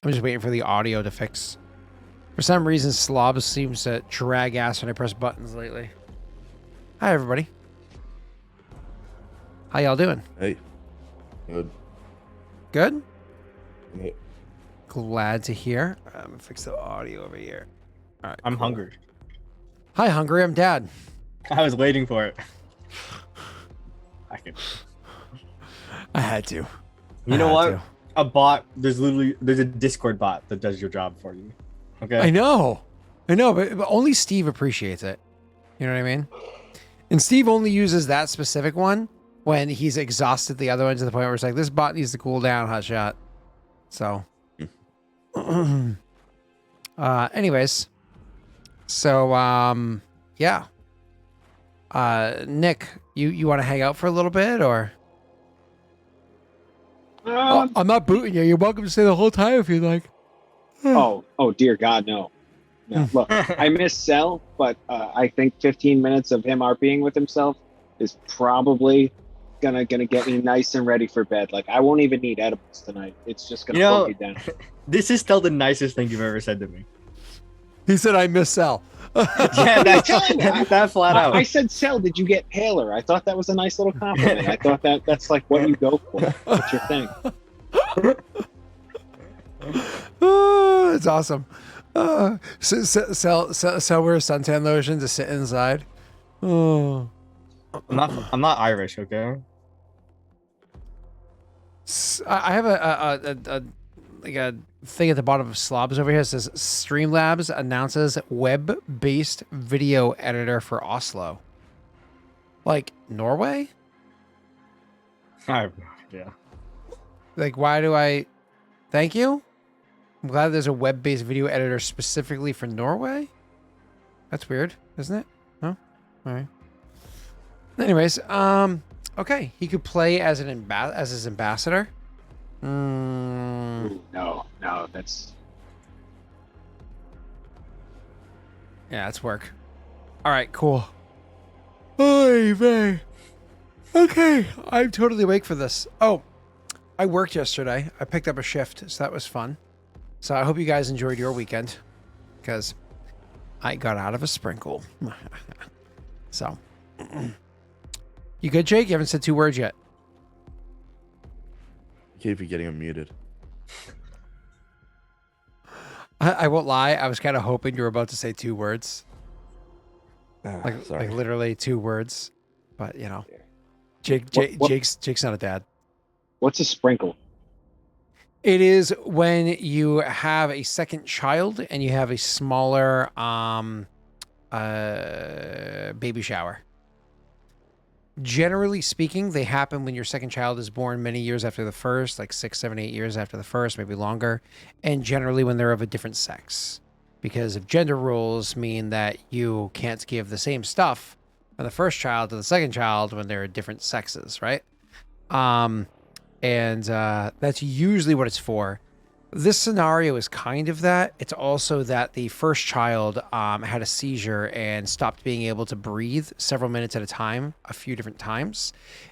I'm just waiting for the audio to fix. For some reason, Slobs seems to drag ass when I press buttons lately. Hi, everybody. How y'all doing? Hey. Good. Good? Yeah. Glad to hear. I'm going to fix the audio over here. All right. I'm hungry. Hi, Hungry. I'm Dad. I was waiting for it. I had to. You know what? A bot, there's a Discord bot that does your job for you. Okay. I know, but only Steve appreciates it. You know what I mean? And Steve only uses that specific one when he's exhausted the other one to the point where it's like, this bot needs to cool down, hotshot. So, anyways, so yeah. Nick, you want to hang out for a little bit, or? I'm not booting you. You're welcome to stay the whole time if you'd like. Oh dear God, no. Look, I miss Cell, but I think 15 minutes of him RPing with himself is probably gonna get me nice and ready for bed. Like, I won't even need edibles tonight. It's just gonna put me down. This is still the nicest thing you've ever said to me. He said, "I miss Cell." Yeah, that flat out. I said, Cell, did you get paler? I thought that was a nice little compliment. I thought that's like what you go for. What's your thing? Oh, it's awesome. Sell wear suntan lotion to sit inside. Oh, I'm not Irish, okay? I have a thing at the bottom of Slobs over here. It says Streamlabs announces web-based video editor for Oslo. Like Norway? I have no idea. Like, why do I? Thank you. I'm glad there's a web-based video editor specifically for Norway. That's weird, isn't it? No? All right. Anyways, okay. He could play as his ambassador. Ooh, no, that's... Yeah, that's work. All right, cool. Oy vey. Okay, I'm totally awake for this. Oh, I worked yesterday. I picked up a shift, so that was fun. So I hope you guys enjoyed your weekend, because I got out of a sprinkle. So, you good, Jake? You haven't said 2 words yet. Keep you getting unmuted. I won't lie. I was kind of hoping you were about to say 2 words. Like literally 2 words. But, you know, Jake's not a dad. What's a sprinkle? It is when you have a second child and you have a smaller baby shower. Generally speaking, they happen when your second child is born many years after the first, like 6, 7, 8 years after the first, maybe longer, and generally when they're of a different sex. Because of gender rules mean that you can't give the same stuff from the first child to the second child when they're different sexes, right? And that's usually what it's for. This scenario is kind of that. It's also that the first child had a seizure and stopped being able to breathe several minutes at a time, a few different times.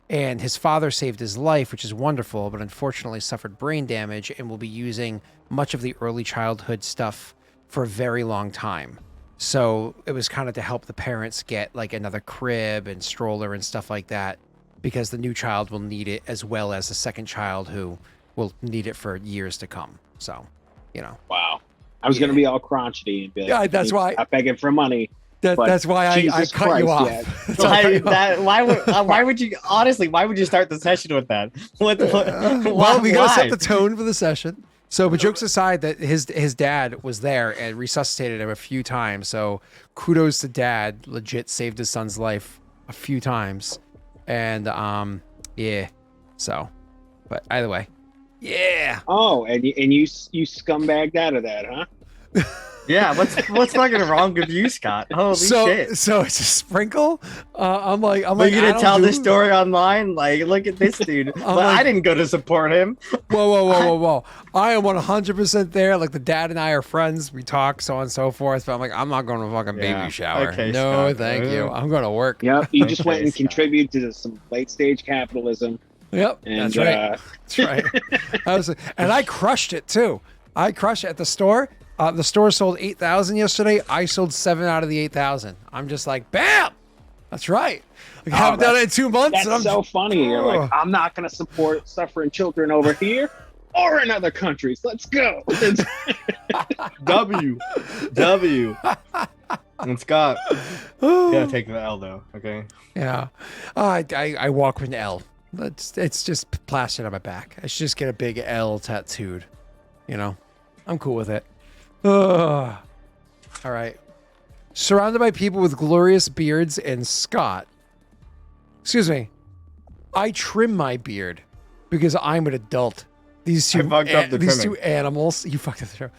And his father saved his life, which is wonderful, but unfortunately suffered brain damage and will be using much of the early childhood stuff for a very long time. So it was kind of to help the parents get like another crib and stroller and stuff like that, because the new child will need it as well as the second child who will need it for years to come. So, you know. Wow. I was going to be all crotchety and be like, yeah, that's why I'm begging for money. That's why I cut you off. Yeah. Why would you, honestly, why would you start the session with that? Well, we got to set the tone for the session. So, but jokes aside, that his dad was there and resuscitated him a few times. So kudos to Dad. Legit saved his son's life a few times. And, yeah. So, but either way. Yeah. Oh, and you scumbagged out of that, huh? Yeah, what's fucking wrong with you, Scott? Holy shit! So it's a sprinkle. I'm like, Are you gonna tell this story online? Like, look at this dude. But I didn't go to support him. Whoa! I am 100% there. Like, the dad and I are friends. We talk, so on and so forth. But I'm like, I'm not going to fucking baby shower. Okay, no, Scott, thank you. I'm going to work. Yep. You just went and contributed to some late stage capitalism. Yep. And, that's right. That's right. And I crushed it too. I crush it at the store. The store sold 8,000 yesterday. I sold 7 out of the 8,000. I'm just like, bam. That's right. I haven't done it in 2 months. That's so funny. You're like, I'm not going to support suffering children over here or in other countries. Let's go. W. And Scott, you gotta take the L though, okay? Yeah. I walk with an L. It's just plastered on my back. I should just get a big L tattooed. You know, I'm cool with it. All right. Surrounded by people with glorious beards and Scott. Excuse me. I trim my beard because I'm an adult. These two animals. You fucked up the trim.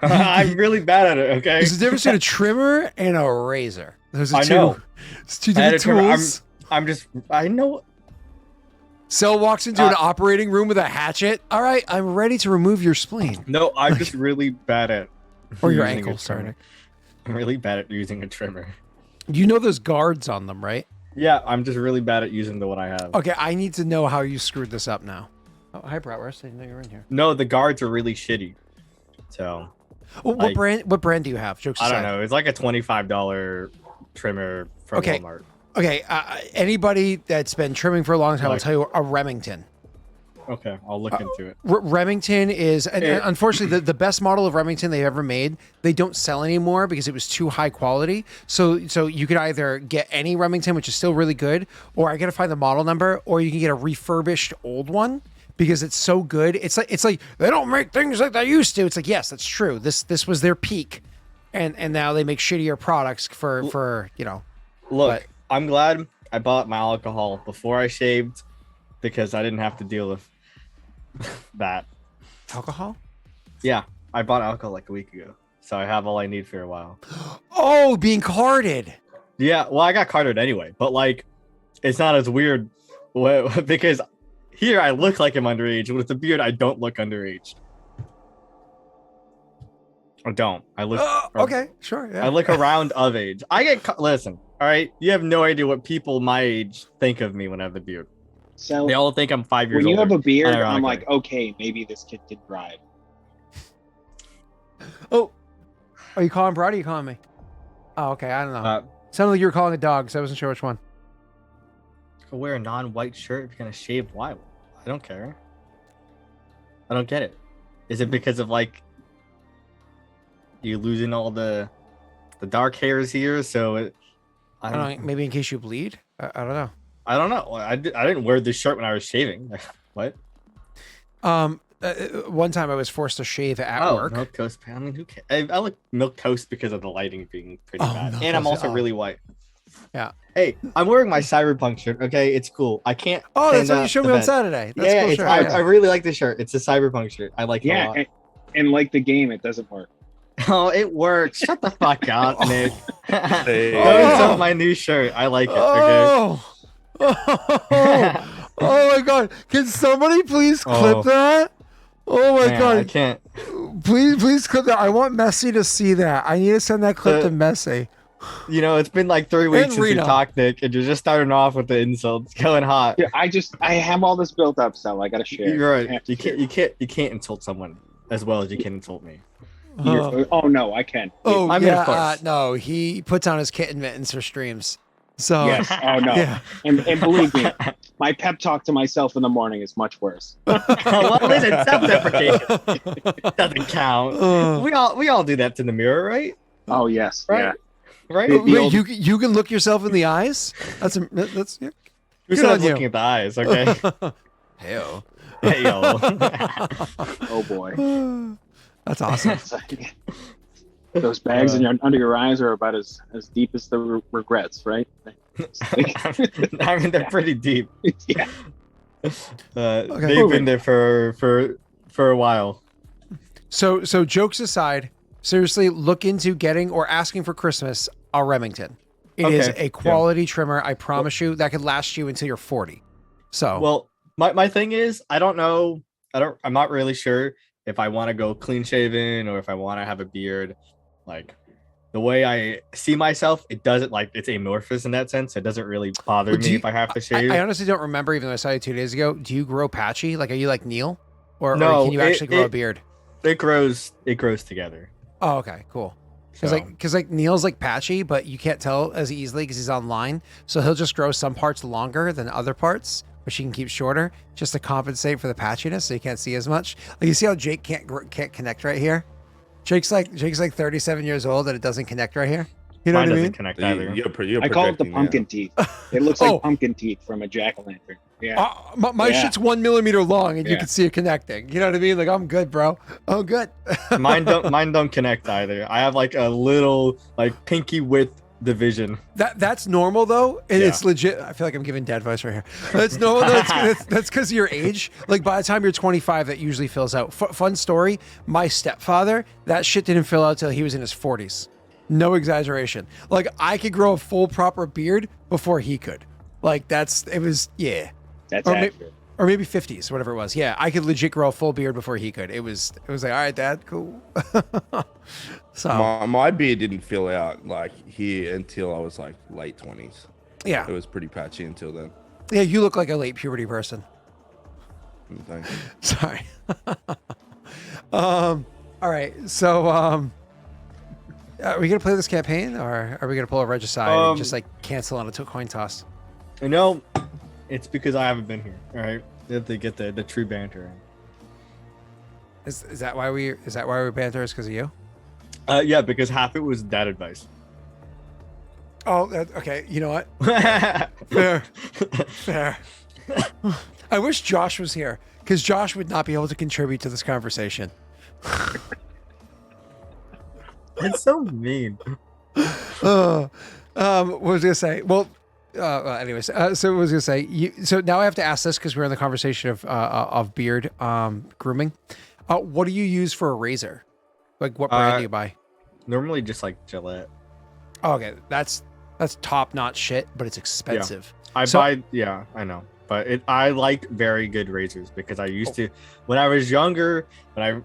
I'm really bad at it, okay? There's a difference between a trimmer and a razor. There's a I two. know. It's two different tools. I know. Cell walks into an operating room with a hatchet. All right, I'm ready to remove your spleen. No, I'm just really bad at Or your using ankle, a sorry. trimmer. I'm really bad at using a trimmer. You know there's guards on them, right? Yeah, I'm just really bad at using the one I have. Okay, I need to know how you screwed this up now. Oh, hi, Bratwurst. I didn't know you were in here. No, the guards are really shitty. So Well, what brand do you have? Jokes aside. I don't know. It's like a $25 trimmer from Walmart. Okay, anybody that's been trimming for a long time will tell you a Remington. Okay, I'll look into it. Remington is, and unfortunately, the best model of Remington they've ever made, they don't sell anymore because it was too high quality. So you could either get any Remington, which is still really good, or I got to find the model number, or you can get a refurbished old one because it's so good. It's like they don't make things like they used to. It's like, yes, that's true. This was their peak, and now they make shittier products for you know. Look, I'm glad I bought my alcohol before I shaved because I didn't have to deal with that. Alcohol? Yeah, I bought alcohol like a week ago, so I have all I need for a while. Oh, being carded. Yeah, well, I got carded anyway, but like, it's not as weird because here I look like I'm underage. With the beard, I don't look underage. I don't. I look okay, sure. Yeah. I look around of age. I get listen. All right, you have no idea what people my age think of me when I have the beard. So They all think I'm 5 years when you older. have a beard, I'm ironically. like, okay, maybe this kid can drive. Oh, are you calling Brad or are you calling me? Oh, okay. I don't know. Sounded like you were calling a dog, so I wasn't sure which one. Go wear a non-white shirt if you're gonna shave. Why? I don't care. I don't get it. Is it because of like you losing all the dark hairs here? So I don't know. Maybe in case you bleed. I don't know. I don't know. I didn't wear this shirt when I was shaving. What? One time I was forced to shave at work. Milk toast. I mean, who cares? I like milk toast because of the lighting being pretty bad, milk and I'm toast, also really white. Yeah. Hey, I'm wearing my cyberpunk shirt. Okay, it's cool. I can't. Oh, that's stand what you up showed the me on bed. Saturday. That's Yeah, cool it's, shirt. I really like this shirt. It's a cyberpunk shirt. I like it a lot. And like the game, it doesn't work. Oh, it works. Shut the fuck up, Nick. Hey. Those are my new shirt. I like it. Okay. Oh my god! Can somebody please clip that? Oh my Man, god! I can't. Please clip that. I want Messi to see that. I need to send that clip to Messi. You know, it's been like 3 weeks And since we Reno. talked, Nick, and you're just starting off with the insults, going hot. Yeah, I have all this built up, so I gotta share. You're I right. have to You share. can't insult someone as well as you can insult me. Oh no, I can. Oh I mean, of yeah, course. no, he puts on his kitten mittens for streams. So Yes. Oh no. yeah. And believe me, my pep talk to myself in the morning is much worse. Well, listen, self-deprecation doesn't count. We all do that to the mirror, right? Oh yes. Right. Yeah. Right? Wait, you can look yourself in the eyes? That's yeah. Who Good said on I'm you. looking at the eyes? Okay. Hell. Hey yo. Oh boy. That's awesome. It's like- those bags under your eyes are about as deep as the regrets, right? I mean, they're pretty deep. Yeah. They've been there for a while. So jokes aside, seriously, look into getting or asking for Christmas a Remington. It is Okay, a quality trimmer. I promise you that could last you until you're 40. So Well, my thing is, I'm not really sure if I want to go clean shaven or if I want to have a beard. Like the way I see myself, it doesn't like it's amorphous in that sense. It doesn't really bother Well, do me you- if I have to shave. I honestly don't remember, even though I saw you 2 days ago. Do you grow patchy? Like, are you like Neil? Or No, can you actually grow a beard? It grows together. Oh, okay, cool. So, Because Neil's like patchy, but you can't tell as easily because he's online. So he'll just grow some parts longer than other parts, which he can keep shorter, just to compensate for the patchiness, so you can't see as much. Like you see how Jake can't connect right here. Jake's like 37 years old and it doesn't connect right here. You know mine what I doesn't mean? connect You- either. You're I call it the projecting pumpkin now. teeth. It looks Oh. like pumpkin teeth from a jack-o'-lantern. Yeah. My Yeah. shit's 1 millimeter long and you Yeah. can see it connecting. You know what I mean? Like I'm good, bro. Oh, good. Mine don't connect either. I have like a little like pinky width division. That's normal though, and Yeah. it's legit. I feel like I'm giving dad advice right here. That's normal. That's because of your age. Like by the time you're 25, that usually fills out. Fun story: my stepfather, that shit didn't fill out till he was in his 40s. No exaggeration. Like I could grow a full proper beard before he could. Like it was yeah, That's or accurate. or maybe 50s, whatever it was. Yeah, I could legit grow a full beard before he could. It was like, all right, dad, cool. So My beard didn't fill out like here until I was like late 20s. yeah, It was pretty patchy until then. yeah, you look like a late puberty person. Thank you. Sorry. All right. So, are we gonna play this campaign, or are we gonna pull a regicide and just like cancel on a coin toss? You know, it's because I haven't been here. All right, you have to get the true banter. Is that why we banter? Is because of you? Yeah, because half it was dad advice. Oh, okay. You know what? Fair. Fair. I wish Josh was here because Josh would not be able to contribute to this conversation. It's so mean. What was I gonna say? Well, anyways, so what was I gonna say? So now I have to ask this because we're in the conversation of beard grooming. What do you use for a razor? Like what brand do you buy? Normally just like Gillette. Oh, okay, that's top notch shit, but it's expensive. Yeah, I know. But I like very good razors because I used to when I was younger, when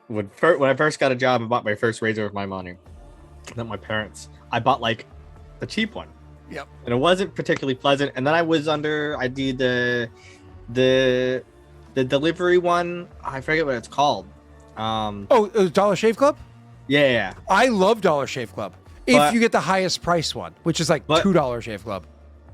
I first got a job, I bought my first razor with my money. Not my parents. I bought like the cheap one. Yep. And it wasn't particularly pleasant. And then I did the delivery one. I forget what it's called. Dollar Shave Club? Yeah. I love Dollar Shave Club. If But- you get the highest price one, which is like But- $2 Shave Club.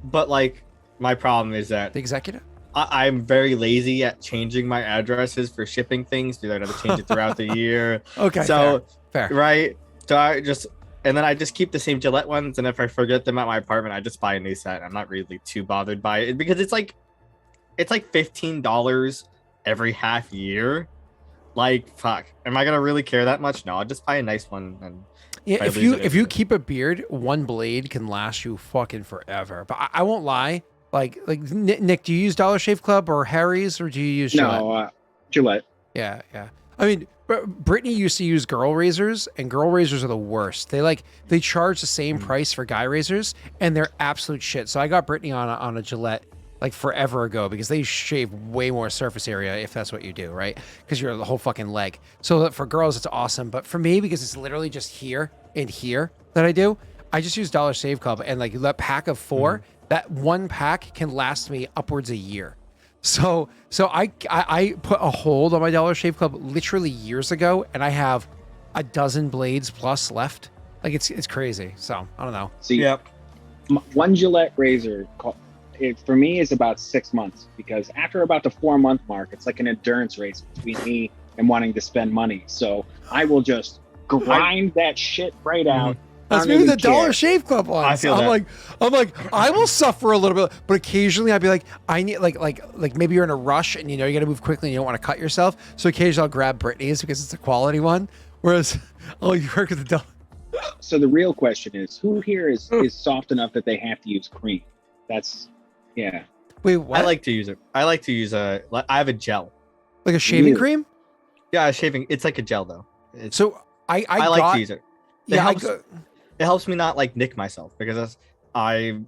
But like my problem is that The executive? I'm very lazy at changing my addresses for shipping things because I have to change it throughout the year. Okay. So fair. right. So I just keep the same Gillette ones, and if I forget them at my apartment, I just buy a new set. I'm not really too bothered by it because it's like $15 every half year. Like fuck, am I gonna really care that much? No, I'll just buy a nice one. And Yeah, I if lose you it if you anyway. keep a beard, one blade can last you fucking forever. But I won't lie. Like Nick, do you use Dollar Shave Club or Harry's, or do you use Gillette? No, Gillette. Yeah. I mean, Brittany used to use girl razors, and girl razors are the worst. They charge the same price for guy razors, and they're absolute shit. So I got Brittany on a Gillette like forever ago because they shave way more surface area if that's what you do, right? Because you're the whole fucking leg. So for girls, it's awesome, but for me, because it's literally just here and here that I do, I just use Dollar Shave Club, and like that pack of 4, that one pack can last me upwards a year. So I put a hold on my Dollar Shave Club literally years ago, and I have a dozen blades plus left. Like it's crazy. So I don't know. See, Yep. one Gillette razor for me is about 6 months because after about the 4-month mark, it's like an endurance race between me and wanting to spend money. So I will just grind that shit right out. That's I don't maybe even the Dollar care. Shave Club ones. I feel I'm that. like, I will suffer a little bit, but occasionally I'd be like, I need like maybe you're in a rush and you know you got to move quickly and you don't want to cut yourself. So occasionally I'll grab Brittany's because it's a quality one. Whereas, you work with the Dollar. So the real question is, who here is soft enough that they have to use cream? That's, yeah. Wait, what? I like to use it. I like to use I have a gel. like a shaving Really? cream. Yeah, shaving. It's like a gel though. So I like got, to use it. Yeah, helps- It helps me not like nick myself because I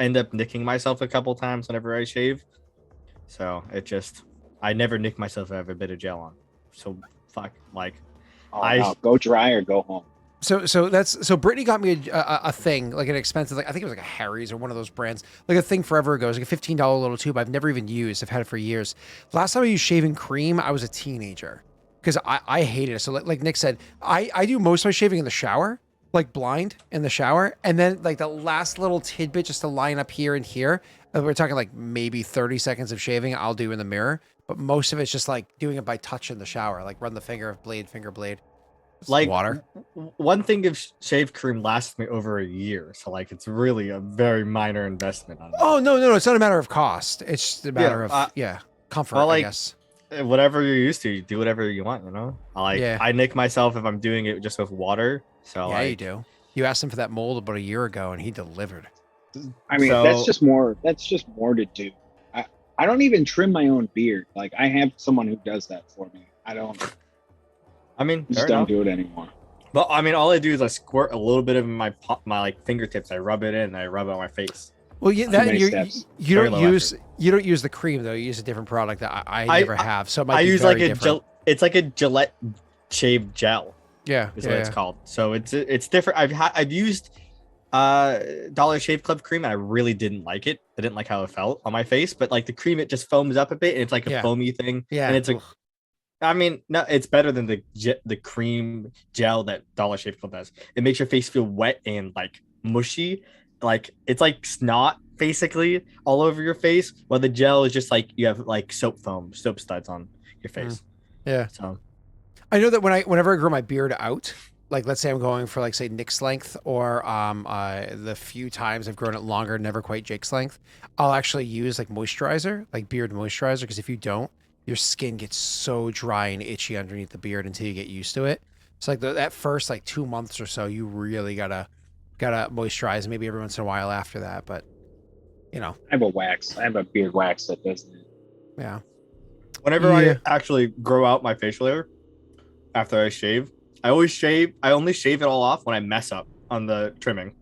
end up nicking myself a couple times whenever I shave. So I never nick myself if I have a bit of gel on. So fuck, like No, go dry or go home. So Brittany got me a thing, like an expensive, like I think it was like a Harry's or one of those brands, like a thing forever ago. It was like a $15 little tube. I've never even used. I've had it for years. Last time I used shaving cream, I was a teenager because I hated it. So like Nick said, I do most of my shaving in the shower, like blind in the shower, and then like the last little tidbit just to line up here and here. We're talking like maybe 30 seconds of shaving I'll do in the mirror, but most of it's just like doing it by touch in the shower, like run the finger blade. Like Water. One thing of shave cream lasts me over a year, so like it's really a very minor investment on it. Oh no, it's not a matter of cost. It's just a matter of comfort, well, I like, guess. Whatever you're used to, you do whatever you want, you know. I nick myself if I'm doing it just with water. So Yeah, you do. You asked him for that mold about a year ago, and he delivered. I mean, that's just more to do. I don't even trim my own beard. Like, I have someone who does that for me. I mean, just don't do it anymore. But I mean, all I do is I squirt a little bit of my like fingertips. I rub it in. And I rub it on my face. Well, yeah, that you don't use the cream though. You use a different product that I never have. So it might be use very like different. it's like a Gillette shave gel. Yeah, is what it's called. So it's different. I've used Dollar Shave Club cream, and I really didn't like it. I didn't like how it felt on my face. But like the cream, it just foams up a bit, and it's like a foamy thing. Yeah, and it's a. I mean, no, it's better than the cream gel that Dollar Shave Club does. It makes your face feel wet and like mushy, like it's like snot basically all over your face. While the gel is just like you have like soap studs on your face. Yeah. So I know that whenever I grow my beard out, like let's say I'm going for like say Nick's length or the few times I've grown it longer, never quite Jake's length, I'll actually use like moisturizer, like beard moisturizer, because if you don't, your skin gets so dry and itchy underneath the beard until you get used to it. So like that first like 2 months or so, you really gotta moisturize. Maybe every once in a while after that, but you know. I have a beard wax that does that. Yeah. Whenever I actually grow out my facial hair after I shave, I only shave it all off when I mess up on the trimming.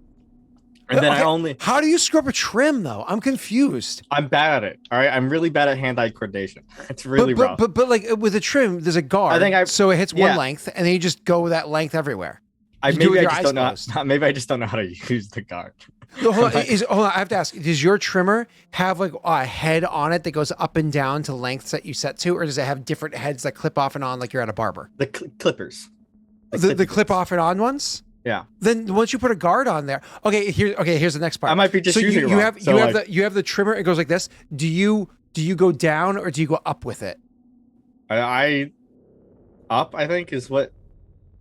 And then How do you scrub a trim though? I'm confused. I'm bad at it. All right, I'm really bad at hand-eye coordination. It's really rough. But like with a trim, there's a guard. So it hits one length, and then you just go that length everywhere. Maybe I just don't know how to use the guard. Hold on, I have to ask: does your trimmer have like a head on it that goes up and down to lengths that you set to, or does it have different heads that clip off and on like you're at a barber? The clippers. The clip off and on ones. Yeah. Then once you put a guard on there, here's the next part. I might be just using you it wrong. You have the trimmer. It goes like this. Do you go down or do you go up with it? I think is what.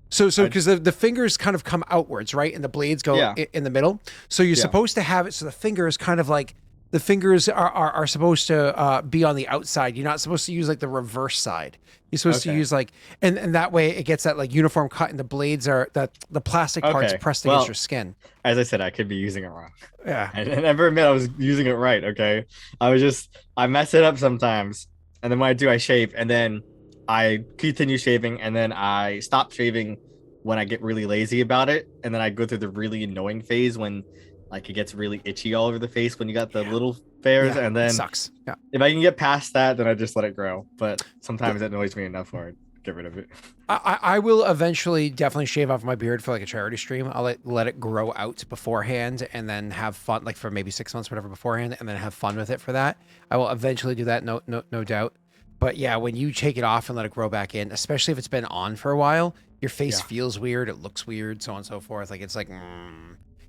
So because the fingers kind of come outwards, right, and the blades go in the middle. So you're supposed to have it so the fingers kind of like the fingers are supposed to be on the outside. You're not supposed to use like the reverse side. You're supposed to use like, and that way it gets that like uniform cut, and the blades are the plastic parts pressed against your skin. As I said, I could be using it wrong. Yeah. I never admit I was using it right. Okay. I mess it up sometimes. And then when I do, I shave, and then I continue shaving, and then I stop shaving when I get really lazy about it. And then I go through the really annoying phase when like it gets really itchy all over the face when you got the little hairs, and then it sucks. Yeah. If I can get past that, then I just let it grow. But sometimes it annoys me enough for it. Get rid of it. I will eventually definitely shave off my beard for like a charity stream. I'll let it grow out beforehand and then have fun, like for maybe 6 months, whatever beforehand, and then have fun with it for that. I will eventually do that, no doubt. But yeah, when you take it off and let it grow back in, especially if it's been on for a while, your face feels weird, it looks weird, so on and so forth. Like it's like,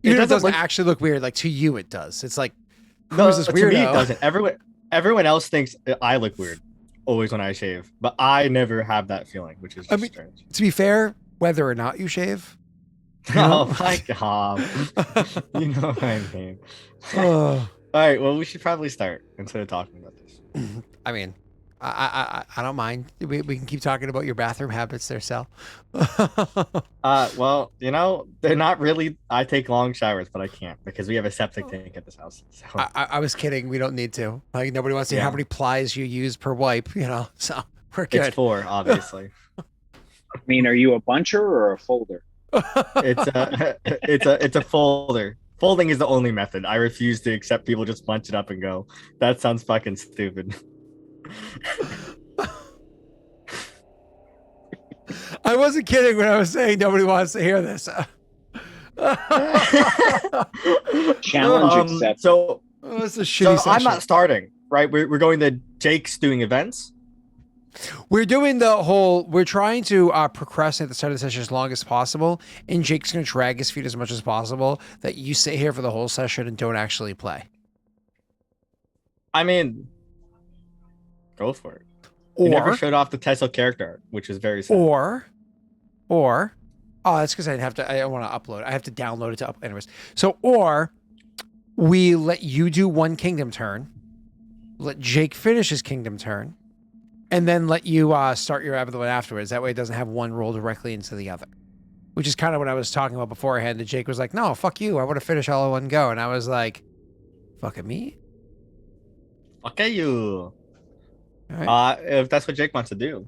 it doesn't actually look weird. Like to you, it does. It's like, who's this weirdo? To me, it doesn't. Everyone else thinks I look weird always when I shave, but I never have that feeling, which is just strange. To be fair, whether or not you shave. Oh my god, you know what I mean. All right, well, we should probably start instead of talking about this. I mean, I don't mind. We can keep talking about your bathroom habits there, Sal. Well, you know, they're not really. I take long showers, but I can't because we have a septic tank at this house. So. I was kidding. We don't need to. Like nobody wants to see how many plies you use per wipe. You know, so we're good. It's 4, obviously. I mean, are you a buncher or a folder? It's a folder. Folding is the only method. I refuse to accept people just bunch it up and go. That sounds fucking stupid. I wasn't kidding when I was saying nobody wants to hear this. Challenge accepted. So Oh, it's a so shitty session. I'm not starting, right? We're going to Jake's doing events. We're doing the whole. We're trying to procrastinate the start of the session as long as possible, and Jake's going to drag his feet as much as possible. That you sit here for the whole session and don't actually play. I mean, go for it. You never Or, showed off the Tesla character art, which is very sad. or, oh, that's because I'd have to. I want to upload. I have to download it to upload. Anyways, so or we let you do one kingdom turn, let Jake finish his kingdom turn, and then let you start your other one afterwards. That way, it doesn't have one roll directly into the other. Which is kind of what I was talking about beforehand. And Jake was like, "No, fuck you. I want to finish all in one go." And I was like, "Fucking me." Okay, you. All right. If that's what Jake wants to do.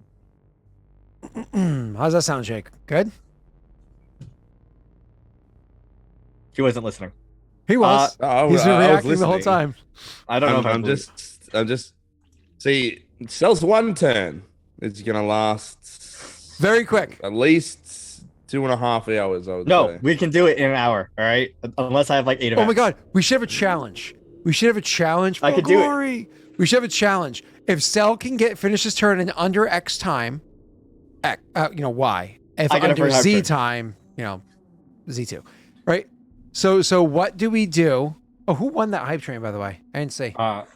How's that sound, Jake? Good. He wasn't listening. He was. Oh, He's been I was reacting the whole listening. time. I don't know if I'm just. See, Cell's one turn. It's gonna last Very quick. at least 2.5 hours. I would No, say. we can do it in an hour. All right, unless I have like 8 events. Oh my god, we should have a challenge. We should have a challenge for I could do it. glory. We should have a challenge. If Cell can finish his turn in under X time, Y. If I get a under free hype Z turn. time, Z2. Right? So what do we do? Oh, who won that hype train, by the way? I didn't see. I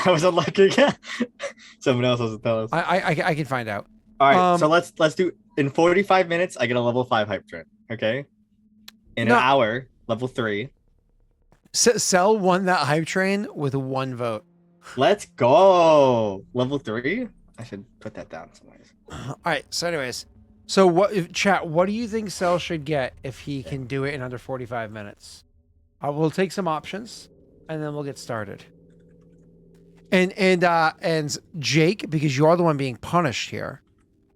was unlucky. Someone else has to tell us. I can find out. All right, so Um, let's do in 45 minutes. I get a level 5 hype train. Okay. In No. an hour, level 3. Cell won that hype train with 1 vote. Let's go. Level 3. I should put that down somewhere. All right. So, anyways, chat? What do you think Cell should get if he can do it in under 45 minutes? We'll take some options, and then we'll get started. And Jake, because you are the one being punished here,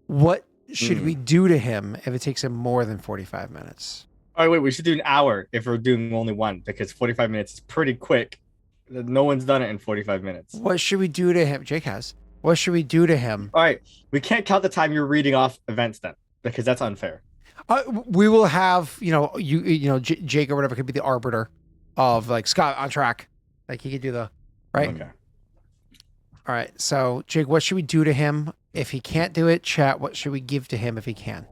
what should we do to him if it takes him more than 45 minutes? All right, wait. We should do an hour if we're doing only one because 45 minutes is pretty quick. No one's done it in 45 minutes. What should we do to him? Jake has. What should we do to him? All right, we can't count the time you're reading off events then because that's unfair. We will have, Jake or whatever could be the arbiter of like Scott on track. Like he could do the right. Okay. All right. So Jake, what should we do to him if he can't do it? Chat. What should we give to him if he can?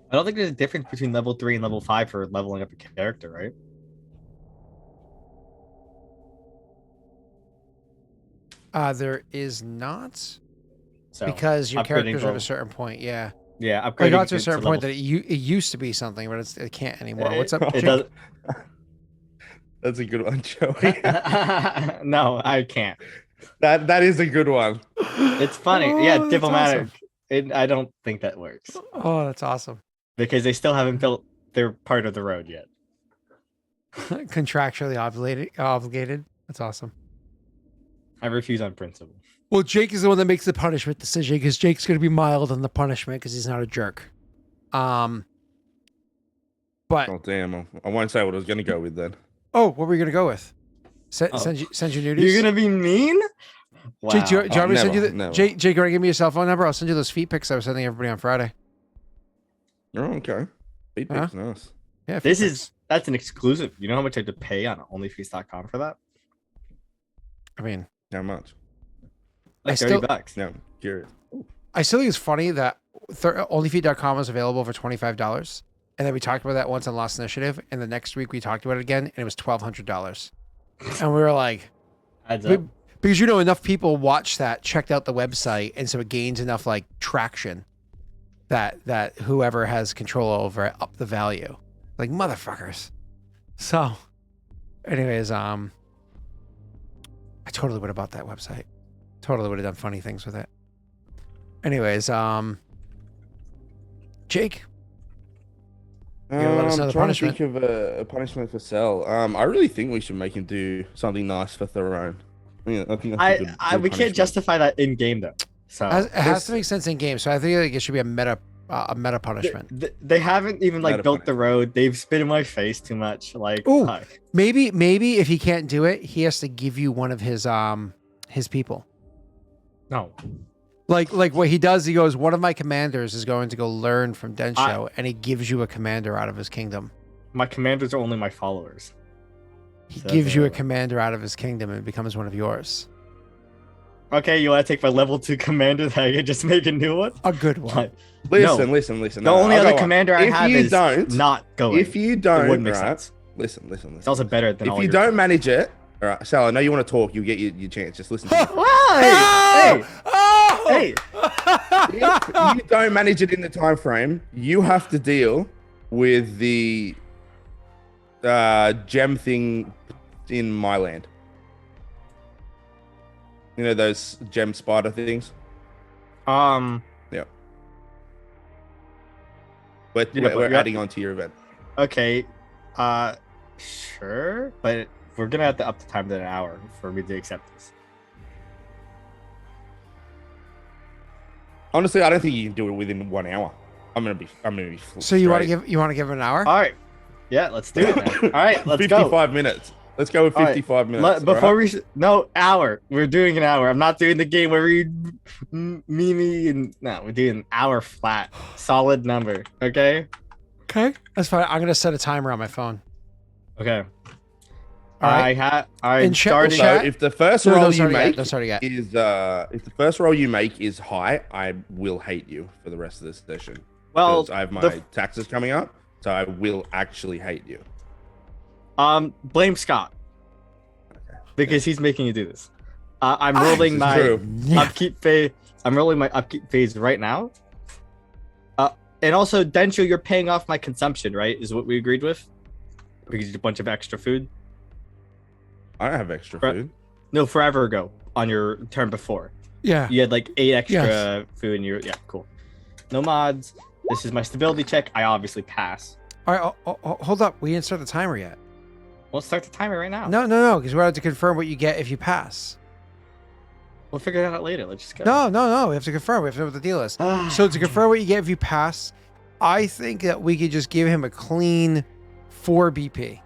I don't think there's a difference between level 3 and level 5 for leveling up a character, right? There is not, So because your upgrading characters are at from- a certain point. Yeah. yeah, I upgrading got to a certain level point that it used to be something, but it can't anymore. What's up, It Jake? does. That's a good one, Joey. No, I can't. that is a good one. It's funny. Oh, Yeah, that's diplomatic. I don't think that works Oh, that's awesome. because they still haven't built their part of the road yet. Contractually obligated. That's awesome. I refuse on principle. Well, Jake is the one that makes the punishment decision because Jake's going to be mild on the punishment because he's not a jerk. But Oh damn! I won't say what I was gonna go with then. what were we going to go with? Oh. Send you nudies. You're gonna be mean? Wow. Jake, do you want me to send you never. Jake, you want to give me your cell phone number? I'll send you those feet pics I was sending everybody on Friday. Oh, okay. Feedback's nice. Yeah, This feet is that's an exclusive. You know how much I had to pay on OnlyFeast.com for that? pics. I mean, How much? Like I $30. No, curious. I still think it's funny that OnlyFeet.com was available for $25. And then we talked about that once on Lost Initiative. And the next week we talked about it again and it was $1,200. And we were like, Adds up. because enough people watched that, checked out the website. And so it gains enough like traction that whoever has control over it up the value. Like motherfuckers. So anyways, I totally would have bought that website. Totally would have done funny things with it. Anyways, Jake, you gotta let us know I'm the trying punishment. to think of a punishment for Cell. I really think we should make him do something nice for Throne. I think that's a good We can't punishment. justify that in game though. So It has to make sense in game, so I think like, it should be a meta punishment. they haven't even like Meta built the road. They've spit in my face too much. Like, Ooh. fuck. Maybe if he can't do it, he has to give you one of his people. No. Like what he does, he goes, one of my commanders is going to go learn from Densho, and he gives you a commander out of his kingdom. My commanders are only my followers. He So gives you a that's commander out of his kingdom and becomes one of yours. Okay, you want to take my level 2 commander that I can just make a new one? A good one. Listen. The No, only I'll other go on. commander I have is not going. If you It don't, wouldn't make right? sense. Listen. It's also better than all If you your don't manage it, all right, Sal, I know you want to talk. You get your chance. Just listen to me. Why? Hey! If you don't manage it in the time frame, you have to deal with the gem thing in my land. You know those gem spider things? Yeah, We're but adding on to your event. okay. Sure, but we're gonna have to up the time to an hour for me to accept this. Honestly, I don't think you can do it within 1 hour. I'm gonna be. So you want to straight. give him an hour? All right. Yeah, let's do it, man. All right, let's 55 minutes. Let's go with All right. 55 minutes. Before all right? no hour. We're doing an hour. I'm not doing the game where we me and no. We're doing an hour flat, solid number. Okay. Okay, that's fine. I'm gonna set a timer on my phone. Okay. All right. I In chat- started. chat- So if the first No, roll don't you start yet, make don't start yet. is if the first roll you make is high, I will hate you for the rest of this session. Well, Because I have my the- taxes coming up, so I will actually hate you. blame Scott because he's making you do this. I'm rolling This is my true. upkeep phase. I'm rolling my upkeep phase right now. And also, Densho, you're paying off my consumption, right? Is what we agreed with? Because you a bunch of extra food. I don't have extra Right. food. No, forever ago on your turn before. Yeah. You had like 8 extra Yes. food, and yeah, cool. No mods. This is my stability check. I obviously pass. All right. Hold up. We didn't start the timer yet. We'll start the timer right now. No, because we're about to confirm what you get if you pass. We'll figure that out later. Let's just go. No. We have to confirm. We have to know what the deal is. So to confirm what you get if you pass, I think that we could just give him a clean 4 BP.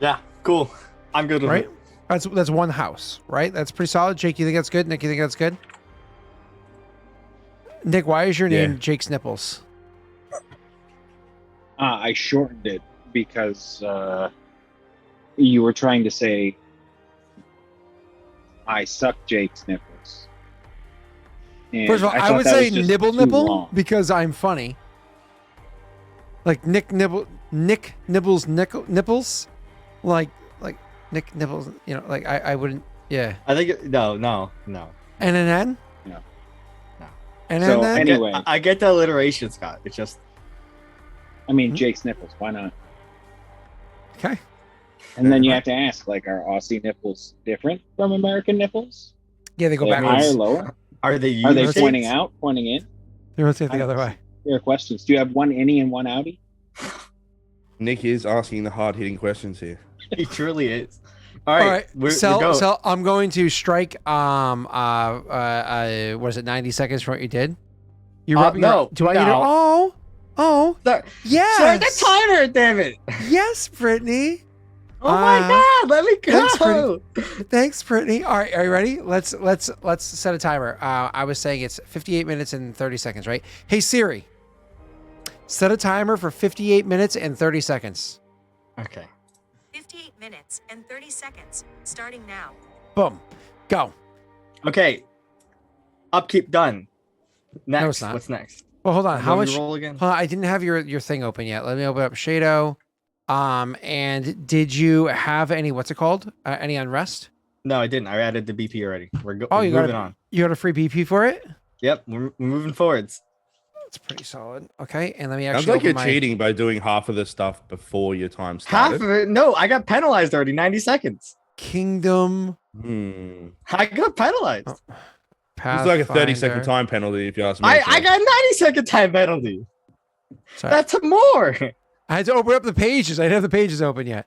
Yeah, cool. I'm good with Right? it. That's one house, right? That's pretty solid. Jake, you think that's good? Nick, you think that's good? Nick, why is your name Yeah. Jake's Nipples? I shortened it because you were trying to say I suck Jake's nipples. And First of all, I thought would that say was just nibble too nibble long. because I'm funny. Like Nick Nibbles nipples, like Nick Nibbles. You know, like I wouldn't. Yeah. I think no. NNN. No. No. NNN. So, anyway, I get the alliteration, Scott. It's just I mean, Jake's nipples. Why not? Okay. And then you have to ask, like, are Aussie nipples different from American nipples? Yeah, they go They're higher, backwards. lower? are they Are they unisex? pointing out, pointing in? They rotate the other way. There are questions. Do you have one innie and one outie? Nick is asking the hard-hitting questions here. He truly is. All All right, right. we're So going. I'm going to strike. What is it? 90 seconds from what you did. You rubbing no, your, do I need to? no. Oh. Start Yes. the timer, damn it! Yes, Brittany. Oh my god, let me thanks, go. Thanks, Brittany. All right, are you ready? Let's set a timer. I was saying it's 58 minutes and 30 seconds, right? Hey Siri, set a timer for 58 minutes and 30 seconds. Okay. 58 minutes and 30 seconds, starting now. Boom, go. Okay. Upkeep done. Next. No, it's not. What's next? Well, hold on. How Let me much? roll again? Hold on, I didn't have your thing open yet. Let me open up Shado. And did you have any? What's it called? Any unrest? No, I didn't. I added the BP already. We're Oh, we're you got moving on. You got a free BP for it? Yep, we're moving forwards. That's pretty solid. Okay, and let me Sounds actually like you're open my. cheating by doing half of the stuff before your time Half started. of it? No, I got penalized already. 90 seconds. Kingdom. I got penalized. Oh, It's like a 30-second Pathfinder. time penalty if you ask me. I got a 90-second time penalty. Sorry. That's more. I had to open up the pages. I didn't have the pages open yet.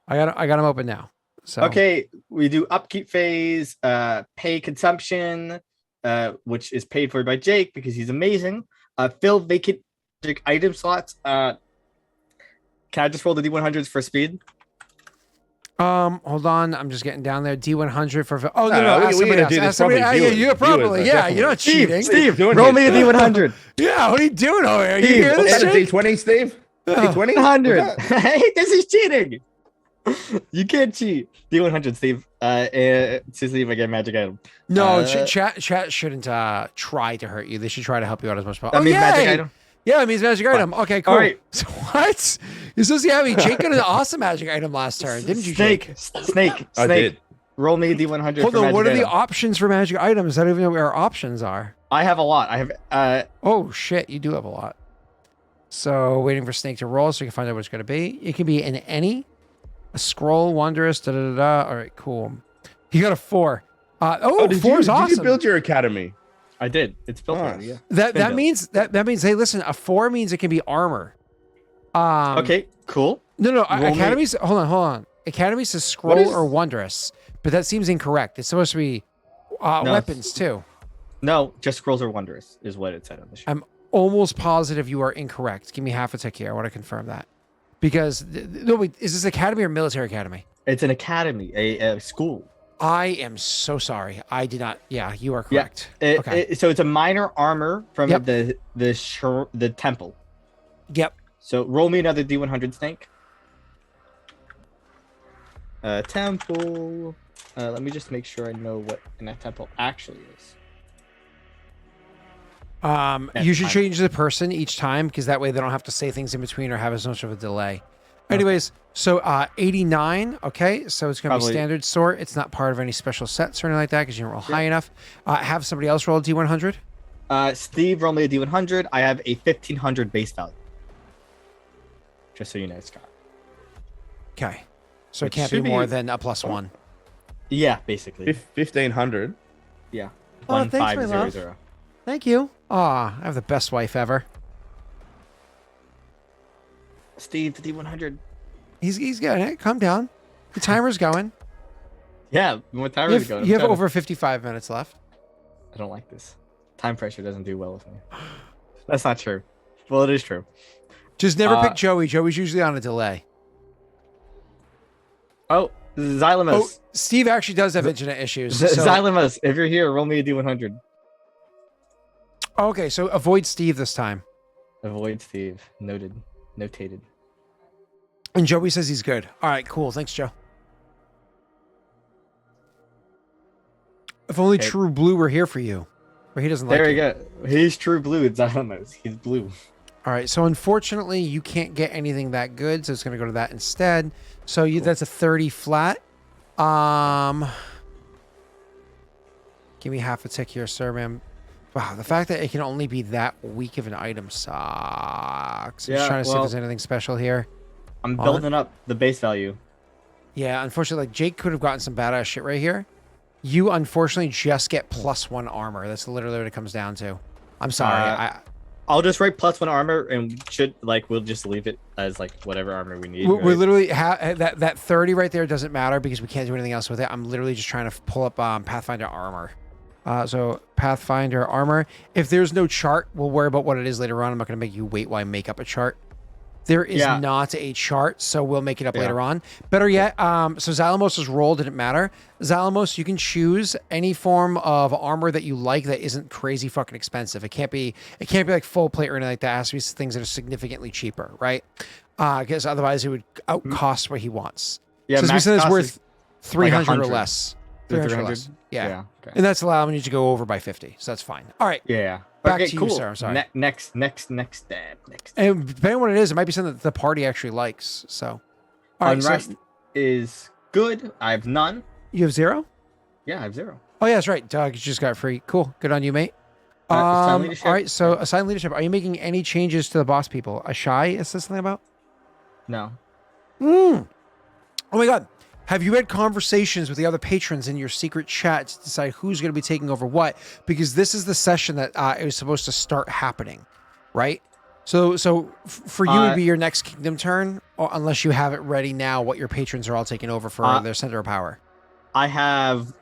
I got them open now. So Okay, we do upkeep phase, pay consumption, which is paid for by Jake because he's amazing. Fill vacant item slots. Can I just roll the D100s for speed? Hold on. I'm just getting down there. D100 for. Oh, No, no. we- Ask we're somebody gonna else. do this Ask somebody. probably Yeah, viewers- you're probably. viewers, Yeah, definitely. you're not cheating. Steve, doing roll it. me a D100. Yeah, what are you doing over here? You Steve, hear What's this that, a shit? D20, Steve? D20? 100. Hey, this is cheating. You can't cheat. D100, Steve. To see if I get a magic item. No, chat shouldn't try to hurt you. They should try to help you out as much as possible. That means magic item. Yeah, it means magic item. Okay, cool. All right. So what? You're supposed to have me. Jake got an awesome magic item last turn, didn't you, Jake? Snake. I did. Roll me a D100. Hold for on. magic What are the item. options for magic items? I don't even know what our options are. I have a lot. I have Oh shit, you do have a lot. So waiting for Snake to roll so you can find out what it's going to be. It can be an any, a scroll, wondrous, da da da da. All right, cool. You got a 4. Four is awesome. Did you build your academy? I did. It's built Nice. already, yeah. that built. means that means hey, listen, a 4 means it can be armor. Okay, cool. No, Roll me- academies. Hold on. Academy says scroll is- or wondrous, but that seems incorrect. It's supposed to be weapons too. No, just scrolls are wondrous is what it said on the sheet. I'm almost positive you are incorrect. Give me half a tick here. I want to confirm that because no, wait, is this academy or military academy? It's an academy, a school. I am so sorry. I did not. Yeah, you are correct. So it's a minor armor from Yep. the temple. Yep. So roll me another D100 snake. Temple. Let me just make sure I know what in that temple actually is. You should fine. change the person each time because that way they don't have to say things in between or have as much of a delay. Anyways, so 89. Okay, so it's going to be Probably- standard sort. It's not part of any special sets or anything like that because you don't roll high enough. Have somebody else roll a D100. Steve, roll me a D100. I have a 1500 base value. Just so you know, Scott. Okay, so it Which can't be should more be- than a +1. Yeah, basically. 1500. Yeah. Oh, thanks, my 1500. love. Thank you. I have the best wife ever. Steve, the D100. He's getting it. Calm down. The timer's going. Yeah, what time You is it have, going? you have over 55 minutes left. I don't like this. Time pressure doesn't do well with me. That's not true. Well, it is true. Just never Uh, pick Joey. Joey's usually on a delay. Oh, Xylemos. Oh, Steve actually does have internet issues. So, Xylemos, if you're here, roll me a D100. okay, so avoid Steve this time. Avoid Steve. Noted. Notated. And Joey says he's good. All right, cool. Thanks, Joe. If only Okay. True Blue were here for you. But he doesn't like There we it. go. He's true blue. It's Xylemos. He's blue. All right, so unfortunately, you can't get anything that good, so it's going to go to that instead. So that's a 30 flat. Give me half a tick here, sir, ma'am. Wow, the fact that it can only be that weak of an item sucks. I'm just Yeah, trying to see if well- there's anything special here. I'm On. building up the base value. Yeah, unfortunately, like Jake could have gotten some badass shit right here. You unfortunately just get +1 armor. That's literally what it comes down to. I'm sorry. I'll just write +1 armor and we'll just leave it as like whatever armor we need. We're right? literally that 30 right there doesn't matter because we can't do anything else with it. I'm literally just trying to pull up Pathfinder armor. So Pathfinder armor. If there's no chart, we'll worry about what it is later on. I'm not going to make you wait while I make up a chart. There is Yeah. not a chart, so we'll make it up Yeah. later on. Better yet, so Zalamos's roll didn't matter. Zalamos, you can choose any form of armor that you like that isn't crazy fucking expensive. It can't be like full plate or anything like that. It has to be things that are significantly cheaper, right? Because otherwise it would outcost what he wants. Yeah, so max we said it's cost worth is 300 or 100. less. Is it 300 or 300? less. Yeah. Okay. And that's allowing you to go over by 50. So that's fine. All right. Yeah. Back Okay, to you, cool. sir. I'm sorry. Next. And depending on what it is, it might be something that the party actually likes. So, all right. Unrest So is good. I have none. you have 0? Yeah, I have 0. Oh, yeah, that's right. Doug, you just got free. Cool. Good on you, mate. Assign leadership. All right. So, assign leadership. Are you making any changes to the boss people? A shy is this something about? No. Oh, my God. Have you had conversations with the other patrons in your secret chat to decide who's going to be taking over what? Because this is the session that it was supposed to start happening, right? So for you, it'd be your next kingdom turn, or unless you have it ready now, what your patrons are all taking over for their center of power. I have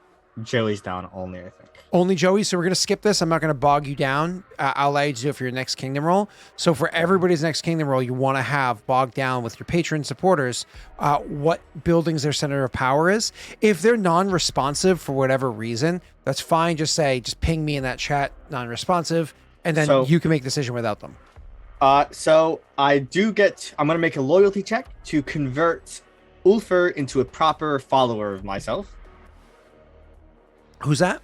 Joey's down only, I think. Only Joey. So we're going to skip this. I'm not going to bog you down. I'll allow you to do it for your next kingdom roll. So for everybody's next kingdom roll, you want to have bogged down with your patron supporters what buildings their center of power is. If they're non-responsive for whatever reason, that's fine. Just ping me in that chat, non-responsive, and then you can make a decision without them. So I'm going to make a loyalty check to convert Ulfur into a proper follower of myself. Who's that?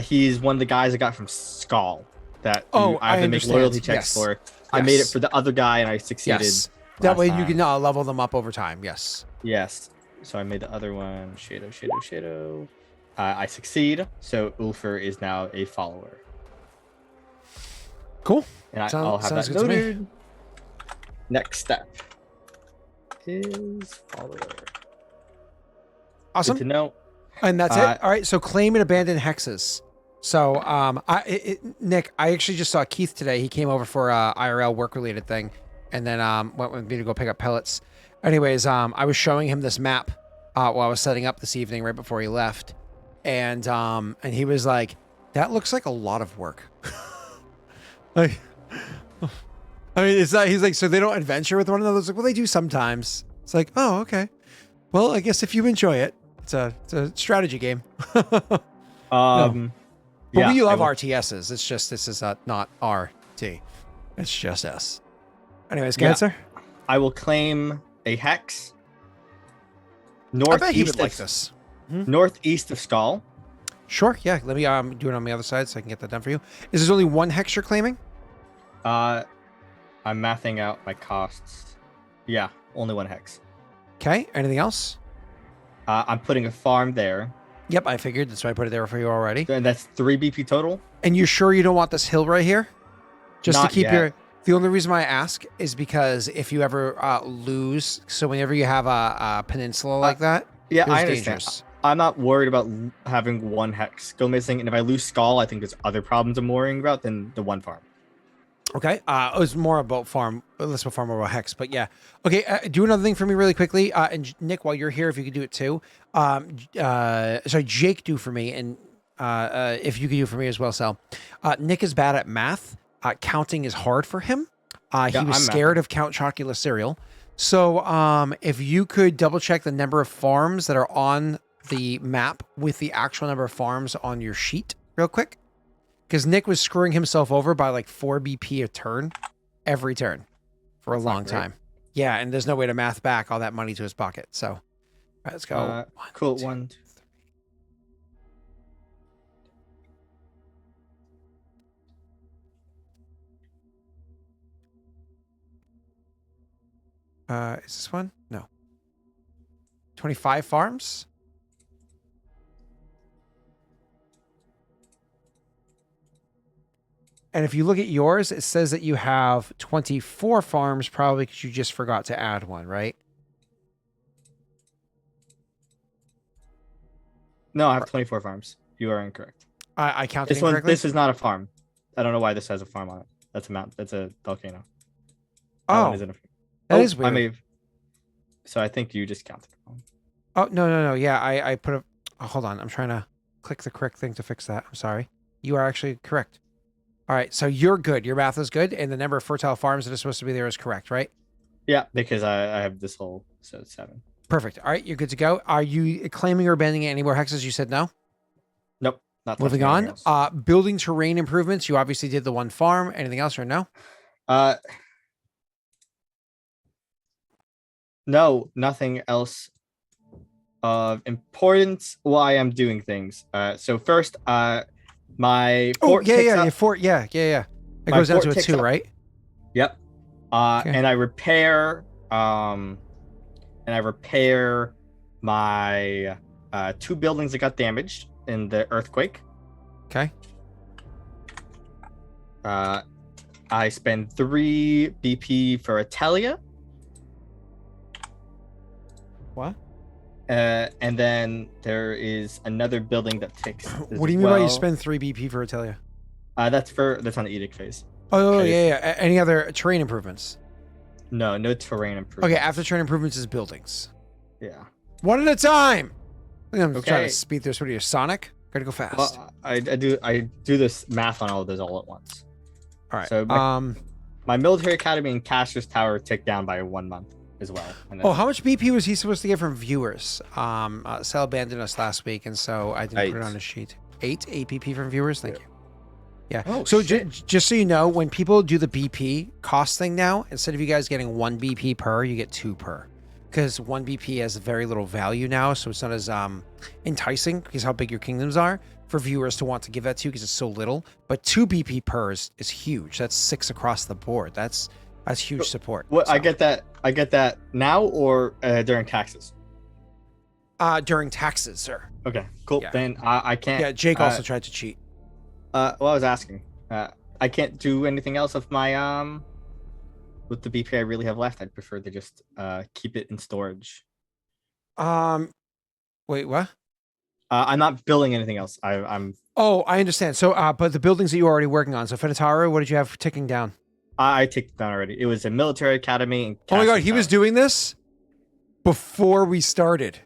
He's one of the guys I got from Skull that I have to make loyalty checks for. I made it for the other guy and I succeeded. Yes. That way you can level them up over time. Yes. Yes. So I made the other one. Shadow. I succeed. So Ulfur is now a follower. Cool. And I'll have that noted. Next step is follower. Awesome. Good to know. And that's it. All right. So claim and abandon hexes. So, Nick, I actually just saw Keith today. He came over for a IRL work related thing, and then went with me to go pick up pellets. Anyways, I was showing him this map while I was setting up this evening, right before he left, and he was like, "That looks like a lot of work." Like, I mean, it's not. He's like, so they don't adventure with one another. It's like, well, they do sometimes. It's like, oh, okay. Well, I guess if you enjoy it. It's a strategy game. But we love RTSs. It's just this is not RT. It's just S. Anyways, go ahead, sir. I will claim a hex. I bet he would like this. Northeast of Skull. Sure. Yeah. Let me do it on the other side so I can get that done for you. Is there only one hex you're claiming? I'm mathing out my costs. Yeah, only one hex. Okay. Anything else? I'm putting a farm there. Yep, I figured. That's why I put it there for you already. And that's 3 BP total. And you're sure you don't want this hill right here? Just Not to keep yet. The only reason why I ask is because if you ever lose, so whenever you have a peninsula like that, Yeah, it's I understand. dangerous. I'm not worried about having one hex go missing. And if I lose Skull, I think there's other problems I'm worrying about than the one farm. Okay. It was more about less about farm, more about hex, but yeah. Okay. Do another thing for me really quickly. And Nick, while you're here, if you could do it too. Sorry, Jake do for me. And if you could do it for me as well, Sal. Nick is bad at math. Counting is hard for him. He was scared of Count Chocula cereal. So if you could double check the number of farms that are on the map with the actual number of farms on your sheet real quick. Because Nick was screwing himself over by like 4 BP a turn, every turn, for a long time. Yeah, and there's no way to math back all that money to his pocket. So, all right, let's go. Cool. 1, 2, 3. Is this one? No. 25 farms? And if you look at yours, it says that you have 24 farms, probably because you just forgot to add one, right? No, I have 24 farms. You are incorrect. I counted This one. incorrectly? This is not a farm. I don't know why this has a farm on it. That's a mount. That's a volcano. Oh, that is weird. So I think you just counted wrong. Oh, no. Yeah, I put a... Oh, hold on. I'm trying to click the correct thing to fix that. I'm sorry. You are actually correct. All right, so you're good. Your math is good, and the number of fertile farms that are supposed to be there is correct, right? Yeah, because I have this whole, so it's 7. Perfect. All right, you're good to go. Are you claiming or abandoning any more hexes? You said no? Nope. Not Moving on. Building terrain improvements. You obviously did the one farm. Anything else or no? No, nothing else of importance while I am doing things. So first, my fort your fort, yeah. It goes down to a 2, right? Yep. Okay. And I repair my 2 buildings that got damaged in the earthquake. Okay. I spend 3 BP for Atelia. What? And then there is another building that ticks. What do you mean by you spend 3 BP for Atelia? That's on the edict phase. Oh, yeah. Any other terrain improvements? No terrain improvements. Okay, after terrain improvements is buildings. Yeah. One at a time. think I'm trying Okay. to speed through. What are you, Sonic? Gotta go fast. Well, I do this math on all of those all at once. All right. So my military academy and Caster's Tower ticked down by 1 month as well. And Oh, how much BP was he supposed to get from viewers? Sal abandoned us last week, and so I didn't put it on his sheet. 8 BP from viewers. Thank you. Yeah. Oh, so shit. just so you know, when people do the BP cost thing now, instead of you guys getting 1 BP per, you get 2 per. Because 1 BP has very little value now, so it's not as enticing because how big your kingdoms are for viewers to want to give that to you because it's so little. But 2 BP per is huge. That's 6 across the board. That's huge support. What So, I get that now or during taxes. during taxes, sir. Okay, cool. Yeah. Then I can't. Yeah, Jake also tried to cheat. Well, I was asking. I can't do anything else with my with the BP I really have left. I'd prefer to just keep it in storage. Wait, what? I'm not building anything else. I'm. Oh, I understand. So, but the buildings that you were already working on. So, Fenataro, what did you have ticking down? I ticked it down already. It was a military academy. And Oh my God, Caster's he was Tower. doing this before we started.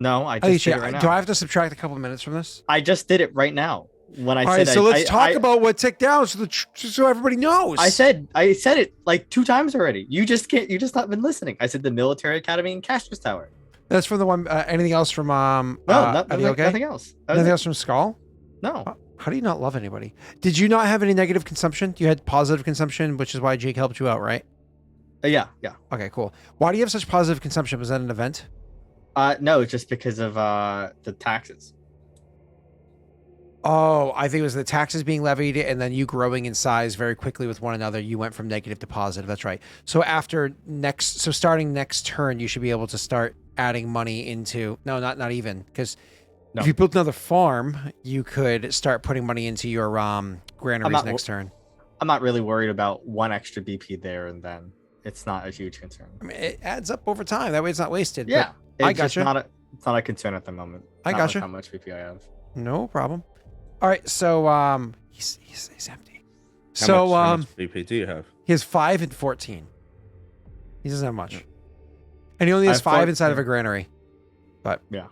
No, I Oh, just did it right now. do I have to subtract a couple minutes from this? I just did it right now. When I All said right, so I, let's I, talk about what ticked down so everybody knows. I said it like 2 times already. You just can't. You just not been listening. I said the military academy and Caster's Tower. That's from the one. Anything else from No, nothing else. That was Nothing it. else from Skull? No. How do you not love anybody? Did you not have any negative consumption? You had positive consumption, which is why Jake helped you out, right? Yeah. Okay, cool. Why do you have such positive consumption? Was that an event? No, it's just because of the taxes. Oh, I think it was the taxes being levied and then you growing in size very quickly with one another. You went from negative to positive. That's right. So starting next turn, you should be able to start adding money into, no, not even, because No. if you built another farm, you could start putting money into your granaries next turn. I'm not really worried about 1 extra BP there and then. It's not a huge concern. I mean, it adds up over time. That way it's not wasted. Yeah, I it's just gotcha. it's not a concern at the moment. I Not gotcha. with how much BP I have. No problem. All right, so he's empty. How much BP do you have? He has 5 and 14. He doesn't have much. And he only has I have 5 inside of a granary. But Yeah.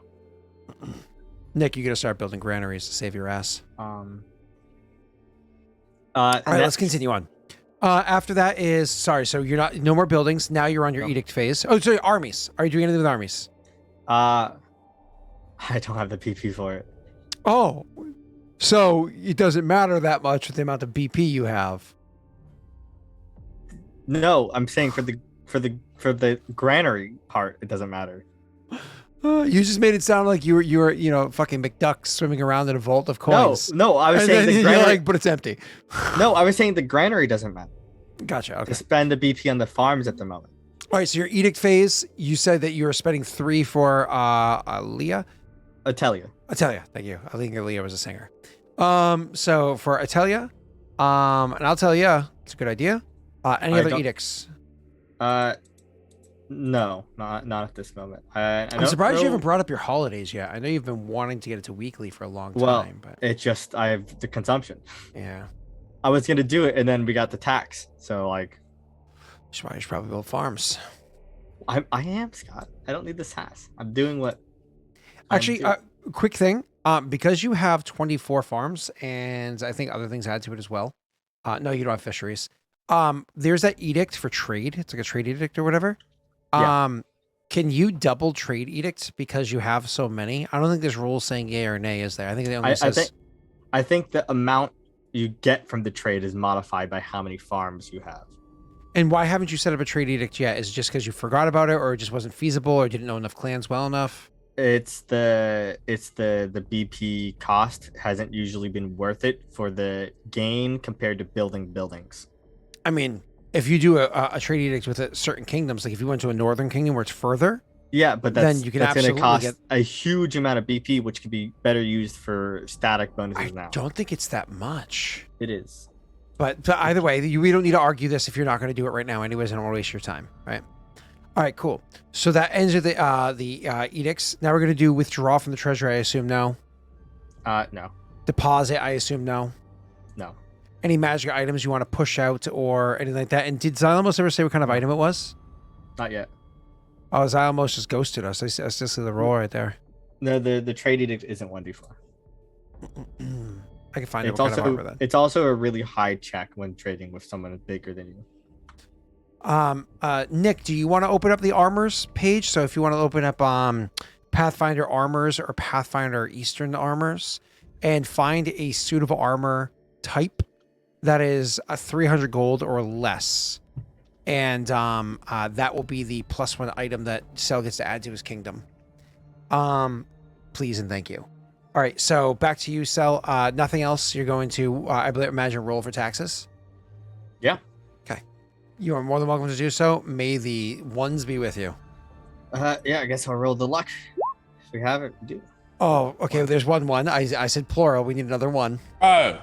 Nick, you gotta start building granaries to save your ass. All All right, let's continue on. After that is so you're no more buildings. Now you're on your No. edict phase. Oh, sorry, armies. Are you doing anything with armies? I don't have the BP for it. Oh, so it doesn't matter that much with the amount of BP you have. No, I'm saying for the granary part, it doesn't matter. You just made it sound like you were fucking McDuck swimming around in a vault of coins. No, I was And saying then the you're granary. like, but it's empty. No, I was saying the granary doesn't matter. Gotcha. Okay. To spend the BP on the farms at the moment. All right. So your edict phase, you said that you were spending 3 for Leah. Atelia. Atelia, thank you. I think Leah was a singer. So for Atelia, and I'll tell you, it's a good idea. Any other edicts? No, not at this moment. I'm surprised you haven't brought up your holidays yet. I know you've been wanting to get it to weekly for a long time, but it just I have the consumption. yeah, I was gonna do it, and then we got the tax. So like, you should probably build farms. I am Scott. I don't need this house. I'm doing what. I'm Actually, doing. quick thing, because you have 24 farms, and I think other things add to it as well. No, you don't have fisheries. There's that edict for trade. It's like a trade edict or whatever. Yeah. Can you double trade edicts because you have so many? I don't think there's rules saying yay or nay, is there? I think they only says. I think the amount you get from the trade is modified by how many farms you have. And why haven't you set up a trade edict yet? Is it just because you forgot about it, or it just wasn't feasible, or didn't know enough clans well enough? It's the BP cost hasn't usually been worth it for the gain compared to building buildings. I mean, if you do a trade edict with certain kingdoms, like if you went to a northern kingdom where it's further, Yeah, but Then you can that's going to absolutely cost get- a huge amount of BP, which could be better used for static bonuses I now. don't think it's that much. It is. But either way, we don't need to argue this if you're not going to do it right now anyways. I don't want to waste your time, right? All right, cool. So that ends with the edicts. Now we're going to do withdraw from the treasury, I assume no. No. Deposit, I assume no. No. Any magic items you want to push out or anything like that? And did Xylamos ever say what kind of item it was? Not yet. Oh, Xylamos just ghosted us. I still see the roll right there. No, the trade edict isn't 1d4. I can find out It's what kind of armor also then. it's also a really high check when trading with someone bigger than you. Nick, do you want to open up the armors page? So if you want to open up Pathfinder armors or Pathfinder Eastern armors and find a suitable armor type that is a 300 gold or less, and that will be the +1 item that Cell gets to add to his kingdom. Please and thank you. All right, so back to you, Cell. Nothing else. You're going to, I imagine, roll for taxes. Yeah. Okay. You are more than welcome to do so. May the ones be with you. Yeah, I guess I'll roll the luck. If we have it, we do. Oh, okay. Well, there's one. I said plural. We need another one. Oh,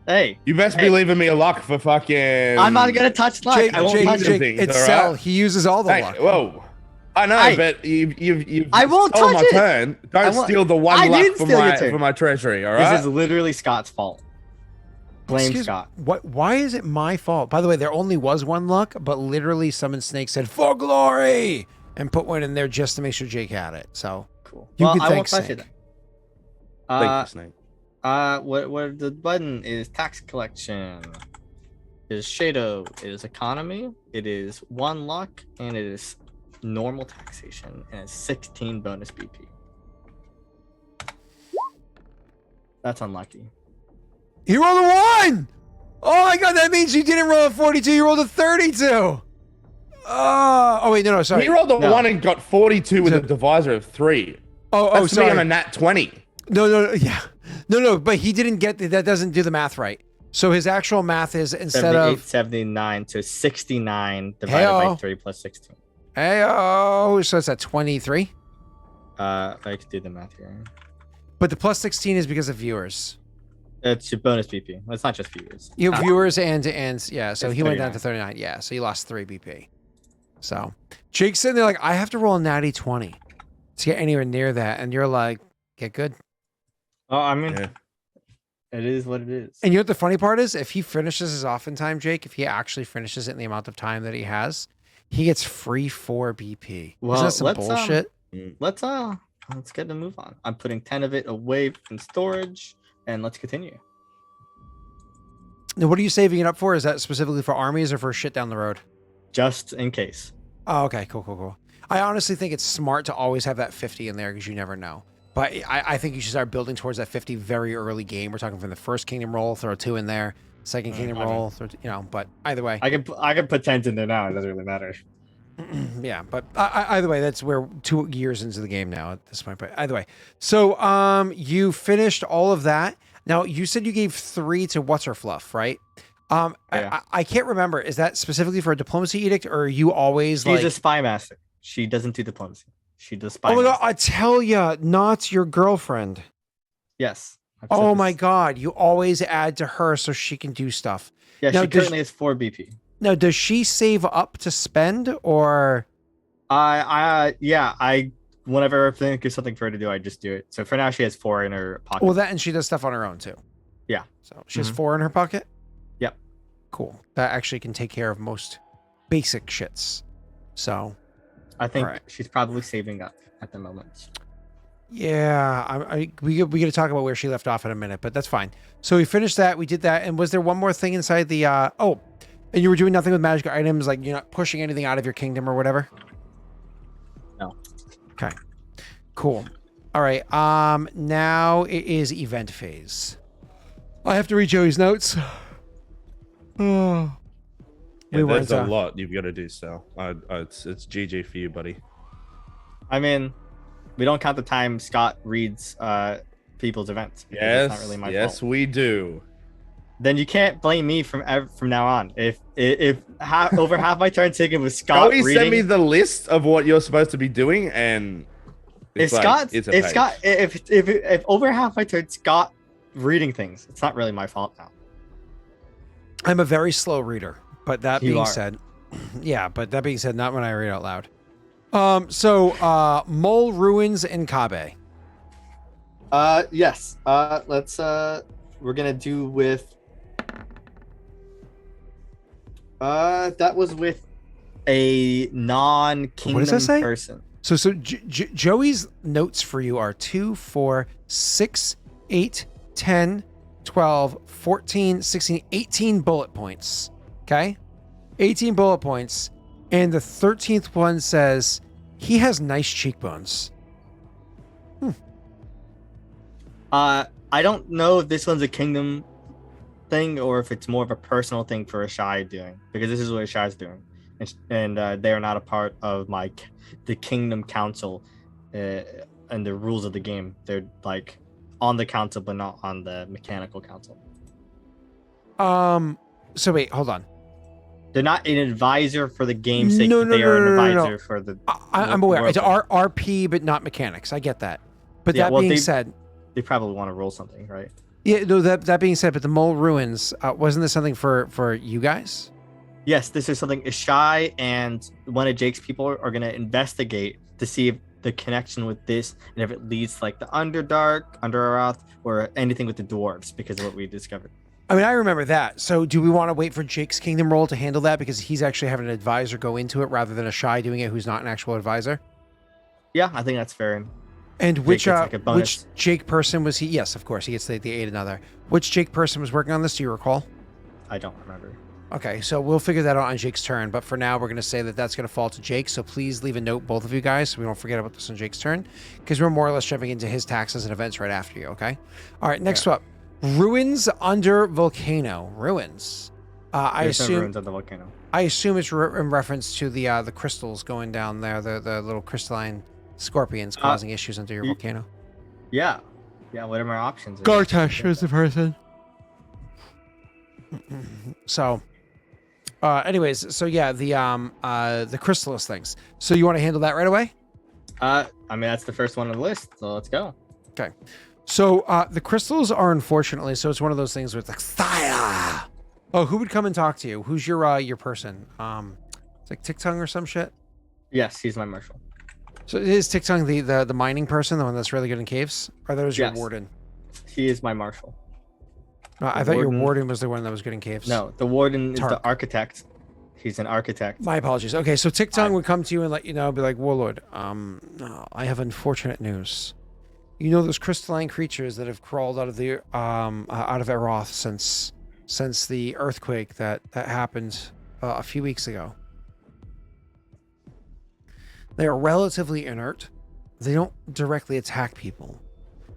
Hey, you best be leaving me a luck for fucking. I'm not gonna touch luck. Jake, I won't Jake, touch Jake, it. it's all Cell. right? He uses all the Hey, luck. whoa. I know, Hey. but you've I won't stolen touch my it. turn. I Don't won't- steal the I one luck didn't from steal your my turn. from my treasury. All This right. is literally Scott's fault. Blame Excuse- Scott. What? Why is it my fault? By the way, there only was one luck, but literally Summon Snake said "for glory" and put one in there just to make sure Jake had it. So Cool. You well, can I thank won't touch Snake. it. Thank you, Snake. What the button is tax collection. It is Shadow. It is economy. It is 1 luck, and it is normal taxation, and it's 16 bonus BP. That's unlucky. he rolled a 1. Oh my god, that means you didn't roll a 42. You rolled a 32. Oh wait, no, sorry. He rolled a No. 1 and got 42 with So- a divisor of 3. Oh, That's me sorry. on a nat 20. No, yeah. No, but he didn't get that. Doesn't do the math right. So his actual math is instead 78, of 79 to 69 divided Hey-o. by 3 plus 16. so it's at 23. I could do the math here. But the plus 16 is because of viewers. It's your bonus BP. Well, it's not just viewers. You have viewers and yeah. So It's he went down 39. to 39. Yeah. So he lost 3 BP. So Jake's sitting there like, I have to roll a natty 20 to get anywhere near that, and you're like, get good. Oh, I mean, Yeah. it is what it is. And you know what the funny part is? If he finishes his off in time, Jake, if he actually finishes it in the amount of time that he has, he gets free 4 BP. Well, Isn't that some let's, bullshit? Let's get the move on. I'm putting 10 of it away in storage, and let's continue. Now, what are you saving it up for? Is that specifically for armies or for shit down the road? Just in case. Oh, okay, cool. I honestly think it's smart to always have that 50 in there because you never know. But I think you should start building towards that 50 very early game. We're talking from the first kingdom roll, throw 2 in there. Second kingdom okay. roll, but either way. I can put 10s in there now. It doesn't really matter. Yeah, but either way, that's where 2 years into the game now at this point. But either way, so you finished all of that. Now you said you gave 3 to What's Her Fluff, right? Yeah. I can't remember. Is that specifically for a diplomacy edict, or are you always She's like? a spy master. She doesn't do diplomacy. She does spy. Oh my god! master. I tell ya, not your girlfriend. Yes. I've said Oh this. my god! You always add to her so she can do stuff. Yeah, Now, she does- currently has 4 BP. Now, does she save up to spend, or? I whenever I think of something for her to do, I just do it. So for now, she has 4 in her pocket. Well, that and she does stuff on her own too. Yeah. So she has Mhm. 4 in her pocket. Yep. Cool. That actually can take care of most basic shits. So I think Alright. she's probably saving up at the moment. yeah, we got to talk about where she left off in a minute, but that's fine. So we finished that. We did that, and was there one more thing inside the? And you were doing nothing with magic items, like you're not pushing anything out of your kingdom or whatever. No. Okay. Cool. All right. Now it is event phase. I have to read Joey's notes. Oh. Yeah, weren't, there's a lot you've got to do, Sal. It's GG for you, buddy. I mean, we don't count the time Scott reads people's events. because it's not really my fault. we do. Then you can't blame me from now on. If over half my turn taken with Scott Joey reading, sent me the list of what you're supposed to be doing, and if it's Scott, it's a if page. Scott, if over half my turn Scott reading things, it's not really my fault now. I'm a very slow reader, but that You being are. said, yeah, but that being said, not when I read out loud. So Mole Ruins in Kabe. Yes. Let's we're gonna do with that was with a non-kingdom What does that say? person. So Joey's notes for you are 2, 4, 6, 8, 10, 12, 14, 16, 18 bullet points. Okay? 18 bullet points. And the 13th one says, he has nice cheekbones. I don't know if this one's a kingdom thing or if it's more of a personal thing for Ashai doing, because this is what Ashai's doing, and they are not a part of the kingdom council and the rules of the game. They're like on the council but not on the mechanical council. So wait, hold on. They're not an advisor for the game's sake. No, They are an no. advisor for the. I'm aware. It's RP, but not mechanics. I get that. But Yeah, that well, being said, they probably want to roll something, right? yeah. No, that being said, but the Mole Ruins, wasn't this something for you guys? Yes, this is something Ishai and one of Jake's people are going to investigate to see if the connection with this and if it leads to like the Underdark, Under Arath, or anything with the dwarves because of what we discovered. I mean, I remember that. So do we want to wait for Jake's Kingdom roll to handle that because he's actually having an advisor go into it rather than a Shy doing it who's not an actual advisor? Yeah, I think that's fair. And which gets, like, a bonus. which Jake person was he? Yes, of course, he gets the aid another. Which Jake person was working on this? Do you recall? I don't remember. Okay, so we'll figure that out on Jake's turn. But for now, we're going to say that that's going to fall to Jake. So please leave a note, both of you guys, so we don't forget about this on Jake's turn, because we're more or less jumping into his taxes and events right after you. Okay. All right. Next up, ruins under volcano. Ruins. I There's no assume. ruins of the volcano. I assume it's in reference to the crystals going down there, the little crystalline scorpions causing issues under your volcano. Yeah, whatever our options. Gartesh was the person. So, anyways, so yeah, the chrysalis things. So you want to handle that right away? I mean that's the first one on the list, so let's go. Okay. So the crystals are unfortunately, so it's one of those things where it's like fire. Oh, who would come and talk to you? Who's your person? It's like Tick-Tongue or some shit. Yes, he's my marshal. So is Tick-Tongue the mining person, the one that's really good in caves? Or that was your Yes. warden? He is my marshal. I thought your warden was the one that was good in caves. No, the warden is Tark. the architect. He's an architect. My apologies. Okay, so Tick-Tongue would come to you and let you know, be like, Warlord, I have unfortunate news. You know those crystalline creatures that have crawled out of the out of Eroth since the earthquake that happened a few weeks ago. They are relatively inert. They don't directly attack people.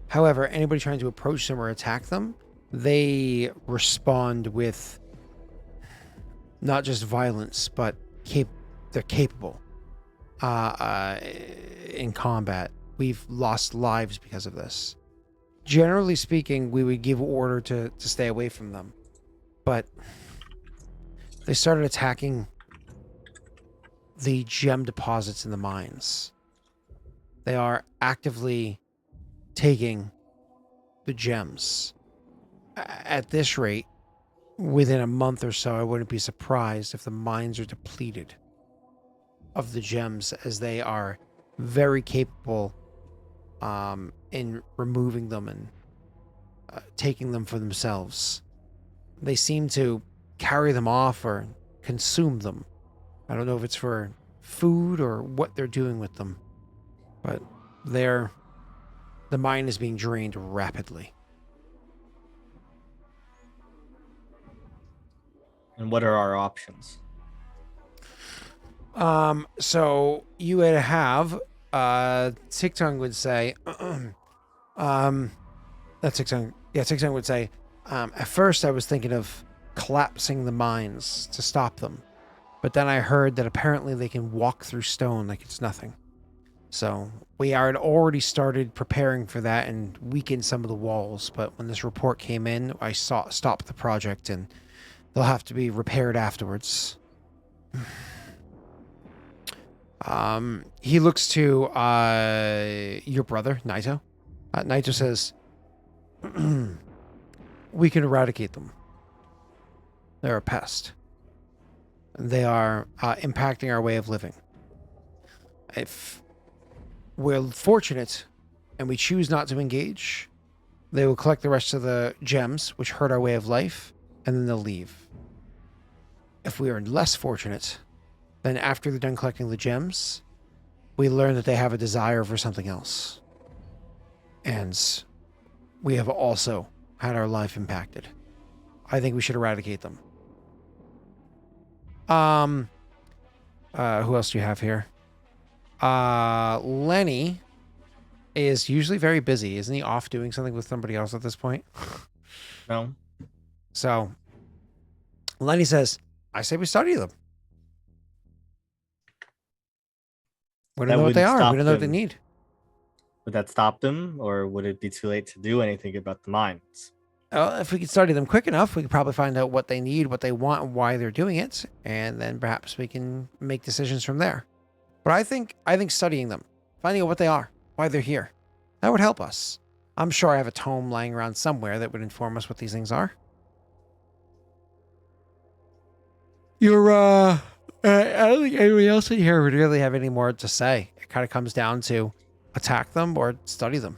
However, anybody trying to approach them or attack them, they respond with not just violence, but they're capable in combat. We've lost lives because of this. Generally speaking, we would give order to stay away from them. But they started attacking the gem deposits in the mines. They are actively taking the gems. At this rate, within a month or so, I wouldn't be surprised if the mines are depleted of the gems, as they are very capable in removing them and taking them for themselves. They seem to carry them off or consume them. I don't know if it's for food or what they're doing with them, but the mine is being drained rapidly. And what are our options? So you would have, Tick-Tongue would say, Tick-Tongue would say, at first I was thinking of collapsing the mines to stop them. But then I heard that apparently they can walk through stone like it's nothing. So we had already started preparing for that and weakened some of the walls. But when this report came in, I stopped the project and they'll have to be repaired afterwards. He looks to your brother, Naito. Naito says, we can eradicate them. They're a pest. They are impacting our way of living. If we're fortunate and we choose not to engage, they will collect the rest of the gems, which hurt our way of life, and then they'll leave. If we are less fortunate, then after they're done collecting the gems, we learn that they have a desire for something else. And we have also had our life impacted. I think we should eradicate them. Who else do you have here? Lenny is usually very busy. Isn't he off doing something with somebody else at this point? No. So Lenny says, I say we study them. We don't That know what they wouldn't are. stop We don't know what they them. need. Would that stop them, or would it be too late to do anything about the mines? If we could study them quick enough, we could probably find out what they need, what they want, and why they're doing it, and then perhaps we can make decisions from there. But I think studying them, finding out what they are, why they're here, that would help us. I'm sure I have a tome lying around somewhere that would inform us what these things are. I don't think anybody else in here would really have any more to say. It kind of comes down to attack them or study them.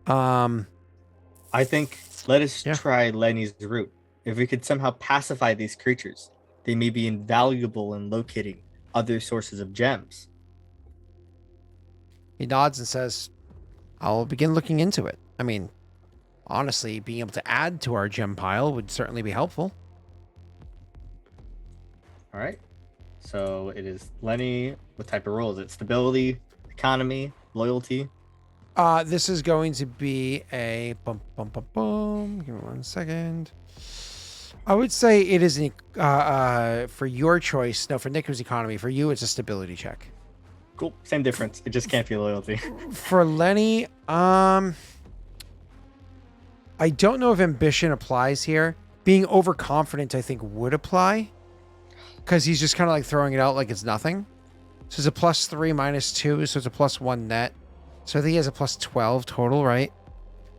I think let us Yeah. try Lenny's route. If we could somehow pacify these creatures, they may be invaluable in locating other sources of gems. He nods and says, I'll begin looking into it. I mean, honestly, being able to add to our gem pile would certainly be helpful. All right. So it is Lenny. What type of role is it? Stability, economy, loyalty. This is going to be a bum bum bum bum. Give me 1 second. I would say it is for your choice. No, for Nick it was economy. For you, it's a stability check. Cool. Same difference. It just can't be loyalty. For Lenny, I don't know if ambition applies here. Being overconfident, I think, would apply. Because he's just kind of like throwing it out like it's nothing. So it's a +3 -2, so it's a +1 net. So I think he has a +12 total, right?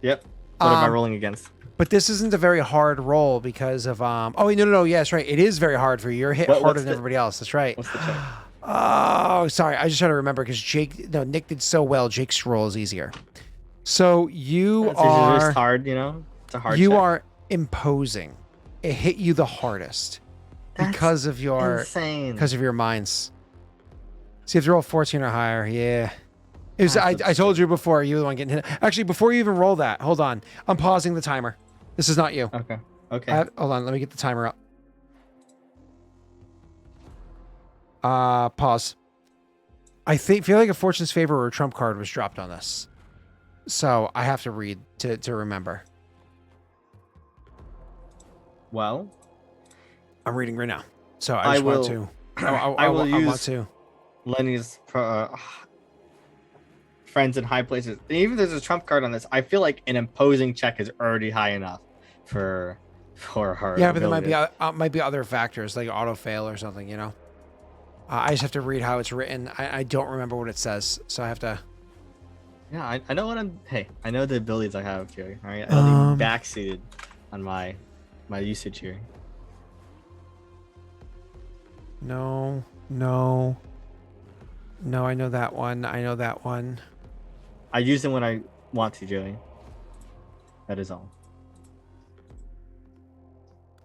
Yep. What am I rolling against? But this isn't a very hard roll because of oh wait, no, yeah, that's right. It is very hard for you. You're hit What's harder than the- everybody else. That's right. What's the check? Oh, sorry. I just try to remember because Nick did so well. Jake's roll is easier. So you It's are just hard, you know? It's a hard you check. are imposing. It hit you the hardest That's because of your insane. minds. See if you roll 14 or higher. Yeah. It was, That's I told you before, you were the one getting hit. Actually, before you even roll that, hold on. I'm pausing the timer. This is not you. Okay. Okay. Hold on, let me get the timer up. Pause. I feel like a Fortune's Favor or a Trump card was dropped on this. So I have to read to remember. Well, I'm reading right now. So I just want to. I will I want use to. Lenny's friends in high places. And even if there's a trump card on this, I feel like an imposing check is already high enough for her. Yeah, but there might ability. be might be other factors like auto fail or something. You know. I just have to read how it's written. I don't remember what it says, so I have to. Yeah, I know what I'm. Hey, I know the abilities I have, Jerry. All right, I'll be backseated on my usage here. No. I know that one. I use them when I want to, Jerry. That is all.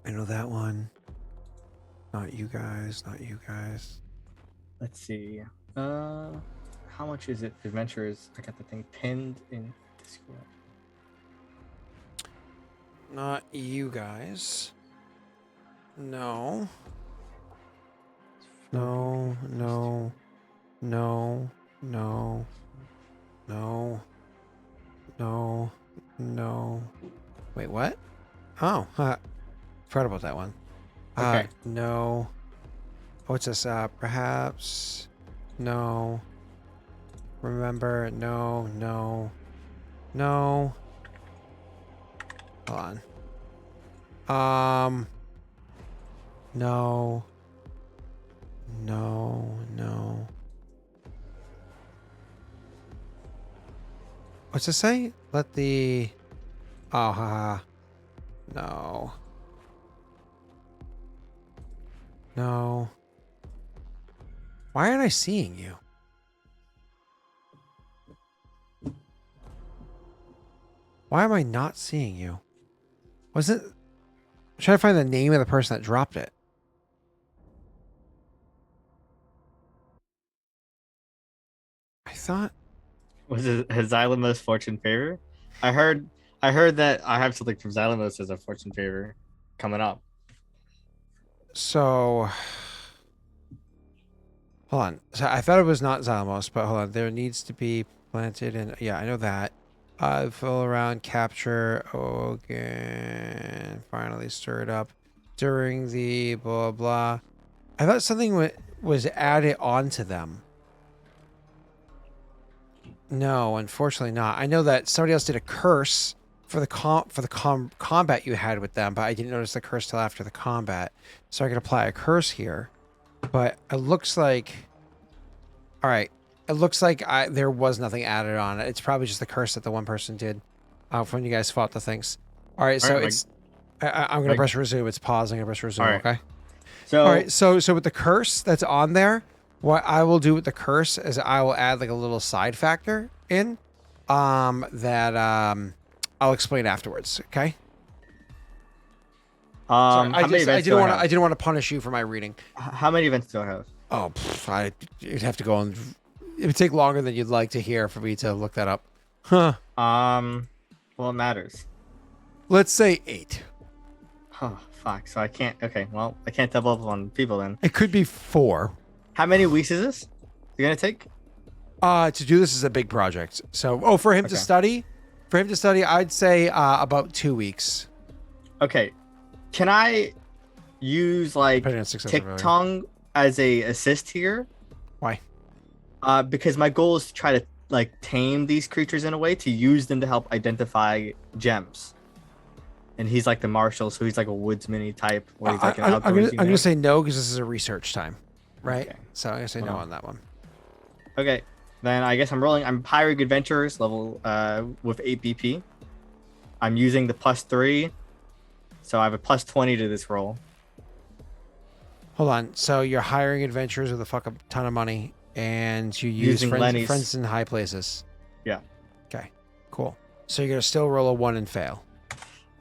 I know that one. Not you guys. Let's see. How much is it? Adventurers. I got the thing pinned in Discord. Not you guys. No. Wait, what? Oh, forgot about that one. Okay. No. What's this? Perhaps. No. Remember. No. Hold on. No. What's it say? Let the. Oh, haha. No. Why aren't I seeing you? Why am I not seeing you? I'm trying to find the name of the person that dropped it. thought. Was it his Xylemos fortune favor? I heard that I have something from Xylemos as a fortune favor coming up. So, hold on. So I thought it was not Zalamos, but hold on. There needs to be planted, and yeah, I know that. Fill around, capture, again, finally stir it up during the blah blah. I thought something was added onto them. No, unfortunately not. I know that somebody else did a curse for the combat you had with them, but I didn't notice the curse till after the combat. So I could apply a curse here. But it looks like... All right. It looks like there was nothing added on it. It's probably just the curse that the one person did when you guys fought the things. All right, so it's... I'm going to press resume. It's pausing. I'm going to press resume, okay? So, all right, so with the curse that's on there, what I will do with the curse is I will add like a little side factor in that I'll explain afterwards, okay? Sorry, I didn't want to punish you for my reading. How many events do I have? Oh, you'd have to go on. It would take longer than you'd like to hear for me to look that up. Huh. Well, it matters. Let's say 8. Oh, fuck. So I can't. Okay, well, I can't double up on people then. It could be 4. How many weeks is this? You're gonna take? To do this is a big project. So, for him to study, I'd say about 2 weeks. Okay. Can I use like TikTok as a assist here? Why? Because my goal is to try to like tame these creatures in a way to use them to help identify gems. And he's like the marshal, so he's like a woodsman type. Where he's like I'm gonna say no because this is a research time, right? Okay. So I'm gonna say no on that one. Okay, then I guess I'm rolling. I'm Pyrig Adventurers level with 8 BP. I'm using the +3, so I have a +20 to this roll. Hold on. So you're hiring adventurers with a ton of money, and you use friends in high places. Yeah. Okay. Cool. So you're gonna still roll a 1 and fail.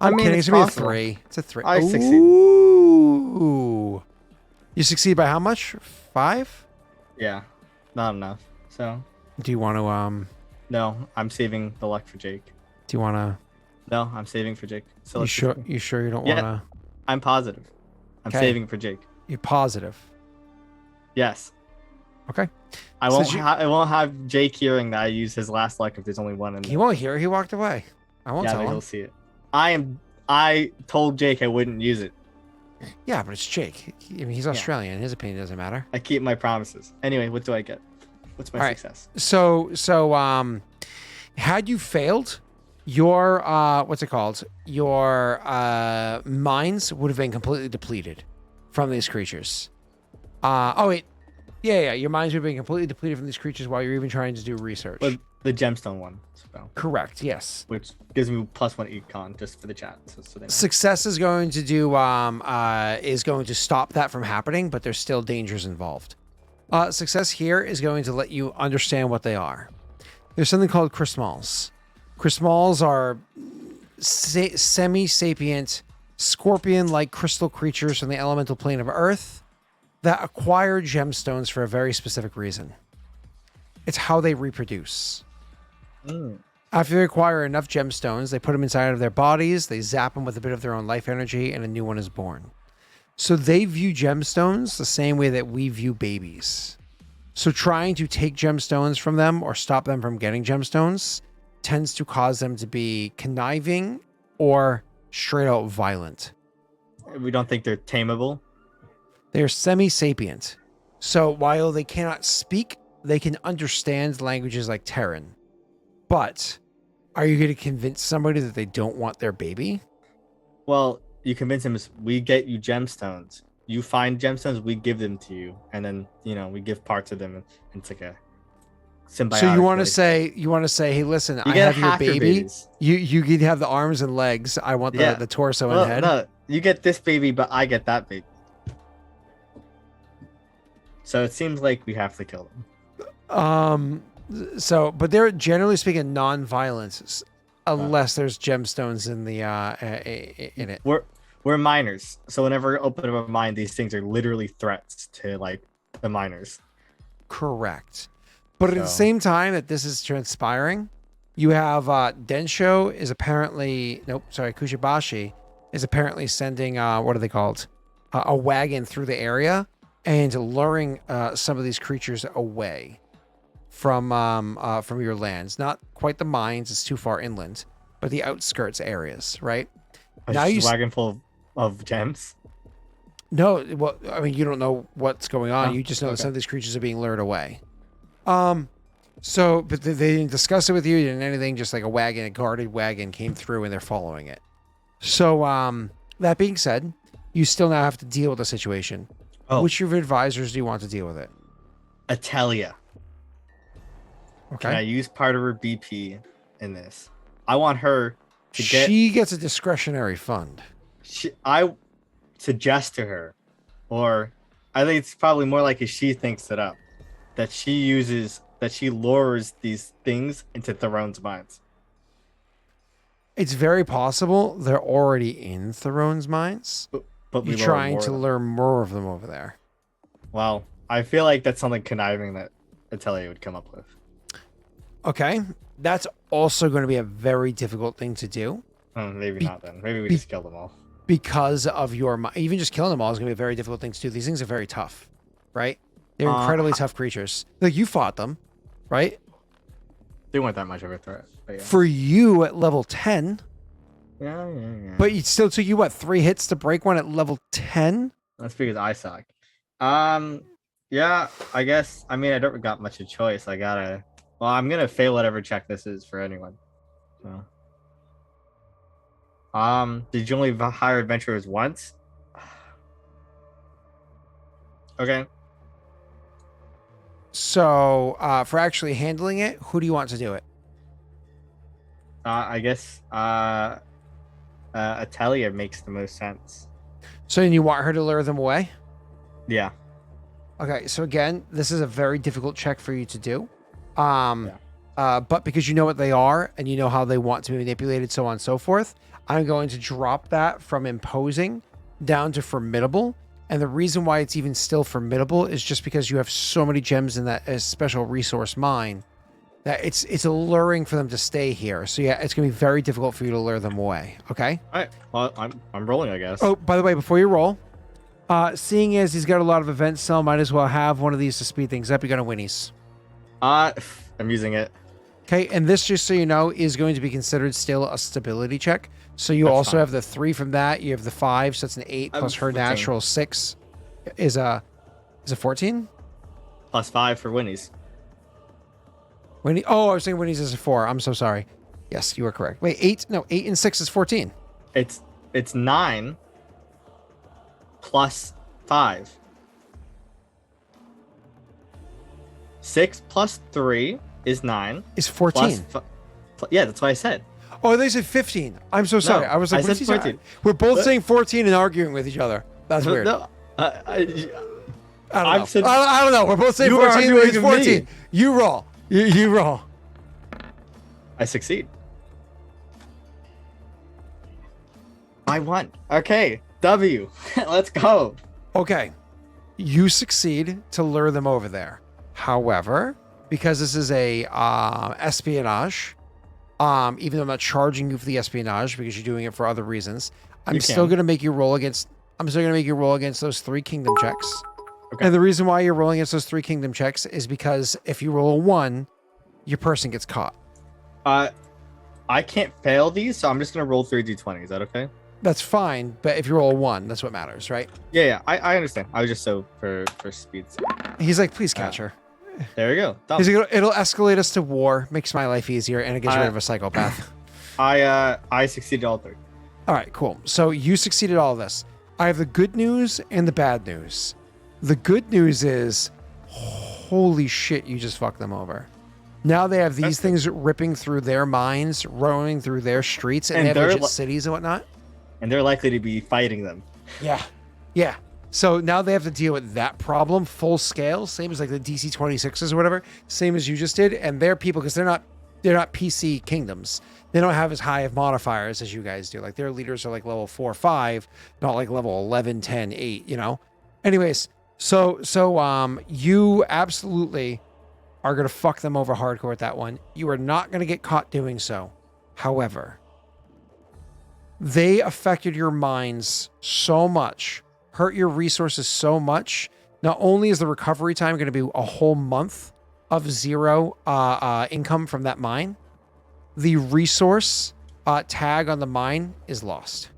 I mean, it's gonna be a 3. It's a 3. I succeed. Ooh. You succeed by how much? 5? Yeah. Not enough. So. Do you want to No, I'm saving the luck for Jake. Do you want to? No, I'm saving for Jake. So you sure? You sure you don't want to? I'm positive. I'm saving for Jake. You're positive. Yes. Okay. I won't have Jake hearing that I use his last luck if there's only one in there. He won't hear. He walked away. I won't tell him. He'll see it. I told Jake I wouldn't use it. Yeah, but it's Jake. I mean, he's Australian. His opinion doesn't matter. I keep my promises. Anyway, what do I get? What's my success? So, had you failed, your what's it called? Your mines would have been completely depleted from these creatures. Your mines would have been completely depleted from these creatures while you're even trying to do research. But the gemstone one. So. Correct. Yes. Which gives me +1 econ just for the chat. So Success is going to do is going to stop that from happening, but there's still dangers involved. Success here is going to let you understand what they are. There's something called Chrismals. Chrismals are semi-sapient, scorpion-like crystal creatures from the elemental plane of Earth that acquire gemstones for a very specific reason. It's how they reproduce. After they acquire enough gemstones, they put them inside of their bodies, they zap them with a bit of their own life energy, and a new one is born. So they view gemstones the same way that we view babies. So trying to take gemstones from them or stop them from getting gemstones tends to cause them to be conniving or straight out violent. We don't think they're tameable? They're semi-sapient. So while they cannot speak, they can understand languages like Terran. But are you going to convince somebody that they don't want their baby? Well, you convince them, we get you gemstones. You find gemstones, we give them to you. And then, we give parts of them. And it's like a symbiotic. So you want to say, hey, listen, I have your baby. You can have the arms and legs. I want the torso and head. No, you get this baby, but I get that baby. So it seems like we have to kill them. But they're generally speaking non-violent, unless there's gemstones in the in it. We're miners, so whenever we open up a mine, these things are literally threats to like the miners. Correct, But at the So- same time that this is transpiring, you have Densho is apparently Kushibashi is apparently sending what are they called? A wagon through the area and luring some of these creatures away from your lands. Not quite the mines; it's too far inland, but the outskirts areas, right? Now you wagon full of gems. No, well, I mean, you don't know what's going on. Oh, You just know that okay. some of these creatures are being lured away. But they didn't discuss it with you, didn't anything. Just like a guarded wagon came through, and they're following it. So, that being said, you still now have to deal with the situation. Oh. Which of your advisors do you want to deal with it? Atelia. Okay. Can I use part of her BP in this? I want her to get. She gets a discretionary fund. I suggest to her, or I think it's probably more like she thinks it up, that she lures these things into Theron's minds. It's very possible they're already in Theron's minds. But You're we lure trying more to of them. lure more of them over there. Well, I feel like that's something conniving that Atelia would come up with. Okay. That's also going to be a very difficult thing to do. Maybe not then. Maybe we just kill them all. Because of even just killing them all is going to be a very difficult thing to do. These things are very tough, right? They're incredibly tough creatures. Like, you fought them, right? They weren't that much of a threat. But yeah. For you at level 10, Yeah. but it still took you, 3 hits to break one at level 10? That's because I suck. Yeah, I guess. I mean, I don't got much of a choice. I'm gonna fail whatever check this is for anyone. So. Did you only hire adventurers once? Okay. So, for actually handling it, who do you want to do it? I guess Atelia makes the most sense. So, you want her to lure them away? Yeah. Okay, so again, this is a very difficult check for you to do. But because you know what they are and you know how they want to be manipulated, so on and so forth, I'm going to drop that from imposing down to formidable. And the reason why it's even still formidable is just because you have so many gems in that special resource mine that it's alluring for them to stay here. So yeah, it's going to be very difficult for you to lure them away. Okay? All right. Well, I'm rolling, I guess. Oh, by the way, before you roll, seeing as he's got a lot of events, so might as well have one of these to speed things up. You got a Winnie's. I'm using it. Okay, and this, just so you know, is going to be considered still a stability check. So you That's also fine. have the 3 from that. You have the 5, so that's an 8 plus her 14. natural 6 is a 14. +5 for Winnie's. Winnie. Oh, I was saying Winnie's is a 4. I'm so sorry. Yes, you are correct. Wait, 8? No, 8 and 6 is 14. It's 9 plus 5. 6 plus 3 is 9. Is 14. Yeah, that's what I said. Oh, they said 15. I'm so sorry. I was like, I what said is he 14. We're both What? saying 14 and arguing with each other. That's weird. No, I don't I've know. said- I don't know. We're both saying You are 14. arguing It's with 14. me. You roll. You roll. I succeed. I won. Okay, W. Let's go. Okay. You succeed to lure them over there. However, because this is a espionage, even though I'm not charging you for the espionage because you're doing it for other reasons, I'm You still can. going to make you roll against. I'm still going to make you roll against those 3 kingdom checks. Okay. And the reason why you're rolling against those 3 kingdom checks is because if you roll a 1, your person gets caught. I can't fail these, so I'm just gonna roll 3 d20. Is that okay? That's fine, but if you roll a 1, that's what matters, right? Yeah, I understand. I was just so for speed's sake. He's like, please catch her. There we go. Done. He's like, it'll escalate us to war, makes my life easier, and it gets rid of a psychopath. I succeeded all 3. All right, cool. So you succeeded all of this. I have the good news and the bad news. The good news is, holy shit, you just fucked them over. Now they have these That's good. things ripping through their minds, roaming through their streets, and And they have they're legit li- cities and whatnot. And they're likely to be fighting them. Yeah. Yeah. So now they have to deal with that problem full scale, same as like the DC 26s or whatever, same as you just did. And they're people, because they're not PC kingdoms. They don't have as high of modifiers as you guys do. Like their leaders are like level 4 or 5, not like level 11, 10, 8, you know? Anyways, so you absolutely are going to fuck them over hardcore with that one. You are not going to get caught doing so. However, they affected your minds so much, hurt your resources so much. Not only is the recovery time going to be a whole month of zero income from that mine, the resource tag on the mine is lost.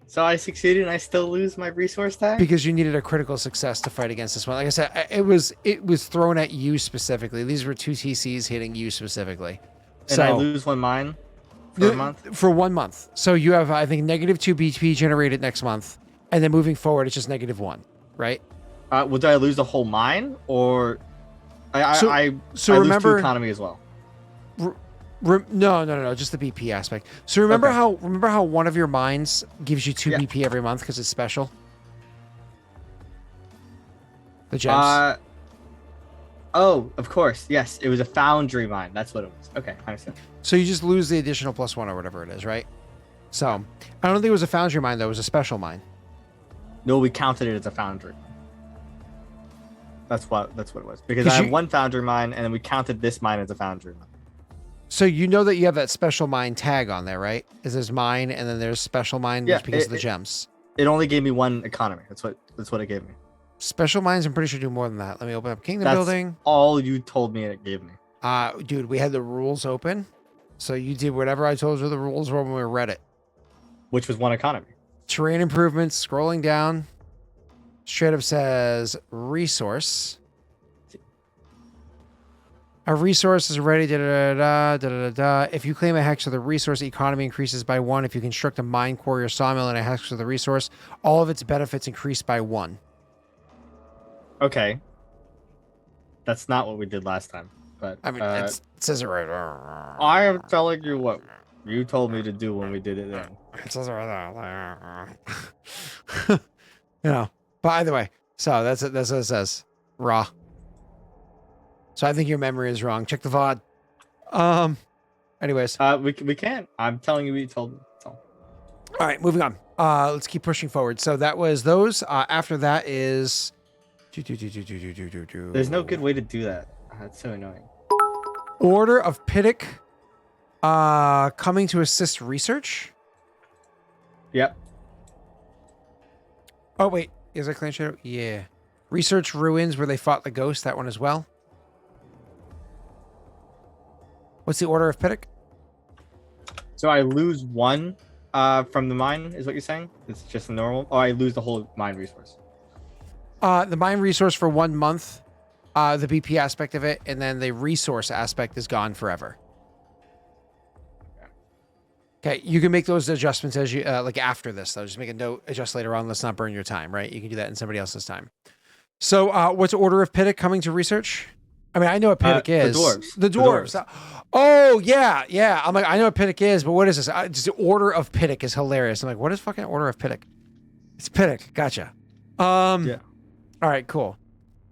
So I succeeded and I still lose my resource tag? Because you needed a critical success to fight against this one. Like I said, it was thrown at you specifically. These were 2 TCs hitting you specifically. And so, I lose one mine for a month? For 1 month. So you have, I think, -2 BP generated next month. And then moving forward, it's just -1, right? Well, do I lose the whole mine? Or I lose remember, 2 economy as well? No, just the BP aspect. So remember Okay. how one of your mines gives you 2 Yeah. BP every month because it's special? The gems. Oh, of course. Yes, it was a foundry mine. That's what it was. Okay, I understand. So you just lose the additional +1 or whatever it is, right? So I don't think it was a foundry mine though. It was a special mine. No, we counted it as a foundry. That's what it was. Because I have 1 foundry mine, and then we counted this mine as a foundry mine. So you know that you have that special mine tag on there, right? Is there's mine and then there's special mine Yeah, which because of the gems. It only gave me 1 economy. That's what it gave me. Special mines, I'm pretty sure do more than that. Let me open up Kingdom That's Building. all you told me it gave me. Dude, we had the rules open. So you did whatever I told you the rules were when we read it. Which was 1 economy. Terrain improvements, scrolling down. Straight up says resource. A resource is ready. If you claim a hex of the resource, economy increases by 1. If you construct a mine, quarry, or sawmill in a hex of the resource, all of its benefits increase by 1. Okay. That's not what we did last time. But I mean, it says it right. I am telling you what you told me to do when we did it then. It says it right there. You know. But either way, so that's what it says. Raw. So I think your memory is wrong. Check the VOD. Anyways. We can't. I'm telling you what you told me. So. All right, moving on. Let's keep pushing forward. So that was those. After that is. There's no good way to do that. That's so annoying. Order of Piddick coming to assist research. Yep. Oh, wait. Is that Clan Shadow? Yeah. Research ruins where they fought the ghost. That one as well. What's the Order of Piddick? So I lose 1 from the mine, is what you're saying? It's just a normal? Or I lose the whole mine resource? The mine resource for 1 month, the BP aspect of it, and then the resource aspect is gone forever. Okay, you can make those adjustments as you like after this, though. Just make a note, adjust later on. Let's not burn your time, right? You can do that in somebody else's time. So, what's Order of Piddick coming to research? I mean, I know what Piddick is. The dwarves. The dwarves. Oh, yeah. I'm like, I know what Piddick is, but what is this? Just the Order of Piddick is hilarious. I'm like, what is fucking Order of Piddick? It's Piddick. Gotcha. Yeah. All right, cool.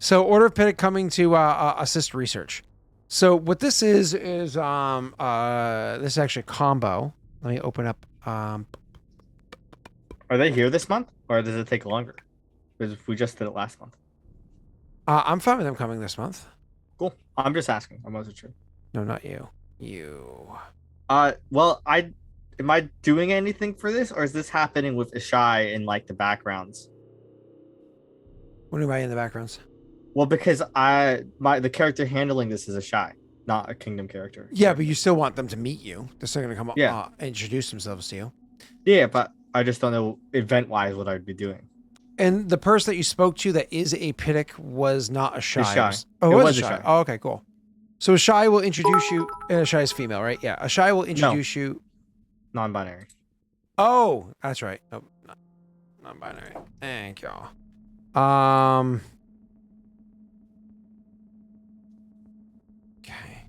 So Order of Piddick coming to assist research. So what this is this is actually a combo. Let me open up. Are they here this month? Or does it take longer? Because we just did it last month. I'm fine with them coming this month. Cool. I'm just asking. I wasn't sure. No, not you. You. Well, am I doing anything for this, or is this happening with Ishai in like the backgrounds? What am I in the backgrounds? Well, because the character handling this is Ishai, not a kingdom character. Yeah, but you still want them to meet you. They're still going to come up Yeah. introduce themselves to you. Yeah, but I just don't know event-wise what I'd be doing. And the person that you spoke to that is a Piddick was not a Shai. Ishai. Oh, It it was was a Shai. Ishai. Oh, okay, cool. So a Shai will introduce you. And a Shai is female, right? Yeah. A Shai will introduce you. Non-binary. Oh, that's right. Nope. Non-binary. Thank y'all. Okay.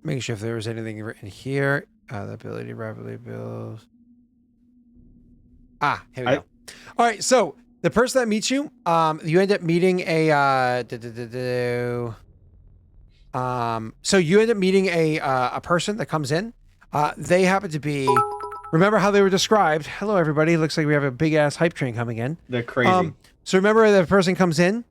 Making sure if there was anything written here. The ability to rapidly build. Here we go. All right, so the person that meets you, you end up meeting a so you end up meeting a person that comes in. They happen to be, remember how they were described. Hello, everybody. Looks like we have a big ass hype train coming in. They're crazy. So remember the person comes in.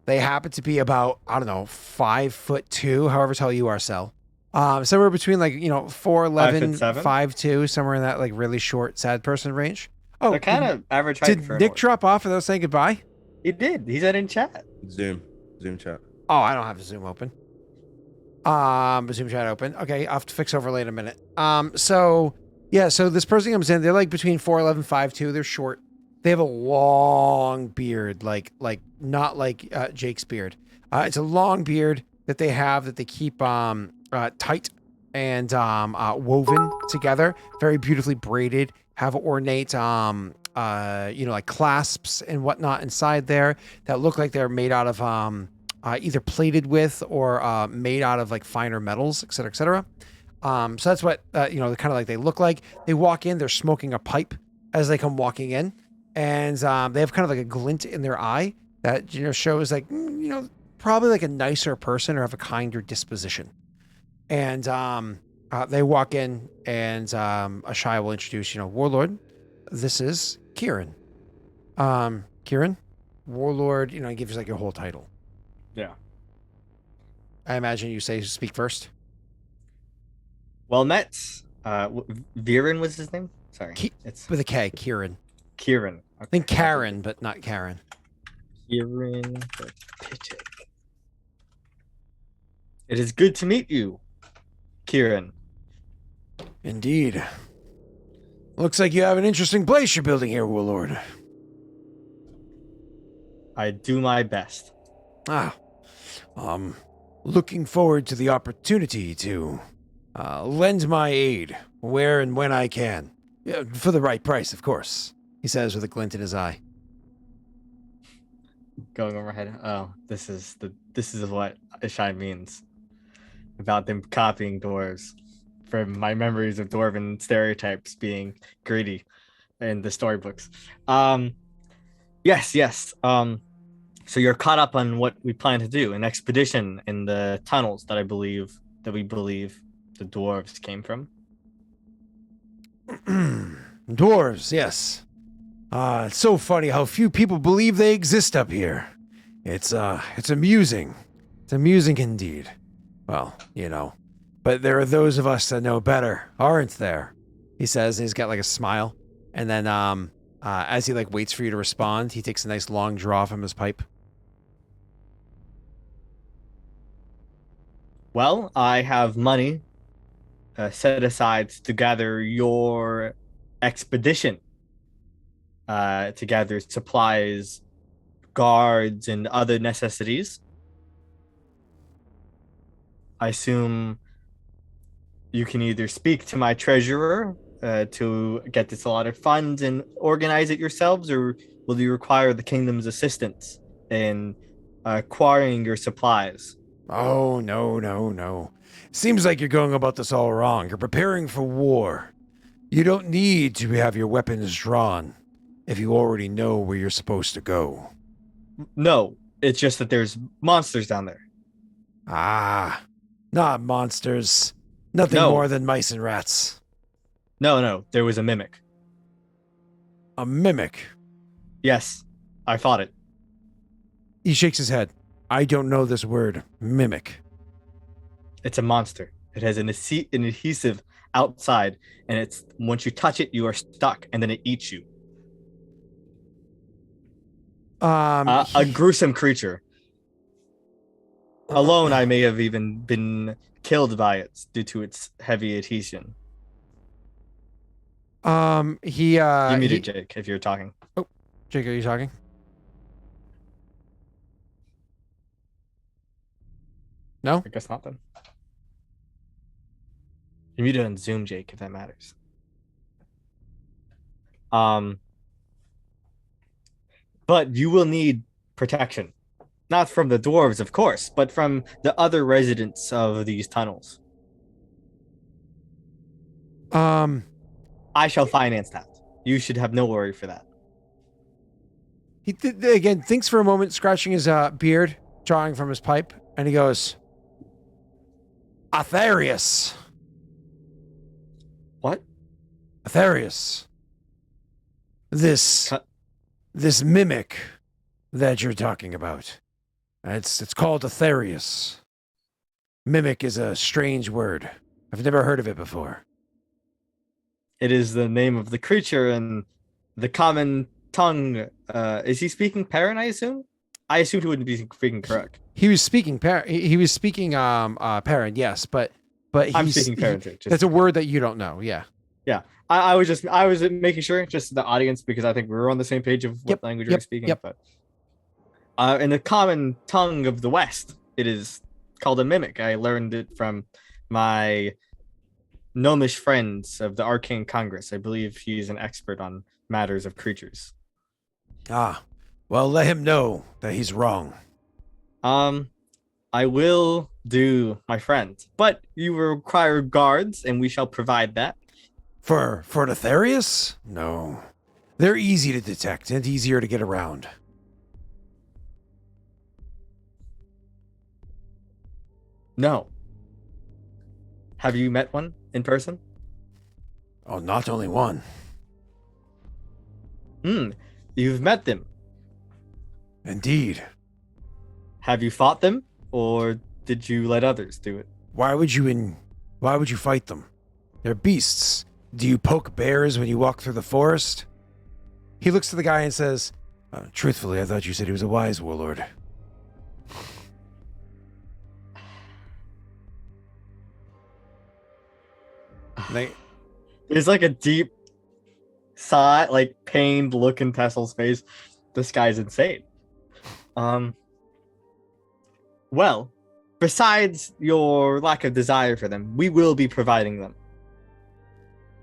They happen to be about, I don't know, 5'2", however tall you are, Cell. Somewhere between 4'11", 5'7"? 5'2", somewhere in that really short, sad person range. Oh, They're kind of average height did for an Nick orc. drop off without saying goodbye? He did. He said in chat. Zoom chat. Oh, I don't have Zoom open. Zoom chat open. Okay, I'll have to fix overlay in a minute. So this person comes in. They're between 4'11", 5'2". They're short. They have a long beard, not like Jake's beard. It's a long beard that they have that they keep tight and woven together, very beautifully braided. Have ornate clasps and whatnot inside there that look like they're made out of either plated with or made out of finer metals, et cetera, et cetera. So that's what kind of they look like. They walk in, they're smoking a pipe as they come walking in, and they have kind of a glint in their eye that shows probably a nicer person or have a kinder disposition. And they walk in, and Ashai will introduce, Warlord. This is Kieran. Kieran, Warlord. He gives you your whole title. Yeah. I imagine you speak first. Well met. Viren was his name? Sorry. It's with a K, Kieran. Kieran. Okay. I think Karen, but not Karen. Kieran the Pitic. It is good to meet you, Kieran. Indeed. Looks like you have an interesting place you're building here, Warlord. I do my best. Looking forward to the opportunity to lend my aid where and when I can. Yeah, for the right price, of course, he says with a glint in his eye. Going over my head. Oh, this is what Ishai means about them copying dwarves from my memories of dwarven stereotypes being greedy in the storybooks. Yes. So you're caught up on what we plan to do, an expedition in the tunnels that we believe the dwarves came from. Dwarves, yes. It's so funny how few people believe they exist up here. It's amusing. It's amusing indeed. Well, but there are those of us that know better, aren't there? He says, and he's got a smile. And then as he waits for you to respond, he takes a nice long draw from his pipe. Well, I have money set aside to gather your expedition, to gather supplies, guards, and other necessities. I assume you can either speak to my treasurer to get this allotted funds and organize it yourselves, or will you require the kingdom's assistance in acquiring your supplies? Oh, no. Seems like you're going about this all wrong. You're preparing for war. You don't need to have your weapons drawn if you already know where you're supposed to go. No, it's just that there's monsters down there. Not monsters. Nothing more than mice and rats. No, there was a mimic. A mimic? Yes, I fought it. He shakes his head. I don't know this word, mimic. It's a monster. It has an adhesive outside, and it's once you touch it, you are stuck, and then it eats you. A gruesome creature. Alone, I may have even been killed by it due to its heavy adhesion. You muted Jake if you're talking. Oh, Jake, are you talking? No? I guess not then. You're muted on Zoom, Jake, if that matters. But you will need protection. Not from the dwarves, of course, but from the other residents of these tunnels. I shall finance that. You should have no worry for that. He again thinks for a moment, scratching his beard, drawing from his pipe, and he goes, Atharius. What? Atharius. This mimic that you're talking about. It's called Aetherius. Mimic is a strange word. I've never heard of it before. It is the name of the creature in the common tongue. Is he speaking Perrin, I assume? I assumed he wouldn't be speaking correct. He was speaking he was speaking Perrin, yes, but I'm speaking Perrin too. That's a word that you don't know, yeah. Yeah. I was making sure, just the audience, because I think we were on the same page of what language we were speaking. Yep. But in the common tongue of the West, it is called a mimic. I learned it from my gnomish friends of the Arcane Congress. I believe he's an expert on matters of creatures. Ah, well, let him know that he's wrong. I will do, my friend, but you require guards, and we shall provide that. For Aetherius? No. They're easy to detect and easier to get around. No. Have you met one in person? Oh, not only one. You've met them. Indeed. Have you fought them, or did you let others do it? Why would you fight them? They're beasts. Do you poke bears when you walk through the forest? He looks to the guy and says, truthfully, I thought you said he was a wise warlord. There's like a deep sigh, like pained look in Tessel's face. This guy's insane. Well, besides your lack of desire for them, we will be providing them.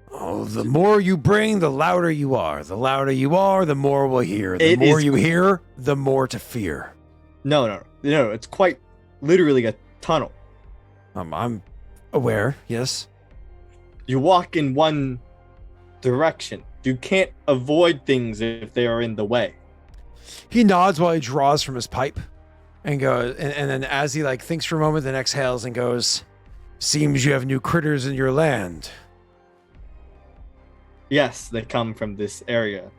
Oh, the more you bring, the louder you are. The louder you are, the more we'll hear. The more you hear, the more to fear. No. It's quite literally a tunnel. I'm aware, yes. You walk in one direction. You can't avoid things if they are in the way. He nods while he draws from his pipe and goes, and then as he thinks for a moment, then exhales and goes, seems you have new critters in your land. Yes, they come from this area.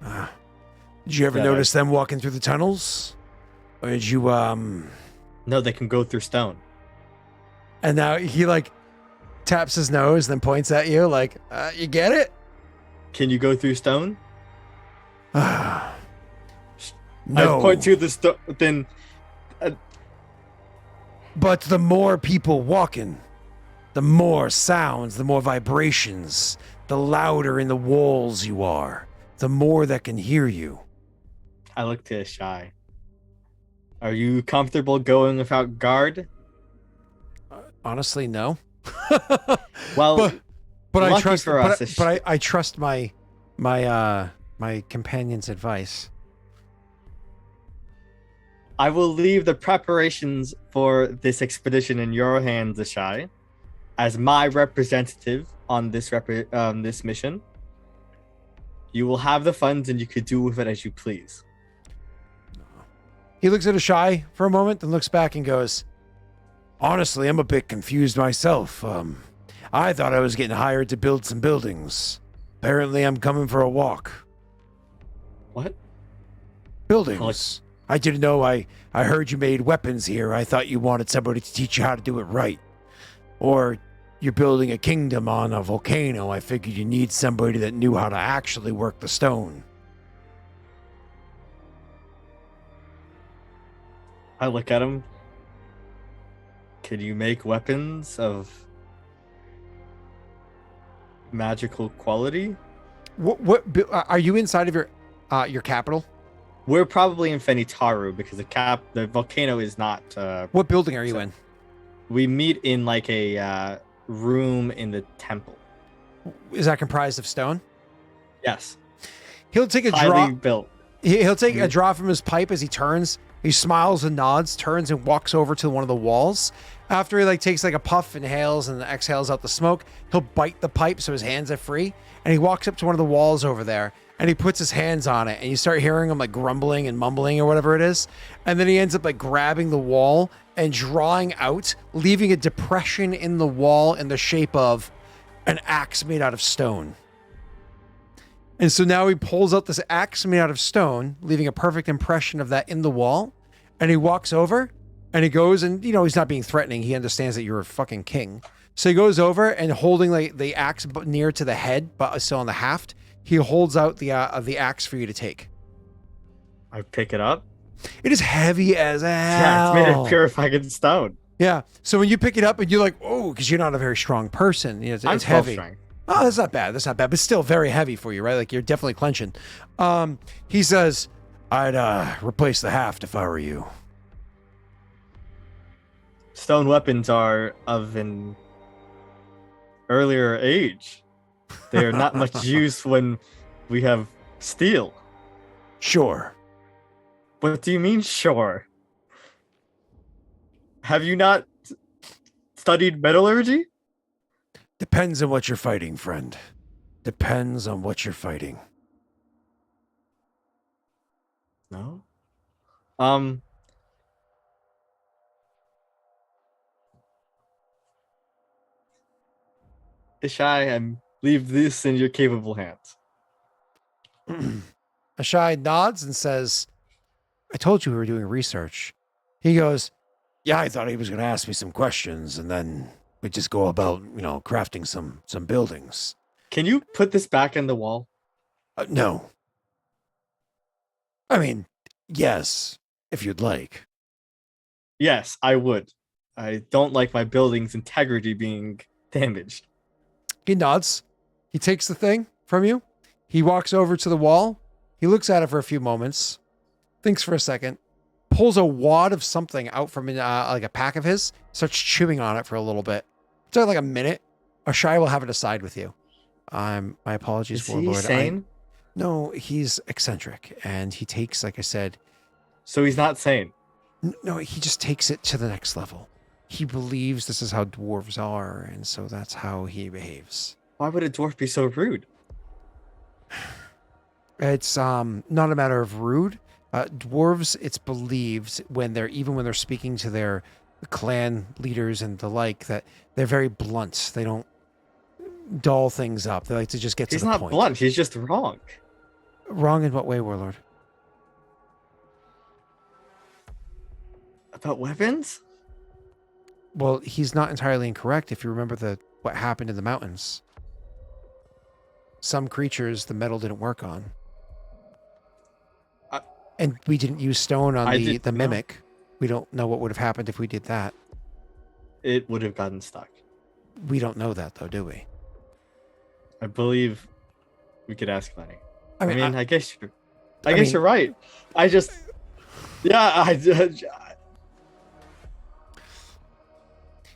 Did you ever notice them walking through the tunnels? Or did you, No, they can go through stone. And now he, taps his nose, then points at you, you get it? Can you go through stone? No. I point to the stone, then... But the more people walking, the more sounds, the more vibrations, the louder in the walls you are, the more that can hear you. I look to Shy. Are you comfortable going without guard? Honestly, no. Well, but I trust. for us, But I trust my companion's advice. I will leave the preparations for this expedition in your hands, Ashai, as my representative on this this mission. You will have the funds, and you could do with it as you please. He looks at Ashai for a moment, then looks back and goes, honestly, I'm a bit confused myself. I thought I was getting hired to build some buildings. Apparently, I'm coming for a walk. What? Buildings. I didn't know. I heard you made weapons here. I thought you wanted somebody to teach you how to do it right. Or you're building a kingdom on a volcano. I figured you need somebody that knew how to actually work the stone. I look at him. Can you make weapons of magical quality? What are you inside of your capital? We're probably in Fenitaru because the volcano is not. What building are you in? We meet in a room in the temple. Is that comprised of stone? Yes. He'll take a Highly draw. built. He'll take a draw from his pipe as he turns. He smiles and nods, turns and walks over to one of the walls. After he takes a puff, inhales and exhales out the smoke, he'll bite the pipe so his hands are free. And he walks up to one of the walls over there and he puts his hands on it, and you start hearing him grumbling and mumbling or whatever it is. And then he ends up grabbing the wall and drawing out, leaving a depression in the wall in the shape of an axe made out of stone. And so now he pulls out this axe made out of stone, leaving a perfect impression of that in the wall. And he walks over and he goes and, he's not being threatening. He understands that you're a fucking king. So he goes over and holding like the axe near to the head, but still on the haft, he holds out the axe for you to take. I pick it up. It is heavy as hell. Yeah, it's made of pure fucking stone. Yeah. So when you pick it up and you're like, oh, because you're not a very strong person. It's I'm heavy. strength. Oh, that's not bad. That's not bad, but still very heavy for you, right? Like you're definitely clenching. He says, I'd replace the haft if I were you. Stone weapons are of an earlier age. They are not much use when we have steel. Sure. What do you mean, sure? Have you not studied metallurgy? Depends on what you're fighting, friend. Depends on what you're fighting. No. Ishai, and leave this in your capable hands. Ashai nods and says, I told you we were doing research. He goes, yeah, I thought he was going to ask me some questions and then we'd just go about, crafting some buildings. Can you put this back in the wall? No. I mean, yes, if you'd like. Yes, I would. I don't like my building's integrity being damaged. He nods. He takes the thing from you. He walks over to the wall. He looks at it for a few moments, thinks for a second, pulls a wad of something out from like a pack of his, starts chewing on it for a little bit. It's like a minute. Ashai will have it aside with you. My apologies, Is he Warlord. sane? No, he's eccentric, and he takes, like I said. So he's not sane. No, he just takes it to the next level. He believes this is how dwarves are, and so that's how he behaves. Why would a dwarf be so rude? It's not a matter of rude. Dwarves, it's believed when they're speaking to their clan leaders and the like, that they're very blunt. They don't dull things up. They like to just get to the point. He's not blunt. He's just wrong. Wrong in what way, Warlord? About weapons? Well, he's not entirely incorrect if you remember what happened in the mountains. Some creatures the metal didn't work on. And we didn't use stone on the mimic. We don't know what would have happened if we did that. It would have gotten stuck. We don't know that, though, do we? I believe we could ask Lenny. I mean, I guess you're right.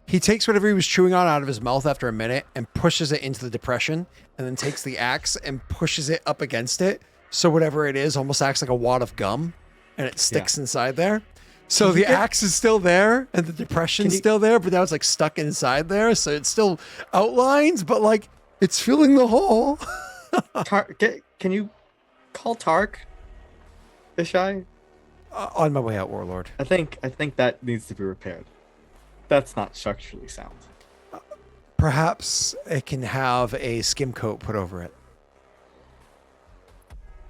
He takes whatever he was chewing on out of his mouth after a minute and pushes it into the depression, and then takes the axe and pushes it up against it. So whatever it is almost acts like a wad of gum, and it sticks inside there. So the axe is still there, and the depression's still there, but now it's like stuck inside there. So it still outlines, but like it's filling the hole. Can you call Tark, Ishai? On my way out, Warlord. I think that needs to be repaired. That's not structurally sound. Perhaps it can have a skim coat put over it.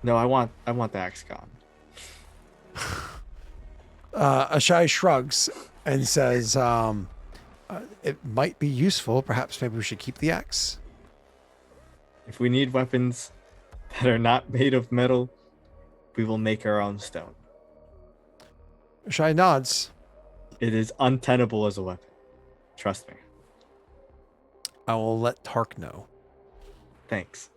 No, I want the axe gone. Ashai shrugs and says, it might be useful. Perhaps maybe we should keep the axe. If we need weapons that are not made of metal, we will make our own stone. Ashai nods. It is untenable as a weapon. Trust me. I will let Tark know. Thanks.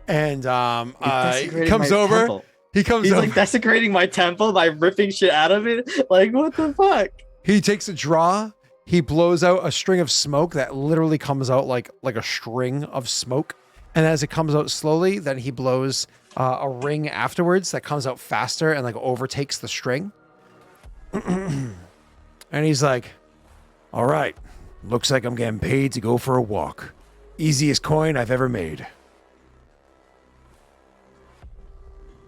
And he comes over. Temple. He's like desecrating my temple by ripping shit out of it. Like, what the fuck? He takes a draw. He blows out a string of smoke that literally comes out like a string of smoke. And as it comes out slowly, then he blows a ring afterwards that comes out faster and like overtakes the string. And he's like, all right, looks like I'm getting paid to go for a walk. Easiest coin I've ever made.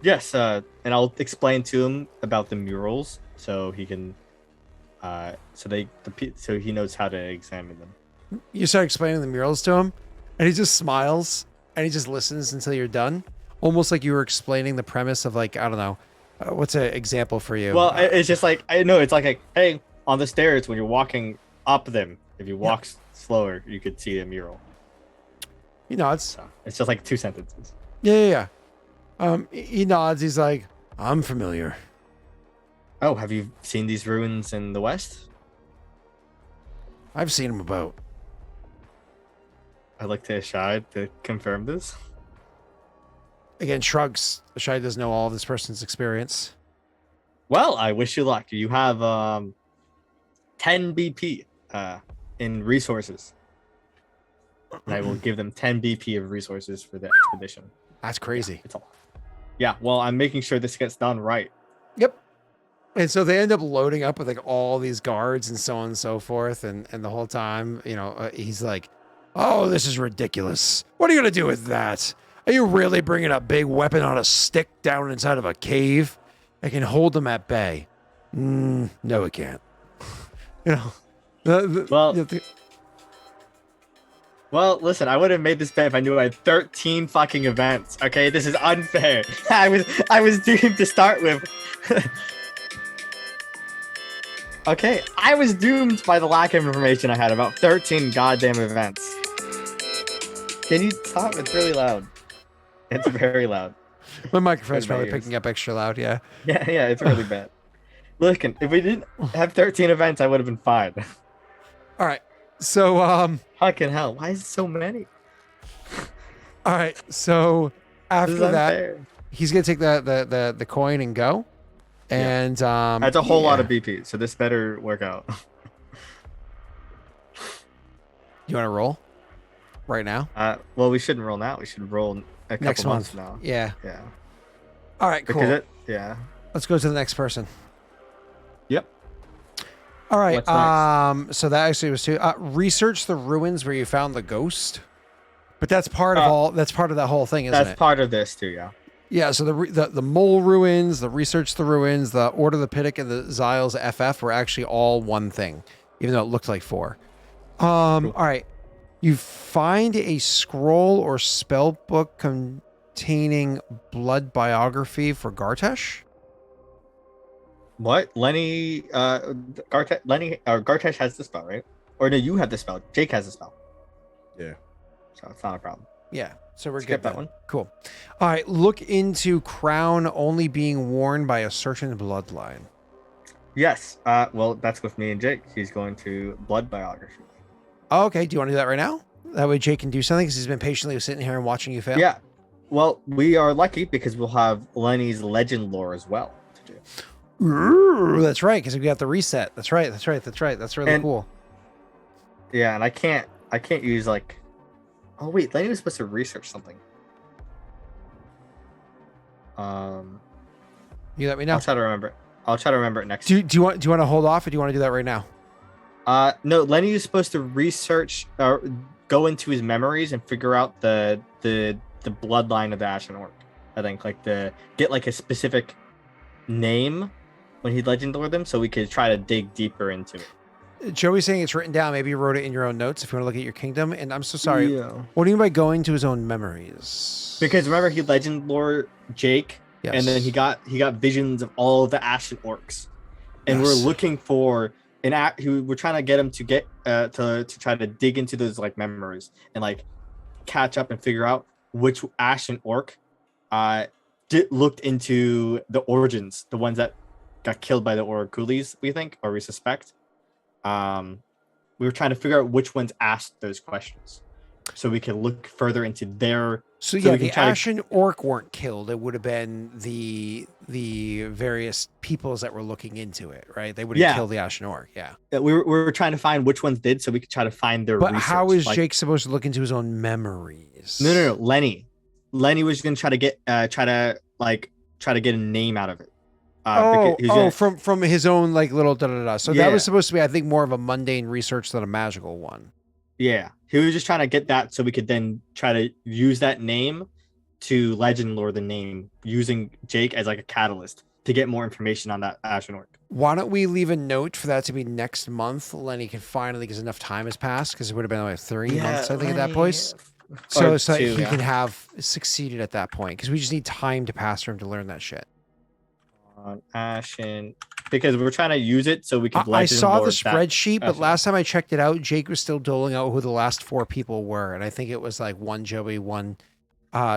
Yes, and I'll explain to him about the murals so he can, so he knows how to examine them. You start explaining the murals to him, and he just smiles and he just listens until you're done, almost like you were explaining the premise of like, I don't know, What's an example for you? Well, it's just like I know it's like hey, on the stairs when you're walking up them, if you walk slower, you could see a mural. He nods. So it's just like 2 sentences. Yeah. He nods. He's like, I'm familiar. Oh, have you seen these ruins in the west? I've seen him about. I'd like to Ashad to confirm this. Again, shrugs. Shai doesn't know all of this person's experience. Well, I wish you luck. You have 10 BP in resources. And I will give them 10 BP of resources for the expedition. That's crazy. It's a lot. Yeah, well, I'm making sure this gets done right. Yep. And so they end up loading up with like all these guards and so on and so forth. And the whole time, he's like, oh, this is ridiculous. What are you going to do with that? Are you really bringing a big weapon on a stick down inside of a cave? I can hold them at bay. No, it can't. Well, listen, I would have made this bet if I knew I had 13 fucking events. Okay, this is unfair. I was doomed to start with. Okay, I was doomed by the lack of information I had about 13 goddamn events. Can you stop? It's really loud. It's very loud. My microphone's probably picking up extra loud, yeah. Yeah, it's really bad. Look, if we didn't have 13 events, I would have been fine. All right. So, fucking hell, why is it so many? All right. So after that, unfair. he's gonna take the coin and go. And that's a whole lot of BP, so this better work out. You want to roll right now? Well, we shouldn't roll now. We should roll a couple Next months month. now. Yeah. Yeah. All right, cool. Yeah. Let's go to the next person. Yep. All right. What's next? So that actually was research the ruins where you found the ghost. But that's part of that's part of that whole thing, isn't it? That's part of this too, yeah. Yeah, so the mole ruins, the research the ruins, the Order the Piddick, and the Zyles FF were actually all one thing, even though it looked like 4. Cool. All right. You find a scroll or spell book containing blood biography for Gartesh? What? Gartesh has the spell, right? Or no, you have the spell. Jake has the spell. Yeah. So it's not a problem. Yeah, so we're Skip good. that one. Cool. All right, look into crown only being worn by a certain bloodline. Yes. Well, that's with me and Jake. He's going to blood biography. Oh, okay, do you want to do that right now? That way Jake can do something because he's been patiently sitting here and watching you fail. Yeah. Well, we are lucky because we'll have Lenny's legend lore as well to do. Ooh, that's right, because we got the reset. That's right. That's really cool. Yeah, and I can't use like. Oh wait, Lenny was supposed to research something. You let me know. I'll try to remember it next. Do you want to hold off, or do you want to do that right now? No, Lenny is supposed to research or go into his memories and figure out the bloodline of the Ashen Orc. I think get like a specific name when he legend lore them, so we could try to dig deeper into it. Joey's saying it's written down. Maybe you wrote it in your own notes if you want to look at your kingdom. And I'm so sorry. Yeah. What do you mean by going to his own memories? Because remember he legend lore Jake, Yes. and then he got visions of all of the Ashen Orcs, and Yes. we're looking for we're trying to get him to get to try to dig into those like memories and like catch up and figure out which Ashen Orc looked into the origins, the ones that got killed by the Oracules, we think, or we suspect. We were trying to figure out which ones asked those questions, so we can look further into their. So yeah, the Ashen Orc weren't killed. It would have been the various peoples that were looking into it, right? They would have killed the Ashen Orc. Yeah. We were trying to find which ones did, so we could try to find their. But research. how is Jake supposed to look into his own memories? No. Lenny was going to try to get a name out of it. From his own like little da-da-da. So that was supposed to be, I think, more of a mundane research than a magical one. Yeah, he was just trying to get that so we could then try to use that name to legend lore the name, using Jake as like a catalyst to get more information on that Ashen Orc. Why don't we leave a note for that to be next month? Lenny can finally, because enough time has passed, because it would have been like 3 months, I think, at that point. So he can have succeeded at that point, because we just need time to pass for him to learn that shit. on Ashen, because we're trying to use it so we can. I saw the lord spreadsheet, but Ashen. last time I checked it out, Jake was still doling out who the last 4 people were, and I think it was like 1 Joey, 1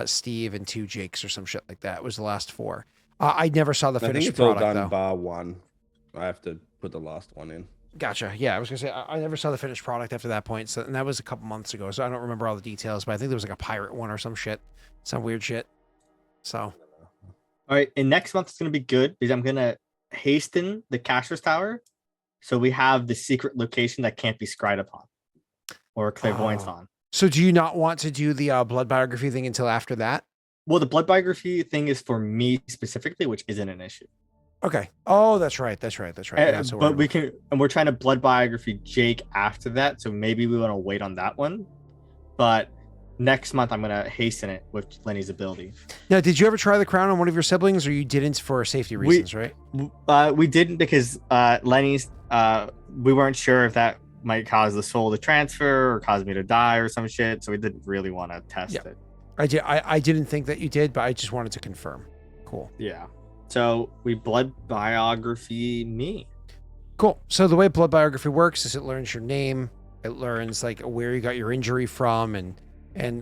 Steve, and 2 Jakes or some shit like that. It was the last 4. I never saw the I think finished it's all product done though. bar 1. I have to put the last one in. Gotcha. Yeah, I was gonna say I never saw the finished product after that point. So, and that was a couple months ago, so I don't remember all the details. But I think there was like a pirate one or some shit, some weird shit. So, All right, and next month is gonna be good because I'm gonna hasten the Caster's Tower, so we have the secret location that can't be scried upon or clairvoyance on. so do you not want to do the blood biography thing until after that? Well, the blood biography thing is for me specifically, which isn't an issue. Okay. Oh, that's right. That's right. But we can, and we're trying to blood biography Jake after that, so maybe we want to wait on that one. But next month, I'm gonna hasten it with Lenny's ability. Now, did you ever try the crown on one of your siblings, or you didn't for safety reasons, right? We didn't because Lenny's. We weren't sure if that might cause the soul to transfer or cause me to die or some shit, so we didn't really want to test it. I didn't think that you did, but I just wanted to confirm. Cool. Yeah. So we blood biography me. Cool. So the way blood biography works is it learns your name, it learns like where you got your injury from, and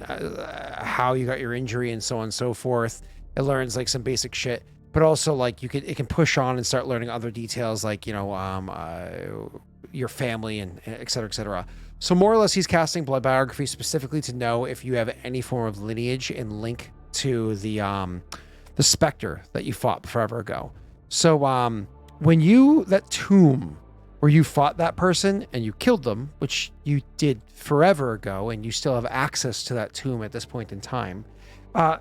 how you got your injury, and so on and so forth. It learns like some basic shit, but also like it can push on and start learning other details like your family and et cetera, et cetera. So more or less, he's casting blood biography specifically to know if you have any form of lineage and link to the specter that you fought forever ago. So when that tomb where you fought that person and you killed them, which you did forever ago, and you still have access to that tomb at this point in time,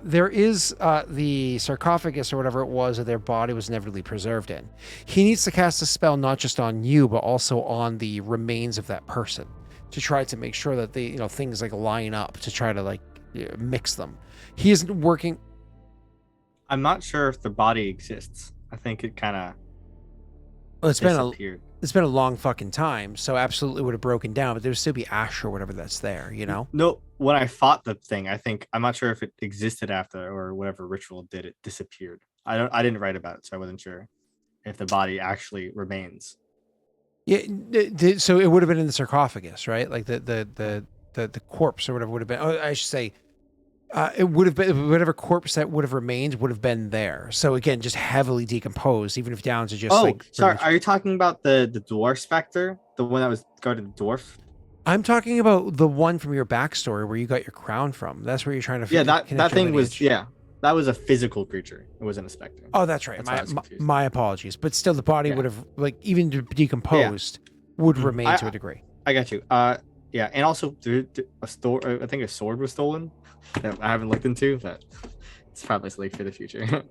there is the sarcophagus or whatever it was that their body was inevitably preserved in. He needs to cast a spell not just on you, but also on the remains of that person to try to make sure that they, things like line up to try to like mix them. He isn't working. I'm not sure if the body exists. I think it kind of disappeared. It's been a long fucking time, so absolutely would have broken down, but there would still be ash or whatever that's there, No, when I fought the thing, I'm not sure if it existed after or whatever ritual did it disappeared. I didn't write about it, so I wasn't sure if the body actually remains. Yeah, so it would have been in the sarcophagus, right? Like the corpse or whatever would have been. Oh, I should say. It would have been whatever corpse that would have remained would have been there. So again, just heavily decomposed, even if down to just. Oh, sorry. Are you talking about the dwarf specter, the one that was guarded the dwarf? I'm talking about the one from your backstory where you got your crown from. That's where you're trying to. Yeah, that thing was that was a physical creature. It wasn't a specter. Oh, that's right. My apologies, but still, the body would have even decomposed would remain to a degree. I got you. Yeah, and also I think a sword was stolen that I haven't looked into, but it's probably like for the future.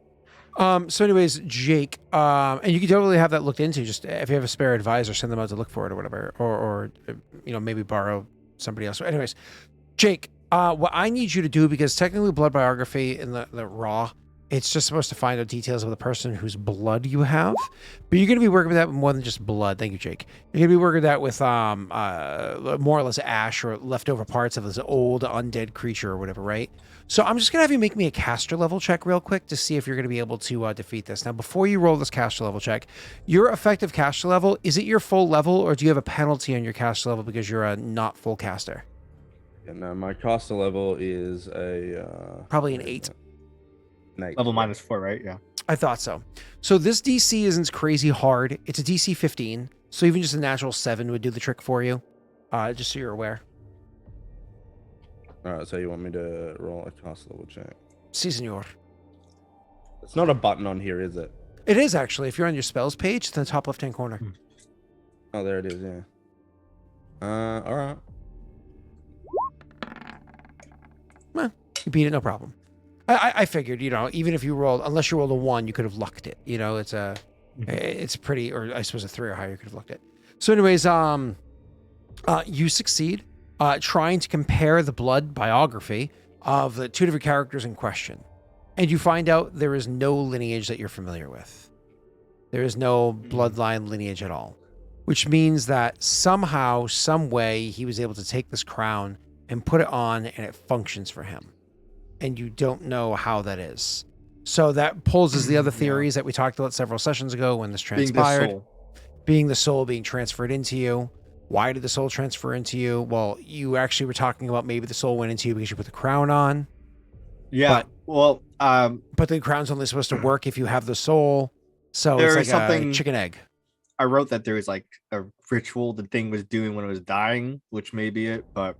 So anyways, Jake, and you can totally have that looked into. Just if you have a spare advisor, send them out to look for it or whatever, or maybe borrow somebody else. So anyways, Jake, what I need you to do, because technically blood biography in the raw, it's just supposed to find out details of the person whose blood you have, but you're going to be working with that with more than just blood. Thank you, Jake. You're going to be working with that with more or less ash or leftover parts of this old undead creature or whatever, right? So I'm just going to have you make me a caster level check real quick to see if you're going to be able to defeat this. Now, before you roll this caster level check, your effective caster level, is it your full level, or do you have a penalty on your caster level because you're a not full caster? Yeah, no, my caster level is a... probably an 8. Level -4, right? Yeah. I thought so. So this DC isn't crazy hard. It's a DC 15. So even just a natural 7 would do the trick for you. Just so you're aware. All right, so you want me to roll a caster level check? Si, senor. It's not a button on here, is it? It is actually. If you're on your spells page, it's in the top left-hand corner. Oh, there it is, yeah. All right. Well, you beat it, no problem. I figured, even if you rolled, unless you rolled a 1, you could have lucked it. It's pretty, or I suppose a 3 or higher, you could have lucked it. So anyways, you succeed trying to compare the blood biography of the 2 different characters in question. And you find out there is no lineage that you're familiar with. There is no bloodline lineage at all, which means that somehow, some way, he was able to take this crown and put it on, and it functions for him. And you don't know how that is. So that pulls the other theories that we talked about several sessions ago when this Being the transpired. soul. Being the soul being transferred into you. Why did the soul transfer into you? Well, you actually were talking about maybe the soul went into you because you put the crown on. Yeah. But the crown's only supposed to work if you have the soul. So There it's is like a something- chicken egg. I wrote that there was like a ritual the thing was doing when it was dying, which may be it, but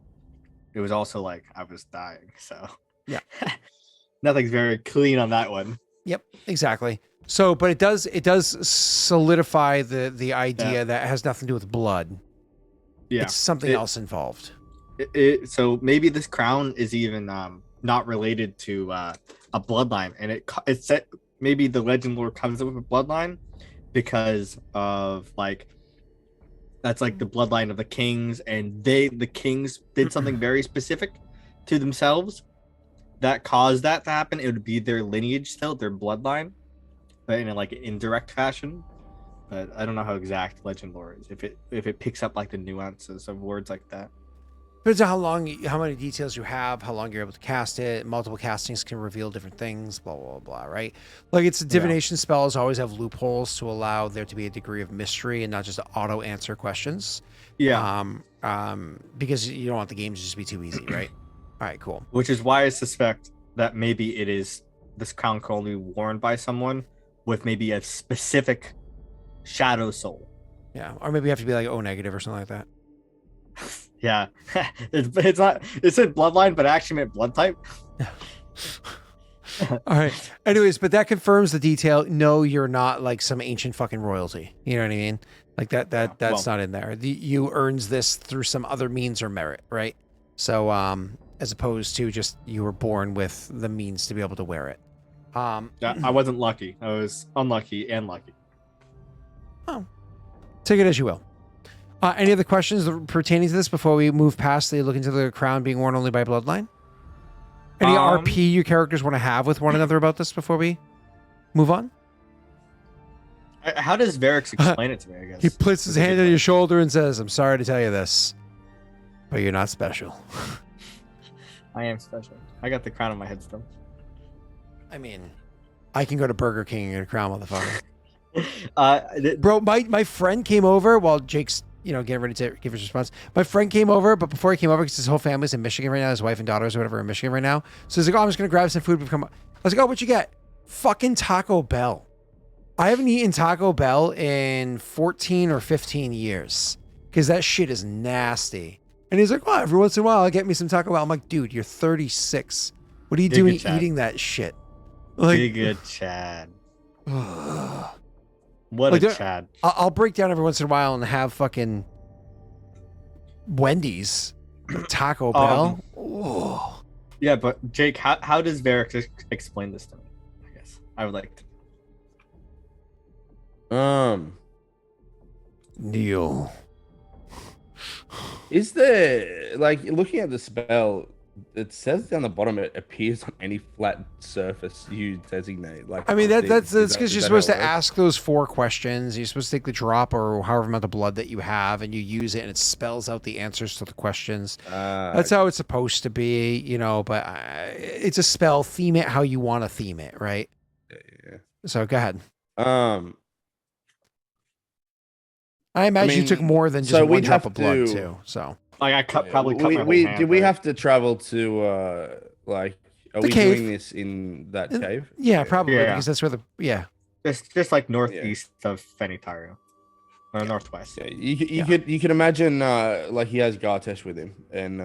it was also like I was dying. So Yeah. Nothing's very clean on that one. Yep, exactly. So, but it does solidify the idea that it has nothing to do with blood. Yeah. It's something else involved. So maybe this crown is even not related to a bloodline, and it's set. Maybe the legend lore comes up with a bloodline because of like that's like the bloodline of the kings, and the kings did something very specific to themselves that caused that to happen. It would be their lineage still, their bloodline, but in a like indirect fashion. But I don't know how exact legend lore is. If it picks up like the nuances of words like that. Depends on how many details you have, how long you're able to cast it. Multiple castings can reveal different things, blah, blah, blah, right? Like it's divination spells always have loopholes to allow there to be a degree of mystery and not just auto answer questions. Yeah. Because you don't want the game to just be too easy, right? All right, cool. Which is why I suspect that maybe it is this crown can only be worn by someone with maybe a specific shadow soul. Yeah. Or maybe you have to be like O negative or something like that. Yeah. it's not, it said bloodline, but it actually meant blood type. All right. Anyways, but that confirms the detail. No, you're not like some ancient fucking royalty. You know what I mean? Like that's not in there. You earns this through some other means or merit, right? So, as opposed to just you were born with the means to be able to wear it. I wasn't lucky. I was unlucky and lucky. Oh, take it as you will. Any other questions pertaining to this before we move past the look into the crown being worn only by bloodline? Any RP your characters want to have with one another about this before we move on? How does Varix explain it to me, I guess? He puts his hand on your shoulder and says, I'm sorry to tell you this, but you're not special. I am special. I got the crown on my head still. I mean, I can go to Burger King and get a crown, motherfucker. Uh, Bro, my friend came over while Jake's, getting ready to give his response. My friend came over, but before he came over, because his whole family's in Michigan right now, his wife and daughters or whatever are in Michigan right now. So he's like, I'm just going to grab some food. I was like, what'd you get? Fucking Taco Bell. I haven't eaten Taco Bell in 14 or 15 years because that shit is nasty. And he's like, every once in a while, I'll get me some Taco Bell. I'm like, dude, you're 36. What are you doing eating that shit? Like, be good, Chad. What a Chad. I'll break down every once in a while and have fucking Wendy's, Taco Bell. Yeah, but Jake, how does Varric explain this to me? I guess I would like to. Neil. Is there, like, looking at the spell, it says down the bottom it appears on any flat surface you designate. Like, I mean, that's because you're supposed to works? ask those 4 questions. You're supposed to take the drop or however amount of blood that you have, and you use it, and it spells out the answers to the questions. That's how it's supposed to be, but it's a spell. Theme it how you want to theme it, right? Yeah. So go ahead. I imagine you took more than just one drop of blood too. So like I probably cut my whole hand, did we have to travel to like are the we cave. doing this in that cave? Yeah, probably because that's where just like northeast of Fenitario. Or northwest. Yeah, you could imagine like he has Gartesh with him and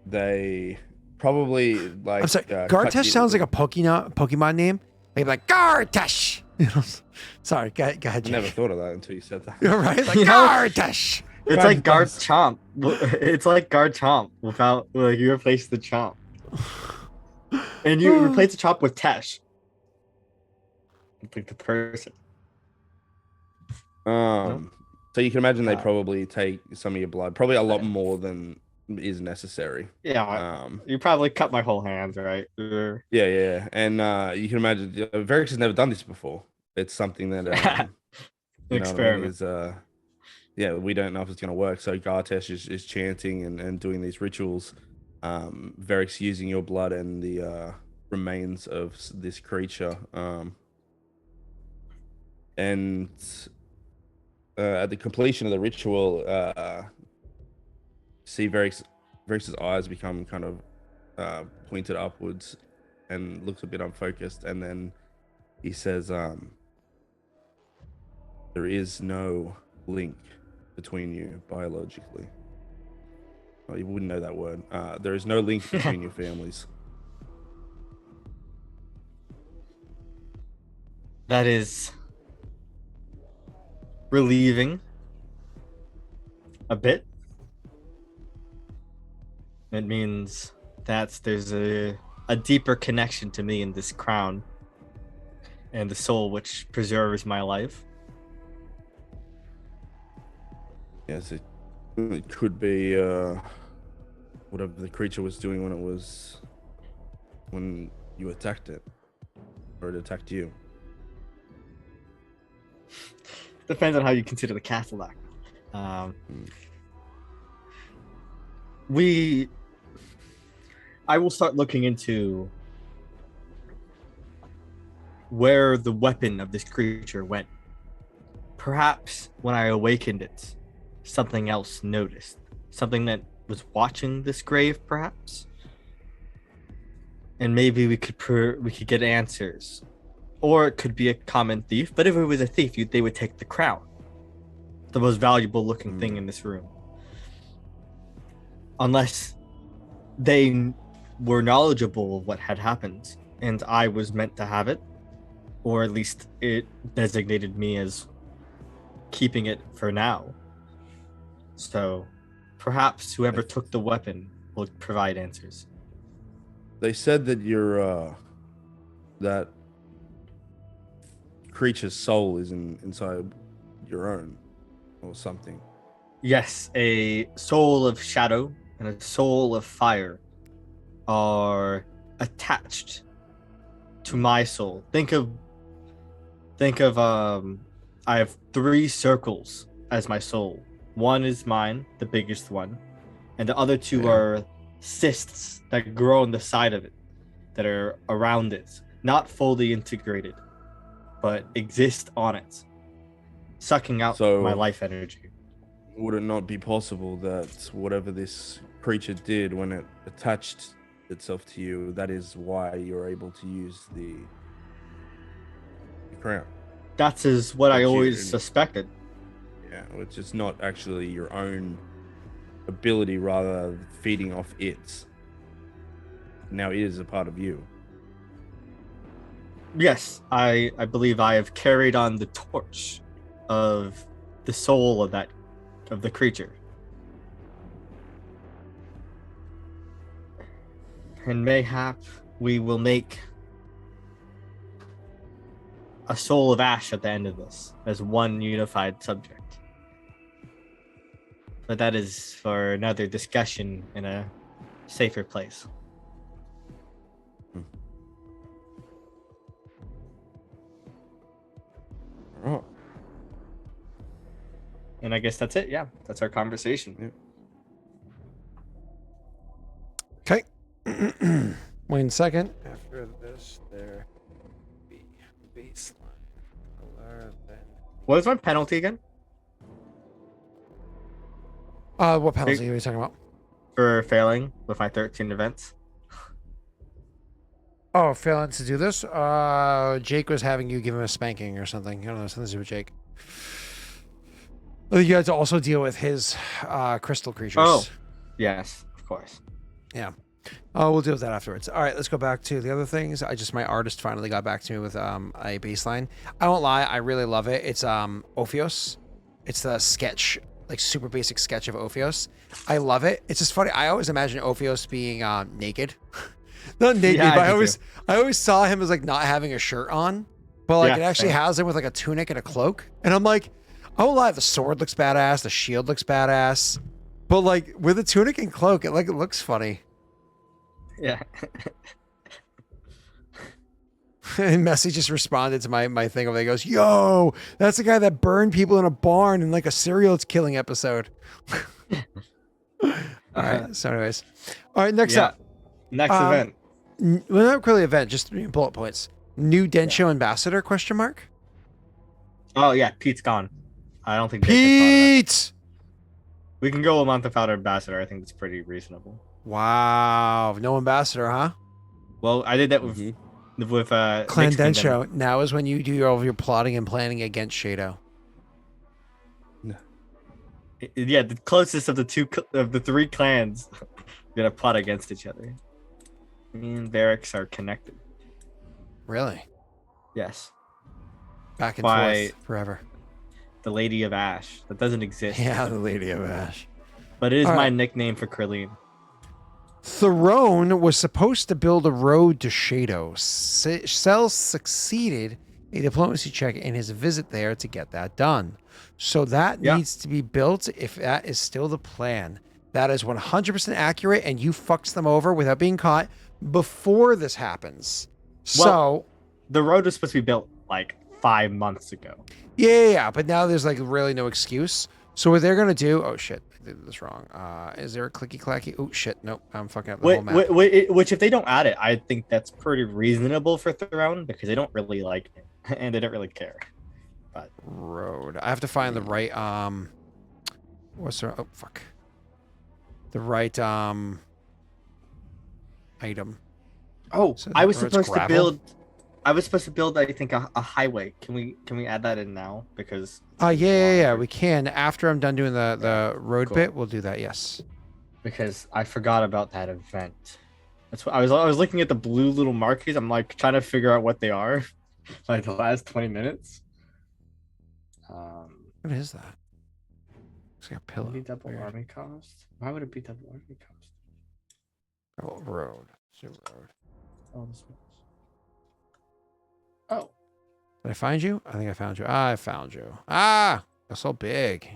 they probably like I'm sorry, Gartesh sounds like a Pokemon name. They'd be like Gartesh. Sorry, go ahead. I Jake. never thought of that until you said that. You're right, like Gartesh. It's like Guard Chomp. It's like Guard Chomp without like you replace the Chomp. And you replace the Chomp with Tesh. Like the person. So you can imagine they probably take some of your blood, probably a lot more than is necessary. Yeah. You probably cut my whole hand, right? Yeah. And you can imagine Varix has never done this before. It's something that experiment. We don't know if it's going to work. So Gartesh is chanting and doing these rituals. Varix using your blood and the remains of this creature. And at the completion of the ritual, see Varix's eyes become kind of pointed upwards and looks a bit unfocused, and then he says, there is no link between you biologically. Oh, you wouldn't know that word. There is no link between your families. That is relieving a bit. It means that there's a deeper connection to me in this crown and the soul which preserves my life. Yes, it could be whatever the creature was doing when you attacked it, or it attacked you. Depends on how you consider the castle act. I will start looking into where the weapon of this creature went. Perhaps when I awakened it, something else noticed. Something that was watching this grave, perhaps. And maybe we could get answers. Or it could be a common thief. But if it was a thief, they would take the crown. The most valuable looking thing in this room. Unless they were knowledgeable of what had happened and I was meant to have it. Or at least it designated me as keeping it for now. So perhaps whoever took the weapon will provide answers. They said that that creature's soul is inside your own, or something. Yes, a soul of shadow and a soul of fire are attached to my soul. Think of I have 3 circles as my soul. One is mine, the biggest one, and the other 2 are cysts that grow on the side of it, that are around it, not fully integrated, but exist on it, sucking out my life energy. Would it not be possible that whatever this creature did when it attached itself to you, that is why you're able to use the crown? That is what I always suspected. Yeah, which is not actually your own ability, rather feeding off its. Now it is a part of you. Yes, I believe I have carried on the torch of the soul of the creature. And mayhap we will make a soul of ash at the end of this as one unified subject. But that is for another discussion in a safer place. Oh. And I guess that's it. Yeah, that's our conversation. Okay. Wait a second. After this, there be baseline color. Then What was my penalty again? what penalty are you talking about? For failing with my 13 events. Oh, failing to do this. Jake was having you give him a spanking or something. I don't know, something to do with Jake. You had to also deal with his crystal creatures. Oh, yes, of course. Yeah. We'll deal with that afterwards. All right, let's go back to the other things. My artist finally got back to me with a baseline. I won't lie, I really love it. It's Ophios. It's the sketch, like super basic sketch of Ophios. I love it. It's just funny. I always imagine Ophios being naked. Not naked, Yeah, but I always saw him as like not having a shirt on. But like it actually has him with like a tunic and a cloak. And I'm like, I won't lie, the sword looks badass, the shield looks badass. But like with a tunic and cloak, it looks funny. Yeah. And Messi just responded to my thing over there. He goes, yo, that's the guy that burned people in a barn in like a serial killing episode. All right. So anyways. All right, next up. Next event. Well, not really event, just bullet points. New Densho ambassador? Question mark. Oh yeah, Pete's gone. I don't think Jacob's thought of that. Pete. We can go a month without our ambassador. I think that's pretty reasonable. Wow, no ambassador, huh? Well, I did that with Clan Nick's Kingdom. Densho. Now is when you do all of your plotting and planning against Shado. Yeah, the closest of the three clans gonna plot against each other. Me and Daelric are connected. Really? Yes. Back and By- forth forever. The Lady of Ash. That doesn't exist. Yeah, the Lady of Ash. But it is All my right. nickname for Krillin. Throne was supposed to build a road to Shado. Cell succeeded a diplomacy check in his visit there to get that done. So that Yeah. needs to be built if that is still the plan. That is 100% accurate, and you fucks them over without being caught before this happens. So, The road was supposed to be built like 5 months ago. yeah, but now there's like really no excuse. So what they're going to do, oh shit, I did this wrong. Is there a clicky clacky? Oh shit, nope, I'm fucking up the whole map. Which if they don't add it, I think that's pretty reasonable for Throne because they don't really like it and they don't really care. Road. I have to find the right what's the oh fuck. The right item. Oh, So I was the road's supposed to gravel? build. I was supposed to build, I think, a highway. Can we add that in now? Because Yeah, we can. After I'm done doing the road cool. bit, we'll do that, yes. because I forgot about that event. That's what I was looking at the blue little markers. I'm like trying to figure out what they are. Like the last 20 minutes. What is that? It's like a pillow. Maybe double Weird. army cost. Why would it be double army cost? Oh, road. Zoom road. Oh, this one. Oh, Did I find you? I think I found you. I found you. Ah, you're so big.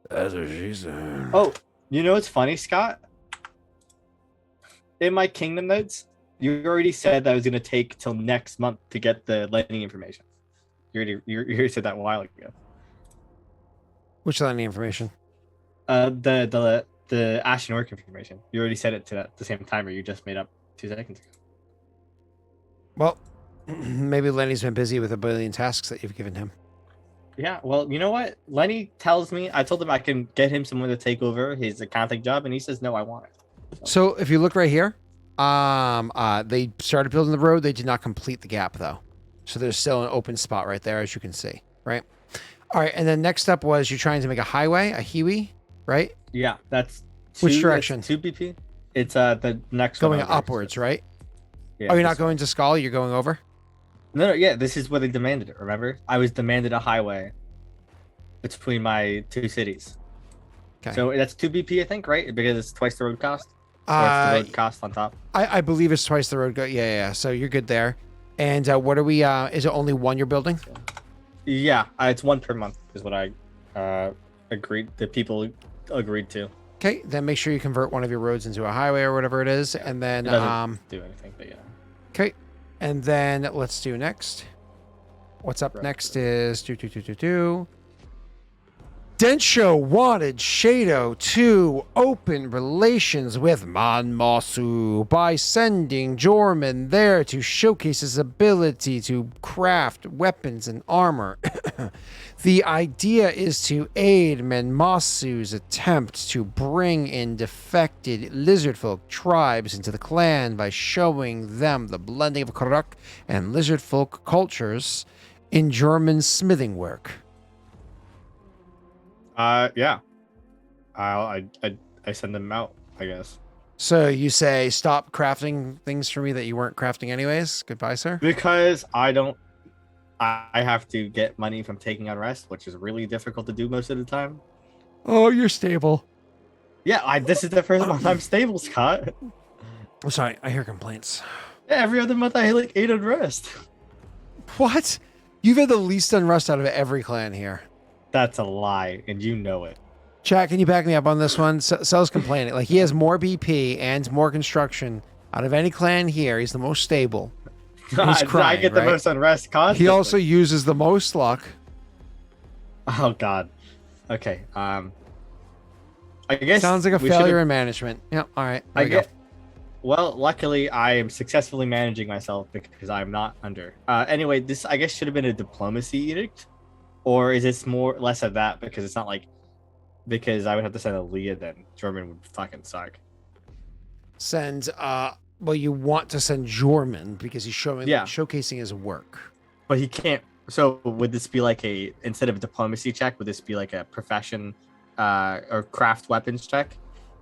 That's what she said. oh, you know what's funny, Scott? In my kingdom notes, you already said that I was gonna take till next month to get the lending information. You already said that a while ago. Which landing information? The Ashen Orc information. You already said it to the same timer you just made up 2 seconds ago. Well, maybe Lenny's been busy with a billion tasks that you've given him. Yeah, well, you know what? Lenny tells me, I told him I can get him someone to take over his accounting job, and he says, no, I want it. So if you look right here, they started building the road. They did not complete the gap though. So there's still an open spot right there, as you can see, right? All right, and then next up was you're trying to make a highway, a hiwi, right? Yeah, that's Which that's direction? 2 BP. It's the next one Going over. upwards, right? Yeah, Oh, you're not this- going to Skull, you're going over? No, yeah, this is what they demanded it, remember? I was demanded a highway between my 2 cities. Okay. So that's 2 BP, I think, right? Because it's twice the road cost. Or it's the road cost on top. I believe it's twice the road go. Yeah. So you're good there. And what are we, is it only one you're building? Yeah, it's 1 per month is what I agreed. The people agreed to. Okay, then make sure you convert one of your roads into a highway or whatever it is. And then, It doesn't do anything, but yeah. okay. And then let's do next. What's up Right. next is Densho wanted Shado to open relations with Manmasu by sending Jorman there to showcase his ability to craft weapons and armor. The idea is to aid Manmasu's attempt to bring in defected lizardfolk tribes into the clan by showing them the blending of Karak and lizardfolk cultures in German smithing work. Yeah. I send them out, I guess. So you say stop crafting things for me that you weren't crafting anyways. Goodbye, sir. Because I have to get money from taking unrest, which is really difficult to do most of the time. Oh, you're stable. Yeah, this is the first month I'm stable, Scott. I'm sorry. I hear complaints. Yeah, every other month I hit like 8 unrest. What? You've had the least unrest out of every clan here. That's a lie, and you know it. Chat, can you back me up on this one? Cell's complaining. Like, he has more BP and more construction out of any clan here. He's the most stable. And he's crying, I get the right? most unrest constantly. He also uses the most luck. Oh God. Okay. I guess Sounds like a we failure should've- in management. Yep. All right. I There we go. Well, luckily, I am successfully managing myself because I'm not under. Anyway, this I guess should have been a diplomacy edict, or is this more less of that because it's not like because I would have to send a Leah then. German would fucking suck. Send well, you want to send Jorman because he's Yeah. showcasing his work. But he can't. So would this be like a instead of a diplomacy check? Would this be like a profession or craft weapons check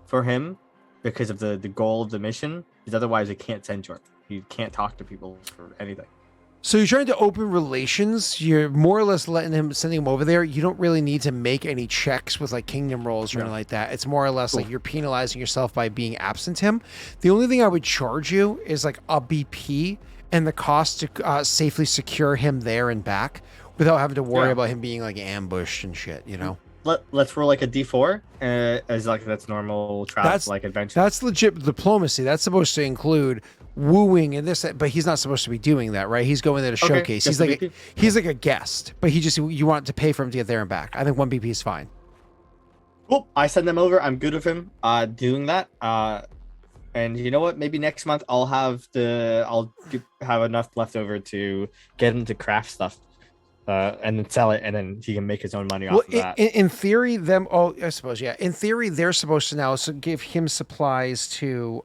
for him because of the goal of the mission? Because otherwise, he can't send Jordan. He can't talk to people for anything. So you're trying to open relations. You're more or less sending him over there. You don't really need to make any checks with like kingdom rolls or anything like that. It's more or less like you're penalizing yourself by being absent him. The only thing I would charge you is like a BP and the cost to safely secure him there and back without having to worry about him being like ambushed and shit, you know? Let's roll like a D4 as like that's normal travel like adventure. That's legit diplomacy. That's supposed to include wooing and this, but he's not supposed to be doing that, right? He's going there to showcase. He's like a guest, but you want to pay for him to get there and back. I think 1 BP is fine. Cool. I send them over. I'm good with him doing that. And you know what? Maybe next month I'll have enough left over to get him to craft stuff. And then sell it, and then he can make his own money off of that. In theory, I suppose, yeah. In theory, they're supposed to now give him supplies to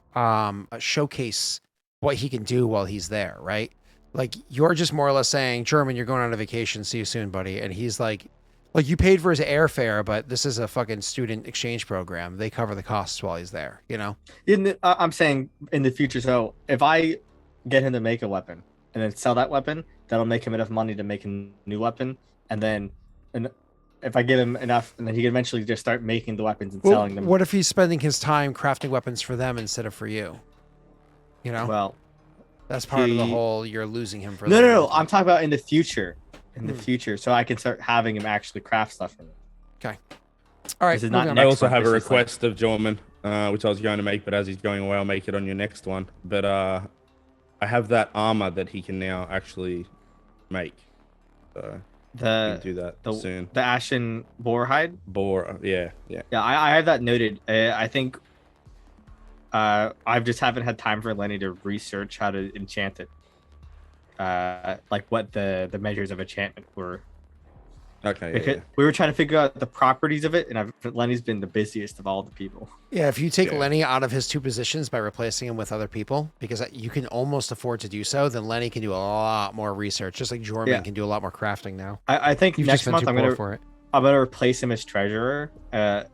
showcase what he can do while he's there, right? Like, you're just more or less saying, German, you're going on a vacation, see you soon, buddy. And he's like you paid for his airfare, but this is a fucking student exchange program. They cover the costs while he's there, you know? I'm saying in the future, so if I get him to make a weapon, and then sell that weapon, that'll make him enough money to make a new weapon. And then if I give him enough, and then he can eventually just start making the weapons and selling them. What if he's spending his time crafting weapons for them instead of for you? You know? Well, that's part of the whole you're losing him for No. I'm talking about in the future. So I can start having him actually craft stuff for me. Okay. All right. I also have a request of Jorman, which I was going to make, but as he's going away, I'll make it on your next one. But I have that armor that he can now actually make. So he can do that soon. The ashen boar hide? Yeah. Yeah, I have that noted. I think I just haven't had time for Lenny to research how to enchant it. Like what the measures of enchantment were. Okay. Because we were trying to figure out the properties of it, and Lenny's been the busiest of all the people. Yeah, if you take Lenny out of his 2 positions by replacing him with other people, because you can almost afford to do so, then Lenny can do a lot more research, just like Jorman can do a lot more crafting now. I think next month I'm gonna replace him as treasurer,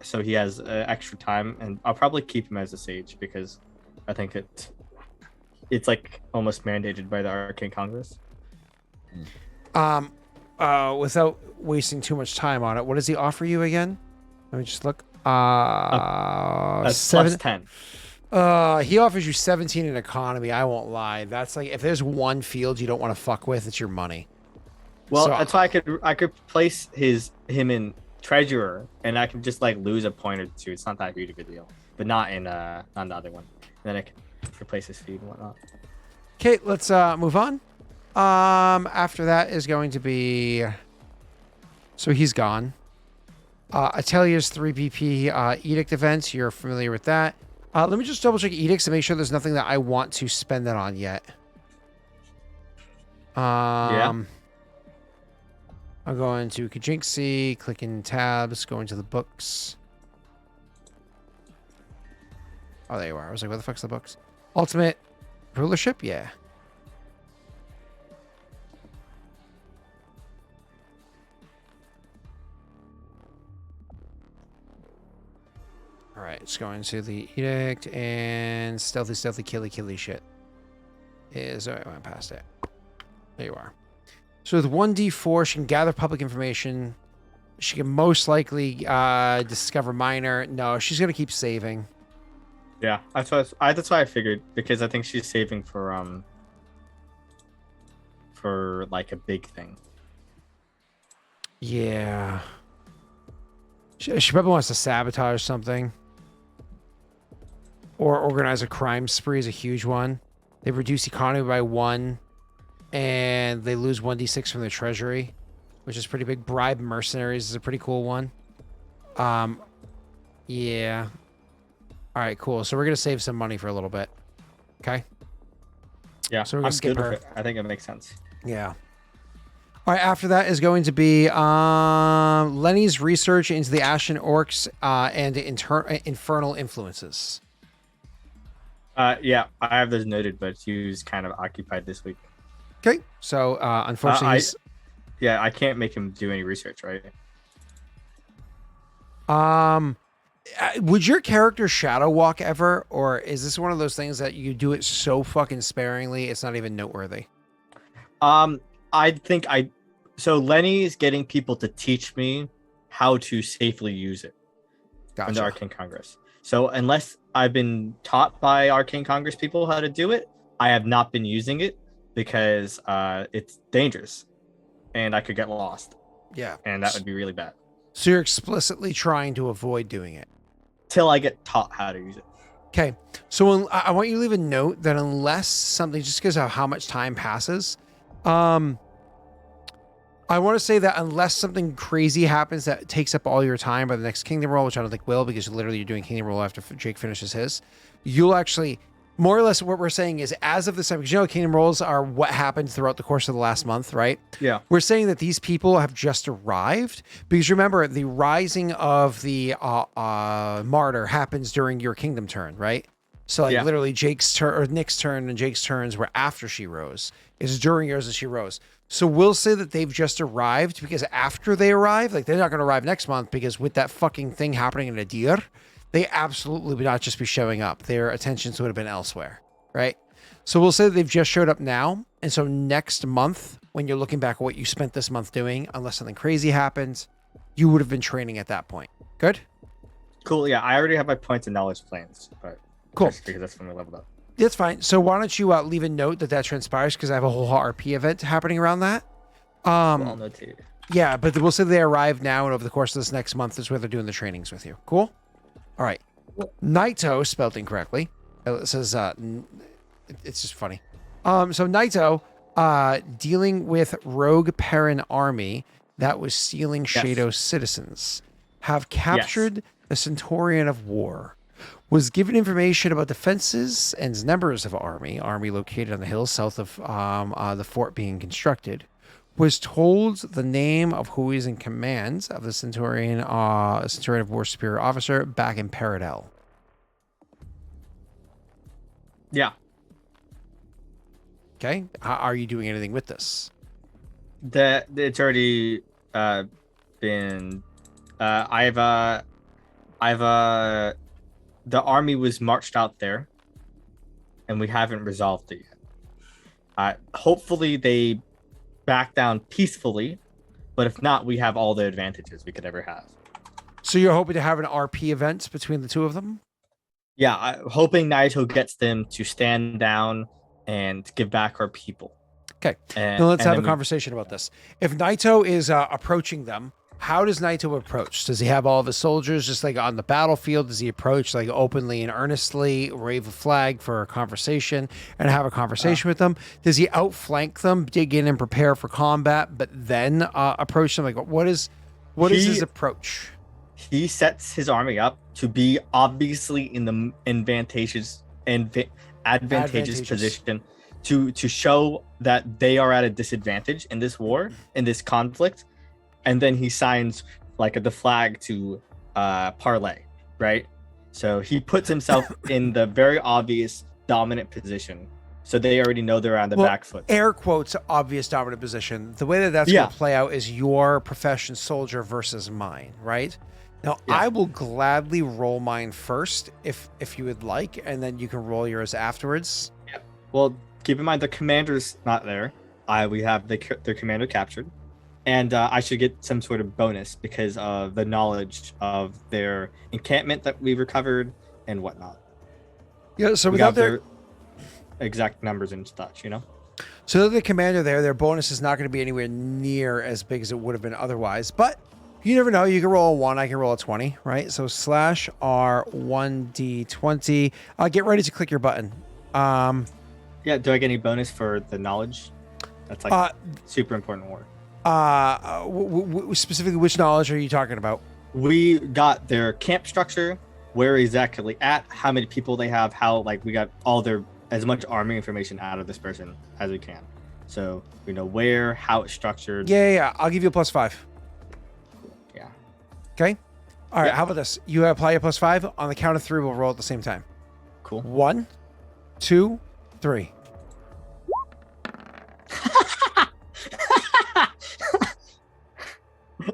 so he has extra time, and I'll probably keep him as a sage because I think it's like almost mandated by the Arcane Congress. Without wasting too much time on it, what does he offer you again? Let me just look. That's plus 10. He offers you 17 in economy. I won't lie. That's like if there's one field you don't want to fuck with, it's your money. Well, so, that's why I could place him in treasurer, and I can just like lose a point or two. It's not that huge of a deal, but not in the other one. And then I can replace his fee and whatnot. Okay, let's move on. After that is going to be, so he's gone. Atelia's 3 BP edict events. You're familiar with that. Let me just double check edicts to make sure there's nothing that I want to spend that on yet. I'll go into Kajinxi, clicking tabs, go into the books. Oh, there you are. I was like, where the fuck's the books? Ultimate rulership? Yeah. All right, let's go into the edict and stealthy, killy shit. All right, I went past it. There you are. So with 1d4, she can gather public information. She can most likely discover minor. No, she's gonna keep saving. Yeah, that's why I figured, because I think she's saving for like a big thing. Yeah. She probably wants to sabotage something. Or organize a crime spree is a huge one. They reduce economy by 1. And they lose 1d6 from their treasury, which is pretty big. Bribe mercenaries is a pretty cool one. Yeah. All right, cool. So we're going to save some money for a little bit. Okay. Yeah, So we're gonna I'm skip good her. with it. I think it makes sense. Yeah. All right. After that is going to be Lenny's research into the Ashen Orcs and infernal influences. Yeah, I have those noted, but he was kind of occupied this week. Okay. So unfortunately, he's Yeah, I can't make him do any research, right? would your character shadow walk ever, or is this one of those things that you do it so fucking sparingly it's not even noteworthy? I think so Lenny is getting people to teach me how to safely use it in the Gotcha. Arcane Congress. So unless I've been taught by Arcane Congress people how to do it, I have not been using it because it's dangerous and I could get lost, Yeah. and that would be really bad. So you're explicitly trying to avoid doing it. Till I get taught how to use it. Okay. So I want you to leave a note that unless something, just because of how much time passes, I want to say that unless something crazy happens that takes up all your time by the next Kingdom roll, which I don't think will, because literally you're doing Kingdom roll after Jake finishes his, you'll actually, more or less what we're saying is as of this time, because Kingdom rolls are what happened throughout the course of the last month, right? Yeah. We're saying that these people have just arrived because remember the rising of the martyr happens during your Kingdom turn, right? So like literally Jake's turn or Nick's turn and Jake's turns were after she rose. It's during yours that she rose. So we'll say that they've just arrived because after they arrive, like they're not going to arrive next month because with that fucking thing happening in Adir, they absolutely would not just be showing up. Their attentions would have been elsewhere, right? So we'll say that they've just showed up now. And so next month, when you're looking back at what you spent this month doing, unless something crazy happens, you would have been training at that point. Good? Cool. Yeah, I already have my points and knowledge plans, but Cool. just because that's when we leveled up. That's fine. So why don't you leave a note that transpires because I have a whole RP event happening around that. Well noted. Yeah, but we'll say they arrive now, and over the course of this next month is where they're doing the trainings with you. Cool? All right. Naito, spelled incorrectly. It says, it's just funny. So Naito, dealing with rogue Perrin army that was stealing Shadow citizens, have captured the Centurion of War. Was given information about defenses and numbers of army located on the hills south of the fort being constructed. Was told the name of who is in command of the Centurion of War Superior Officer back in Paradel. Yeah. Okay. Are you doing anything with this? That it's already been the army was marched out there and we haven't resolved it yet. Hopefully they back down peacefully, but if not, we have all the advantages we could ever have. So you're hoping to have an RP event between the two of them? Yeah, hoping Naito gets them to stand down and give back our people. Okay. And, now let's have a conversation about this. If Naito is approaching them, how does Naito approach? Does he have all of his soldiers just like on the battlefield? Does he approach like openly and earnestly, wave a flag for a conversation and have a conversation with them? Does he outflank them, dig in and prepare for combat, but then approach them? Like what is his approach? He sets his army up to be obviously in the advantageous position to show that they are at a disadvantage in this war, in this conflict. And then he signs like the flag to parlay, right? So he puts himself in the very obvious dominant position. So they already know they're on the back foot. Air quotes, obvious dominant position. The way that's going to play out is your profession soldier versus mine, right? Now, I will gladly roll mine first if you would like, and then you can roll yours afterwards. Yeah. Well, keep in mind the commander's not there. We have their commander captured. And I should get some sort of bonus because of the knowledge of their encampment that we recovered and whatnot. Yeah, so we got their exact numbers and such, you know? So the commander their bonus is not going to be anywhere near as big as it would have been otherwise. But you never know. You can roll a 1, I can roll a 20, right? So /R1D20. Get ready to click your button. Yeah, do I get any bonus for the knowledge? That's like super important word. Specifically, which knowledge are you talking about? We got their camp structure, where exactly at, how many people they have, how like we got all their as much army information out of this person as we can. So we know where, how it's structured. Yeah. I'll give you a +5. Yeah. Okay. All right. Yeah. How about this? You apply a +5 on the count of 3. We'll roll at the same time. Cool. 1, 2, 3.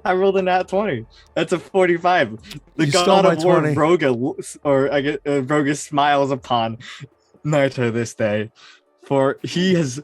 I rolled a nat 20. That's a 45. The You stole god my of war 20. Broga smiles upon Naito this day, for he has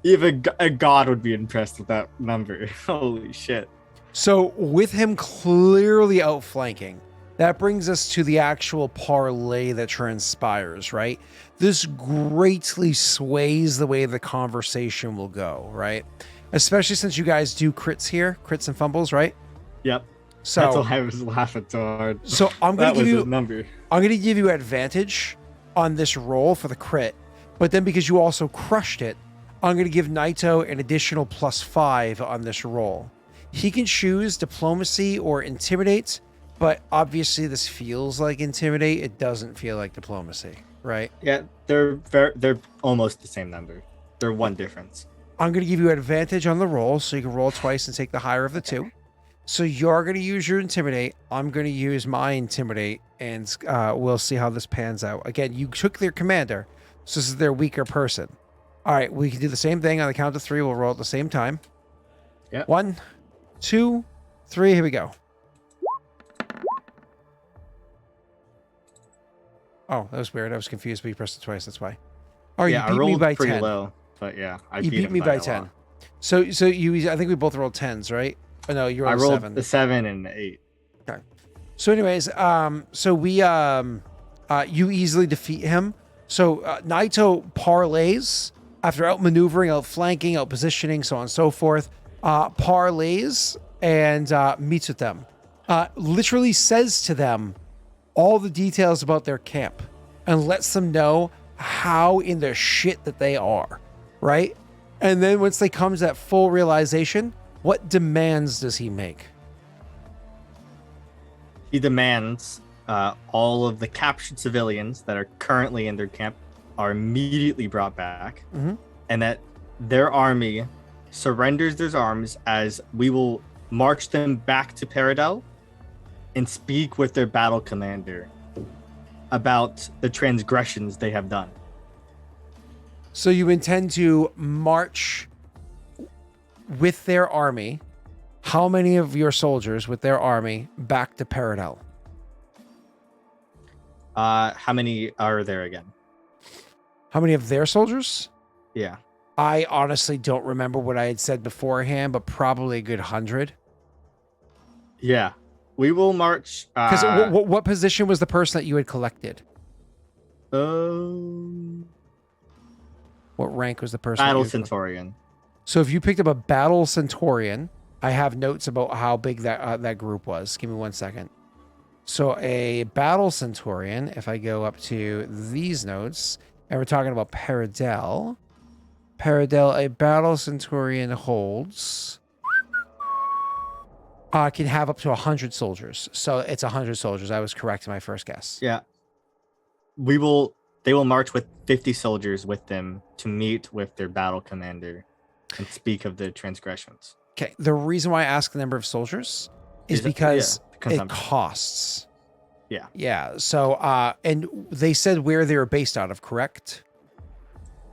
even a god would be impressed with that number. Holy shit. So with him clearly outflanking, that brings us to the actual parlay that transpires, right? This greatly sways the way the conversation will go, right? Especially since you guys do crits here, crits and fumbles, right? Yep. So That's why I was laughing so hard. So I'm That gonna give was you a number. I'm gonna give you advantage on this roll for the crit, but then because you also crushed it, I'm gonna give Naito an additional +5 on this roll. He can choose diplomacy or intimidate, but obviously this feels like intimidate. It doesn't feel like diplomacy, right? Yeah, they're almost the same number. They're one difference. I'm going to give you advantage on the roll, so you can roll twice and take the higher of the 2. So you're going to use your intimidate. I'm going to use my intimidate, and we'll see how this pans out. Again, you took their commander, so this is their weaker person. All right, we can do the same thing on the count of 3. We'll roll at the same time. Yeah. 1, 2, 3. Here we go. Oh, that was weird. I was confused, but you pressed it twice. That's why. Oh, Yeah, you I beat rolled me by pretty 10. low, but yeah, You beat me by 10. So you, I think we both rolled 10s, right? Oh, no, you rolled I a rolled 7. the 7 and the 8. Okay. So anyways, so we, you easily defeat him. So Naito parlays after outmaneuvering, outflanking, outpositioning, so on and so forth, parlays and meets with them. Literally says to them all the details about their camp and lets them know how in the shit that they are, right? And then once they come to that full realization, what demands does he make? He demands all of the captured civilians that are currently in their camp are immediately brought back, and that their army surrenders their arms, as we will march them back to Paradel and speak with their battle commander about the transgressions they have done. So you intend to march with their army, how many of your soldiers with their army, back to Paradel? How many are there again? How many of their soldiers? Yeah. I honestly don't remember what I had said beforehand, but probably a good 100. Yeah. We will march. Because what position was the person that you had collected? What rank was the person? Battle that you had collected? Centurion. So if you picked up a Battle Centurion, I have notes about how big that group was. Give me 1 second. So a Battle Centurion, if I go up to these notes, and we're talking about Paradel. Paradel, a Battle Centurion holds... can have up to 100 soldiers. So it's 100 soldiers. I was correct in my first guess. Yeah. They will march with 50 soldiers with them to meet with their battle commander and speak of the transgressions. Okay. The reason why I ask the number of soldiers is because it costs. Yeah. Yeah. So, and they said where they were based out of, correct?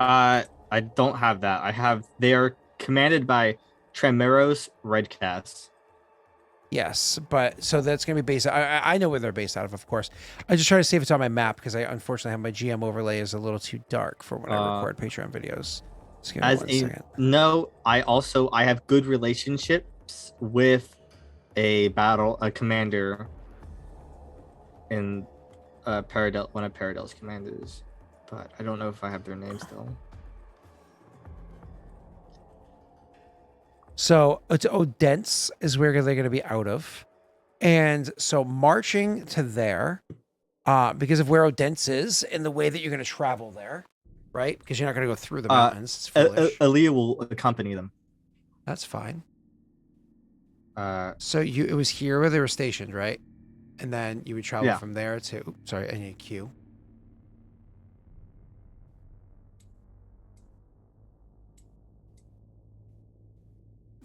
I don't have that. They are commanded by Tremeros Redcast. Yes, but so that's going to be based. I know where they're based out of course. I just try to save it on my map because I unfortunately have my GM overlay is a little too dark for when I record Patreon videos. Just give me 1 second. No, I have good relationships with a commander in Paradel, one of Paradel's commanders, but I don't know if I have their name still. So Odense is where they're going to be out of. And so marching to there, because of where Odense is and the way that you're going to travel there, right? Because you're not going to go through the mountains. It's foolish. Aaliyah will accompany them. That's fine. So it was here where they were stationed, right? And then you would travel from there to, sorry, I need a Q.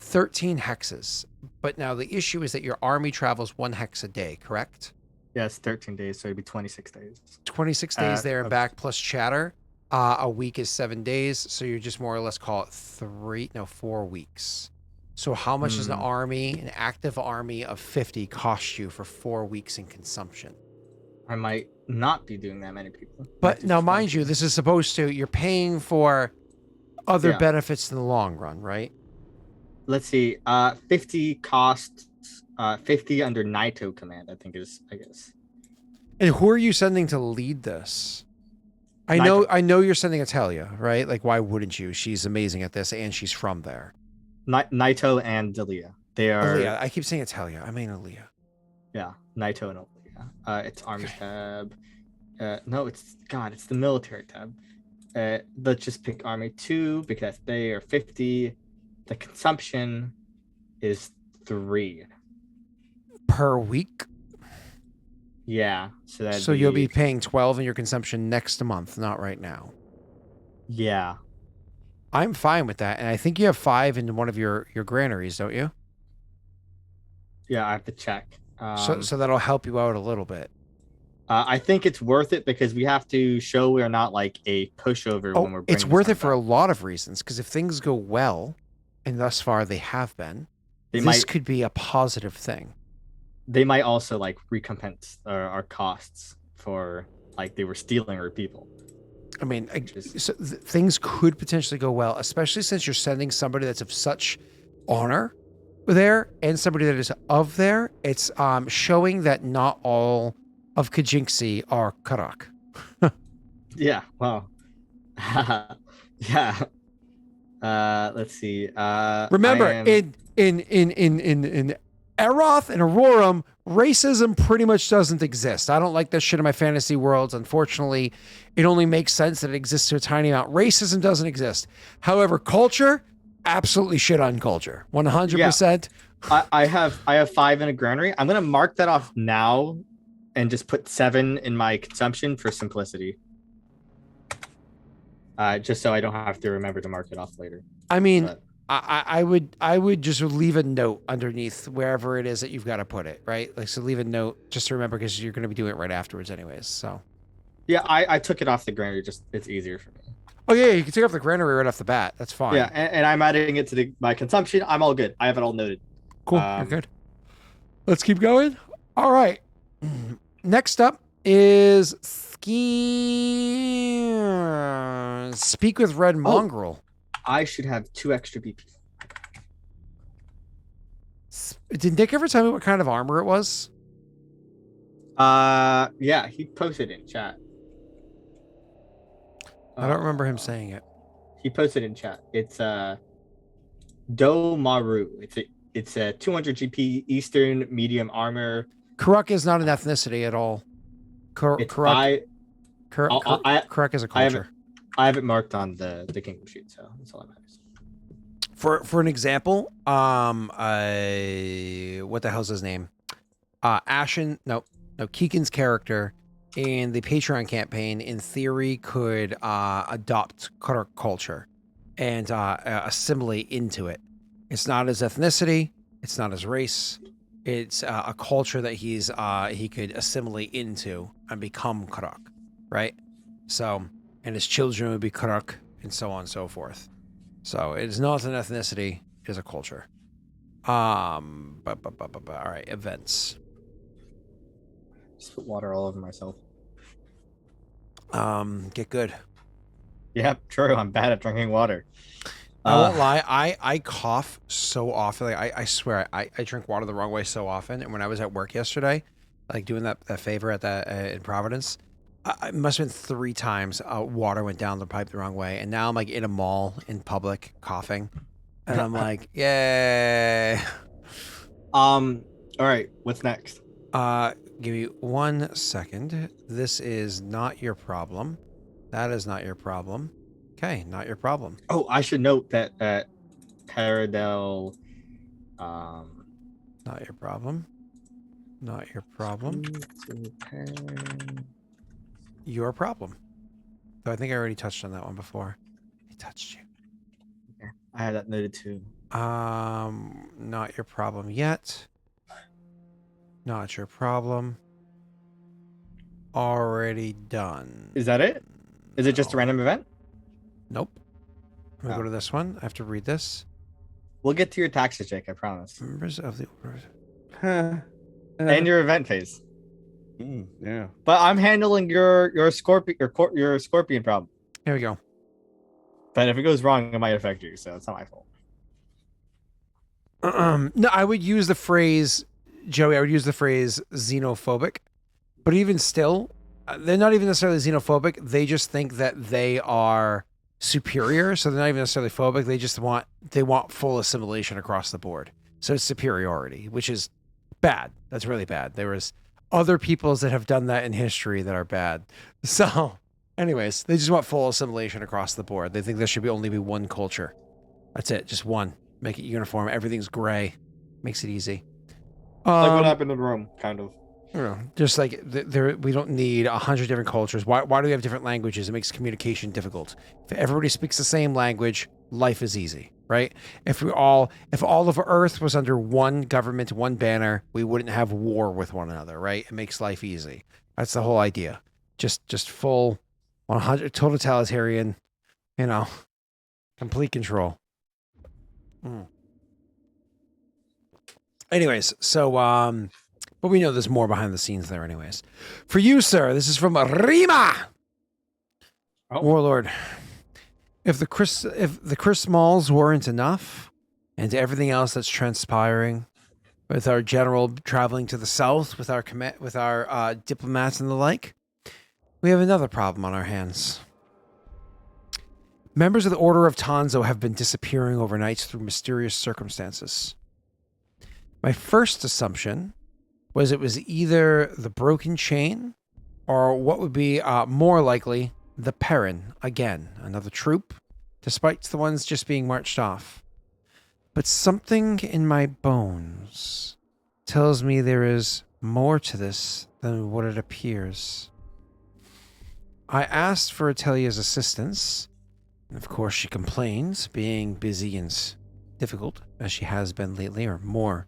13 hexes. But now the issue is that your army travels 1 hex a day, correct? Yeah, it's 13 days, so it'd be 26 days. 26 days there and of- back plus chatter. A week is 7 days, so you just more or less call it 4 weeks. So how much does an active army of 50 cost you for 4 weeks in consumption? I might not be doing that many people. But now, mind you, this is supposed to, you're paying for other Yeah. benefits in the long run, right? Let's see. 50 costs. 50 under Naito command, I guess. And who are you sending to lead this? Naito. I know you're sending Atelia, right? Like, why wouldn't you? She's amazing at this, and she's from there. Naito and Delia. They are. Aaliyah. I keep saying Atelia. I mean Aaliyah. Yeah, Naito and Delia. It's army tab. No, it's the military tab. Let's just pick army 2 because they are 50. The consumption is 3 Per week? Yeah. So you'll be paying 12 in your consumption next month, not right now. Yeah. I'm fine with that. And I think you have 5 in one of your granaries, don't you? Yeah, I have to check. So that'll help you out a little bit. I think it's worth it because we have to show we're not like a pushover when we're bringing It's worth it stuff for a out. lot of reasons. Because if things go well, and thus far they have been, They this might could be a positive thing. they might also like recompense our costs for like they were stealing our people. I mean, Just- things could potentially go well, especially since you're sending somebody that's of such honor there and somebody that is of there. It's showing that not all of Kajinxi are Karak. Yeah. Wow. Yeah. Let's see. Remember, I am- in Eroth and Aurorum, racism pretty much doesn't exist. I don't like that shit in my fantasy worlds. Unfortunately, it only makes sense that it exists to a tiny amount. Racism doesn't exist. However, culture, absolutely shit on culture. 100%. I have 5 in a granary. I'm gonna mark that off now, and just put 7 in my consumption for simplicity. Just so I don't have to remember to mark it off later. I mean, But- I would just leave a note underneath wherever it is that you've got to put it, right? Like, so leave a note just to remember because you're going to be doing it right afterwards anyways. So, Yeah, I took it off the granary. Just it's easier for me. oh yeah, you can take off the granary right off the bat. That's fine. Yeah, and I'm adding it to my consumption. I'm all good. I have it all noted. Cool. You're good. Let's keep going. All right. Next up is Speak with Red Mongrel. I should have 2 extra BP. Did Nick ever tell me what kind of armor it was? Yeah, he posted in chat. I don't remember him saying it. He posted in chat. It's Do Maru. It's a 200 GP Eastern medium armor. Karuk is not an ethnicity at all. It's Karuk is a I have it- culture. I have it marked on the Kingdom sheet, so that's all that matters. For an example, what the hell's his name? Keegan's character in the Patreon campaign, in theory, could adopt Karuk culture and assimilate into it. It's not his ethnicity. It's not his race. It's a culture that he could assimilate into and become Karuk, right? So, and his children would be Karuk, and so on and so forth. So it is not an ethnicity; it is a culture. All right, events. Just put water all over myself. Get good. Yep, true. I'm bad at drinking water. I won't lie. I cough so often. Like I swear, I drink water the wrong way so often. And when I was at work yesterday, like doing that favor at that in Providence, it must have been 3 times water went down the pipe the wrong way. And now I'm like in a mall in public coughing, and I'm like, yay. All right. What's next? Give me 1 second. This is not your problem. That is not your problem. Okay, not your problem. Oh, I should note that Paradel. Not your problem. Not your problem. Your problem. Though I think I already touched on that one before. I touched you. I had that noted too. Not your problem yet. Not your problem. Already done. Is that it? Is it just a No. random event? Nope. I'm gonna Oh. go to this one. I have to read this. We'll get to your taxes, Jake. I promise. Members of the order. And your event phase. Yeah. But I'm handling your scorpion problem. Here we go. But if it goes wrong, it might affect you. So it's not my fault. No, I would use the phrase, Joey. I would use the phrase xenophobic. But even still, they're not even necessarily xenophobic. They just think that they are superior, so they're not even necessarily phobic. They just want full assimilation across the board. So it's superiority, which is bad. That's really bad. There was other peoples that have done that in history that are bad. So, anyways, they just want full assimilation across the board. They think there should only be one culture. That's it, just one. Make it uniform. Everything's gray. Makes it easy. Like what happened in Rome, kind of. You know, just like there, we don't need 100 different cultures. Why do we have different languages? It makes communication difficult. If everybody speaks the same language, life is easy, right? If all of Earth was under one government, one banner, we wouldn't have war with one another, right? It makes life easy. That's the whole idea. Just full 100 totalitarian, complete control. Anyways, so but we know there's more behind the scenes there anyways. For you, sir, this is from Rima. Oh. Warlord. If the Chris Malls weren't enough, and everything else that's transpiring, with our general traveling to the south, with our diplomats and the like, we have another problem on our hands. Members of the Order of Tanzo have been disappearing overnight through mysterious circumstances. My first assumption was it was either the broken chain or what would be more likely the Perrin again, another troop, despite the ones just being marched off. But something in my bones tells me there is more to this than what it appears. I asked for Atelia's assistance, and of course she complains, being busy and difficult as she has been lately, or more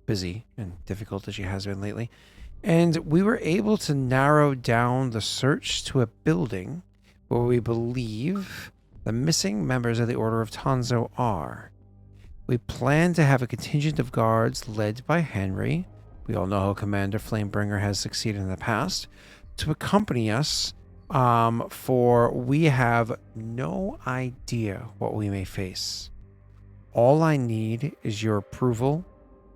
busy and difficult as she has been lately. And we were able to narrow down the search to a building where we believe the missing members of the Order of Tanzo are. We plan to have a contingent of guards led by Henry. We all know how Commander Flamebringer has succeeded in the past, to accompany us, for we have no idea what we may face. All I need is your approval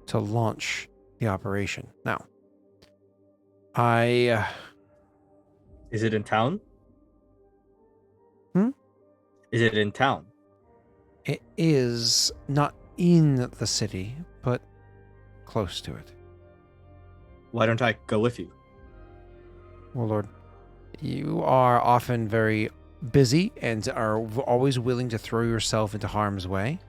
to launch the operation. Now, Is it in town? Is it in town? It is not in the city, but close to it. Why don't I go with you? Warlord, you are often very busy and are always willing to throw yourself into harm's way.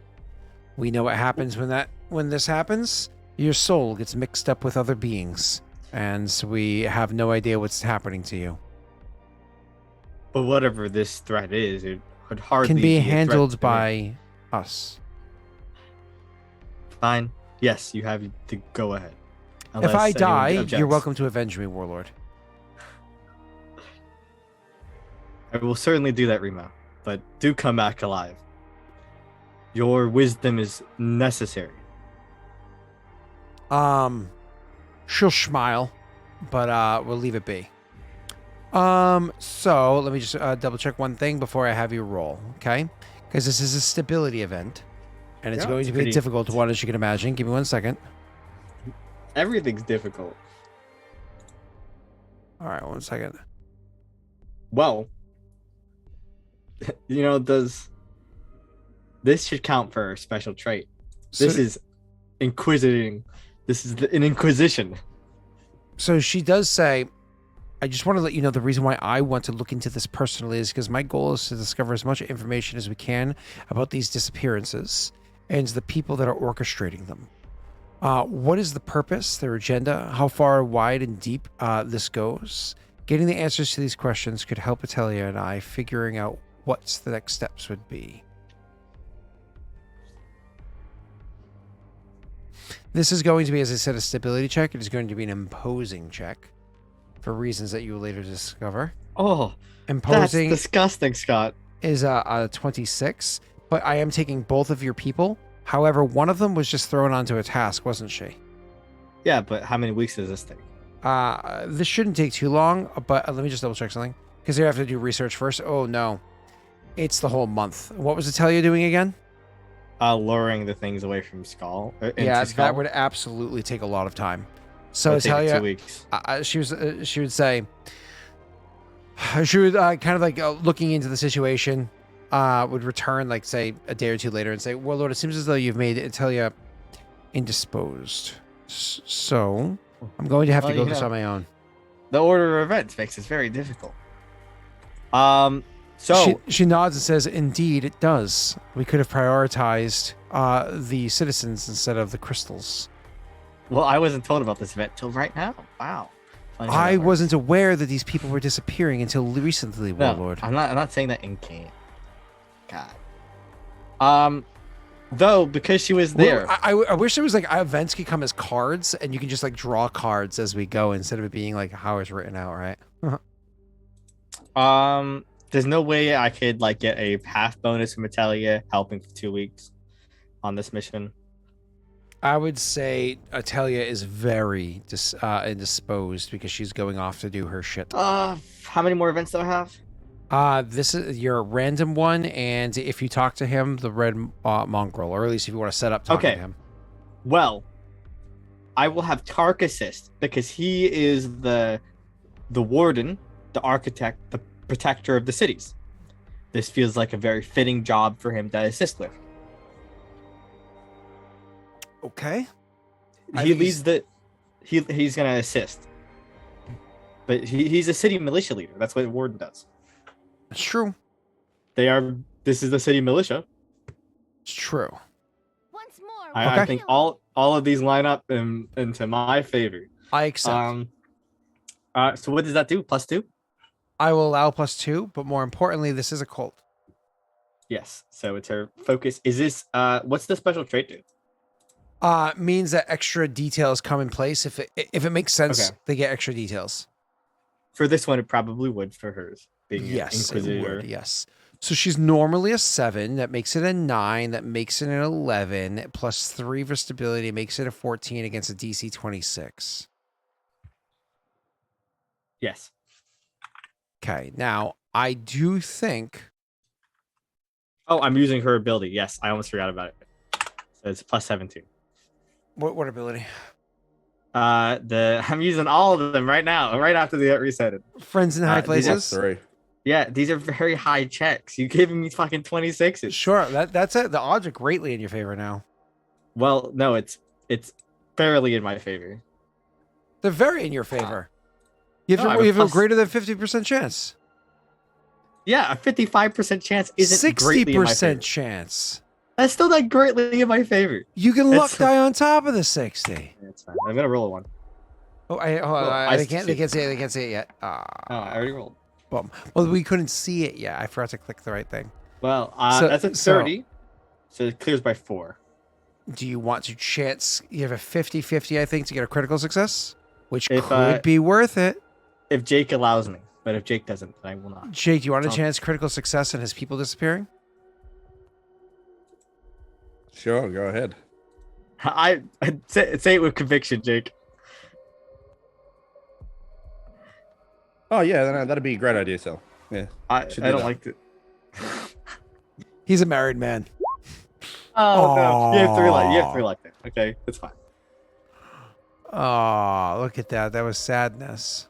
We know what happens when this happens. Your soul gets mixed up with other beings, and we have no idea what's happening to you. But whatever this threat is, it would hardly Can be a threat handled to me. by us. Fine. Yes, you have to go ahead. If Unless I anyone die, objects. you're welcome to avenge me, Warlord. I will certainly do that, Rima. But do come back alive. Your wisdom is necessary. She'll smile, but we'll leave it be. So let me just double check one thing before I have you roll, okay? Because this is a stability event, and it's Yeah, going it's to be a pretty- difficult one, as you can imagine. Give me 1 second. Everything's difficult. All right, 1 second. Well, does this should count for a special trait? This So- is inquisiting. This is an inquisition. So she does say, I just want to let you know the reason why I want to look into this personally is because my goal is to discover as much information as we can about these disappearances and the people that are orchestrating them. What is the purpose, their agenda, how far wide and deep this goes? Getting the answers to these questions could help Atelia and I figuring out what the next steps would be. This is going to be, as I said, a stability check. It is going to be an imposing check for reasons that you will later discover. Oh, that's Imposing disgusting, Scott. is a 26, but I am taking both of your people. However, one of them was just thrown onto a task, wasn't she? Yeah, but how many weeks does this take? This shouldn't take too long, but let me just double check something. Because they have to do research first. Oh, no. It's the whole month. What was Italia doing again? Luring the things away from Skull. Yeah, Skull. that would absolutely take a lot of time. So That'd take Italia, 2 weeks. she would say, she would kind of like looking into the situation, would return like say a day or two later and say, Warlord, it seems as though you've made Italia indisposed. So I'm going to have to go this on my own. The order of events makes this very difficult. So She nods and says, indeed, it does. We could have prioritized the citizens instead of the crystals. well, I wasn't told about this event till right now. Wow. Funny how I that works. wasn't aware that these people were disappearing until recently, No, Warlord. I'm not saying that in game. God. Though because she was there. I wish there was like events could come as cards and you can just like draw cards as we go instead of it being like how it's written out, right? There's no way I could like get a half bonus from Italia helping for 2 weeks on this mission. I would say Atelia is very indisposed because she's going off to do her shit. How many more events do I have? This is your random one, and if you talk to him, the red mongrel, or at least if you want to set up talking to him. Well, I will have Tark assist because he is the warden, the architect, the protector of the cities. This feels like a very fitting job for him to assist with. Okay. He leads the. He's gonna assist, but he's a city militia leader. That's what the warden does. It's true. This is the city militia. It's true. Once more. I think all of these line up into my favor. I accept. So what does that do? +2? I will allow +2, but more importantly, this is a cult. Yes. So it's her focus. Is this what's the special trait do? Means that extra details come in place. If it makes sense, Okay. they get extra details. For this one, it probably would for hers being Yes, an it Inquisitor. would, yes. So she's normally a 7. That makes it a 9. That makes it an 11. +3 for stability makes it a 14 against a DC 26. Yes. Okay, now I do think. Oh, I'm using her ability. Yes, I almost forgot about it. So it's +17. What ability? I'm using all of them right now, right after they get resetted. Friends in high these are places. +3. Yeah, these are very high checks. You giving me fucking 26s. Sure, that's it. The odds are greatly in your favor now. Well, no, it's barely in my favor. They're very in your favor. You No, have, I have you have a plus- greater than 50% chance. Yeah, a 55% chance isn't greatly in my favor. 60% chance. That's still not greatly in my favor. You can luck It's- die on top of the 60. That's fine. I'm gonna roll a 1. Oh, hold on. I They can't see it. succeed. They can't see it yet. Oh, I already rolled. Boom. Well, we couldn't see it yet. I forgot to click the right thing. Well, So- that's a so- 30. So it clears by 4. Do you want to chance? You have a 50-50, I think, to get a critical success, which If, could be worth it. If Jake allows me, but if Jake doesn't, then I will not. Jake, do you want to Oh. chance critical success and his people disappearing? Sure, go ahead. I'd say it with conviction, Jake. Oh yeah, that'd be a great idea, Sal. Yeah. I Should don't do that. like it. He's a married man. Oh no, you have 3 like you Aw. have 3 like that. Okay, it's fine. Oh, look at that. That was sadness.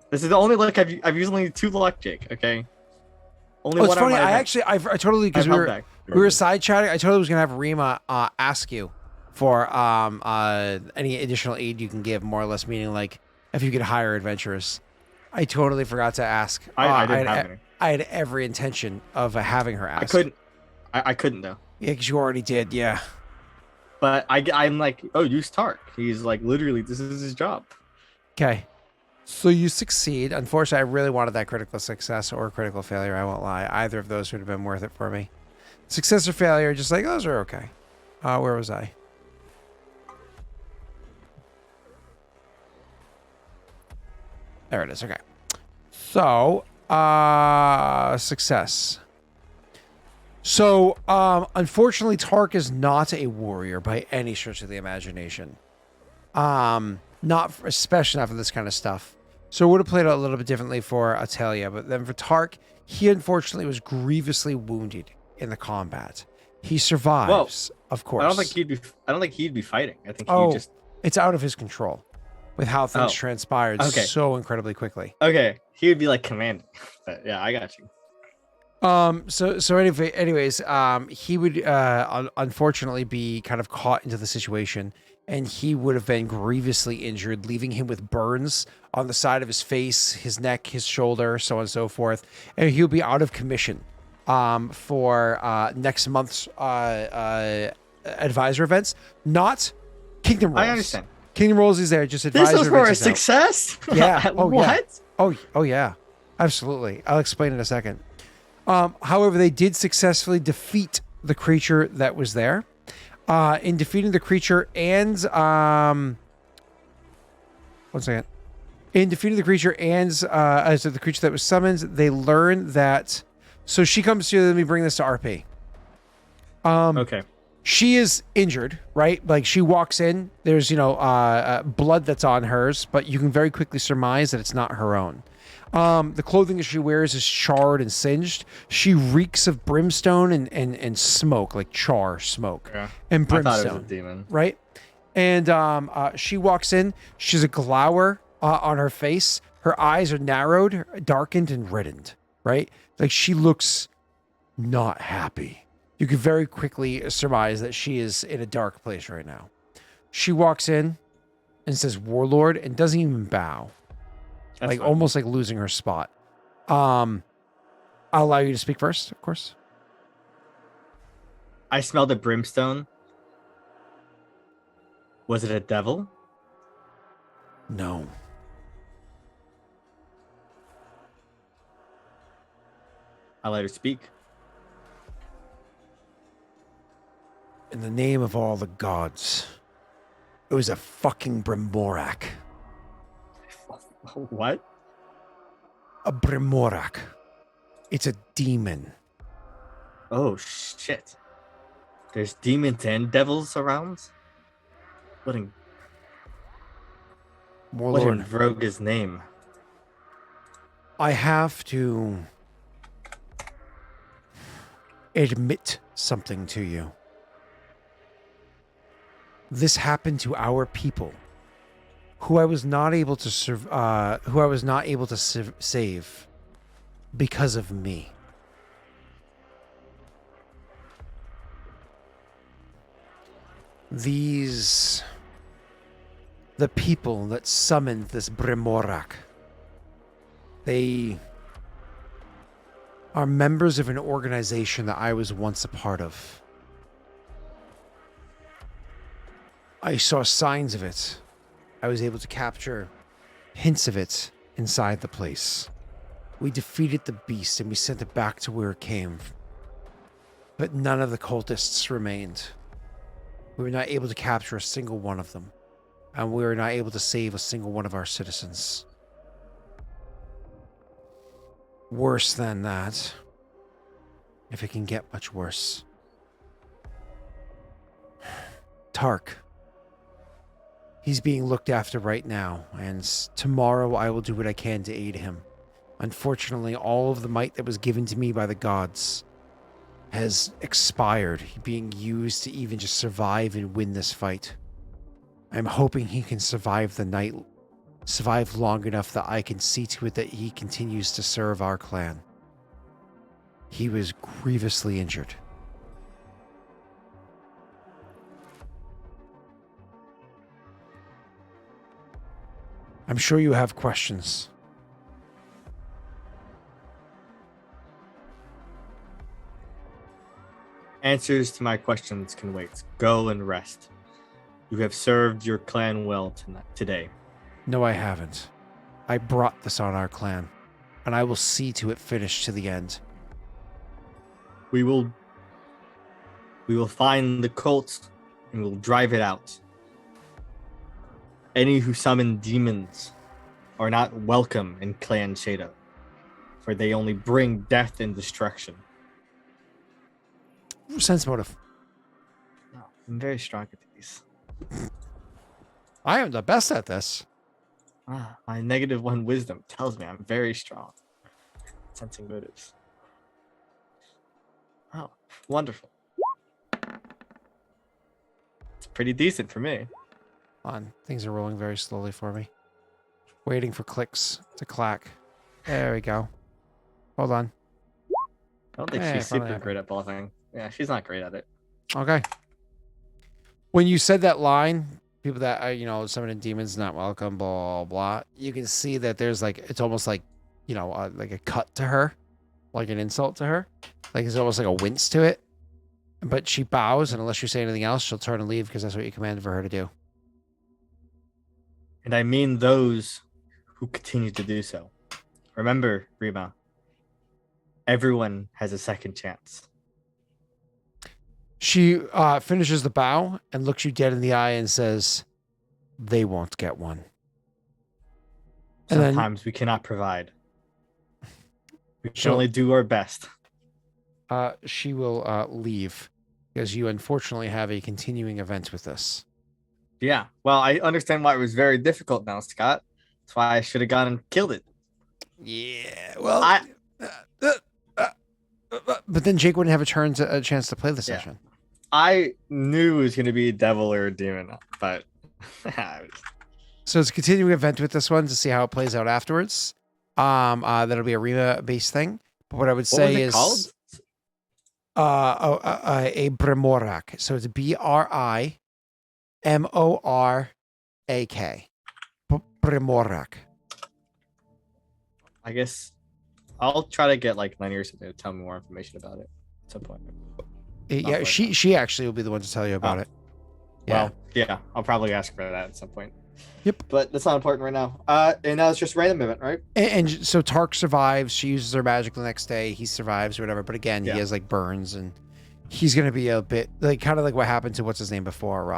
This is the only luck I've used only 2 luck, Jake. Okay. Only Oh, it's one on funny. my I event. actually, I totally, because I've we held were, back. we were side chatting. I totally was gonna have Rima ask you for any additional aid you can give, more or less, meaning like if you could hire adventurers. I totally forgot to ask. I didn't have any. I had every intention of having her ask. I couldn't. I couldn't though. Yeah, because you already did. Yeah. But I'm like, oh, use Tark. He's like, literally, this is his job. Okay. So you succeed. Unfortunately, I really wanted that critical success or critical failure. I won't lie. Either of those would have been worth it for me. Success or failure, just like those are okay. Where was I? There it is. Okay. So, success. So, unfortunately, Tark is not a warrior by any stretch of the imagination. Especially not for this kind of stuff. So it would have played out a little bit differently for Atalia, but then for Tark, he unfortunately was grievously wounded in the combat. He survives, of course. I don't think he'd be fighting. I think Oh, he'd just. it's out of his control with how things Oh, transpired okay. so incredibly quickly. Okay, he would be like commanding. But yeah, I got you. Anyways, he would unfortunately be kind of caught into the situation, and he would have been grievously injured, leaving him with burns on the side of his face, his neck, his shoulder, so on and so forth. And he'll be out of commission for next month's advisor events, not Kingdom Rolls. I understand. Kingdom Rolls is there, just advisor This was for a events is out. success. Yeah. Oh, yeah. What? Oh yeah. Absolutely. I'll explain in a second. However, they did successfully defeat the creature that was there. In defeating the creature and one second. In defeating the creature and the creature that was summoned, they learn that. So she comes to. Let me bring this to RP. Okay. She is injured, right? Like she walks in, there's blood that's on hers, but you can very quickly surmise that it's not her own. The clothing that she wears is charred and singed. She reeks of brimstone and smoke, like char smoke and brimstone. I thought it was a demon. Right? And she walks in. She's a glower on her face. Her eyes are narrowed, darkened, and reddened. Right? Like she looks not happy. You can very quickly surmise that she is in a dark place right now. She walks in and says "Warlord" and doesn't even bow. That's like fine. almost like losing her spot. I'll allow you to speak first, of course. I smelled a brimstone. Was it a devil? No. I let her speak. In the name of all the gods, it was a fucking Brimorak. What? A Brimorak. It's a demon. Oh shit! There's demons and devils around. What in Warlord, Vroga's name? I have to admit something to you. This happened to our people, who I was not able to save because of me. The people that summoned this Brimorak, they are members of an organization that I was once a part of. I saw signs of it. I was able to capture hints of it inside the place. We defeated the beast and we sent it back to where it came. But none of the cultists remained. We were not able to capture a single one of them. And we were not able to save a single one of our citizens. Worse than that, if it can get much worse. Tark. He's being looked after right now, and tomorrow I will do what I can to aid him. Unfortunately, all of the might that was given to me by the gods has expired, being used to even just survive and win this fight. I'm hoping he can survive the night, survive long enough that I can see to it that he continues to serve our clan. He was grievously injured. I'm sure you have questions. Answers to my questions can wait. Go and rest. You have served your clan well today. No, I haven't. I brought this on our clan, and I will see to it finished to the end. We will find the cult and we'll drive it out. Any who summon demons are not welcome in Clan Shadow, for they only bring death and destruction. Sense motive. No, I'm very strong at these. I am the best at this. My -1 wisdom tells me I'm very strong. Sensing motives. Oh, wonderful. It's pretty decent for me. On. Things are rolling very slowly for me. Waiting for clicks to clack. There we go. Hold on. I don't think Yeah, she's finally super happened. great at bluffing. Yeah, she's not great at it. Okay. When you said that line, people that are, summoning demons not welcome, blah, blah, you can see that there's like, it's almost like, like a cut to her, like an insult to her. Like it's almost like a wince to it. But she bows, and unless you say anything else, she'll turn and leave because that's what you commanded for her to do. And I mean those who continue to do so. Remember, Rima, everyone has a second chance. She finishes the bow and looks you dead in the eye and says, they won't get one. And then- Sometimes we cannot provide. We can She'll- only do our best. She will leave because you unfortunately have a continuing event with this. Yeah. Well, I understand why it was very difficult now, Scott. That's why I should have gone and killed it. Yeah, well, but then Jake wouldn't have a chance to play the Yeah. session. I knew it was going to be a devil or a demon, but So it's a continuing event with this one to see how it plays out afterwards. That'll be a Rima-based thing. But what I would what say was it is called? a Brimorak. So it's Brimorrak. Brimorak. I guess I'll try to get like Lenny or something to tell me more information about it at some point. Yeah, right she actually will be the one to tell you about Oh. it. Yeah. Well, yeah, I'll probably ask for that at some point. Yep. But that's not important right now. And now it's just random event, right? And so Tark survives. She uses her magic the next day. He survives or whatever. But again, Yeah. he has like burns, and he's gonna be a bit like kind of like what happened to what's his name before.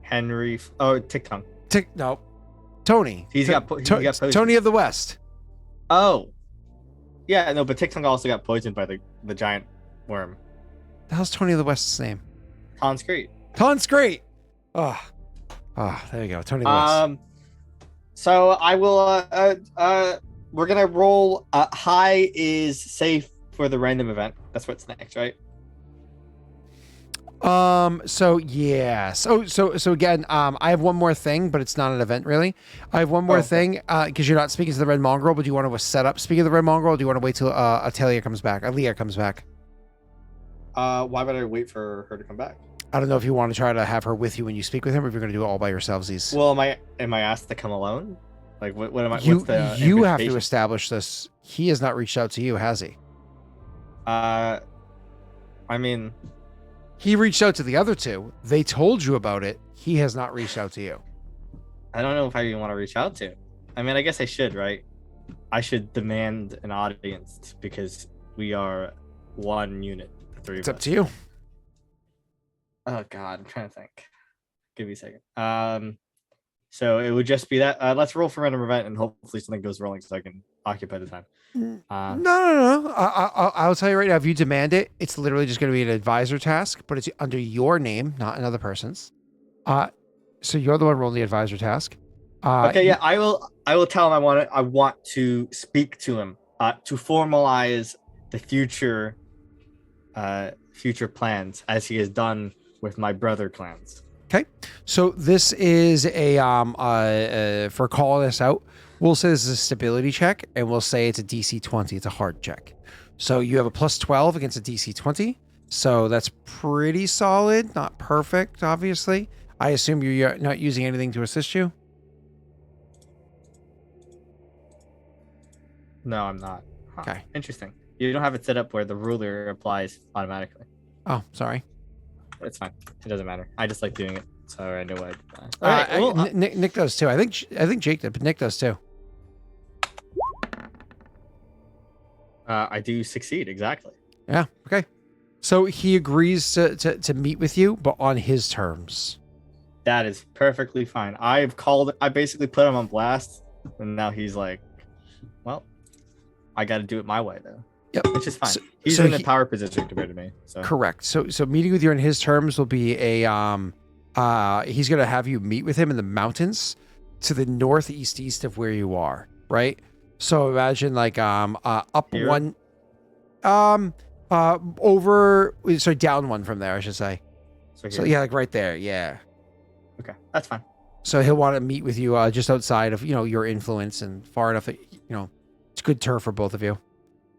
Henry. TikTok. No, Tony. He got poisoned. Tony of the West. Oh. Yeah, no, but TikTok also got poisoned by the giant worm. The hell's Tony of the West's name? Conscrete. Conscrete. Oh, there you go. Tony of the West. So I will. We're gonna roll. High is safe for the random event. That's what's next, right? So yeah. So again, I have one more thing, but it's not an event really. I have one more thing, because you're not speaking to the Red Mongrel, but do you want to set up speaking of the Red Mongrel, or do you want to wait till Aaliyah comes back? Why would I wait for her to come back? I don't know if you want to try to have her with you when you speak with him, or if you're going to do it all by yourselves. Well, am I asked to come alone? Like, what am I? You what's the have to invitation? establish this. He has not reached out to you, has he? I mean, He reached out to the other two. They told you about it. He has not reached out to you. I don't know if I even want to reach out to. I mean, I guess I should, right? I should demand an audience because we are one unit. The three It's of up us. to you. Oh God, I'm trying to think. Give me a second. So it would just be that. Let's roll for random event, and hopefully something goes wrong so I can occupy the time. No. I'll tell you right now. If you demand it, it's literally just going to be an advisor task, but it's under your name, not another person's. So you're the one rolling the advisor task. Okay, yeah, I will tell him I want to speak to him to formalize the future plans as he has done with my brother clans. Okay, so this is a for calling this out, we'll say this is a stability check, and we'll say it's a DC 20. It's a hard check. So you have a plus 12 against a DC 20. So that's pretty solid. Not perfect, obviously. I assume you're not using anything to assist you. No, I'm not. Huh, Okay. Interesting. You don't have it set up where the ruler applies automatically. Oh, sorry. But it's fine. It doesn't matter. I just like doing it, so I know what. All right. Well, Nick does too. I think Jake did, but Nick does too. I do succeed exactly. Yeah. Okay. So he agrees to meet with you, but on his terms. That is perfectly fine. I basically put him on blast, and now he's like, well, I got to do it my way though. Yep. Which is fine. So- He's so in a he- power position compared to me. So Correct. So meeting with you on his terms will be a he's gonna have you meet with him in the mountains to the east of where you are, right? So imagine like up Here? one over so down one from there, I should say. So here. yeah, like right there, yeah. Okay, that's fine. So he'll want to meet with you just outside of your influence and far enough that it's good turf for both of you.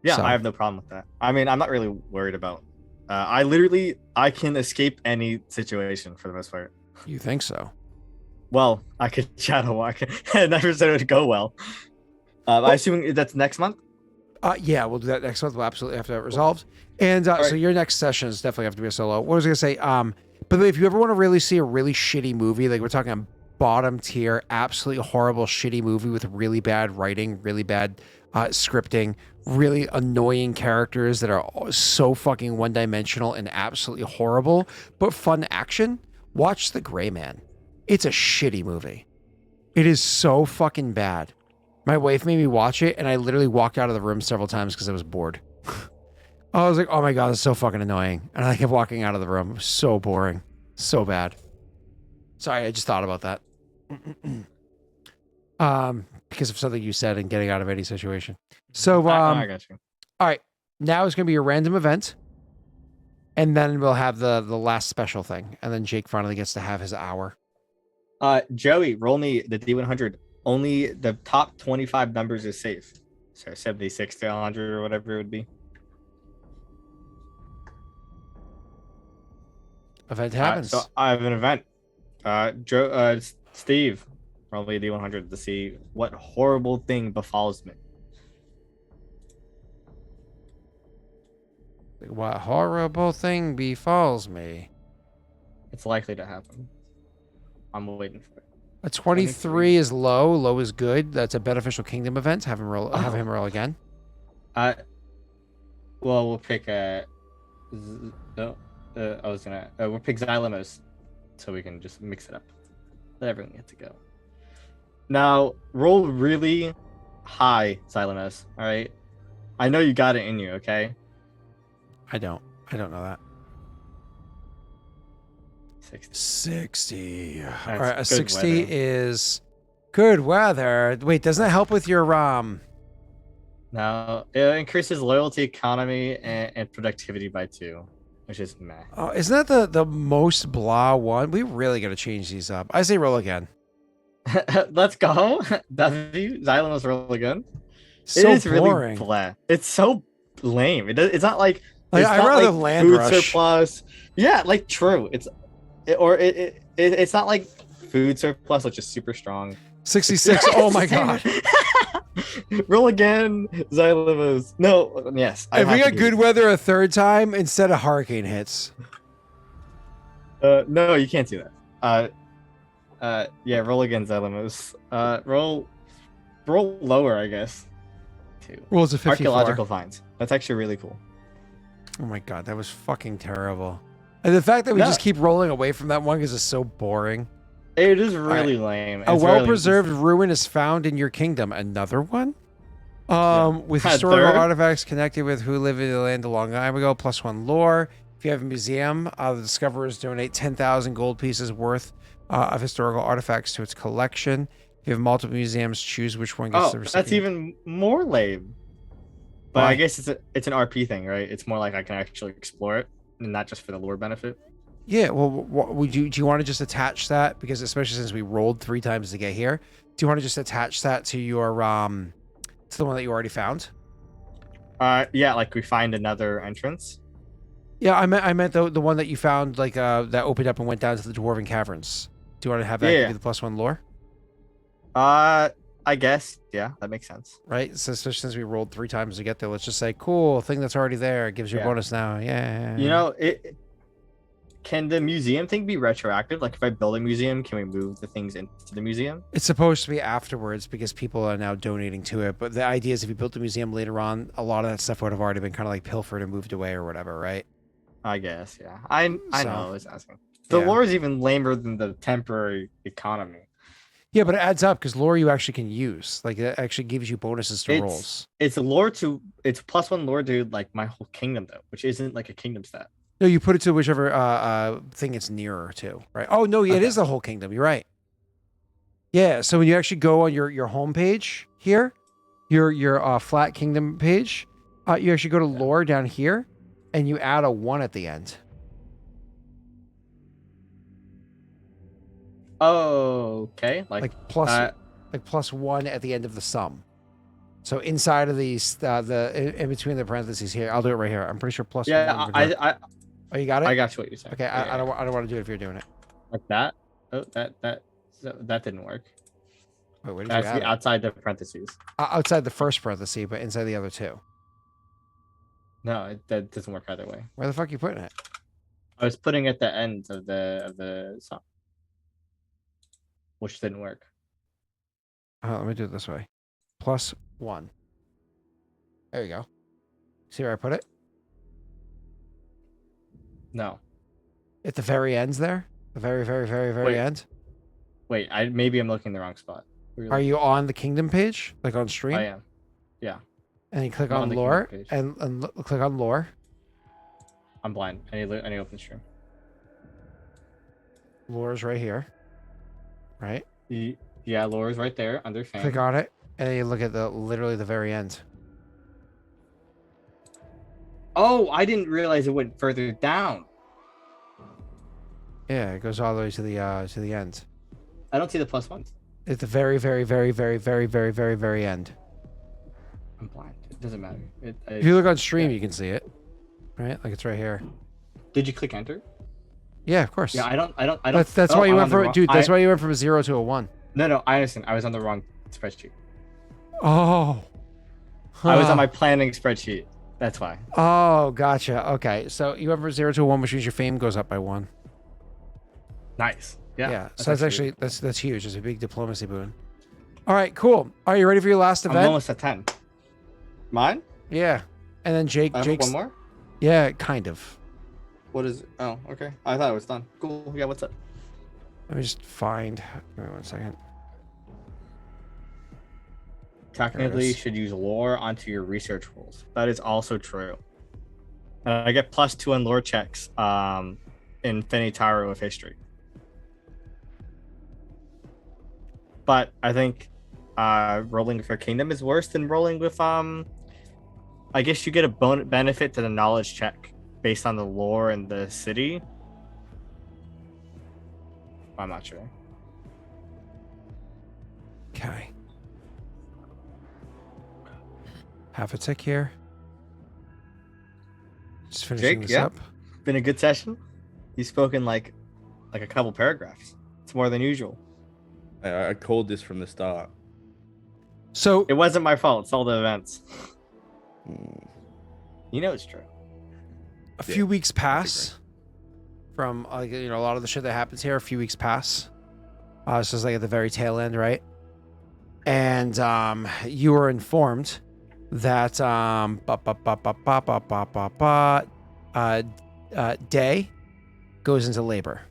Yeah, So- I have no problem with that. I mean, I'm not really worried about. I can escape any situation for the most part. You think so? Well, I could shadow walk. I never said it would go well. I assume that's next month. Yeah, we'll do that next month. We'll absolutely have to have it resolved. And so right. your next session is definitely have to be a solo. What was I gonna say? But if you ever want to really see a really shitty movie, like we're talking bottom tier, absolutely horrible, shitty movie with really bad writing, really bad scripting, really annoying characters that are so fucking one-dimensional and absolutely horrible, but fun action, watch The Gray Man. It's a shitty movie. It is so fucking bad. My wife made me watch it, and I literally walked out of the room several times because I was bored. I was like, oh my God, it's so fucking annoying. And I kept walking out of the room. It was so boring. So bad. Sorry, I just thought about that. Because of something you said and getting out of any situation. So, I got you. all right. Now it's going to be a random event. And then we'll have the last special thing. And then Jake finally gets to have his hour. Joey, roll me the D100. Only the top 25 numbers is safe. So 76 to 100 or whatever it would be. Event happens. So I have an event. Steve, roll me a D100 to see what horrible thing befalls me. What horrible thing befalls me? It's likely to happen. I'm waiting for it. A 23 is low. Low is good. That's a beneficial kingdom event. Have him roll. Have him roll again. Well, we'll pick we'll pick Xylemos, so we can just mix it up. Let everyone get to go. Now roll really high, Xylemos. All right. I know you got it in you. Okay. I don't know that. 60. 60. All That's right, a good 60 weather. is good weather. Wait, doesn't that help with your Now it increases loyalty, economy, and productivity by 2, which is meh. Oh, isn't that the most blah one? We really got to change these up. I say roll again. Let's go. W Xylemos roll again. So it is boring. really blah. It's so lame. It's not like Like, it's I'd not rather like land food rush. surplus. Yeah, like true. It's not like food surplus, which is super strong. 66. Oh my God. Roll again, Xylemos. No, yes. I If we have to got do good this. weather a third time instead of hurricane hits. No, you can't do that. Yeah, roll again, Xylemos. Roll lower, I guess. 2. Rolls a 54. Archaeological finds. That's actually really cool. Oh my God, that was fucking terrible. And the fact that we No. just keep rolling away from that one because it's so boring. It is really lame. A It's really- well-preserved ruin is found in your kingdom. Another one? With A historical third? artifacts connected with who lived in the land a long time ago, +1 lore. If you have a museum, the discoverers donate 10,000 gold pieces worth of historical artifacts to its collection. If you have multiple museums, choose which one gets Oh, the recipient. that's even more lame. But Why? I guess it's an RP thing, right? It's more like I can actually explore it, and not just for the lore benefit. Yeah, well, do you want to just attach that? Because especially since we rolled 3 times to get here, do you want to just attach that to your to the one that you already found? Yeah, like we find another entrance. Yeah, I meant the one that you found, like that opened up and went down to the dwarven caverns. Do you want to have that Yeah. give you the +1 lore? I guess, yeah, that makes sense. Right. So especially since we rolled 3 times to get there, let's just say, cool thing that's already there. It gives you a Yeah. bonus now. Yeah. You know, can the museum thing be retroactive? Like if I build a museum, can we move the things into the museum? It's supposed to be afterwards because people are now donating to it. But the idea is if you built the museum later on, a lot of that stuff would have already been kind of like pilfered and moved away or whatever, right? I guess, yeah. I So- know I was asking. The Yeah. lore is even lamer than the temporary economy. Yeah, but it adds up because lore you actually can use. Like it actually gives you bonuses to rolls. It's +1 lore to like my whole kingdom though, which isn't like a kingdom stat. No, you put it to whichever thing it's nearer to, right? Oh no, yeah, it Okay. is the whole kingdom. You're right. Yeah, so when you actually go on your home page here, your flat kingdom page, you actually go to lore down here, and you add a 1 at the end. Oh, okay. Like +1 at the end of the sum. So inside of these, in between the parentheses here, I'll do it right here. I'm pretty sure +1. yeah, Oh, you got it? I got you what you're saying. Okay, Yeah, I don't want to do it if you're doing it. like that. Oh, that didn't work. Wait, where did That's you add it? outside the parentheses. Outside the first parenthesis, but inside the other two. No, that doesn't work either way. Where the fuck are you putting it? I was putting it at the end of the song, which didn't work. Let me do it this way. +1. There you go. See where I put it? No, At the very ends there? The very, very, very, very Wait. end? wait. Maybe I'm looking in the wrong spot. Are you on the kingdom page? Like on stream? I am. Yeah, And you click I'm on on the lore kingdom page. and click on lore. I'm blind. I need open stream. Lore is right here. Right? Yeah, Laura's right there under fame. Click on it. And then you look at literally the very end. Oh, I didn't realize it went further down. Yeah, it goes all the way to the end. I don't see the +1s. At the very, very, very, very, very, very, very, very end. I'm blind. It doesn't matter. If you look on stream, you can see it. Right? Like it's right here. Did you click enter? Yeah, of course. Yeah, I don't. That's oh, why you I'm went on the from wrong- dude. That's why you went from a 0 to a 1. No, I understand. I was on the wrong spreadsheet. Oh. I was Huh. on my planning spreadsheet. That's why. Oh, gotcha. Okay, so you went from 0 to a 1, which means your fame goes up by 1. Nice. Yeah. So that's actually that's huge. It's a big diplomacy boon. All right, cool. Are you ready for your last I'm event? almost at 10. Mine? Yeah. And then I have Jake's one more. Yeah, kind of. What is? Oh, okay. I thought it was done. Cool. Yeah. What's up? Let me just find. Give me 1 second. Technically, you should use lore onto your research rolls. That is also true. And I get +2 on lore checks in Finitaro of history. But I think rolling for kingdom is worse than rolling with I guess you get a benefit to the knowledge check based on the lore and the city. I'm not sure. Okay. Half a tick here. Just finishing Jake, this yeah? up. Been a good session. You've spoken like a couple paragraphs. It's more than usual. I called this from the start. So It wasn't my fault. It's all the events. Mm. You know it's true. a few weeks pass from a lot of the shit that happens here. A few weeks pass. This is like at the very tail end, right? And you were informed that Day goes into labor.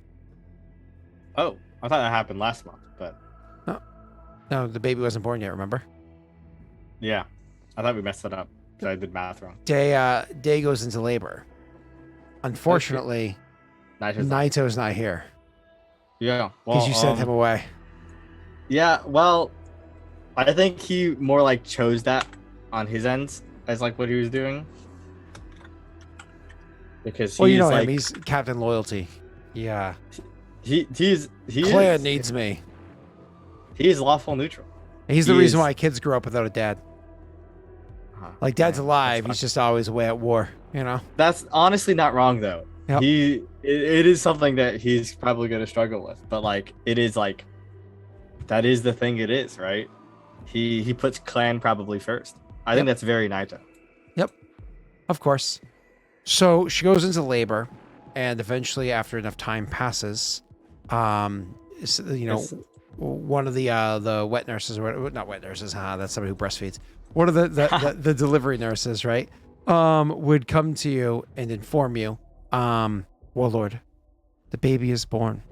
Oh, I thought that happened last month, but No, the baby wasn't born yet. Remember? yeah, I thought we messed it up because I did math wrong. Day goes into labor. Unfortunately, Nitro's Naito's not here yeah, because well, you sent him away. Yeah, well, I think he more like chose that on his ends as like what he was doing. Because Well, you he's know like him. He's Captain Loyalty. Yeah. he Clan is, needs me. he is lawful neutral. He's the He reason is- why kids grew up without a dad. Huh, Like, dad's yeah, alive. that's He's just always away at war, you know? That's honestly not wrong though. Yep. It is something that he's probably going to struggle with, but like it is like that is the thing it is, right? He puts clan probably first. I think that's very Naito. Of course. So she goes into labor, and eventually, after enough time passes, Yes. one of the wet nurses, or not wet nurses, that's somebody who breastfeeds. One of the delivery nurses, right, would come to you and inform you, Warlord, the baby is born.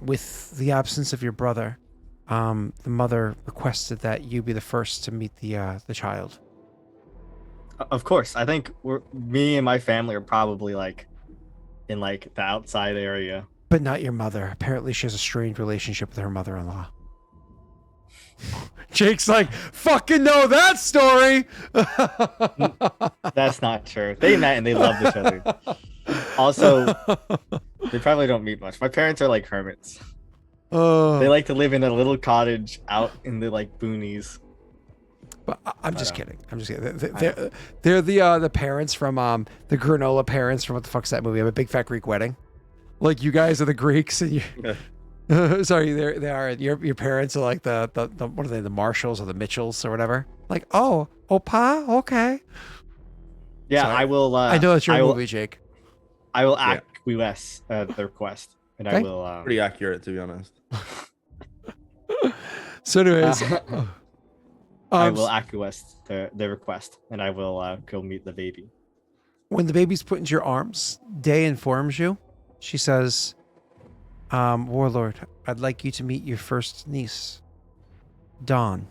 With the absence of your brother, the mother requested that you be the first to meet the child. Of course, I think me and my family are probably like in like the outside area. But not your mother. Apparently she has a strained relationship with her mother-in-law. Jake's like, fucking know that story. That's not true. They met and they loved each other. Also, they probably don't meet much. My parents are like hermits. They like to live in a little cottage out in the like boonies. But I'm just kidding. I'm just kidding. They're the parents from the granola parents from what the fuck's that movie? A Big Fat Greek Wedding. Like you guys are the Greeks and you. Sorry, they are. Your parents are like the what are they? The Marshalls or the Mitchells or whatever. Like opa, okay. Yeah, Sorry. I will. I know that's your movie, Jake. I will acquiesce the request, and I will. Pretty accurate, to be honest. So, anyways, I will acquiesce the request, and I will go meet the baby. When the baby's put into your arms, Day informs you. She says, Warlord, I'd like you to meet your first niece, Dawn.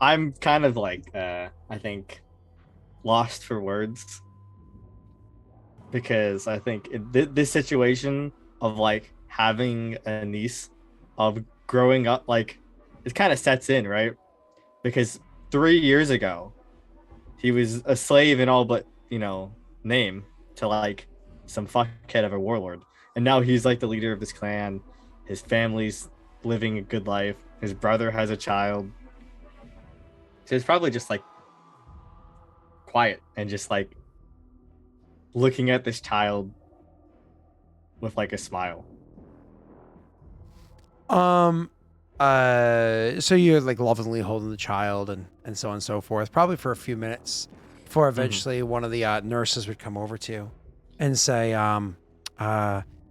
I'm kind of like, I think, lost for words. Because I think this situation of like having a niece, of growing up, like, it kind of sets in, right? Because 3 years ago, he was a slave in all but, name to like some fuckhead of a warlord. And now he's like the leader of this clan. His family's living a good life. His brother has a child. So it's probably just like quiet and just like looking at this child with like a smile. So you're like lovingly holding the child and so on and so forth, probably for a few minutes before eventually one of the nurses would come over to you and say,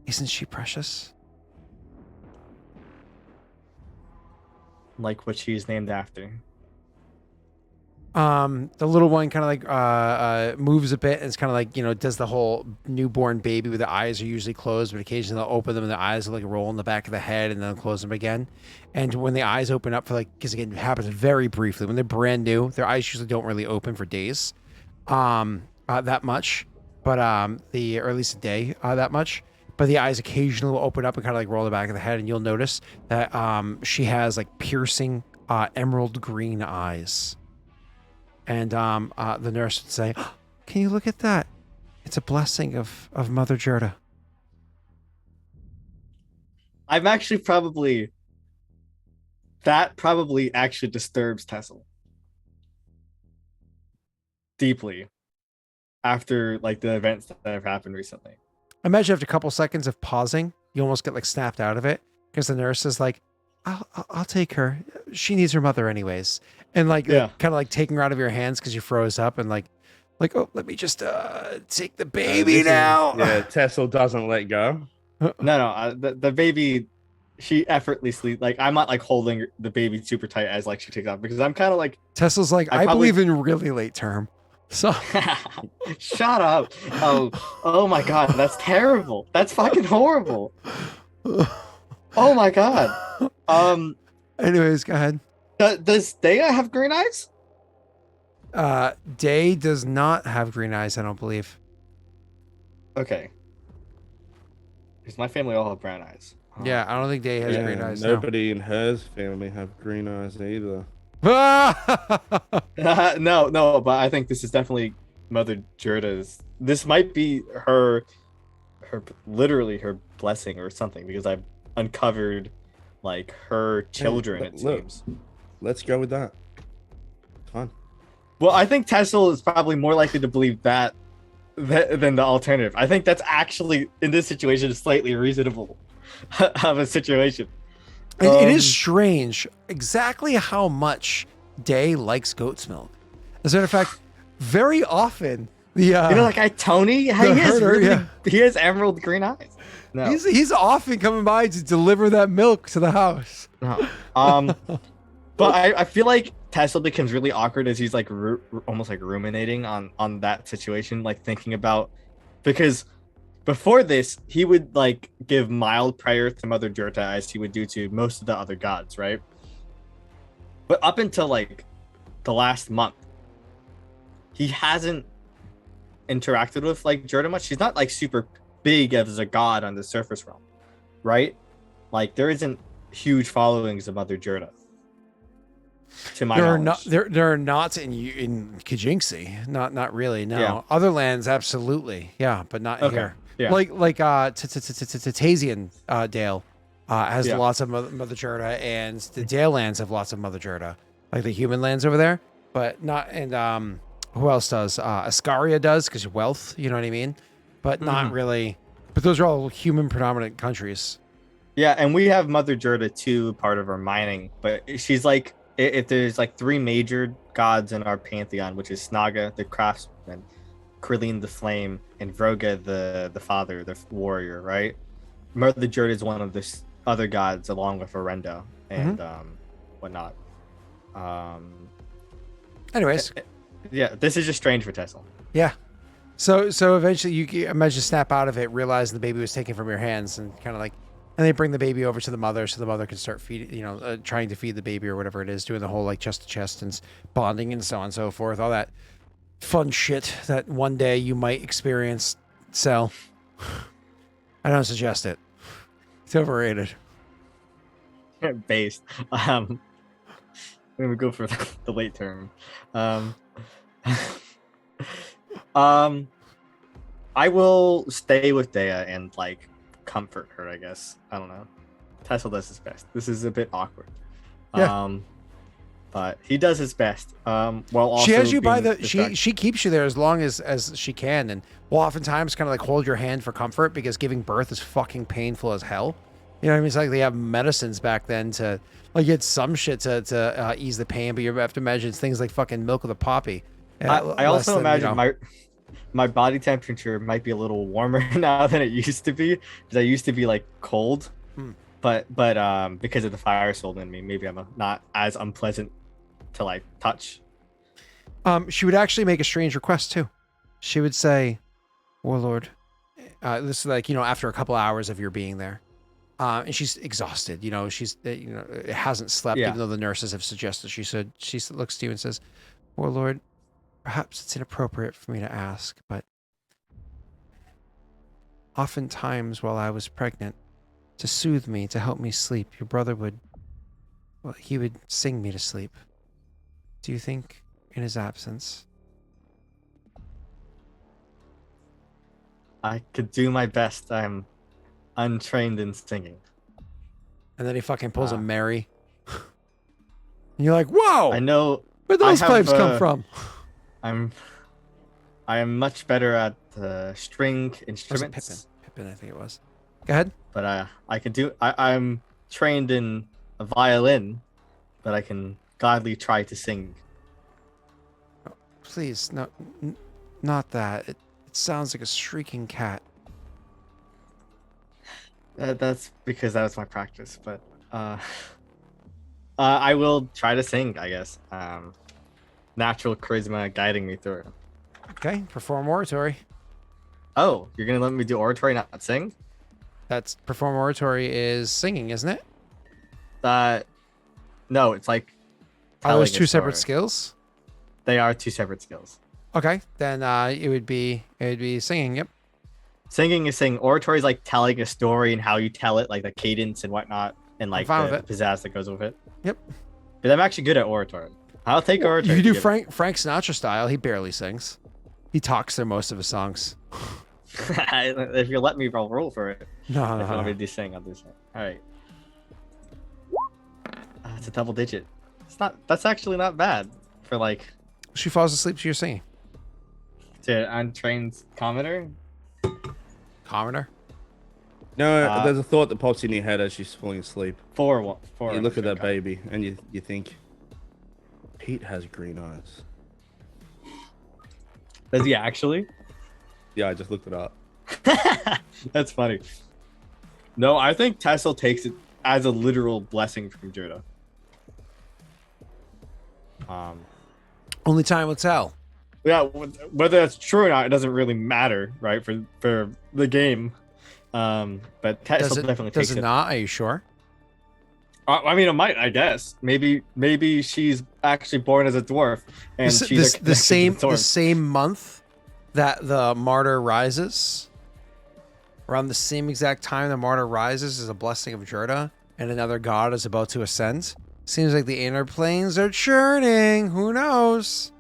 isn't she precious? Like what she's named after. The little one kind of like moves a bit and it's kind of like, does the whole newborn baby with the eyes are usually closed, but occasionally they'll open them and the eyes will like roll in the back of the head and then close them again. And when the eyes open up for like, because again, it happens very briefly. When they're brand new, their eyes usually don't really open for days, that much, but or at least a day, that much. But the eyes occasionally will open up and kind of like roll the back of the head, and you'll notice that she has like piercing emerald green eyes. And the nurse would say, oh, can you look at that? It's a blessing of Mother Gerda. I'm actually probably actually disturbs Tessel deeply after like the events that have happened recently. Imagine after a couple seconds of pausing, you almost get like snapped out of it because the nurse is like, I'll take her. She needs her mother anyways. And like, kind of like taking her out of your hands because you froze up and like, oh, let me just take the baby now. Tessel doesn't let go. No, the baby, she effortlessly, like, I'm not like holding the baby super tight as like she takes off because I'm kind of like. Tessel's like, I believe in really late term. So shut up. Oh my God, that's terrible. That's fucking horrible. Oh my God. Anyways, go ahead. Does Daya have green eyes? Day does not have green eyes, I don't believe. Okay. Because my family all have brown eyes. Yeah, I don't think Day has green eyes. Nobody in hers family have green eyes either. No, but I think this is definitely Mother Gerda's. This might be her literally her blessing or something, because I've uncovered like her children, it seems. Let's go with that. Fine. Well, I think Tessel is probably more likely to believe that than the alternative. I think that's actually, in this situation, slightly reasonable of a situation. It is strange exactly how much Day likes goat's milk. As a matter of fact, very often like Tony, he has emerald green eyes. No. He's often coming by to deliver that milk to the house. No. But I feel like Tesla becomes really awkward as he's like almost like ruminating on that situation, like thinking about, because before this he would like give mild prayer to Mother Jurta as he would do to most of the other gods, right? But up until like the last month, he hasn't interacted with like Jurta much. She's not like super big as a god on the surface realm, right? Like there isn't huge followings of Mother Jurta. To my knowledge. There are not in Kajinxi. Not really. No. Yeah. Other lands, absolutely. Yeah, but not Okay. here. Yeah. Like Tatazian Dale has Yeah. lots of Mother Jurta, and the Dale lands have lots of Mother Jurta, like the human lands over there. But not and who else does? Ascaria does because wealth. You know what I mean? But not really. But those are all human predominant countries. Yeah, and we have Mother Jurta too, part of our mining. But she's like, if there's like 3 major gods in our pantheon, which is Snaga, the craftsman, Krillin the flame, and Vroga the father, the warrior, right? Mother Jurta is one of the other gods along with Orendo and whatnot. Anyways, yeah, this is just strange for Tesla. yeah. So eventually you imagine snap out of it, realize the baby was taken from your hands, and kind of like, and they bring the baby over to the mother so the mother can start feeding, trying to feed the baby or whatever it is, doing the whole like chest to chest and bonding and so on and so forth, all that fun shit that one day you might experience. So I don't suggest it. It's overrated. Based. Let me go for the late term. I will stay with Dea and like comfort her, I guess. I don't know. Tesla does his best. This is a bit awkward. Yeah. But he does his best. While also She has you by being the distracted. she keeps you there as long as she can, and will oftentimes kind of like hold your hand for comfort because giving birth is fucking painful as hell. You know what I mean? It's like they have medicines back then to like get some shit to ease the pain, but you have to imagine it's things like fucking milk of the poppy. I also imagine my body temperature might be a little warmer now than it used to be, because I used to be like cold. But because of the fire soul in me, maybe I'm not as unpleasant to like touch. She would actually make a strange request too. She would say, "Warlord," this is like after a couple hours of your being there, and she's exhausted. She's hasn't slept, Yeah. even though the nurses have suggested she looks to you and says, "Warlord, perhaps it's inappropriate for me to ask, but oftentimes while I was pregnant, to soothe me, to help me sleep, your brother would sing me to sleep. Do you think in his absence?" I could do my best. I'm untrained in singing. And then he fucking pulls a Mary. And you're like, whoa! I know. Where'd I those have, pipes come from? I am much better at string Was it instruments. Pippin, I think it was. Go ahead. But I can do. I'm trained in a violin, but I can gladly try to sing. Please, no, not that. It sounds like a shrieking cat. That's because that was my practice. But I will try to sing, I guess. Natural charisma guiding me through it. Okay, perform oratory. Oh, you're gonna let me do oratory, not sing? That's perform oratory is singing, isn't it? No, it's like. Are those telling a two separate story. skills? They are two separate skills. Okay, then it would be singing. Yep. Singing is saying. Oratory is like telling a story and how you tell it, like the cadence and whatnot, and like fine the with it. pizzazz that goes with it. Yep. But I'm actually good at oratory. I'll take oratory. You to do give Frank Sinatra style. He barely sings. He talks through most of his songs. it. If you let me, I'll roll for it. No, If you want no. me to do sing, I'll do sing. All right. It's a double digit. It's not. That's actually not bad for like She falls asleep to your singing. to untrained commenter. Commoner. No, there's a thought that pops in your head as she's falling asleep. Four. You look at that baby and you think, Pete has green eyes. Does he actually? Yeah, I just looked it up. That's funny. No, I think Tessel takes it as a literal blessing from Judah. Only time will tell. Yeah, whether that's true or not, it doesn't really matter, right? For the game. But Tesla definitely takes Does it it. not? Are you sure? I mean, it might. I guess maybe she's actually born as a dwarf, and she's The same month that the martyr rises, around the same exact time the martyr rises is a blessing of Jerda, and another god is about to ascend. Seems like the inner planes are churning. Who knows?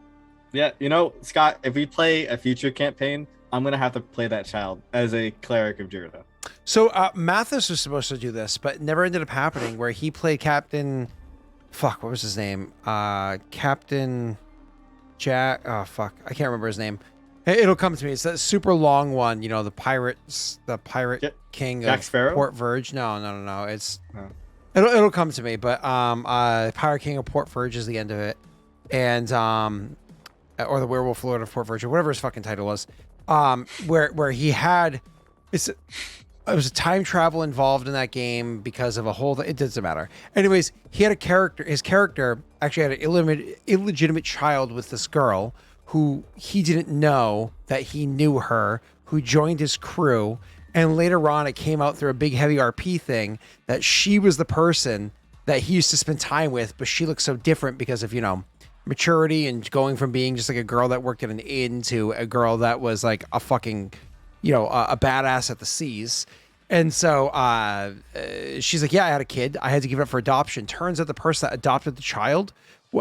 Yeah, you know, Scott, if we play a future campaign, I'm gonna have to play that child as a cleric of Jerda. So Mathis was supposed to do this, but never ended up happening. Where he played Captain, what was his name? Captain Jack. Oh fuck, I can't remember his name. It'll come to me. It's that super long one. You know, the pirate king Jack of Sparrow? Port Verge. No. It's it'll come to me. But pirate king of Port Verge is the end of it, and or the werewolf lord of Port Verge, or whatever his fucking title was. Where he had it was a time travel involved in that game because of a whole. It doesn't matter. Anyways, he had a character. His character actually had an illegitimate child with this girl who he didn't know that he knew her, who joined his crew, and later on it came out through a big heavy RP thing that she was the person that he used to spend time with, but she looked so different because of, you know, maturity and going from being just like a girl that worked at an inn to a girl that was like a fucking, you know, a badass at the seas. And so she's like, yeah, I had a kid. I had to give it up for adoption. Turns out the person that adopted the child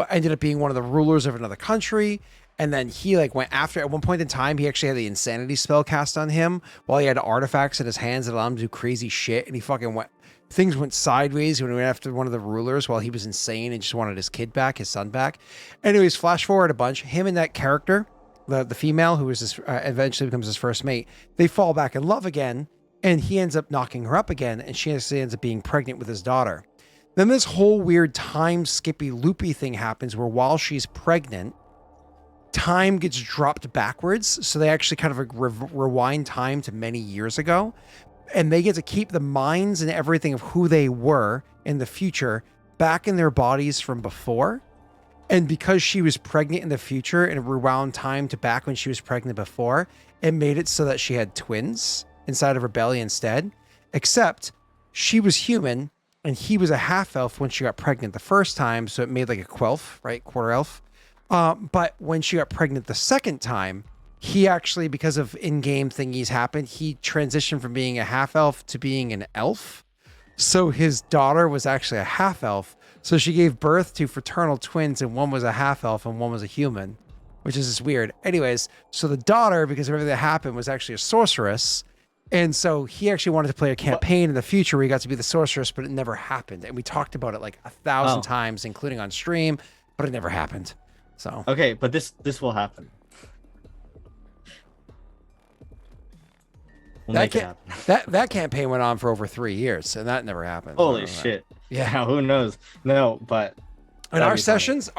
ended up being one of the rulers of another country. And then he like went after, at one point in time, he actually had the insanity spell cast on him while he had artifacts in his hands that allowed him to do crazy shit. And he fucking things went sideways when he went after one of the rulers while he was insane and just wanted his kid back, his son back. Anyways, flash forward a bunch. Him and that character, the female who was his, eventually becomes his first mate, they fall back in love again. And he ends up knocking her up again, and she actually ends up being pregnant with his daughter. Then this whole weird time skippy loopy thing happens where while she's pregnant, time gets dropped backwards. So they actually kind of rewind time to many years ago. And they get to keep the minds and everything of who they were in the future back in their bodies from before. And because she was pregnant in the future and rewound time to back when she was pregnant before, it made it so that she had twins inside of her belly instead, except she was human and he was a half elf when she got pregnant the first time. So it made like a quelf, right? Quarter elf. But when she got pregnant the second time, he actually, because of in-game thingies happened, he transitioned from being a half elf to being an elf. So his daughter was actually a half elf. So she gave birth to fraternal twins, and one was a half elf and one was a human, which is just weird. Anyways, so the daughter, because of everything that happened, was actually a sorceress. And so he actually wanted to play a campaign in the future where he got to be the sorceress, but it never happened. And we talked about it like 1,000 times, including on stream, but it never happened. So okay, but this will happen. We'll make it happen. That campaign went on for over 3 years, and that never happened. Holy shit! Yeah, now, who knows? No, but and our sessions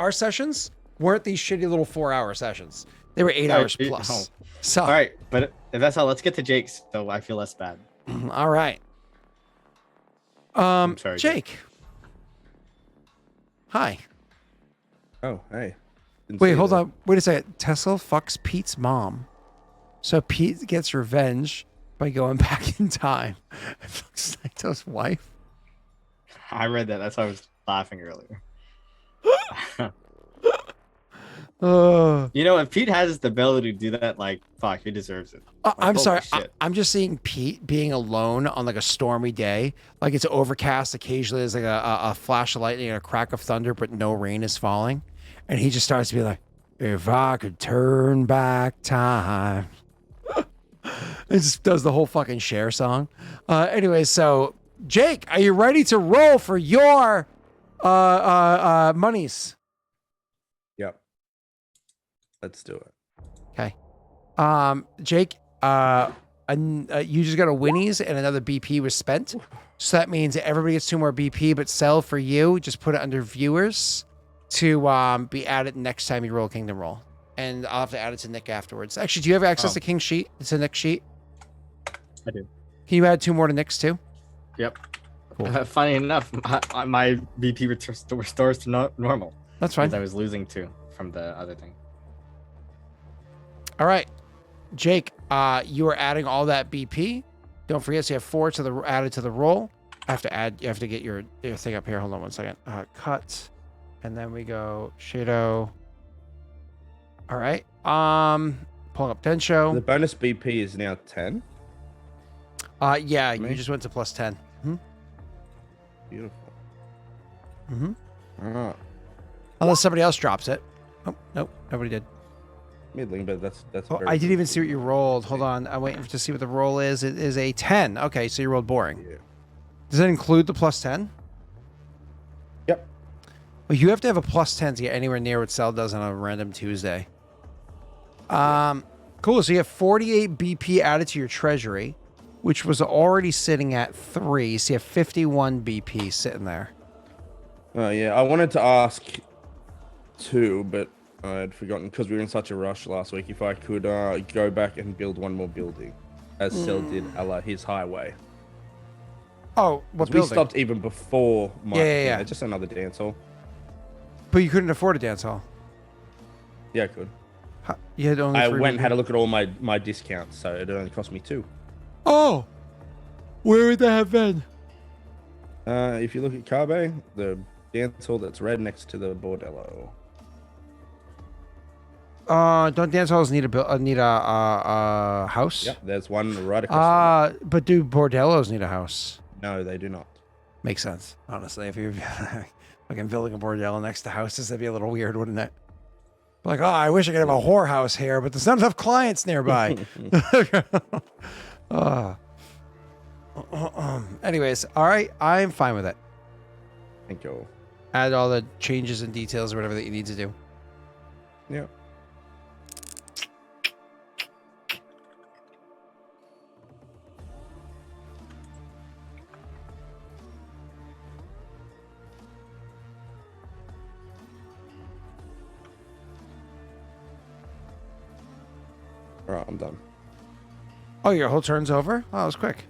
weren't these shitty little 4-hour sessions. They were 8 hours plus. Oh. So all right, but if that's all, let's get to Jake's. So I feel less bad. All right. I'm sorry, Jake. Hi. Oh, hey. Wait, hold on. Wait a second. Tesla fucks Pete's mom. So Pete gets revenge by going back in time and fucks Naito's wife. I read that. That's why I was laughing earlier. You know, if Pete has the ability to do that, like, fuck, he deserves it. Like, I'm sorry. shit. I'm just seeing Pete being alone on like a stormy day. Like it's overcast. Occasionally there's like a flash of lightning and a crack of thunder, but no rain is falling. And he just starts to be like, if I could turn back time. It just does the whole fucking Cher song. Anyway, so Jake, are you ready to roll for your monies? Yep. Let's do it. Okay. Jake, you just got a Winnie's and another BP was spent. So that means everybody gets 2 more BP, but sell for you. Just put it under viewers to be added next time you roll Kingdom Roll. And I'll have to add it to Nick afterwards. Actually, do you have access to King's sheet? It's a Nick sheet. I do. Can you add 2 more to Nick's too? Yep. Cool. Funny enough, my BP restores to normal. That's fine. Because I was losing 2 from the other thing. All right, Jake, you are adding all that BP. Don't forget, so you have 4 to the added to the roll. I have to add. You have to get your thing up here. Hold on one second. Cut, and then we go Shadow. All right. Pulling up The Densho. bonus BP is now 10. Yeah, Me? you just went to plus 10. Beautiful. Mm-hmm. All right. Unless somebody else drops it. Oh, nope, nobody did. Middling, but that's Oh, very I didn't good. even see what you rolled. Hold on. I'm waiting to see what the roll is. It is a 10. Okay, so you rolled boring. Yeah. Does that include the plus 10? Yep. Well, you have to have a plus 10 to get anywhere near what Cell does on a random Tuesday. Cool. So you have 48 BP added to your treasury, which was already sitting at 3. So you have 51 BP sitting there. Oh yeah, I wanted to ask 2, but I had forgotten because we were in such a rush last week. If I could go back and build one more building, as Cell did, a la his highway. Oh, what 'Cause we building? stopped even before my Yeah. just another dance hall. But you couldn't afford a dance hall. Yeah, I could. You had only I 3 went and BP. had a look at all my discounts, so it only cost me 2. Oh, where would that have been? If you look at Carbe, the dance hall that's red next to the bordello. Don't dance halls need a house? Yep, there's one right across. But do bordellos need a house? No, they do not. Makes sense, honestly. If you're fucking building a bordello next to houses, that'd be a little weird, wouldn't it? Like, oh, I wish I could have a whorehouse here, but there's not enough clients nearby. Anyways, all right, I'm fine with it. Thank you. Add all the changes and details or whatever that you need to do. Yeah. All right, I'm done. Oh, your whole turn's over? Oh, that was quick.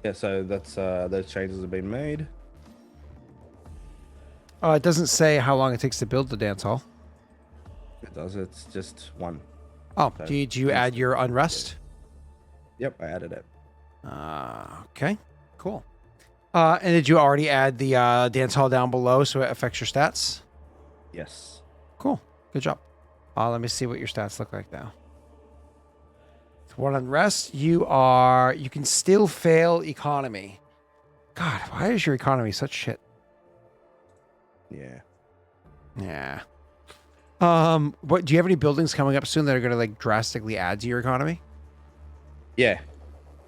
Yeah, so that's those changes have been made. Oh, it doesn't say how long it takes to build the dance hall. It does. It's just 1. Oh, So, did you add your unrest? Yep, I added it. Okay, cool. And did you already add the dance hall down below so it affects your stats? Yes. Cool. Good job. Let me see what your stats look like now. So 1 unrest. You can still fail economy. God, why is your economy such shit? Yeah. Yeah. What do you have any buildings coming up soon that are gonna like drastically add to your economy? Yeah.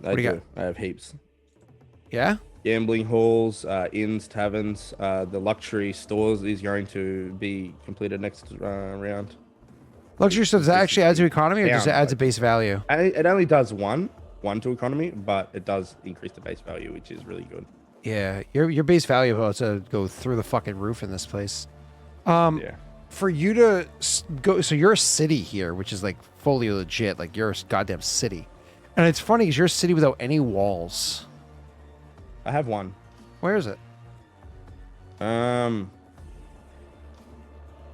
I What do you do. I have heaps. Yeah? Gambling halls, inns, taverns, the luxury stores is going to be completed next round. Luxury stuff, does that actually add to economy or does it Down, add to base value? It only does one to economy, but it does increase the base value, which is really good. Yeah, your base value about to go through the fucking roof in this place. Yeah. For you to go, so you're a city here, which is like fully legit, like you're a goddamn city. And it's funny because you're a city without any walls. I have one. Where is it?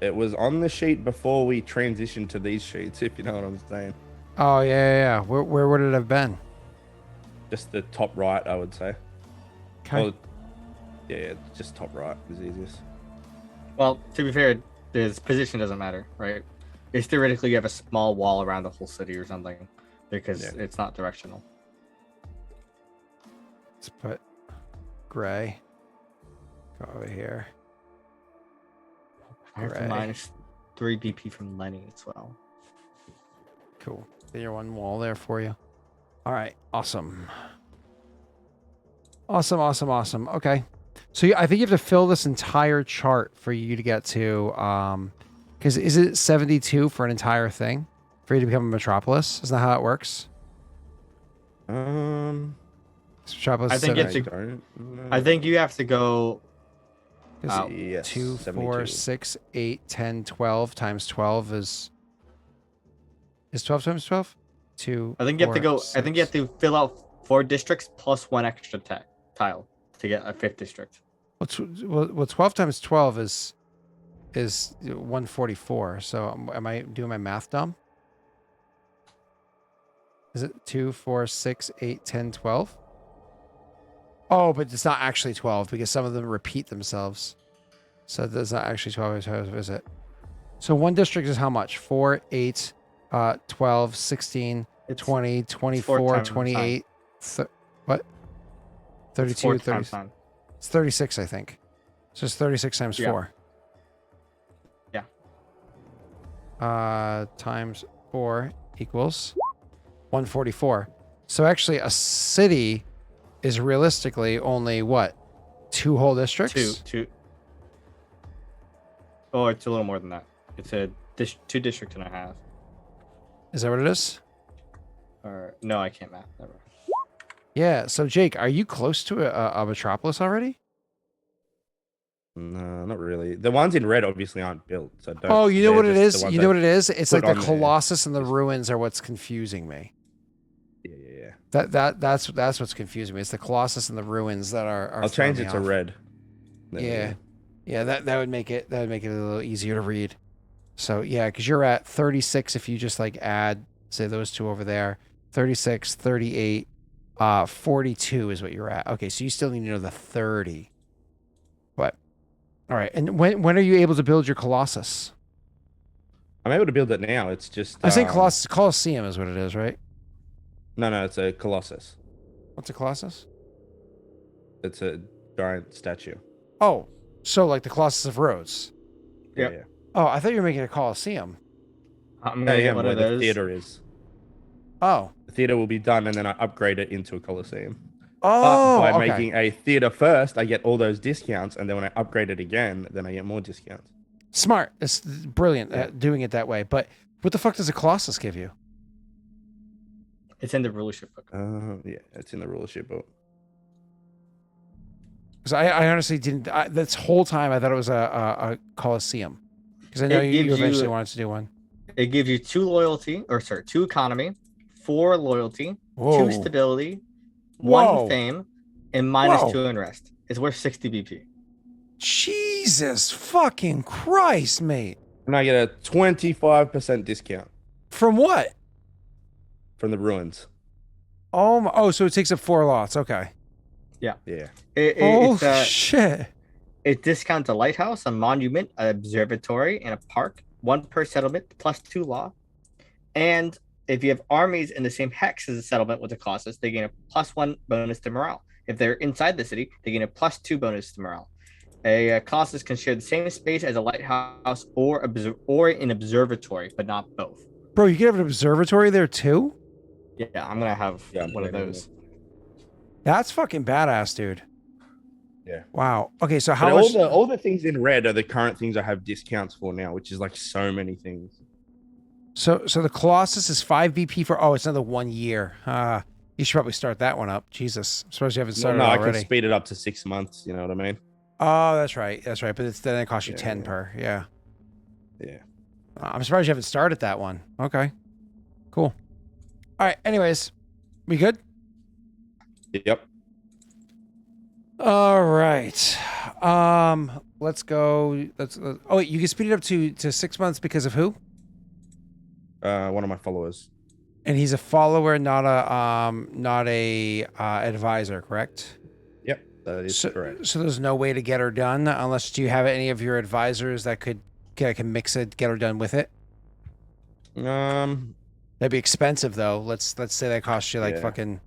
It was on the sheet before we transitioned to these sheets, if you know what I'm saying. Oh, yeah. Where would it have been? Just the top right, I would say. Okay. Oh, yeah, just top right is easiest. Well, to be fair, this position doesn't matter, right? It's theoretically you have a small wall around the whole city or something because Yeah. it's not directional. Let's put gray. Go over here. I have to Gray. minus 3 BP from Lenny as well. Cool. Get your one wall there for you. All right. Awesome. Awesome. Okay. So I think you have to fill this entire chart for you to get to, because is it 72 for an entire thing for you to become a metropolis? Isn't that how it works? Metropolis I think is it's I think you have to go. Yes, 2, 4, 72. 6, 8, 10, 12 times 12 is 12 times 12? 2. I think you have to 4, go. I think you have 6. to fill out 4 districts plus 1 extra tile to get a 5th district. Well, 12 times 12 is 144. So am I doing my math dumb? Is it 2, 4, 6, 8, 10, 12? Oh, but it's not actually 12 because some of them repeat themselves. So that's not actually 12, is it? So one district is how much? 4, 8, 12, 16, It's 20, four 24, times 28. What? It's 32, 4 30. times 9. It's 36, I think. So it's 36 times Yeah. 4. Times 4 equals 144. So actually a city is realistically only what? 2 whole districts? Two. Oh, it's a little more than that. It's a 2 district and a half. Is that what it is? Or no, I can't math. Never. Yeah. So Jake, are you close to a metropolis already? No, not really. The ones in red obviously aren't built. So don't, Oh, you know they're what it just the is? ones You know I- what it is? It's put like the on there. Colossus and the ruins are what's confusing me. Yeah. That's what's confusing me. It's the Colossus and the ruins that are I'll change throwing it me to off. red. There we Yeah. go. Yeah, that would make it a little easier to read. So yeah, because you're at 36 if you just like add, say those two over there. 36, 38, 42 is what you're at. Okay, so you still need to know the 30. But all right, and when are you able to build your Colossus? I'm able to build it now. It's just I say Colosseum is what it is, right? No, it's a Colossus. What's a Colossus? It's a giant statue. Oh, so like the Colossus of Rhodes. Yep. Yeah. Oh, I thought you were making a Colosseum. I'm I gonna get am one where of the those. theater is. Oh. The theater will be done, and then I upgrade it into a Colosseum. Oh, But by okay. making a theater first, I get all those discounts, and then when I upgrade it again, then I get more discounts. Smart. It's brilliant Yeah. doing it that way. But what the fuck does a Colossus give you? It's in the rulership book. Yeah, it's in the rulership book. Because I honestly didn't. This whole time I thought it was a Colosseum. Because I know It you gives eventually you- wanted to do one. It gives you 2 loyalty, 2 economy, 4 loyalty, Whoa. 2 stability, Whoa. 1 fame, and minus Whoa. 2 unrest. It's worth 60 BP. Jesus fucking Christ, mate. And I get a 25% discount From what? from the ruins. Oh, so it takes up 4 lots. Okay. Yeah. Oh, shit. It discounts a lighthouse, a monument, an observatory, and a park. 1 per settlement, plus 2 law. And if you have armies in the same hex as a settlement with a Colossus, they gain a +1 bonus to morale. If they're inside the city, they gain a +2 bonus to morale. A Colossus can share the same space as a lighthouse or an observatory, but not both. Bro, you can have an observatory there too? Yeah, I'm gonna have Yeah, I'm one of putting it in those. That's fucking badass, dude. Yeah. Wow. Okay, so how But much? all the things in red are the current things I have discounts for now, which is like so many things. So the Colossus is 5 BP for. Oh, it's another 1 year. You should probably start that one up. Jesus, I'm surprised you haven't started I already. can speed it up to 6 months. You know what I mean? Oh, that's right. That's right. But then it costs you Yeah, 10 yeah. per. Yeah. Yeah. I'm surprised you haven't started that one. Okay. Cool. All right. Anyways, we good? Yep. All right. Let's go. Oh wait, you can speed it up to 6 months because of who? One of my followers. And he's a follower, not a advisor, correct? Yep, that is correct. So there's no way to get her done unless do you have any of your advisors that can mix it, get her done with it. That'd be expensive though. Let's say that costs you like Yeah. fucking.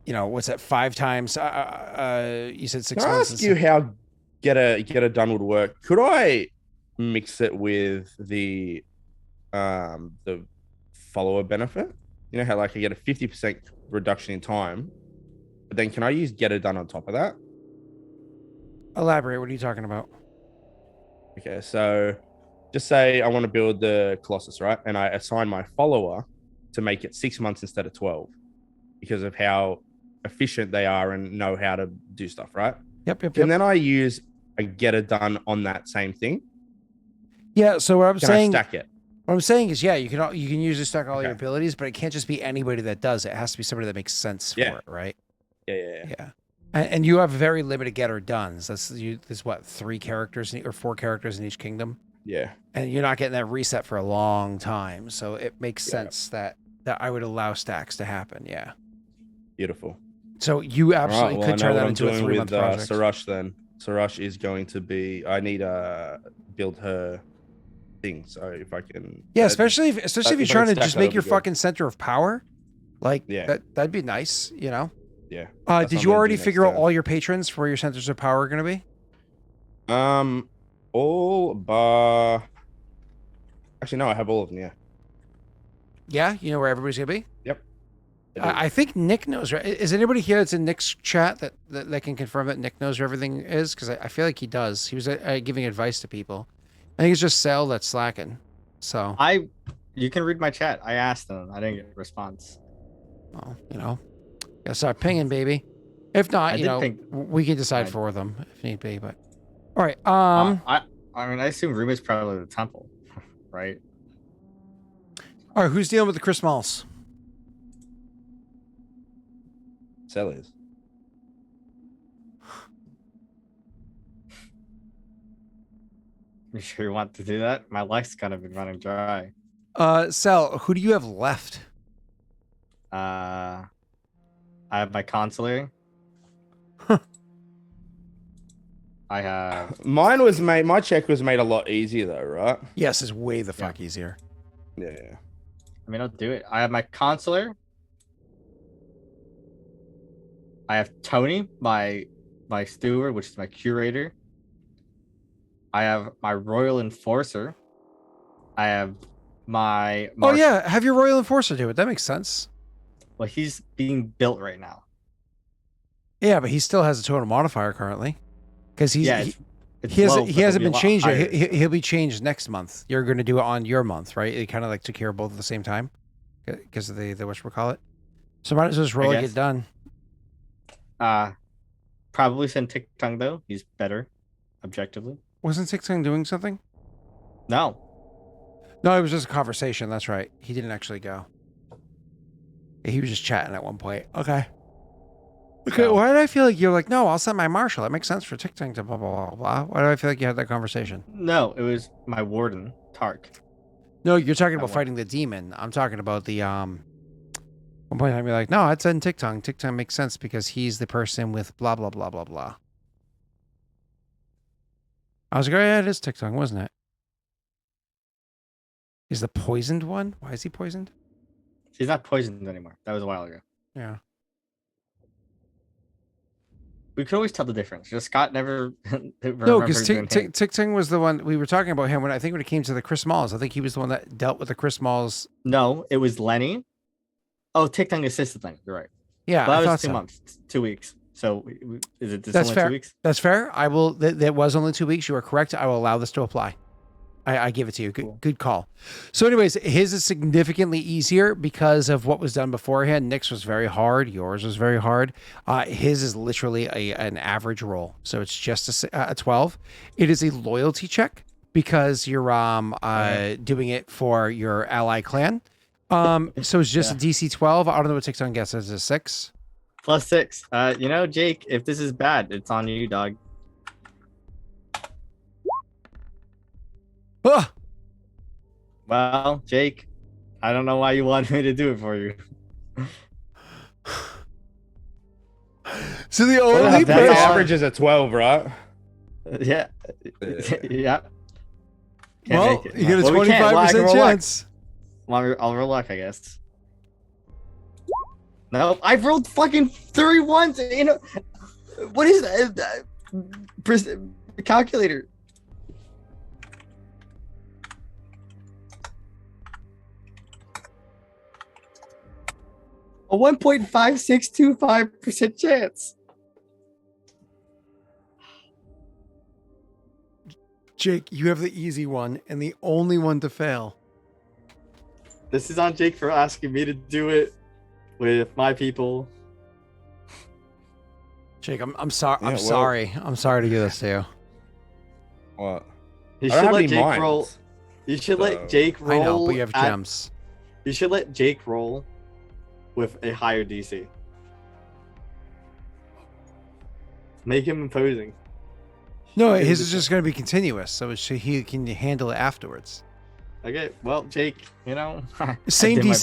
You know what's that? 5 times. You said 6 Can I months. ask you how get a done would work? Could I mix it with the follower benefit? You know how like I get a 50% reduction in time, but then can I use get it done on top of that? Elaborate. What are you talking about? Okay, so just say I want to build the Colossus, right? And I assign my follower to make it 6 months instead of 12 because of how efficient they are and know how to do stuff, right? Yep. And then I use a get it done on that same thing. Yeah. So what I'm Can saying. I stack it? What I'm saying is, yeah, you can usually stack all your Okay. abilities, but it can't just be anybody that does it. It has to be somebody that makes sense for Yeah. it, right? Yeah. Yeah. And you have very limited get or dones. There's what, 3 characters or 4 characters in each kingdom, Yeah. and you're not getting that reset for a long time. So it makes Yeah. sense that I would allow stacks to happen. Yeah. Beautiful. So you absolutely All right, could turn that into a 3-month with project. Sarush then. Sarush is going to be. I need to build her thing. So if I can. Yeah, especially if if you're I can trying to stack just that, make that'll your be good. fucking center of power, like Yeah. that'd be nice, you know. Yeah. That's Did what you I'm gonna already do next figure out turn. all your patrons for where your centers of power are going to be? All bar. Actually, no, I have all of them. Yeah. Yeah, you know where everybody's going to be. Yep. I do. I think Nick knows. Right? Is anybody here that's in Nick's chat that can confirm that Nick knows where everything is? Because I feel like he does. He was giving advice to people. I think it's just Sal that's slacking. So, You can read my chat. I asked them. I didn't get a response. well, you know, gotta start pinging, baby. If not, I you did know, ping. we can decide I- for them if need be. But all right, I mean, I assume Ruma's probably the temple, right? all right. Who's dealing with the Chris Malls? Sellers. You sure you want to do that? My life's kind of been running dry. Sal, who do you have left? I have my consular. I have. Mine was made. My check was made a lot easier though, right? Yes, is way the fuck easier. Yeah. I mean, I'll do it. I have my consular. I have Tony, my steward, which is my curator. I have my royal enforcer. I have my. Oh yeah, have your Royal Enforcer do it. That makes sense. Well, he's being built right now. Yeah, but he still has a total modifier currently, because he's Yeah, he, it's he low, hasn't but it'll be been a lot changed yet. higher. He'll be changed next month. You're going to do it on your month, right? It kind of like took care of both at the same time, because of the whatchamacallit. So might as well just roll and guess. get done. Probably send Tick Tongue though. He's better, objectively. Wasn't Sixteen doing something? No, No, it was just a conversation. That's right. He didn't actually go. He was just chatting at one point. Okay. Okay, No. why did I feel like you're like, no, I'll send my marshal. That makes sense for TikTok to blah, blah, blah, blah. Why do I feel like you had that conversation? no, it was my warden, Tark. No, you're talking about won't. fighting the demon. I'm talking about the, one point in time, you're like, no, I'd send TikTok. TikTok makes sense because he's the person with blah, blah, blah, blah, blah. I was like, oh, yeah, it is TikTok, wasn't it? Is the poisoned one? Why is he poisoned? He's not poisoned anymore. That was a while ago. Yeah. We could always tell the difference. Just Scott never. No, because remembers doing him. Ting was the one we were talking about him when it came to the Chris Malls. I think he was the one that dealt with the Chris Malls. No, it was Lenny. Oh, Tick Tongue assisted Lenny. You're right. Yeah, But I that thought was 2 so. months, 2 weeks. So is it just That's only fair. 2 weeks? That's fair. I will. That was only 2 weeks. You are correct. I will allow this to apply. I give it to you. Good, Cool. good call. So, anyways, his is significantly easier because of what was done beforehand. Nick's was very hard. Yours was very hard. His is literally an average roll. So it's just a 12. It is a loyalty check because you're doing it for your ally clan. So it's just a DC 12. I don't know what TikTok gets. It's a 6. +6. Jake, if this is bad, it's on you, dog. Ah! Well, Jake, I don't know why you wanted me to do it for you. So the Well, only that's The all- person. average is a 12, right? Yeah. Yeah. Yeah. Can't Well, make it. you get a Well, we can't. Well, I can 25% roll luck. chance. I'll roll luck, I guess. No, I've rolled fucking 3 ones. What is that? Calculator. A 1.5625% chance. Jake, you have the easy one and the only one to fail. This is on Jake for asking me to do it with my people. Jake, I'm sorry. Yeah, I'm well- sorry. I'm sorry to do this to you. What? You I don't should have let any Jake mines, roll. You should so- let Jake roll. I know, but you have at- gems. You should let Jake roll with a higher DC. Make him imposing. No, Give his it is a just going to be continuous, so he can handle it afterwards. Okay, well, Jake, I Same did my best.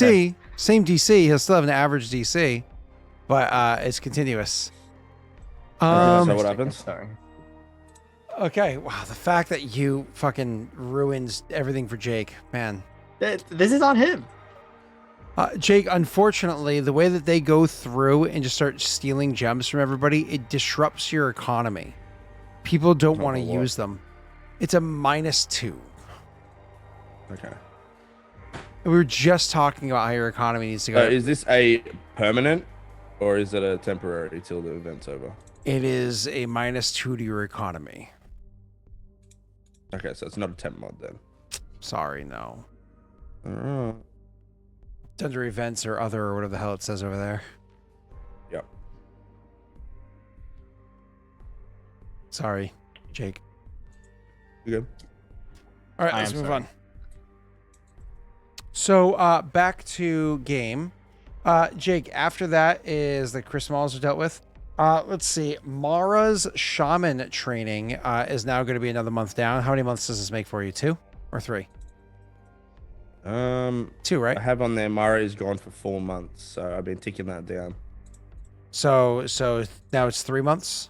same DC. He'll still have an average DC, but it's continuous. So Um. what Jake, I'm happens? sorry. Okay. Wow. The fact that you fucking ruins everything for Jake, man. This is on him. Jake, unfortunately, the way that they go through and just start stealing gems from everybody, it disrupts your economy. People don't want to what? use them. It's a -2. Okay. We were just talking about how your economy needs to go. Is this a permanent, or is it a temporary till the event's over? It is a -2 to your economy. Okay, so it's not a temp mod then. Sorry, no. Alright. It's under events or other or whatever the hell it says over there. Yep. Sorry, Jake. You good? All right, I let's am move sorry. on. So back to game. Jake, after that is the Chris Malls are dealt with. Let's see. Mara's shaman training is now going to be another month down. How many months does this make for you? 2 or 3? 2, right? I have on there Mara is gone for 4 months, so I've been ticking that down. So now it's 3 months.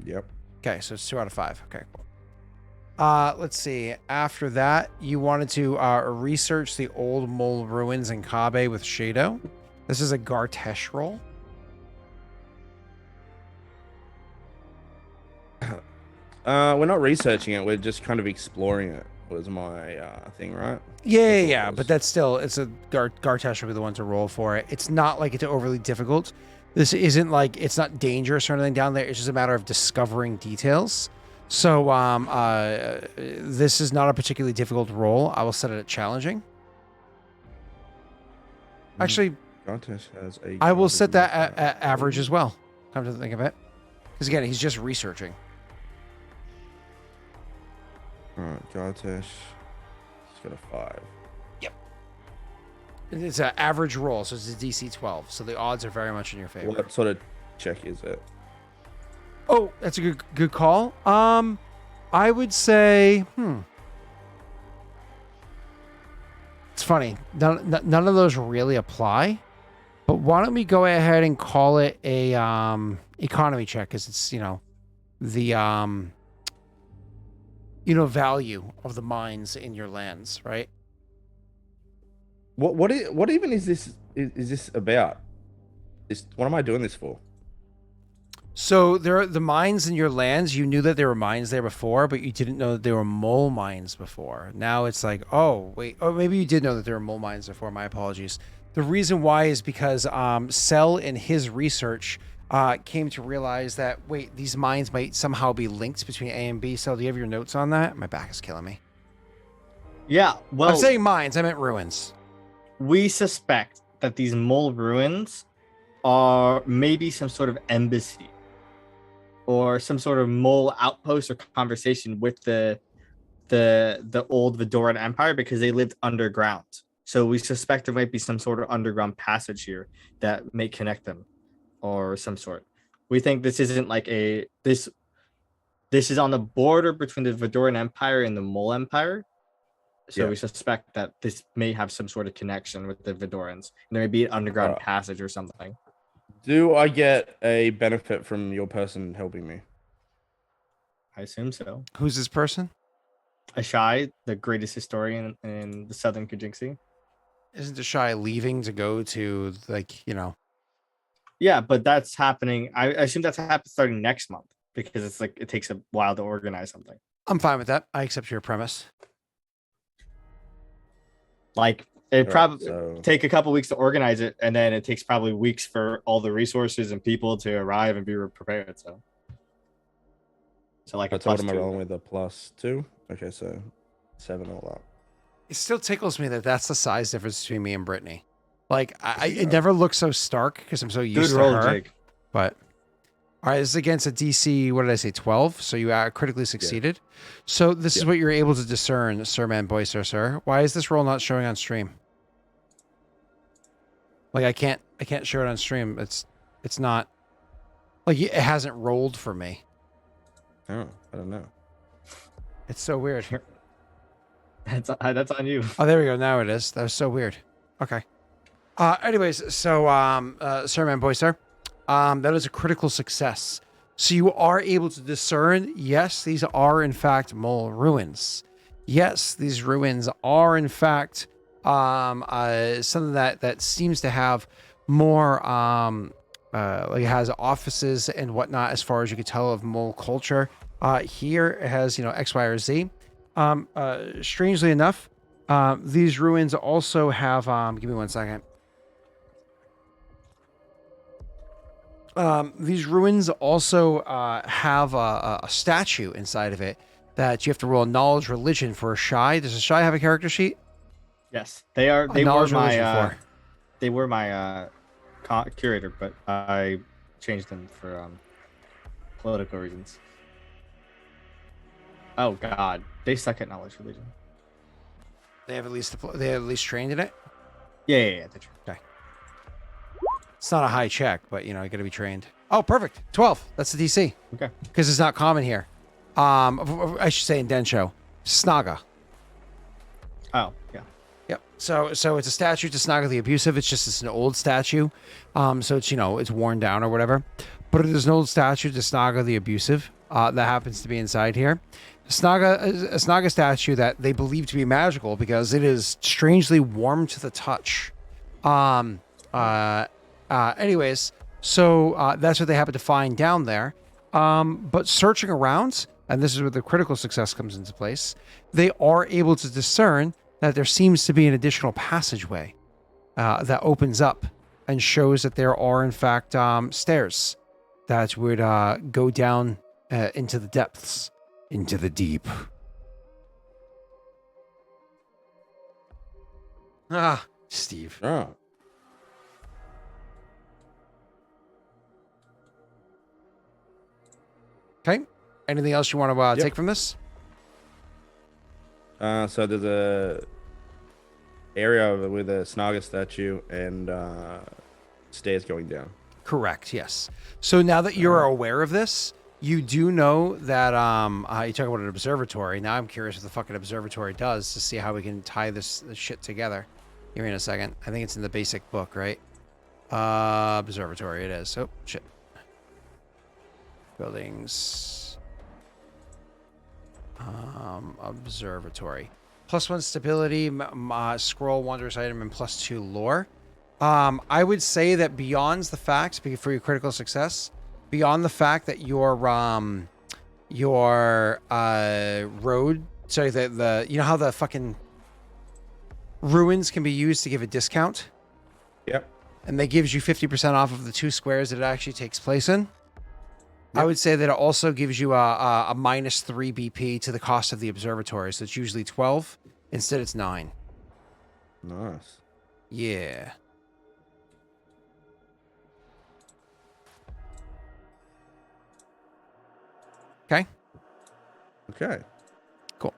Yep. Okay, so it's 2 out of 5. Okay, cool. Let's see. After that, you wanted to research the old mole ruins in Kabe with Shado. This is a Gartesh roll. We're not researching it. We're just kind of exploring it. Was my thing, right? Yeah, but that's still, it's a Gartesh will be the one to roll for it. It's not like it's overly difficult. This isn't like, it's not dangerous or anything down there. It's just a matter of discovering details. So this is not a particularly difficult roll. I will set it at challenging. Actually, Gartesh has a. I will set that at average as well. Come to think of it. Because again, he's just researching. Alright, Gartesh. He's got a 5. It's an average roll, so it's a DC 12. So the odds are very much in your favor. What sort of check is it? Oh, that's a good call. I would say, it's funny. None of those really apply. But why don't we go ahead and call it a economy check, because it's the value of the mines in your lands, right? What even is this? Is this about? What am I doing this for? So there are the mines in your lands. You knew that there were mines there before, but you didn't know that there were mole mines before. Now it's like, oh wait, oh maybe you did know that there were mole mines before. My apologies. The reason why is because Cell in his research came to realize that wait, these mines might somehow be linked between A and B. Cell, do you have your notes on that? My back is killing me. Yeah, well, I'm saying mines. I meant ruins. we suspect that these mole ruins are maybe some sort of embassy or some sort of mole outpost or conversation with the old Vidoran Empire, because they lived underground. So we suspect there might be some sort of underground passage here that may connect them or some sort. We think this isn't like this is on the border between the Vidoran Empire and the Mole Empire. So Yeah. we suspect that this may have some sort of connection with the Vidorans. There may be an underground passage or something. Do I get a benefit from your person helping me? I assume so. Who's this person? Ashai, the greatest historian in the Southern Kajinksi. Isn't Deshai leaving to go to Yeah, but that's happening. I assume that's happening starting next month, because it's like it takes a while to organize something. I'm fine with that. I accept your premise. Like it Right, probably so- take a couple weeks to organize it, and then it takes probably weeks for all the resources and people to arrive and be prepared. So like I a told plus him I'm 2. rolling with a +2. Okay, so 7 all up. It still tickles me that that's the size difference between me and Brittany. Like, it never looks so stark because I'm so used Good to roll, her. Jake. But all right, this is against a DC. What did I say? 12. So you critically succeeded. So this is what you're able to discern, Sir Man Boy, sir. Why is this roll not showing on stream? Like I can't show it on stream. It's not. Like it hasn't rolled for me. Oh, I don't know. It's so weird. That's on you. Oh, there we go. Now it is. That was so weird. Okay. Anyways, so sir, man, boy, sir, that is a critical success. So you are able to discern. Yes, these are in fact mole ruins. Yes, these ruins are in fact something that seems to have more like it has offices and whatnot as far as you could tell of mole culture. Here it has X, Y, or Z. Strangely enough, these ruins also have give me 1 second. These ruins also have a statue inside of it that you have to roll knowledge religion for a shy. Does a shy have a character sheet? Yes, they are. They were Knowledge religion my. for. They were my curator, but I changed them for political reasons. Oh God, they suck at knowledge religion. They have at least trained in it. Yeah. That's Okay. It's not a high check, but you got to be trained. Oh, perfect. 12. That's the DC. okay. Because it's not common here. I should say in Densho. Snaga. Oh yeah. Yep. So it's a statue to Snaga the Abusive. It's an old statue. So it's it's worn down or whatever. But it is an old statue to Snaga the Abusive that happens to be inside here. A Snaga statue that they believe to be magical because it is strangely warm to the touch. Anyways, so that's what they happen to find down there. But searching around, and this is where the critical success comes into place, they are able to discern that there seems to be an additional passageway that opens up and shows that there are, in fact, stairs that would go down into the depths, into the deep. Steve. Oh. Okay. Anything else you want to take from this? So there's a area with a Snaga statue and stairs going down. Correct. Yes. So now that you're aware of this, you do know that you talk about an observatory. Now I'm curious what the fucking observatory does to see how we can tie this shit together. Give me a second. I think it's in the basic book, right? Observatory. It is. Oh shit. Buildings. Observatory. +1 stability, scroll wondrous item, and +2 lore. I would say that beyond the fact, for your critical success, beyond the fact that your road, sorry, the you know how the fucking ruins can be used to give a discount? Yep. And that gives you 50% off of the 2 squares that it actually takes place in. I would say that it also gives you a -3 BP to the cost of the observatory. So it's usually 12. Instead, it's 9. Nice. Yeah. Okay. Okay. Cool.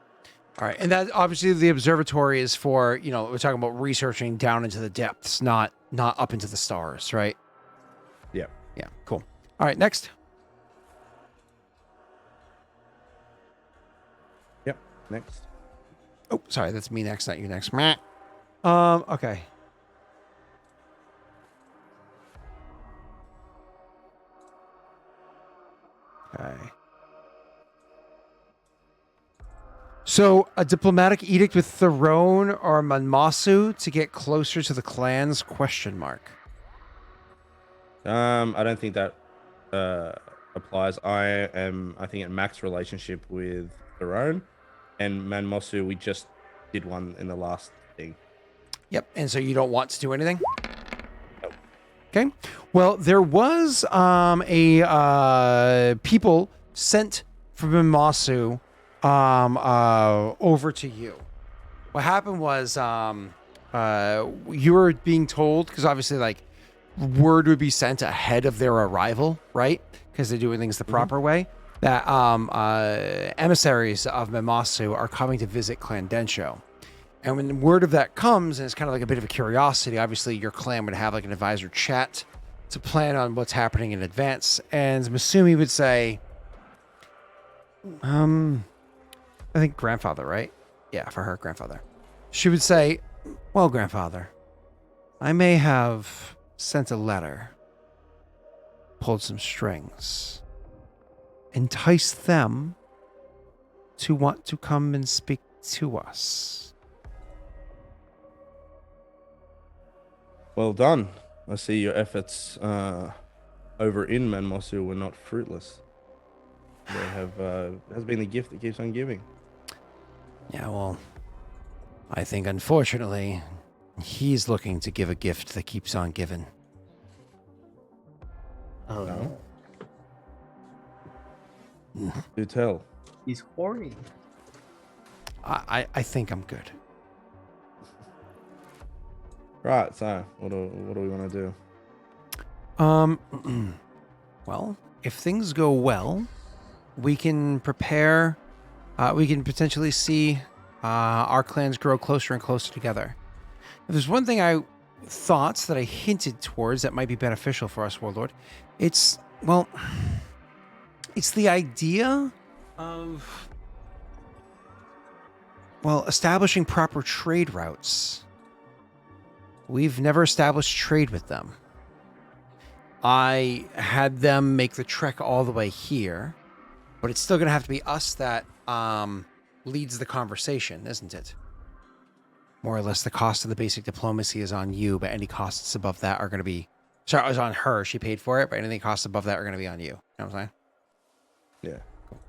All right. And that obviously the observatory is for, we're talking about researching down into the depths, not up into the stars, right? Yep. Yeah. Cool. All right. Next. Next. Oh, sorry, that's me next, not you next. Meh. Okay. Okay. So, a diplomatic edict with Throne or Manmasu to get closer to the clans? ? I don't think that applies. I think, at max relationship with Theron. And Manmosu, we just did one in the last thing. Yep. And so you don't want to do anything? Nope. Okay. Well, there was a people sent from Manmasu over to you. What happened was you were being told, because obviously word would be sent ahead of their arrival, right? Because they're doing things the proper way. That emissaries of Manmasu are coming to visit Clan Densho. And when word of that comes, and it's kind of like a bit of a curiosity, obviously your clan would have an advisor chat to plan on what's happening in advance. And Masumi would say, I think grandfather, right? Yeah, for her grandfather. She would say, well, grandfather, I may have sent a letter, pulled some strings, enticed them to want to come and speak to us. Well done. I see your efforts over in Manmosu were not fruitless. They have has been the gift that keeps on giving. Yeah, well, I think unfortunately, he's looking to give a gift that keeps on giving. Oh no. Do tell. He's horny. I think I'm good. Right. So what do we want to do? Well, if things go well, we can prepare. We can potentially see our clans grow closer and closer together. If there's one thing I thought that I hinted towards that might be beneficial for us, Warlord, it's the idea of establishing proper trade routes. We've never established trade with them. I had them make the trek all the way here, but it's still going to have to be us that leads the conversation, isn't it? More or less, the cost of the basic diplomacy is on you, but any costs above that are going to be... Sorry, it was on her. She paid for it, but anything costs above that are going to be on you. You know what I'm saying? Yeah. Cool.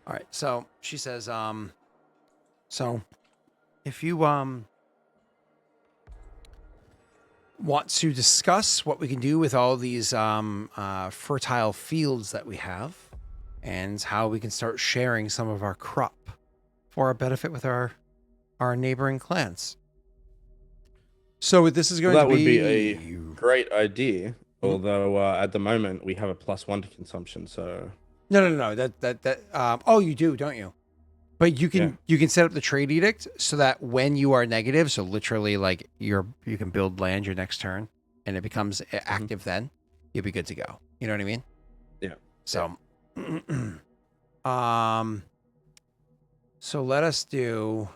All right, so she says, so if you want to discuss what we can do with all these fertile fields that we have and how we can start sharing some of our crop for our benefit with our neighboring clans. So this is going That to would be a great idea. Although at the moment we have a +1 to consumption, so no. Oh, you do, don't you? But you can set up the trade edict so that when you are negative, so literally like you can build land your next turn, and it becomes active. Then you'll be good to go. You know what I mean? Yeah. So, so let us do.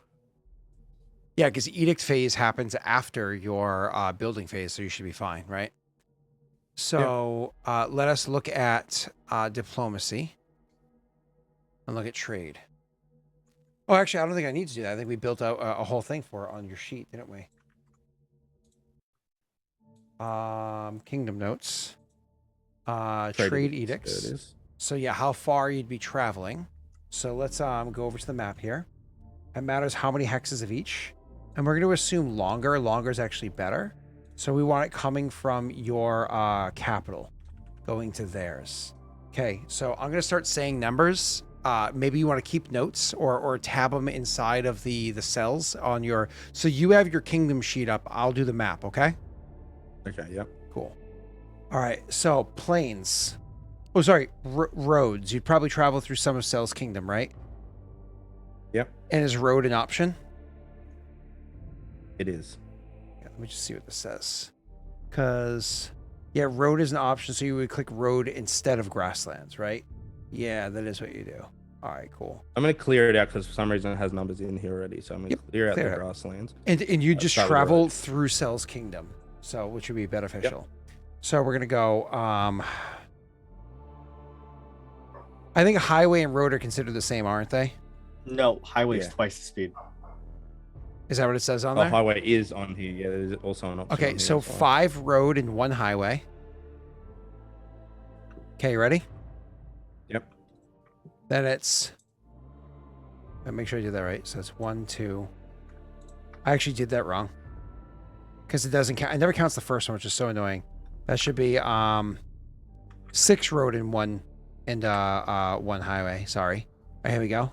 Yeah, because edict phase happens after your building phase, so you should be fine, right? So let us look at diplomacy and look at trade. Oh, actually, I don't think I need to do that. I think we built out a whole thing for it on your sheet, didn't we? Kingdom notes. Trade edicts. There it is. So yeah, how far you'd be traveling. So let's go over to the map here. It matters how many hexes of each. And we're going to assume longer. Longer is actually better. So we want it coming from your capital, going to theirs. Okay, so I'm going to start saying numbers. Maybe you want to keep notes or tab them inside of the cells on your... So you have your kingdom sheet up. I'll do the map, okay? Okay, yep. Cool. All right, so plains. Oh, sorry, roads. You'd probably travel through some of Cell's kingdom, right? Yep. And is road an option? It is. Yeah, let me just see what this says. Because, yeah, road is an option, so you would click road instead of grasslands, right? Yeah, that is what you do. All right, cool. I'm going to clear it out because for some reason it has numbers in here already. So I'm going to clear out the clear it. grasslands. And you just Start with travel road. through Cell's kingdom, so which would be beneficial. So we're going to go... I think highway and road are considered the same, aren't they? No, highway's Yeah. twice the speed. Is that what it says on Oh, there? highway is on here. Yeah, there's also an option. Okay, on here so as well. 5 road and 1 highway. Okay, you ready? Yep. Then it's... Let me make sure I did that right. So it's 1, 2... I actually did that wrong. Because it doesn't count. It never counts the first one, which is so annoying. That should be 6 road and 1 highway. Sorry. All right, here we go.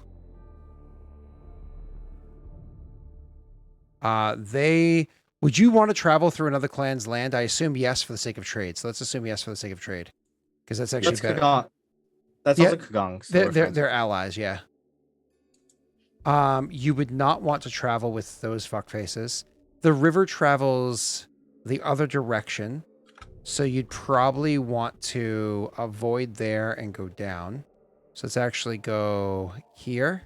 Would you want to travel through another clan's land? I assume yes for the sake of trade. So let's assume yes for the sake of trade. Because that's actually That's better. Kagong. That's Yeah, also Kagong. So we're friends. They're allies, yeah. You would not want to travel with those fuckfaces. The river travels the other direction. So you'd probably want to avoid there and go down. So let's actually go here.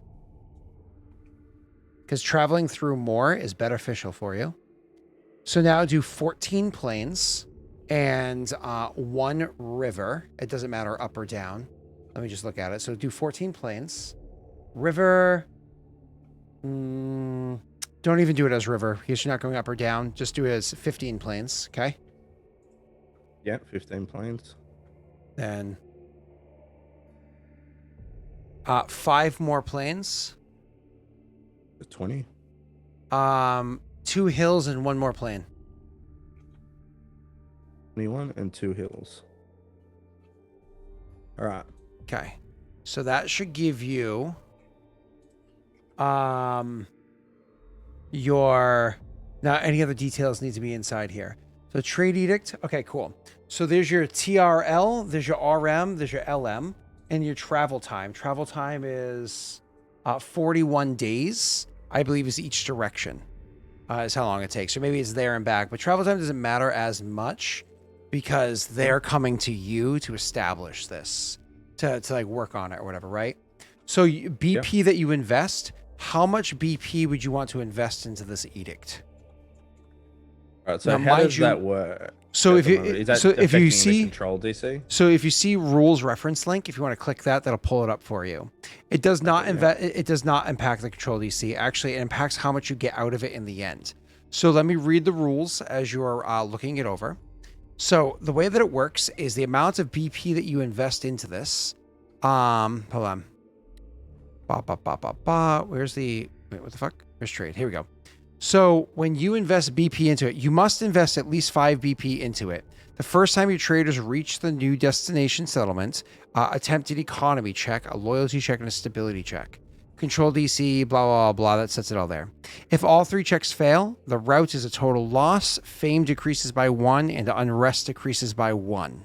Because traveling through more is beneficial for you. So now do 14 plains and 1 river. It doesn't matter up or down. Let me just look at it. So do 14 plains. River. Don't even do it as river because you're not going up or down. Just do it as 15 plains. Okay. Yeah, 15 planes. Then 5 more plains. 20. 2 hills and 1 more plain. 21 and 2 hills. All right. Okay. So that should give you your now any other details need to be inside here. So trade edict. Okay, cool. So there's your TRL, there's your RM, there's your LM, and your travel time. Travel time is 41 days, I believe, is each direction. Is how long it takes. So maybe it's there and back, but travel time doesn't matter as much because they're coming to you to establish this, to like work on it or whatever, right? So BP that you invest, how much BP would you want to invest into this edict? All right. So Now, how mind does you- that work? So if you Is that so if you affecting the see control DC? so if you see rules reference link, if you want to click that, that'll pull it up for you. It does not it does not impact the control DC. Actually, it impacts how much you get out of it in the end. So let me read the rules as you're looking it over. So the way that it works is the amount of BP that you invest into this. Hold on. Where's the wait? What the fuck? Where's trade? Here we go. So when you invest BP into it, you must invest at least 5 BP into it. The first time your traders reach the new destination settlement, attempted economy check, a loyalty check, and a stability check. Control DC, blah, blah, blah, that sets it all there. If all 3 checks fail, the route is a total loss, fame decreases by 1, and unrest decreases by 1.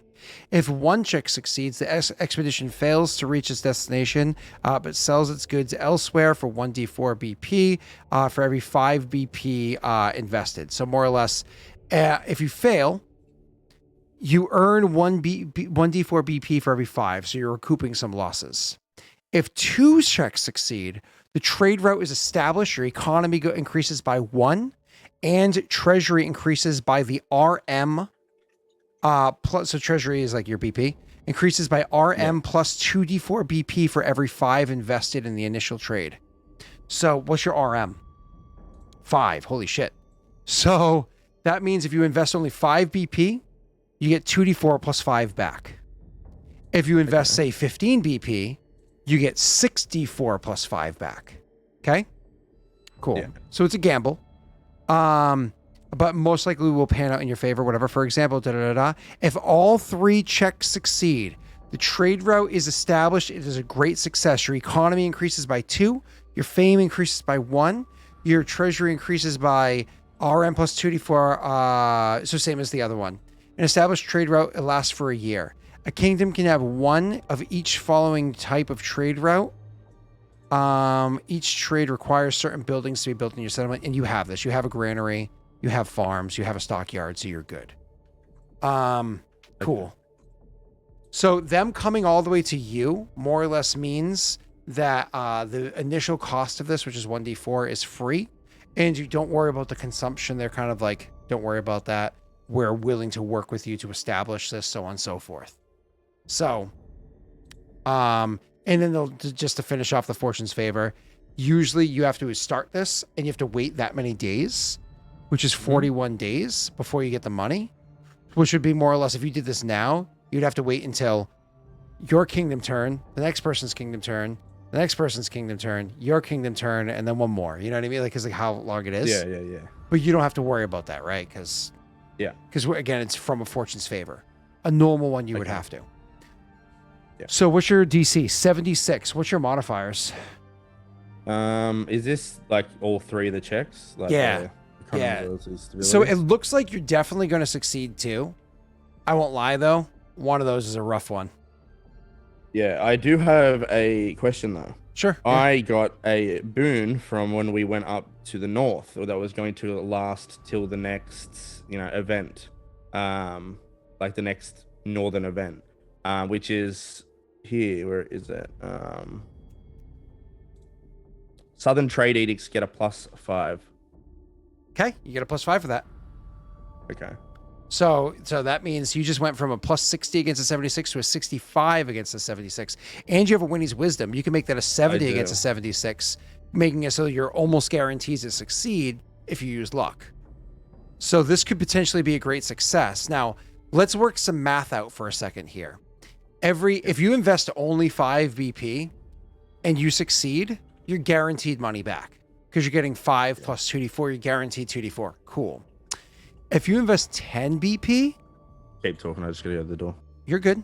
If 1 check succeeds, the expedition fails to reach its destination, but sells its goods elsewhere for 1d4 BP for every 5 BP invested. So more or less, if you fail, you earn 1d4 BP for every 5, so you're recouping some losses. If 2 checks succeed, the trade route is established, your economy increases by 1, and treasury increases by the RM. Plus, so treasury is like your BP, increases by RM plus 2d4 BP for every 5 invested in the initial trade. So what's your RM? 5. Holy shit. So that means if you invest only 5 BP, you get 2d4 plus 5 back. If you invest, say, 15 BP, you get 6d4 plus 5 back. Okay? Cool. Yeah. So it's a gamble. But most likely will pan out in your favor, whatever. For example, if all 3 checks succeed, the trade route is established. It is a great success. Your economy increases by 2. Your fame increases by 1. Your treasury increases by RM plus 2d4. So same as the other one. An established trade route, it lasts for a year. A kingdom can have 1 of each following type of trade route. Each trade requires certain buildings to be built in your settlement, and you have this. You have a granary, you have farms, you have a stockyard, so you're good. Cool. So them coming all the way to you more or less means that the initial cost of this, which is 1d4, is free, and you don't worry about the consumption. They're kind of like, don't worry about that. We're willing to work with you to establish this, so on and so forth. So, and then they'll just to finish off the fortune's favor. Usually you have to start this and you have to wait that many days, which is 41 days before you get the money, which would be more or less, if you did this now, you'd have to wait until your kingdom turn, the next person's kingdom turn, the next person's kingdom turn, your kingdom turn, and then one more. You know what I mean? Like, cause like how long it is. Yeah. But you don't have to worry about that, right? Because again, it's from a fortune's favor. A normal one you would have to. Yeah. So what's your DC? 76. What's your modifiers? Is this like all 3 of the checks? Like Yeah. So it looks like you're definitely going to succeed too. I won't lie though. One of those is a rough one. Yeah, I do have a question though. Sure. I got a boon from when we went up to the north, or that was going to last till the next, event. like the next northern event, which is here. Where is it? Southern trade edicts get a +5. Okay, you get a +5 for that. Okay. So that means you just went from a +60 against a 76 to a 65 against a 76. And you have a Winnie's Wisdom. You can make that a 70 against a 76, making it so you're almost guaranteed to succeed if you use luck. So this could potentially be a great success. Now, let's work some math out for a second here. If you invest only 5 BP and you succeed, you're guaranteed money back because you're getting 5 plus 2d4. You're guaranteed 2d4. Cool. If you invest 10 BP, Keep talking. I just gotta go to the door. you're good.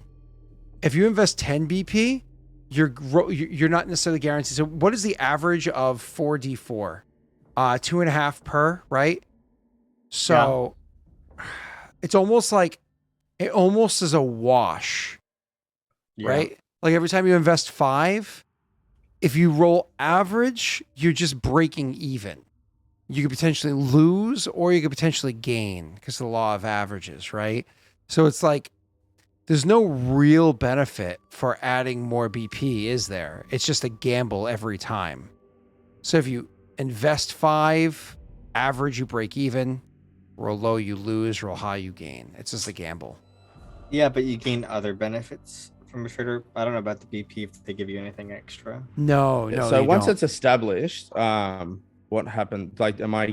If you invest 10 BP, you're not necessarily guaranteed. So what is the average of 4d4? 2.5 per, right? So it's almost like it almost is a wash, right? Like every time you invest 5, if you roll average, you're just breaking even. You could potentially lose or you could potentially gain because of the law of averages, right? So it's like there's no real benefit for adding more BP, is there? It's just a gamble every time. So if you invest 5, average, you break even, roll low, you lose, roll high, you gain. It's just a gamble. Yeah, but you gain other benefits from a trader. I don't know about the BP if they give you anything extra. No. So you once don't. it's established, what happened? Like, am I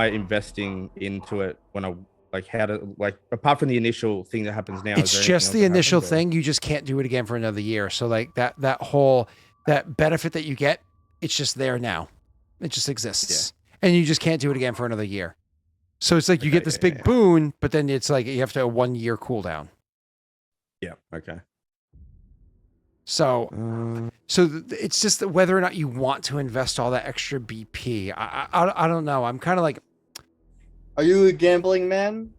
investing into it when I apart from the initial thing that happens now? It's just the initial thing. You just can't do it again for another year. So like that benefit that you get, it's just there now. It just exists. And you just can't do it again for another year. So it's like you get this big boon, but then it's like you have to have a 1 year cooldown. Yeah. Okay. So it's just whether or not you want to invest all that extra BP. I don't know. I'm kind of like, Are you a gambling man?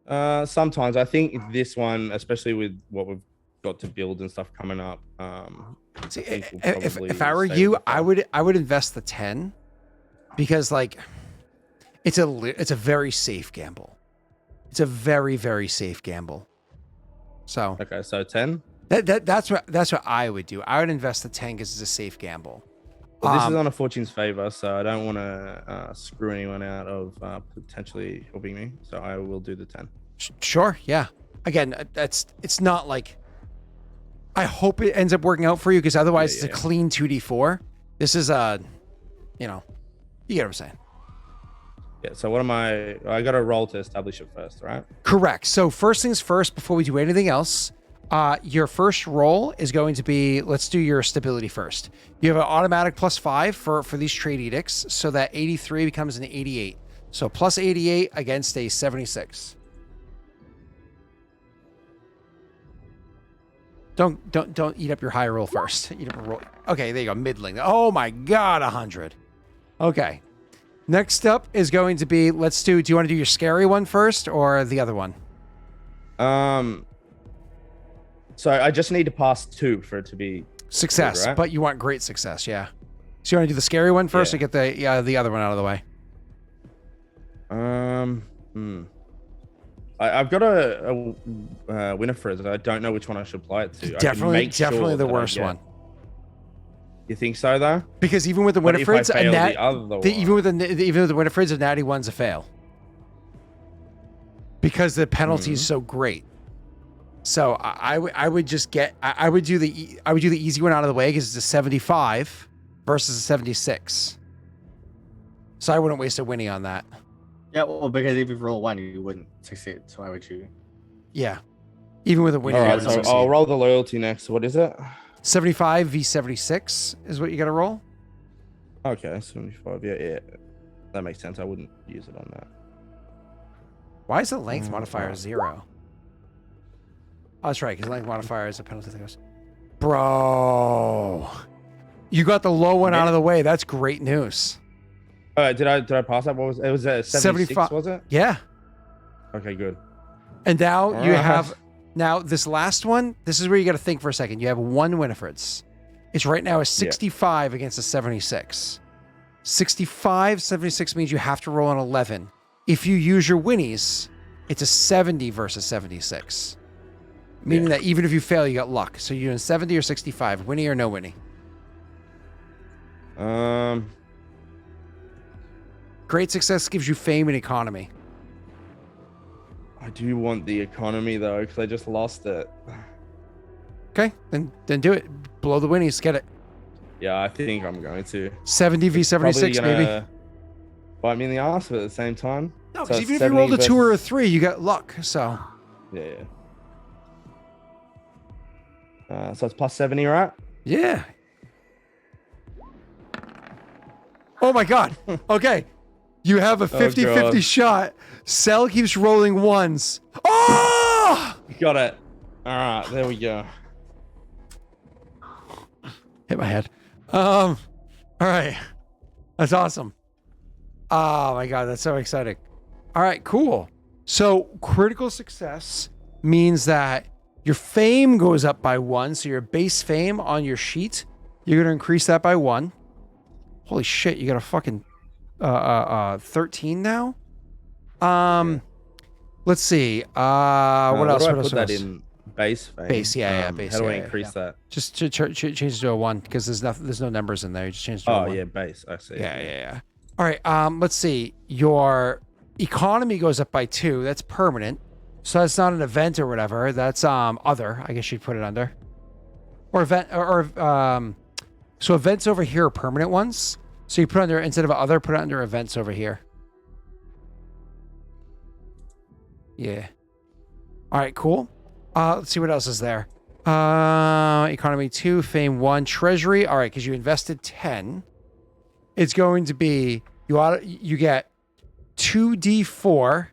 Sometimes I think this one, especially with what we've got to build and stuff coming up. see, I think we'll if probably I were stay you, with the I 5. would invest the 10 because like it's a very safe gamble. It's a very, very safe gamble. So Okay, so 10. that's what I would do. I would invest the 10 because it's a safe gamble. Well, this is on a fortune's favor, so I don't want to screw anyone out of potentially helping me. So I will do the 10. Sure, yeah. Again, it's not like I hope it ends up working out for you because otherwise it's a clean 2d4. This is you get what I'm saying. Yeah. So what am I? I got to roll to establish it first, right? Correct. So first things first, before we do anything else, your first roll is going to be, let's do your stability first. You have an automatic +5 for these trade edicts, so that 83 becomes an 88. So plus 88 against a 76. Don't eat up your high roll first. Eat up a roll. Okay, there you go. Middling. Oh my God, 100. Okay. Next up is going to be, do you want to do your scary one first or the other one? So I just need to pass 2 for it to be Success, good, right? but you want great success, yeah. So you want to do the scary one first or get the other one out of the way? I've got a Winifred. I don't know which one I should apply it to. Definitely the worst one. You think so, though? Because even with the What if I Winifreds, fail the other one? even with the Winifreds, a natty one's a fail. Because the penalty is so great. So I would do the easy one out of the way because it's a 75 versus a 76. So I wouldn't waste a Winnie on that. Yeah, well, because if you roll 1, you wouldn't succeed. So why would you? Yeah. Even with a Winnie, All you right, wouldn't so succeed. I'll roll the loyalty next. What is it? 75 v 76 is what you got to roll. Okay, 75. Yeah. That makes sense. I wouldn't use it on that. Why is the length modifier 0? Oh, that's right, because length modifier is a penalty that goes. Bro, you got the low one out of the way. That's great news. Did I pass that? What was it? Was it 76? 75. Was it? Yeah. Okay, good. And now All you right. have this last one. This is where you got to think for a second. You have 1 Winifred's. It's right now a 65 against a 76. 65, 76 means you have to roll an 11. If you use your Winnies, It's a 70 versus 76. Meaning that even if you fail, you got luck. So you're doing 70 or 65, Winnie or no Winnie. Great success gives you fame and economy. I do want the economy though, because I just lost it. Okay, then do it. Blow the Winnies, get it. Yeah, I think I'm going to. 70 v 76, maybe. Bite me in the ass, but at the same time. No, So because it's even if you rolled a 70 2 or a versus- 3, you got luck. So Yeah. So it's plus 70, right? yeah. Oh my God. Okay. You have a 50-50 God. shot. Cell keeps rolling ones. Oh! Got it. All right, there we go. Hit my head. All right. That's awesome. Oh my God, that's so exciting. All right, cool. So critical success means that your fame goes up by 1. So your base fame on your sheet, you're going to increase that by 1. Holy shit, you got a fucking 13 now? Let's see. What else? What do I What else? put that in? Base fame. Base, yeah, base, How do I yeah, increase that? Just change it to a 1 because there's no numbers in there. You just change it to a Oh 1. yeah, base. I see. Yeah. All right. Let's see. Your economy goes up by 2. That's permanent. So that's not an event or whatever. That's other. I guess you'd put it under. Or event so events over here are permanent ones. So you put under instead of other, put it under events over here. Yeah. All right, cool. Let's see what else is there. Economy 2, fame 1, treasury. All right, because you invested 10. It's going to be you get 2d4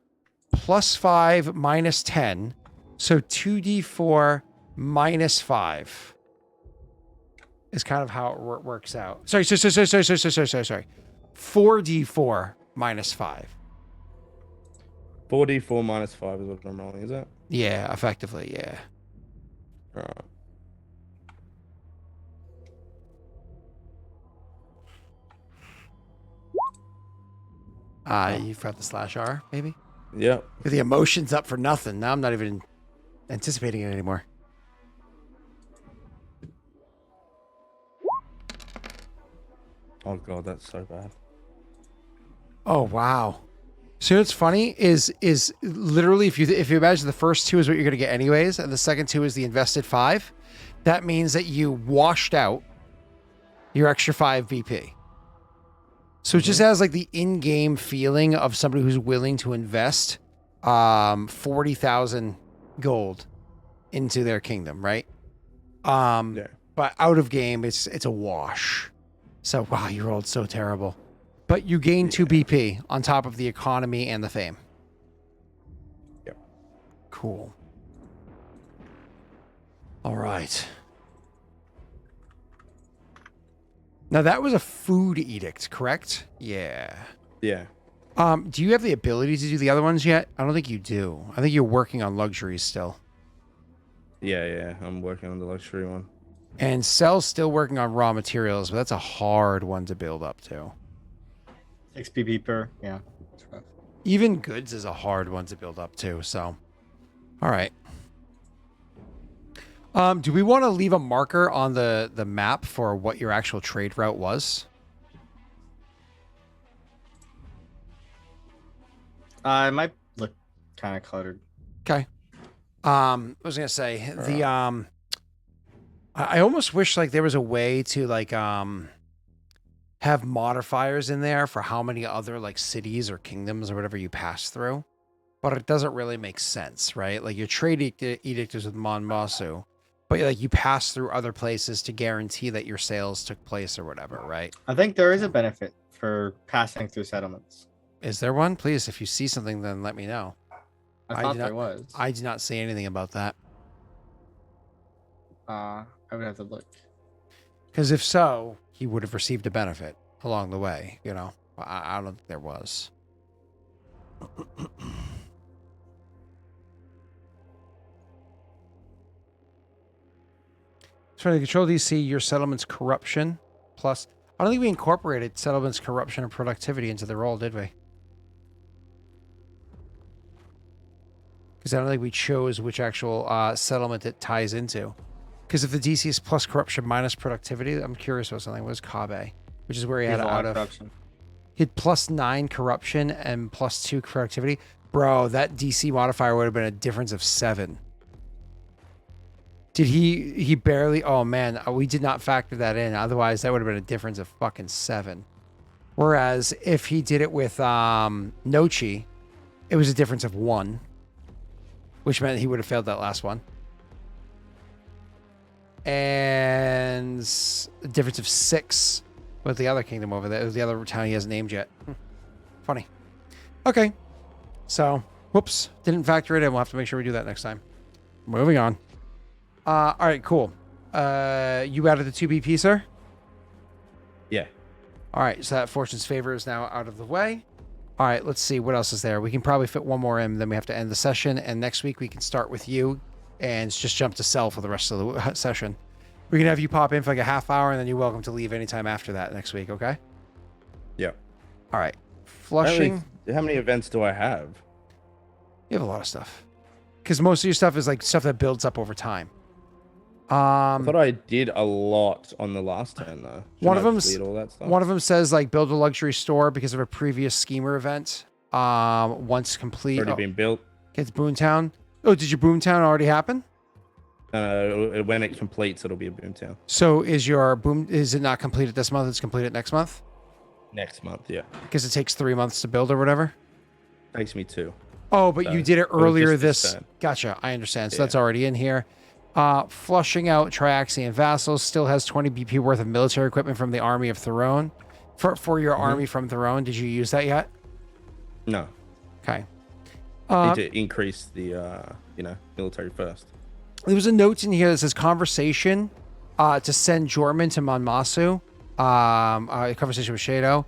plus 5 minus 10. So 2d4 minus 5 is kind of how it works out. Sorry. 4d4 minus 5. 4d4 minus 5 is what I'm rolling, is it? Yeah, effectively, yeah. All right. You've got the /R, maybe? Yep. The emotion's up for nothing. Now I'm not even anticipating it anymore. Oh god, that's so bad. Oh wow. So what's funny is literally if you imagine the first 2 is what you're gonna get anyways, and the second 2 is the invested 5, that means that you washed out your extra 5 BP. So it just has like the in-game feeling of somebody who's willing to invest 40,000 gold into their kingdom, right? Yeah. But out of game, it's a wash. So wow, you rolled so terrible. But you gain 2 BP on top of the economy and the fame. Yep. Cool. All right. Now that was a food edict, correct? Yeah. Yeah. Do you have the ability to do the other ones yet? I don't think you do. I think you're working on luxuries still. Yeah. I'm working on the luxury one. And Cell's still working on raw materials, but that's a hard one to build up to. 6 PP per, yeah. It's rough. Even goods is a hard one to build up to, so. All right. Do we want to leave a marker on the map for what your actual trade route was? It might look kind of cluttered. Okay. I was gonna say the I almost wish like there was a way to like have modifiers in there for how many other like cities or kingdoms or whatever you pass through, but it doesn't really make sense, right? Like your trade edict is with Monmasu, but like you pass through other places to guarantee that your sales took place or whatever, right? I think there is a benefit for passing through settlements. Is there one? Please, if you see something, then let me know. I thought did there not- was. I do not see anything about that. I would have to look. Because if so, he would have received a benefit along the way, you know? I don't think there was. So to control DC, your settlement's corruption plus... I don't think we incorporated settlement's corruption and productivity into the roll, did we? Because I don't think we chose which actual settlement it ties into. Because if the DC is plus corruption minus productivity, I'm curious about something. What was Kabe? Which is where he had He's a lot out of of. corruption. He had +9 corruption and +2 productivity. Bro, that DC modifier would have been a difference of 7. Did he barely? Oh man, we did not factor that in. Otherwise, that would have been a difference of fucking 7. Whereas if he did it with Nochi, it was a difference of 1, which meant he would have failed that last one. And a difference of 6 with the other kingdom over there. The other town he hasn't named yet. Funny. Okay. So, whoops. Didn't factor it in. We'll have to make sure we do that next time. Moving on. All right, cool. You added the 2 BP, sir? Yeah. All right, so that Fortune's Favor is now out of the way. All right, let's see. What else is there? We can probably fit one more in, then we have to end the session. And next week we can start with you and just jump to Cell for the rest of the session. We can have you pop in for like a half hour, and then you're welcome to leave anytime after that next week, okay? Yeah. All right. Flushing. How many events do I have? You have a lot of stuff. Because most of your stuff is like stuff that builds up over time. I thought I did a lot on the last turn, though. One of them One of them says like build a luxury store because of a previous schemer event. Once complete. Already been built. Gets Boomtown. Oh, did your Boomtown already happen? When it completes, it'll be a Boomtown. So is it not completed this month? It's completed next month? Next month, yeah. Because it takes 3 months to build or whatever? Takes me 2. Oh, but you did it was earlier just this this. turn. Gotcha. I understand. So Yeah. that's already in here. Flushing out Triaxian vassals still has 20 BP worth of military equipment from the army of Throne. For your army from Throne, did you use that yet? No. Okay. Need to increase the military first. There was a note in here that says conversation to send Jorman to Monmasu. A conversation with Shado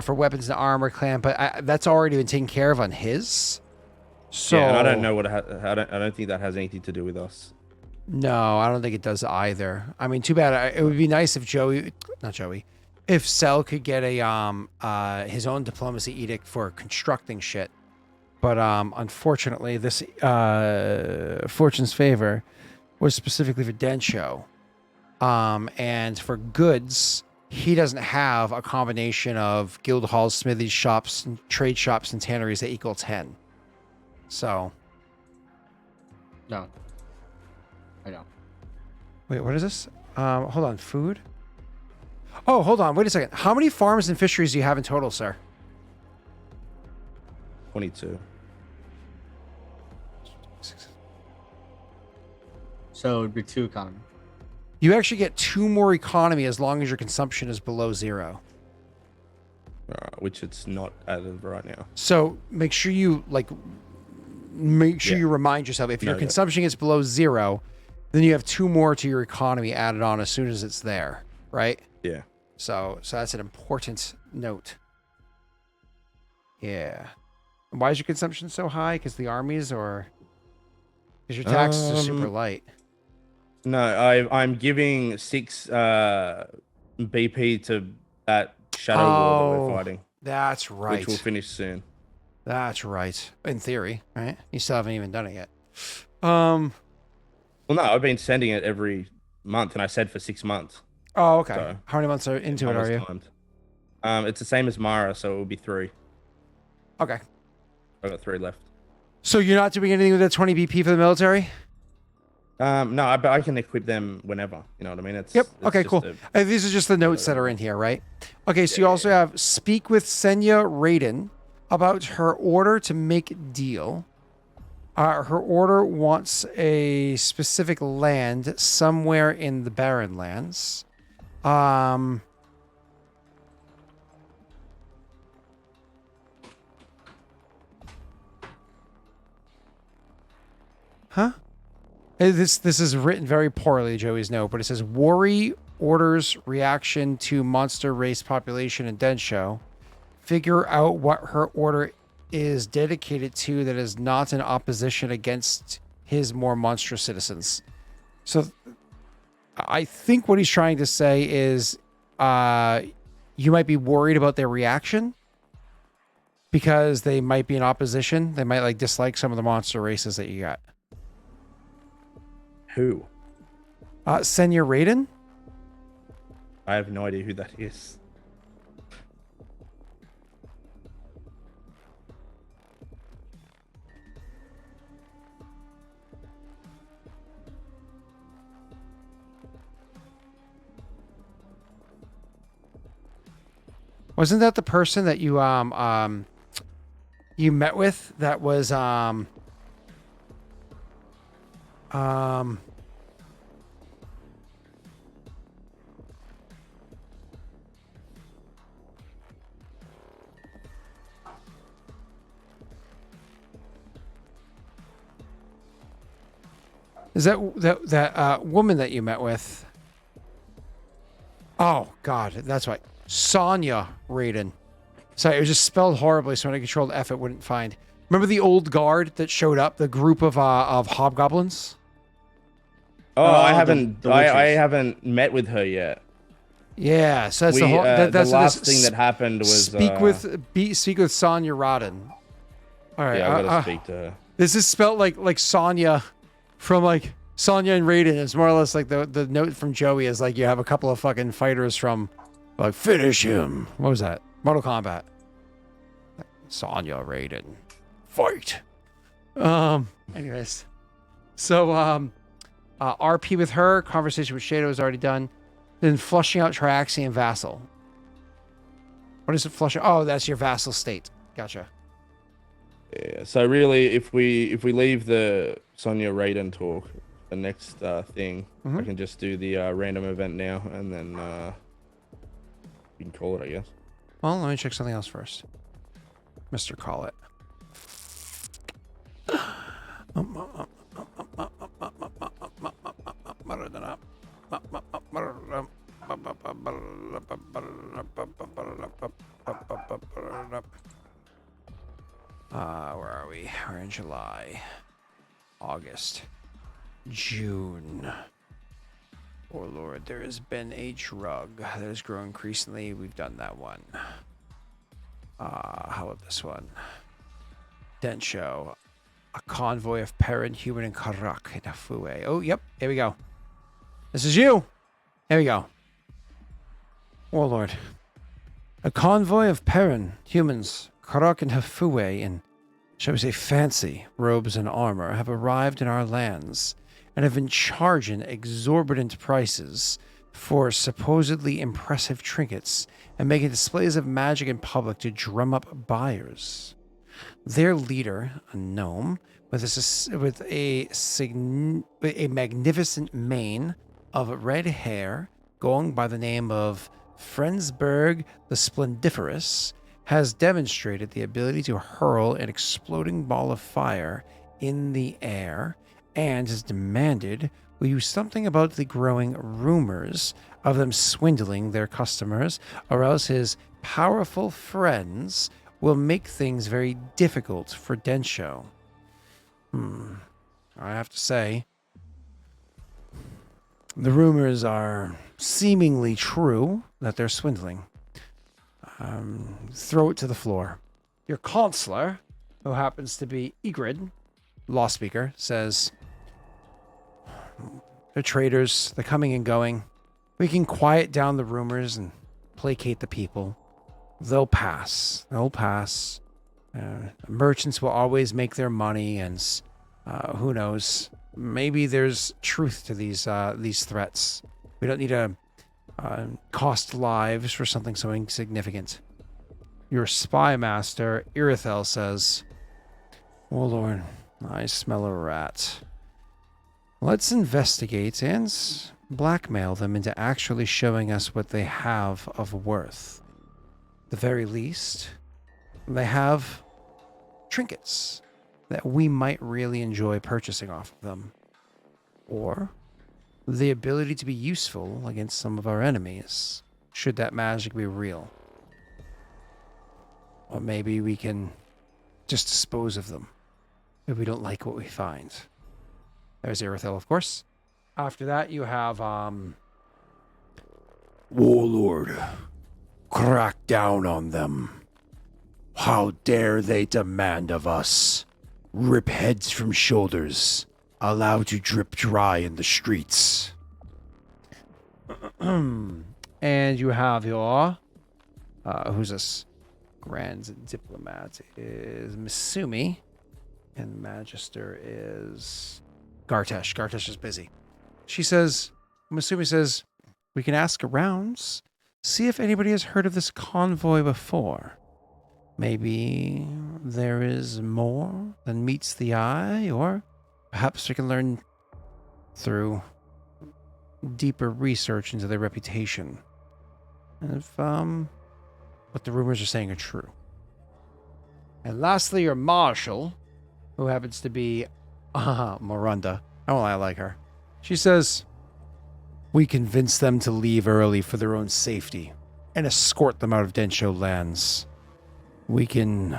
for weapons and armor clan, but that's already been taken care of on his. So Yeah, and I don't know what I don't think that has anything to do with us. No, I don't think it does either. I mean, too bad. It would be nice if if Cell could get a his own diplomacy edict for constructing shit. But unfortunately, this Fortune's Favor was specifically for Densho. And for goods, he doesn't have a combination of guild halls, smithies, shops, and trade shops, and tanneries that equal 10. So, No. I don't. wait, what is this? Hold on, food? Oh, hold on, wait a second. How many farms and fisheries do you have in total, sir? 22. So it would be 2 economy. You actually get 2 more economy as long as your consumption is below 0. Which it's not as of right now. So make sure you you remind yourself if your consumption is below 0, then you have 2 more to your economy added on as soon as it's there, right? Yeah. So that's an important note. Yeah. And why is your consumption so high? Because the armies, or because your taxes are super light? No, I'm giving 6 BP to that shadow war that we're fighting. That's right. Which will finish soon. That's right. In theory, right? You still haven't even done it yet. Well, no, I've been sending it every month, and I said for 6 months. Oh, okay. So, how many months are into it? Are you? Timed. It's the same as Mara, so it will be 3. Okay. I've got 3 left. So you're not doing anything with that 20 BP for the military? No, but I can equip them whenever. You know what I mean? It's Okay, just cool. These are just the notes that are in here, right? Okay, so you also have speak with Senya Raiden about her order to make deal. Her order wants a specific land somewhere in the Barren Lands. Huh? This is written very poorly, Joey's note, but it says Worry orders reaction to monster race population in Densho. Figure out what her order is dedicated to that is not in opposition against his more monstrous citizens. So I think what he's trying to say is you might be worried about their reaction. because they might be in opposition. They might like dislike some of the monster races that you got. Who? Senya Raiden? I have no idea who that is. Wasn't that the person that you you met with that was is that woman that you met with? Oh God, that's right. Sonya Raiden. Sorry, it was just spelled horribly, so when I controlled F, it wouldn't find. Remember the old guard that showed up, the group of hobgoblins? Oh, I haven't. the I witches. haven't met with her yet. Yeah, so that's the We whole. That's the what last this- thing that happened was speak with Sonya Raiden. All right, Yeah, I gotta speak to her. this is spelled like Sonya from like Sonya and Raiden. It's more or less like the note from Joey is like you have a couple of fucking fighters from like finish him. What was that? Mortal Kombat. Sonya Raiden. Fight. Anyways. So RP with her, conversation with Shadow is already done. Then flushing out Triaxian Vassal. What is it flushing? Oh, that's your vassal state. Gotcha. Yeah. So really, if we leave the Sonya Raiden talk, the next thing, I can just do the random event now, and then we can call it, I guess. Well, let me check something else first. Mr. Call It. Where are we? We're in July, August, June. Oh Lord, there has been a drug that has grown increasingly. We've done that one. How about this one? Densho. A convoy of Perrin, Human, and Karak in Hafue. Oh, yep. Here we go. This is you. Here we go. Oh Lord. A convoy of Perrin, humans, Karak, and Hafue in, shall we say, fancy robes and armor have arrived in our lands and have been charging exorbitant prices for supposedly impressive trinkets and making displays of magic in public to drum up buyers. Their leader, a gnome, with a magnificent mane of red hair, going by the name of Frensburg the Splendiferous, has demonstrated the ability to hurl an exploding ball of fire in the air and has demanded we use something about the growing rumors of them swindling their customers, or else his powerful friends will make things very difficult for Densho. I have to say, the rumors are seemingly true that they're swindling. Throw it to the floor. Your counselor, who happens to be Ygritte, law speaker, says, they're traitors, they're coming and going. We can quiet down the rumors and placate the people. They'll pass. They'll pass. Merchants will always make their money, and who knows? Maybe there's truth to these threats. We don't need to cost lives for something so insignificant. Your spy master, Irithel, says, "Oh Lord, I smell a rat. Let's investigate and blackmail them into actually showing us what they have of worth. The very least, they have trinkets that we might really enjoy purchasing off of them. Or the ability to be useful against some of our enemies, should that magic be real. Or maybe we can just dispose of them if we don't like what we find." There's Irithel, of course. After that, you have Warlord. Crack down on them. How dare they demand of us? Rip heads from shoulders, allowed to drip dry in the streets. And you have your who's this? Grand Diplomat is Misumi, and Magister is Gartesh. Gartesh is busy. Misumi says, we can ask around, see if anybody has heard of this convoy before. Maybe there is more than meets the eye, or perhaps we can learn through deeper research into their reputation. If what the rumors are saying are true. And lastly, your marshal, who happens to be Miranda. Oh, I like her. She says, we convince them to leave early for their own safety and escort them out of Densho lands. We can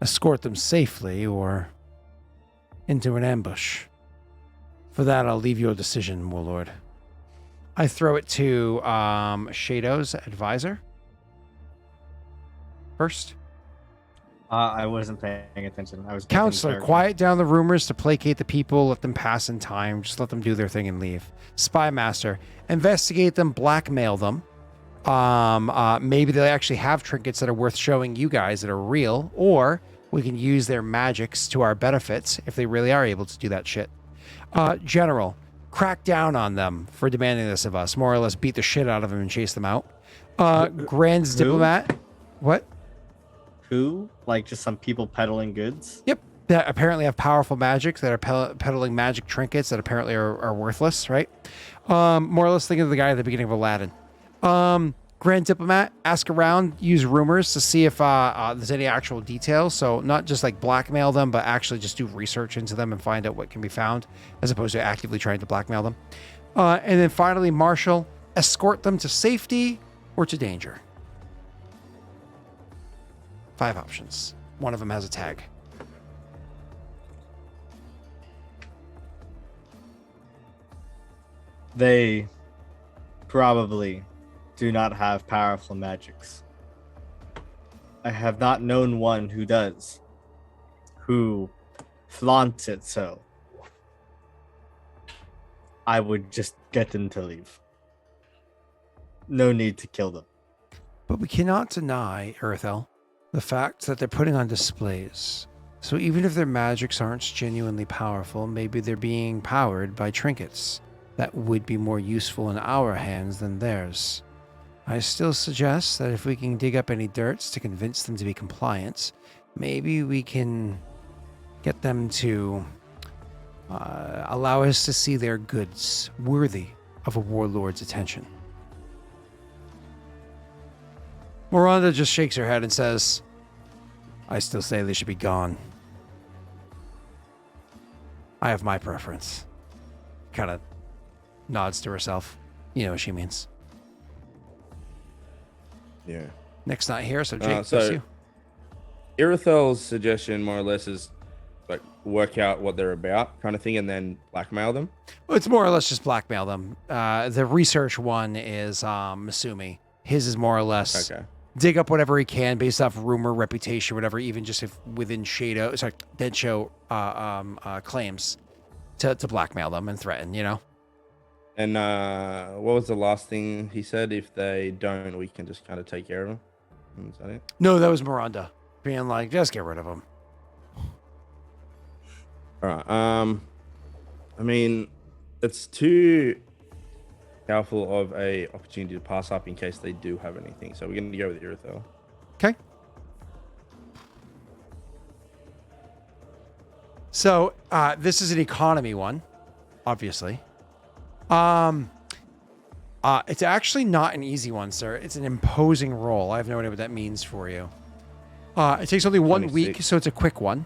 escort them safely or into an ambush. For that, I'll leave your decision, Warlord. I throw it to Shadow's advisor first. I wasn't paying attention. I was Counselor, quiet down the rumors to placate the people. Let them pass in time. Just let them do their thing and leave. Spy Master, investigate them, blackmail them. Maybe they actually have trinkets that are worth showing you guys that are real, or we can use their magics to our benefits if they really are able to do that shit. General, crack down on them for demanding this of us. More or less beat the shit out of them and chase them out. Grand's Diplomat. What? Who? Like just some people peddling goods? Yep. That apparently have powerful magic, that are peddling magic trinkets that apparently are worthless, right? More or less think of the guy at the beginning of Aladdin. Grand Diplomat, ask around, use rumors to see if there's any actual details. So not just like blackmail them, but actually just do research into them and find out what can be found, as opposed to actively trying to blackmail them. And then finally, Marshal, escort them to safety or to danger. 5 options. One of them has a tag. They probably do not have powerful magics. I have not known one who does, who flaunts it so. I would just get them to leave. No need to kill them. But we cannot deny, Earthel, the fact that they're putting on displays. So even if their magics aren't genuinely powerful, maybe they're being powered by trinkets that would be more useful in our hands than theirs. I still suggest that if we can dig up any dirts to convince them to be compliant, maybe we can get them to allow us to see their goods worthy of a warlord's attention. Miranda just shakes her head and says, I still say they should be gone. I have my preference. Kind of nods to herself. You know what she means. Yeah. Nick's not here, so Jake, so that's you. Irithel's suggestion more or less is like work out what they're about kind of thing and then blackmail them. Well, it's more or less just blackmail them. The research one is Misumi. His is more or less dig up whatever he can based off rumor, reputation, whatever, even just if within Densho claims to blackmail them and threaten, you know? And what was the last thing he said? If they don't, we can just kind of take care of them. Is that it? No, that was Miranda being like, just get rid of them. All right. I mean, it's too powerful of a opportunity to pass up in case they do have anything. So we're going to go with Irithel. Okay. So this is an economy one, obviously. It's actually not an easy one, sir. It's an imposing roll. I have no idea what that means for you. It takes only 1 week, so it's a quick one.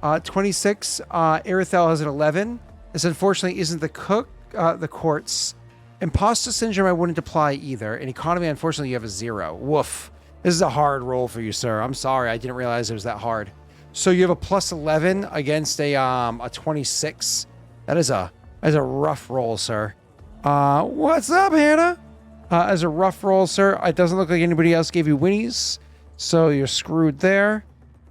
26. Irithel has an 11. This unfortunately isn't the court's. Imposter syndrome I wouldn't apply either. In economy, unfortunately, you have a 0. Woof. This is a hard roll for you, sir. I'm sorry. I didn't realize it was that hard. So you have a plus 11 against a 26. That is a rough roll, sir. What's up, Hannah? As a rough roll, sir. It doesn't look like anybody else gave you winnies. So you're screwed there.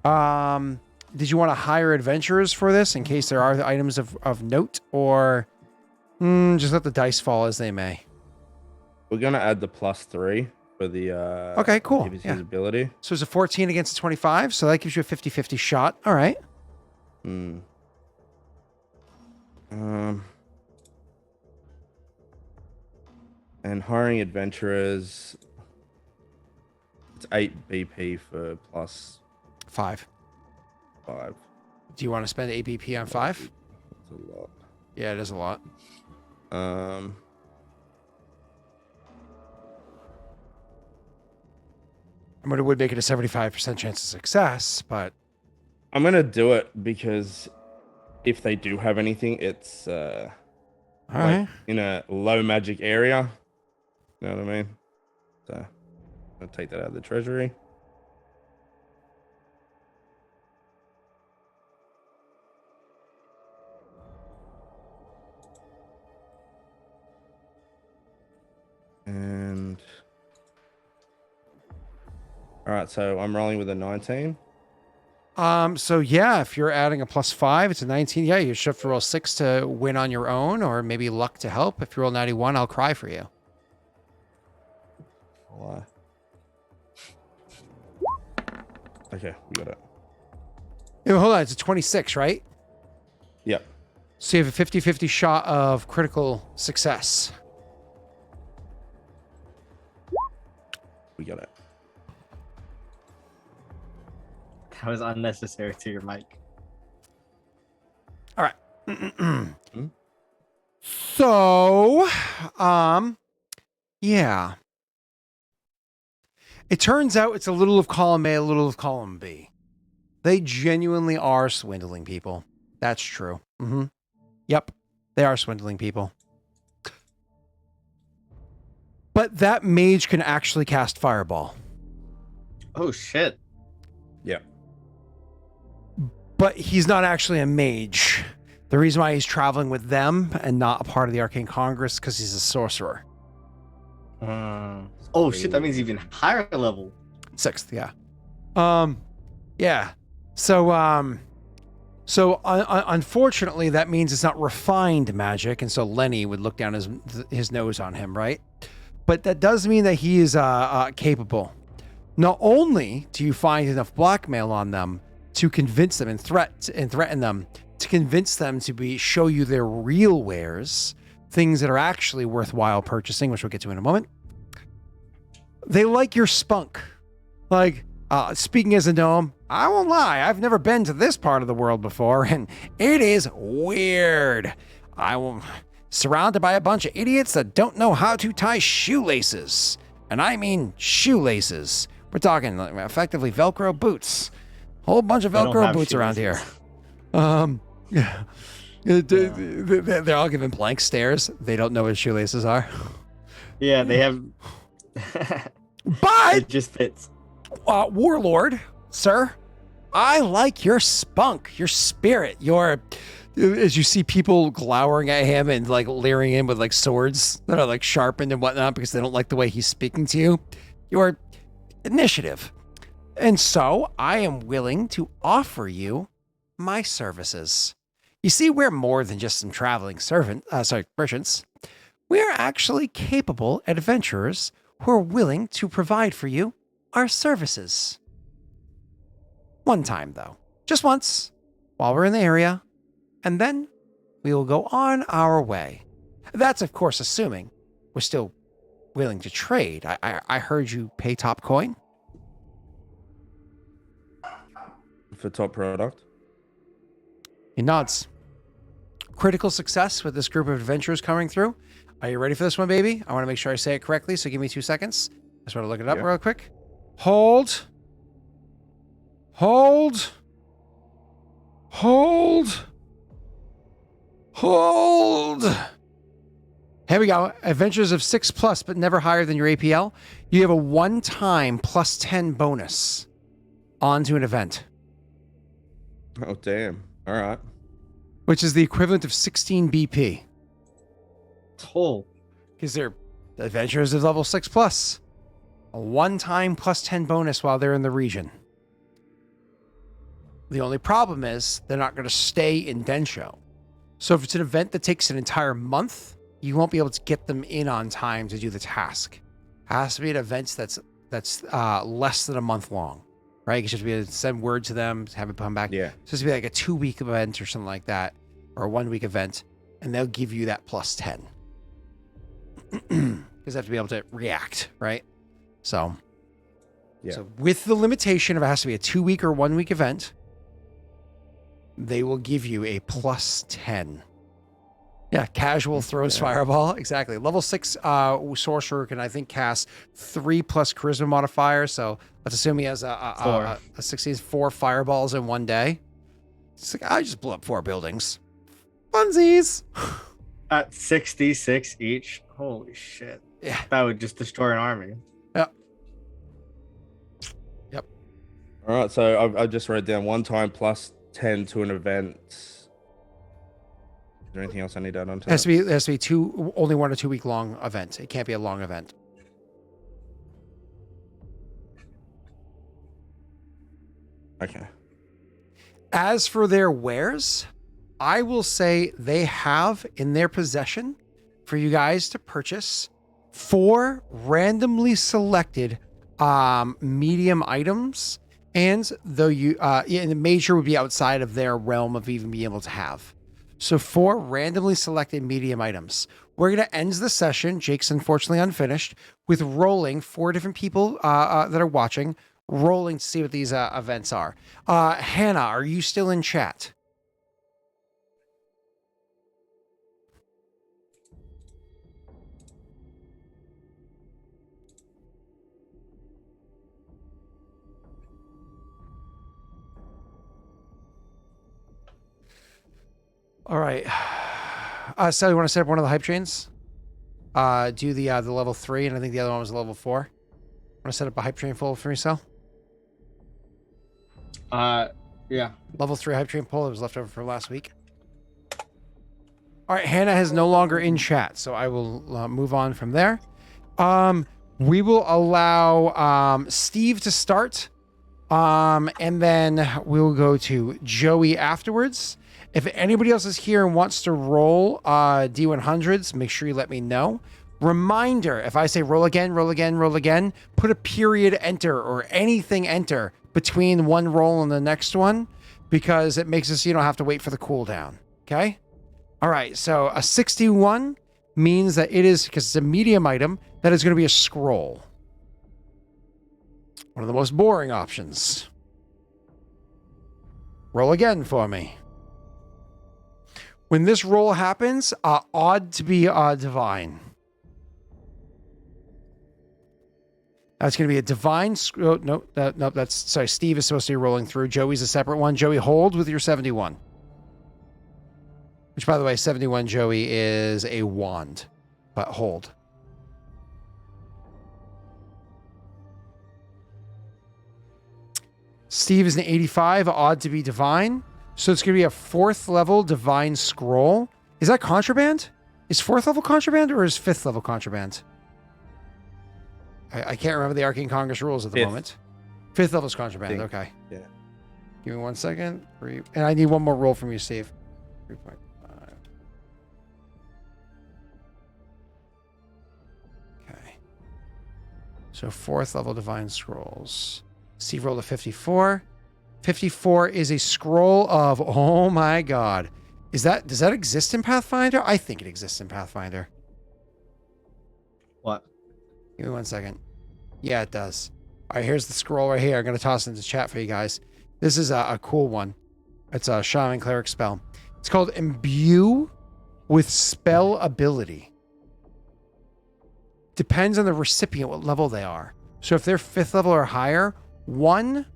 Did you want to hire adventurers for this in case there are items of note, or just let the dice fall as they may? We're gonna add the +3 for the Okay, cool. His Yeah. ability. So it's a 14 against a 25, so that gives you a 50-50 shot. All right. Hmm. And hiring adventurers. It's 8 BP for +5. 5. Do you want to spend ABP on 5? That's a lot. Yeah, it is a lot. I mean, it would make it a 75% chance of success, but I'm gonna do it because if they do have anything, it's all like right. in a low magic area. You know what I mean? So I'll take that out of the treasury. And all right, so I'm rolling with a 19. So yeah, if you're adding a +5, it's a 19. Yeah, you should have to roll 6 to win on your own, or maybe luck to help. If you roll 91, I'll cry for you. Why? Okay, we got it. Yeah, hold on, it's a 26, right? Yep. So you have a 50-50 shot of critical success. We got it. That was unnecessary to your mic. All right. So, yeah. It turns out it's a little of column A, a little of column B. They genuinely are swindling people. That's true. Yep. They are swindling people. But that mage can actually cast Fireball. Oh shit. Yeah. But he's not actually a mage. The reason why he's traveling with them and not a part of the Arcane Congress because he's a sorcerer. Oh shit, that means even higher level. 6th, yeah. Yeah. So, unfortunately, that means it's not refined magic, and so Lenny would look down his nose on him, right? But that does mean that he is capable. Not only do you find enough blackmail on them to convince them and threaten them, to convince them to show you their real wares, things that are actually worthwhile purchasing, which we'll get to in a moment. They like your spunk. Like, speaking as a gnome, I won't lie, I've never been to this part of the world before, and it is weird. Surrounded by a bunch of idiots that don't know how to tie shoelaces. And I mean shoelaces. We're talking effectively Velcro boots. Whole bunch of Velcro boots around here. Yeah. They're all giving blank stares. They don't know what shoelaces are. Yeah, they have. But it just fits. Warlord, sir, I like your spunk, your spirit, as you see people glowering at him and like leering him with like swords that are like sharpened and whatnot because they don't like the way he's speaking to you, your initiative. And so I am willing to offer you my services. You see, we're more than just some traveling merchants. We're actually capable adventurers who are willing to provide for you our services. One time, though. Just once, while we're in the area, and then we will go on our way. That's, of course, assuming we're still willing to trade. I heard you pay top coin. For top product. He nods. Critical success with this group of adventurers coming through. Are you ready for this one, baby? I want to make sure I say it correctly, so give me 2 seconds. I just want to look it up real quick. Hold. Hold. Hold. Hold. Here we go. Adventures of 6+, but never higher than your APL. You have a one-time +10 bonus onto an event. Oh, damn. All right. Which is the equivalent of 16 BP. Toll. Because they're adventurers of level 6+. A one-time plus 10 bonus while they're in the region. The only problem is they're not going to stay in Densho. So if it's an event that takes an entire month, you won't be able to get them in on time to do the task. It has to be an event that's less than a month long, right? You should be able to send word to them, have it come back. Yeah. So it's to be like a 2-week event or something like that, or a 1-week event, and they'll give you that plus 10. Because they have to be able to react, right? So, Yeah. so with the limitation of it has to be a 2-week or 1-week event, they will give you a plus 10. Yeah, casual throws fireball. Exactly. Level 6 sorcerer can, I think, cast 3 plus charisma modifier. So let's assume he has a 4 fireballs in one day. It's like, I just blew up 4 buildings. Funsies. At 66 each. Holy shit. Yeah. That would just destroy an army. Yep. All right, so I just wrote down one time plus 10 to an event. Is there anything else I need to add on to It has to be only 1 or 2 week long event. It can't be a long event. Okay. As for their wares, I will say they have in their possession for you guys to purchase 4 randomly selected medium items. And though and the major would be outside of their realm of even being able to have. So 4 randomly selected medium items. We're going to end the session. Jake's unfortunately unfinished with rolling 4 different people that are watching, rolling to see what these events are. Hannah, are you still in chat? All right. Sally, you want to set up one of the hype trains? Do the level 3, and I think the other one was level 4. Want to set up a hype train full for me, Sal? Yeah. Level 3 hype train pull that was left over for last week. All right, Hannah is no longer in chat, so I will move on from there. We will allow Steve to start, and then we'll go to Joey afterwards. If anybody else is here and wants to roll D100s, make sure you let me know. Reminder, if I say roll again, put a period enter or anything enter between one roll and the next one, because it makes it so you don't have to wait for the cooldown. Okay? All right, so a 61 means that it is, because it's a medium item, that is going to be a scroll. One of the most boring options. Roll again for me. When this roll happens, odd to be divine. That's going to be a divine. No, that's sorry. Steve is supposed to be rolling through. Joey's a separate one. Joey, hold with your 71. Which, by the way, 71 Joey is a wand, but hold. Steve is an 85, odd to be divine. So it's going to be a 4th level divine scroll. Is that contraband? Is 4th level contraband or is 5th level contraband? I can't remember the Arcane Congress rules at the moment. 5th level is contraband. Okay. Yeah. Give me 1 second. And I need one more roll from you, Steve. 3.5. Okay. So 4th level divine scrolls. Steve rolled a 54. 54 is a scroll of, oh my god. Does that exist in Pathfinder? I think it exists in Pathfinder. What? Give me 1 second. Yeah, it does. All right, here's the scroll right here. I'm going to toss it into chat for you guys. This is a cool one. It's a Shaman Cleric spell. It's called Imbue with Spell Ability. Depends on the recipient what level they are. So if they're 5th level or higher, 1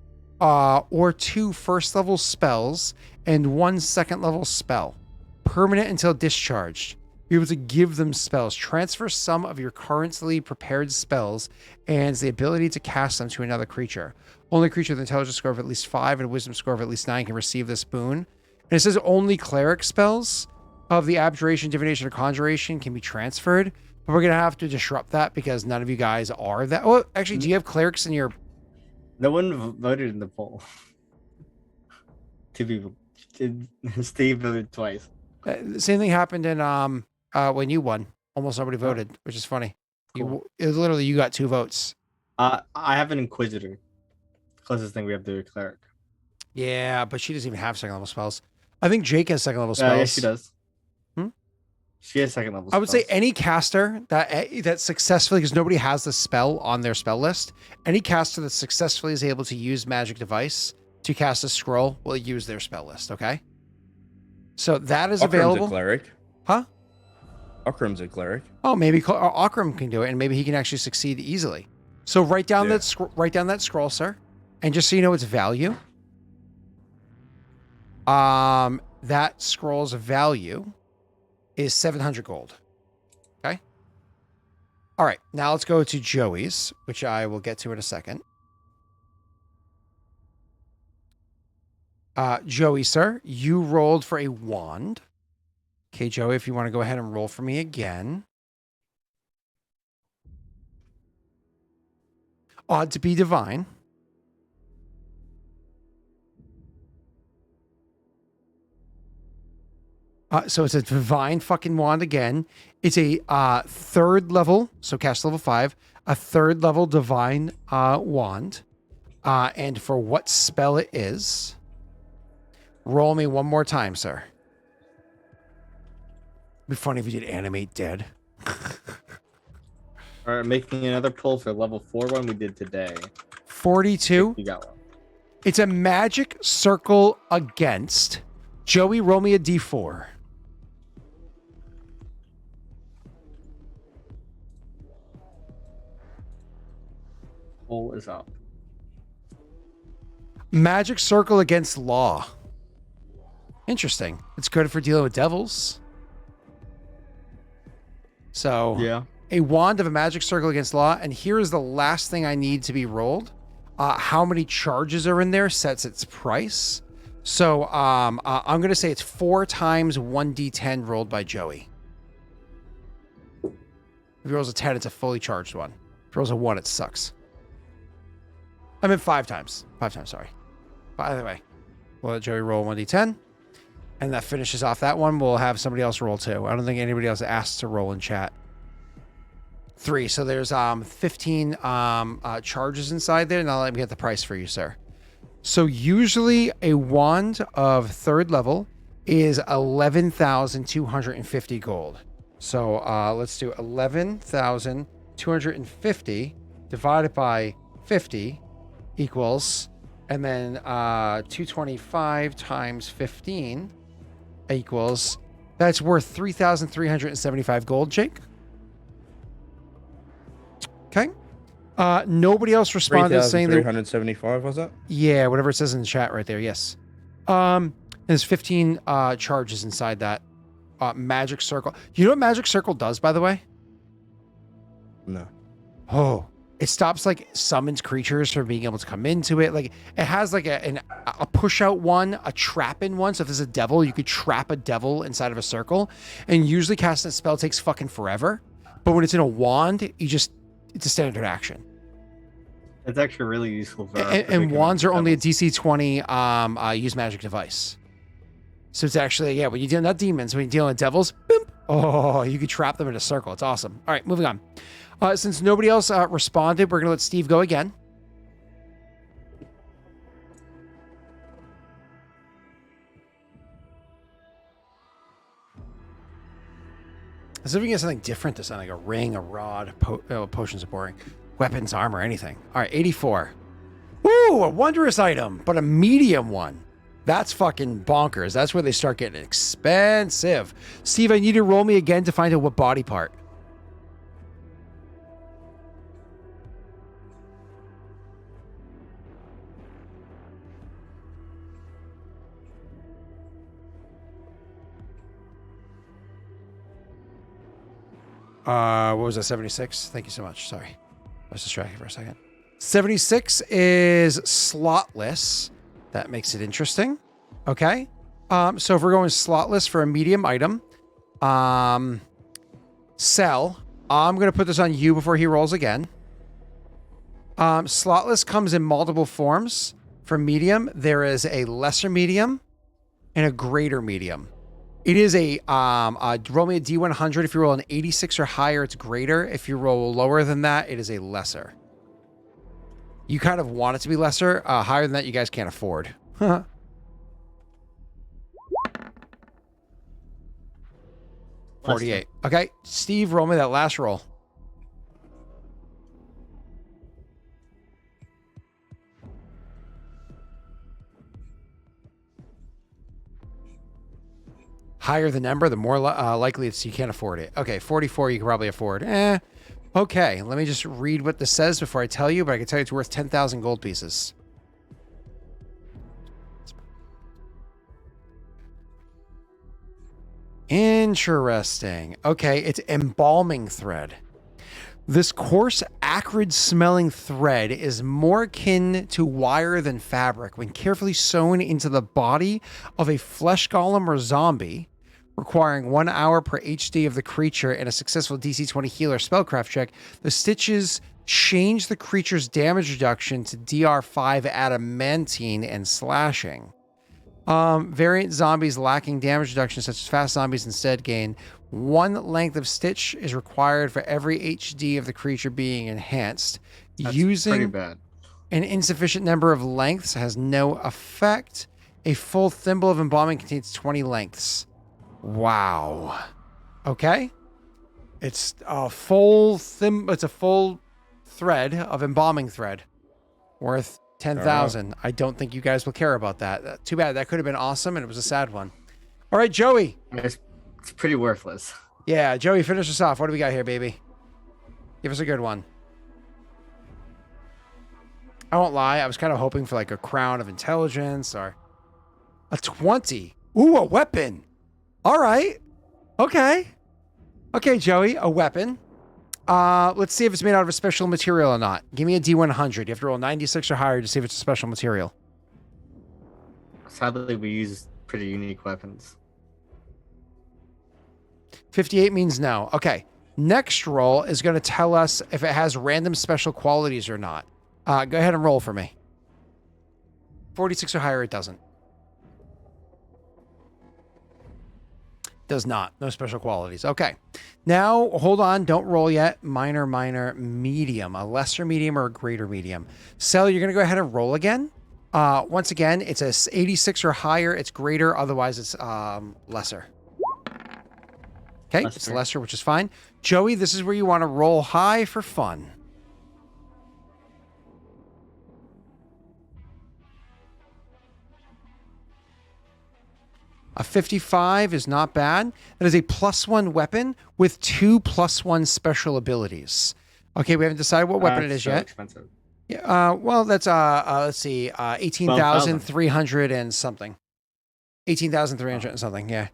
or 2 1st level spells and 1 2nd level spell. Permanent until discharged. Be able to give them spells. Transfer some of your currently prepared spells and the ability to cast them to another creature. Only creature with an intelligence score of at least 5 and a wisdom score of at least 9 can receive this boon. And it says only cleric spells of the abjuration, divination, or conjuration can be transferred. But we're going to have to disrupt that because none of you guys are that. Well, actually, do you have clerics in your... No one voted in the poll. Two people. Steve voted twice. The same thing happened in when you won. Almost nobody voted, which is funny. Cool. It was literally you got 2 votes. I have an Inquisitor. Closest thing we have to a cleric. Yeah, but she doesn't even have second level spells. I think Jake has second level spells. Yeah, she does. Hmm? She has second level I would say spells. any caster that successfully, because nobody has the spell on their spell list, any caster that successfully is able to use magic device to cast a scroll will use their spell list, okay? So that is Okrum's available. a cleric. Huh? Okrum's a cleric. Oh, maybe Aurorum can do it, and maybe he can actually succeed easily. So write down Yeah. that scroll, sir, and just so you know its value. That scroll's value is 700 gold. Okay. All right. Now let's go to Joey's, which I will get to in a second. Joey, sir, you rolled for a wand. Okay, Joey, if you want to go ahead and roll for me again. Odd to be divine. So it's a divine fucking wand again. It's a 3rd level, so cast level 5, a 3rd level divine wand. And for what spell it is, roll me one more time, sir. It'd be funny if you did animate dead. All right, making another pull for level 4 one we did today. 42. You got one. It's a magic circle against. Joey, roll me a d4. Pull is up. Magic circle against law. Interesting. It's good for dealing with devils. So Yeah. a wand of a magic circle against law. And here is the last thing I need to be rolled. How many charges are in there sets its price. So I'm going to say it's 4 times 1d10 rolled by Joey. If he rolls a 10, it's a fully charged one. If he rolls a 1, it sucks. I meant 5 times. 5 times, sorry. By the way, we'll let Joey roll 1d10. And that finishes off that one. We'll have somebody else roll 2. I don't think anybody else asked to roll in chat. 3. So there's 15 charges inside there. Now let me get the price for you, sir. So usually a wand of 3rd level is 11,250 gold. So let's do 11,250 divided by 50 equals, and then 225 times 15 equals, that's worth 3,375 gold, Jake. Okay. Nobody else responded saying that. 3,375 was that? Yeah, whatever it says in the chat right there. Yes. There's 15 charges inside that magic circle. You know what magic circle does, by the way? No. Oh, it stops like summoned creatures from being able to come into it. Like it has like a push out one, a trap in one. So if there's a devil, you could trap a devil inside of a circle. And usually casting a spell takes fucking forever. But when it's in a wand, it's a standard action. It's actually really useful for. And wands are only a DC 20 use magic device. So it's actually, yeah, when you're dealing, not demons, when you're dealing with devils, boom, oh, you could trap them in a circle. It's awesome. All right, moving on. Since nobody else responded, we're going to let Steve go again. Let's see if we can get something different this time, like a ring, a rod, potions are boring. Weapons, armor, anything. All right, 84. Woo, a wondrous item, but a medium one. That's fucking bonkers. That's where they start getting expensive. Steve, I need to roll me again to find out what body part. What was that, 76? Thank you so much. Sorry. I was distracted for a second. 76 is slotless. That makes it interesting. Okay. So if we're going slotless for a medium item, sell I'm going to put this on you before he rolls again. Slotless comes in multiple forms. For medium, there is a lesser medium and a greater medium. It is a roll me a D100. If you roll an 86 or higher, it's greater. If you roll lower than that, it is a lesser. You kind of want it to be lesser. Higher than that, you guys can't afford. 48. Okay, Steve, roll me that last roll. Higher the number, the more likely it's you can't afford it. Okay, 44 you can probably afford. Okay, let me just read what this says before I tell you, but I can tell you it's worth 10,000 gold pieces. Interesting. Okay, it's embalming thread. This coarse, acrid-smelling thread is more akin to wire than fabric. When carefully sewn into the body of a flesh golem or zombie, requiring 1 hour per HD of the creature and a successful DC 20 heal or spellcraft check, the stitches change the creature's damage reduction to DR5 adamantine and slashing. Variant zombies lacking damage reduction, such as fast zombies, instead gain 1 length of stitch is required for every HD of the creature being enhanced. That's Using pretty bad. an insufficient number of lengths has no effect. A full thimble of embalming contains 20 lengths. Wow. Okay. It's a full it's a full thread of embalming thread worth 10,000. I don't think you guys will care about that. Too bad. That could have been awesome, and it was a sad one. All right, Joey. It's pretty worthless. Yeah, Joey, finish us off. What do we got here, baby? Give us a good one. I won't lie. I was kind of hoping for like a crown of intelligence or a 20. Ooh, a weapon. All right. Okay. Okay, Joey, a weapon. Let's see if it's made out of a special material or not. Give me a D100. You have to roll 96 or higher to see if it's a special material. Sadly, we use pretty unique weapons. 58 means no. Okay. Next roll is going to tell us if it has random special qualities or not. Go ahead and roll for me. 46 or higher, it doesn't. Does not. No special qualities. Okay. Now, hold on. Don't roll yet. Minor, minor, medium. A lesser medium or a greater medium. Cell, you're going to go ahead and roll again. Once again, it's a 86 or higher. It's greater. Otherwise, it's lesser. Okay. It's lesser, which is fine. Joey, this is where you want to roll high for fun. A 55 is not bad. That is a +1 weapon with 2 +1 special abilities. Okay, we haven't decided what weapon it is yet. Expensive. Yeah. Well, that's let's see, 18,300 and something. 18,300 and something. Yeah.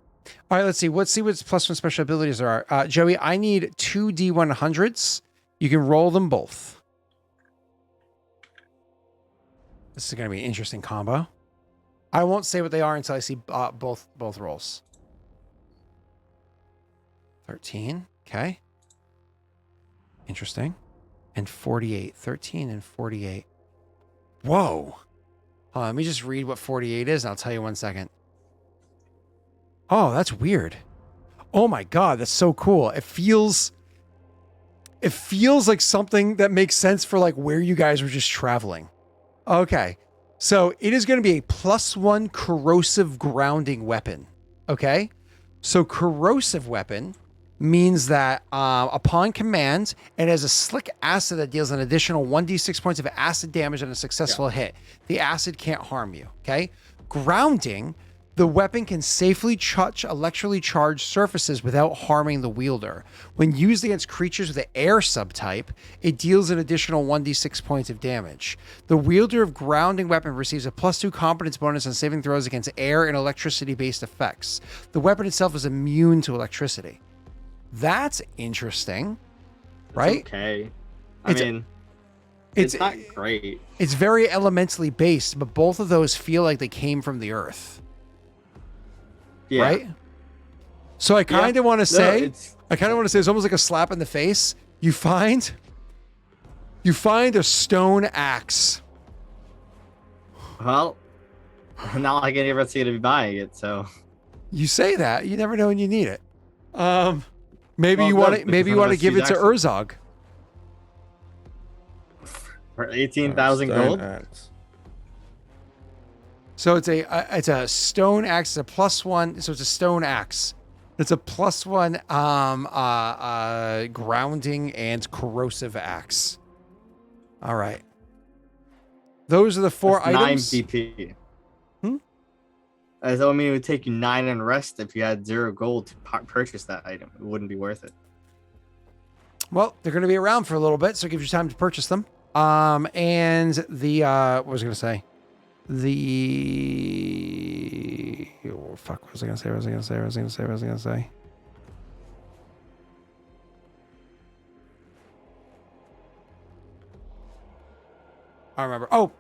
All right. Let's see. Let's see what +1 special abilities there are. Joey, I need 2 D100s. You can roll them both. This is going to be an interesting combo. I won't say what they are until I see both rolls. 13. Okay. Interesting. And 48. 13 and 48. Whoa. Let me just read what 48 is, and I'll tell you 1 second. Oh, that's weird. Oh my God, that's so cool. It feels like something that makes sense for like where you guys were just traveling. Okay. So it is going to be a +1 corrosive grounding weapon. Okay. So corrosive weapon means that upon command, it has a slick acid that deals an additional 1d6 points of acid damage on a successful hit. The acid can't harm you. Okay. Grounding, the weapon can safely touch electrically charged surfaces without harming the wielder. When used against creatures with the air subtype, it deals an additional 1d6 points of damage. The wielder of grounding weapon receives a +2 competence bonus on saving throws against air and electricity-based effects. The weapon itself is immune to electricity. That's interesting, right? It's okay. I mean, it's not great. It's very elementally based, but both of those feel like they came from the earth. Yeah. Right? So I kind of want to say, it's it's almost like a slap in the face. You find a stone axe. well, not like any of us are gonna be buying it, so You say that, you never know when you need it. Maybe Well, you no, want to because maybe you none want of to us give it use to axes. Urzog. for 18,000 Stone gold. axe. So it's a stone axe, it's a +1, so it's a stone axe. It's a +1 grounding and corrosive axe. All right. Those are the 4 That's items. 9 BP. Hmm? As that would mean it would take you 9 unrest if you had 0 gold to purchase that item. It wouldn't be worth it. Well, they're going to be around for a little bit, so it gives you time to purchase them. And the what was I going to say? What was I going to say? I remember. Oh,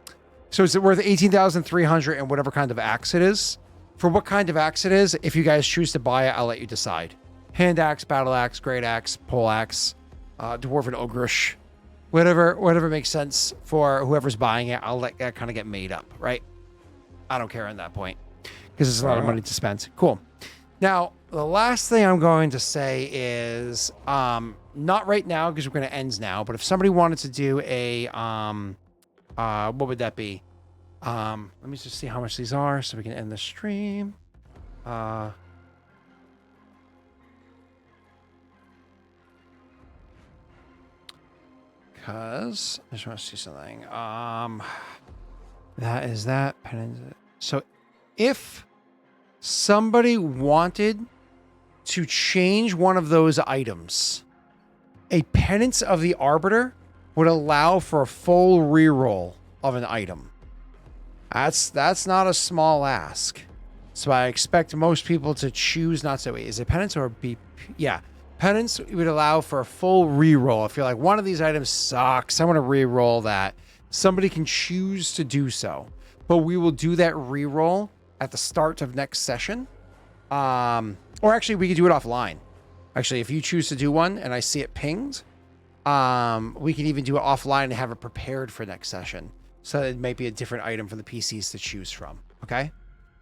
so is it worth 18,300 and whatever kind of axe it is? For what kind of axe it is, if you guys choose to buy it, I'll let you decide. Hand axe, battle axe, great axe, pole axe, dwarven ogreish, whatever makes sense for whoever's buying it. I'll let that kind of get made up, right? I don't care at that point because it's a lot of money to spend. Cool. Now, the last thing I'm going to say is not right now because we're going to end now, but if somebody wanted to do a what would that be? Let me just see how much these are so we can end the stream. Because I just want to see something. That is that. So if somebody wanted to change one of those items, a Penance of the Arbiter would allow for a full reroll of an item. That's not a small ask. So I expect most people to choose not to. Wait, is it Penance or BP? Yeah. Penance would allow for a full reroll. If you're like, one of these items sucks, I want to reroll that. Somebody can choose to do so. But we will do that reroll at the start of next session. Or actually, we could do it offline. Actually, if you choose to do one and I see it pinged, we can even do it offline and have it prepared for next session. So it might be a different item for the PCs to choose from. Okay?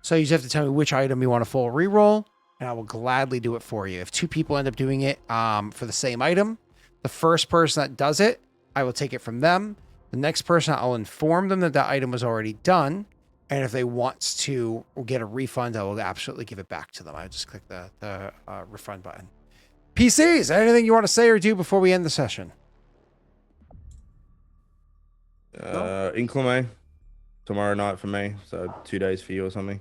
So you just have to tell me which item you want a full reroll, and I will gladly do it for you. If 2 people end up doing it for the same item, the first person that does it, I will take it from them. The next person, I'll inform them that that item was already done. And if they want to get a refund, I will absolutely give it back to them. I just click the refund button. PCs, anything you want to say or do before we end the session? Inclame tomorrow night for me, so 2 days for you or something.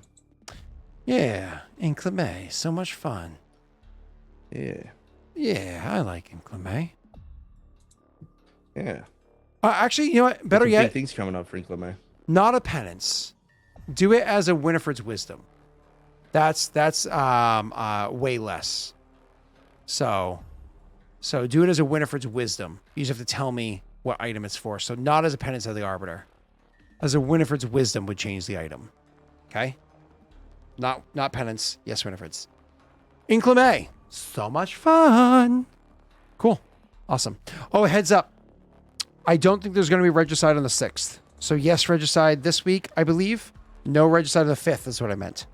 Yeah, Inclame, so much fun. Yeah. Yeah, I like Inclame. Yeah. Actually, you know what? Better Some yet, big things coming up for Inclame. not a penance. Do it as a Winifred's Wisdom. That's way less. So do it as a Winifred's Wisdom. You just have to tell me what item it's for. So not as a Penance of the Arbiter. As a Winifred's Wisdom would change the item. Okay? Not Penance. Yes, Winifred's. Inclame. So much fun. Cool. Awesome. Oh, heads up. I don't think there's going to be Regicide on the 6th. So yes, Regicide this week, I believe. No Regicide on the 5th is what I meant.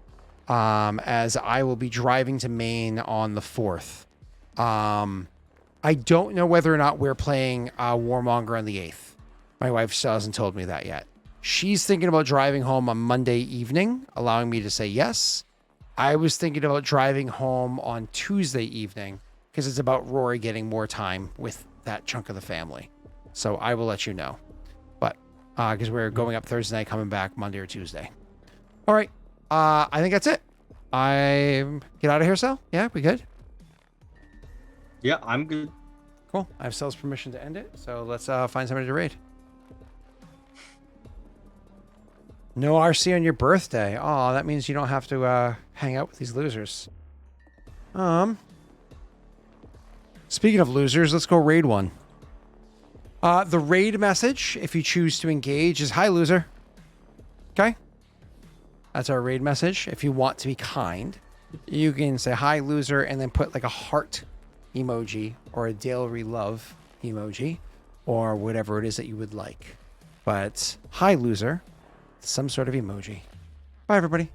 As I will be driving to Maine on the 4th. I don't know whether or not we're playing Warmonger on the 8th. My wife still hasn't told me that yet. She's thinking about driving home on Monday evening, allowing me to say yes. I was thinking about driving home on Tuesday evening because it's about Rory getting more time with that chunk of the family. So I will let you know. But because we're going up Thursday night, coming back Monday or Tuesday. All right. I think that's it. I get out of here, Sal? Yeah, we good? Yeah, I'm good. Cool. I have Sal's permission to end it. So let's find somebody to raid. No RC on your birthday. Oh, that means you don't have to hang out with these losers. Speaking of losers, let's go raid one. The raid message, if you choose to engage, is hi, loser. Okay? That's our raid message. If you want to be kind, You can say hi, loser, and then put like a heart emoji or a Daelric love emoji or whatever it is that you would like. But hi, loser, some sort of emoji. Bye, everybody.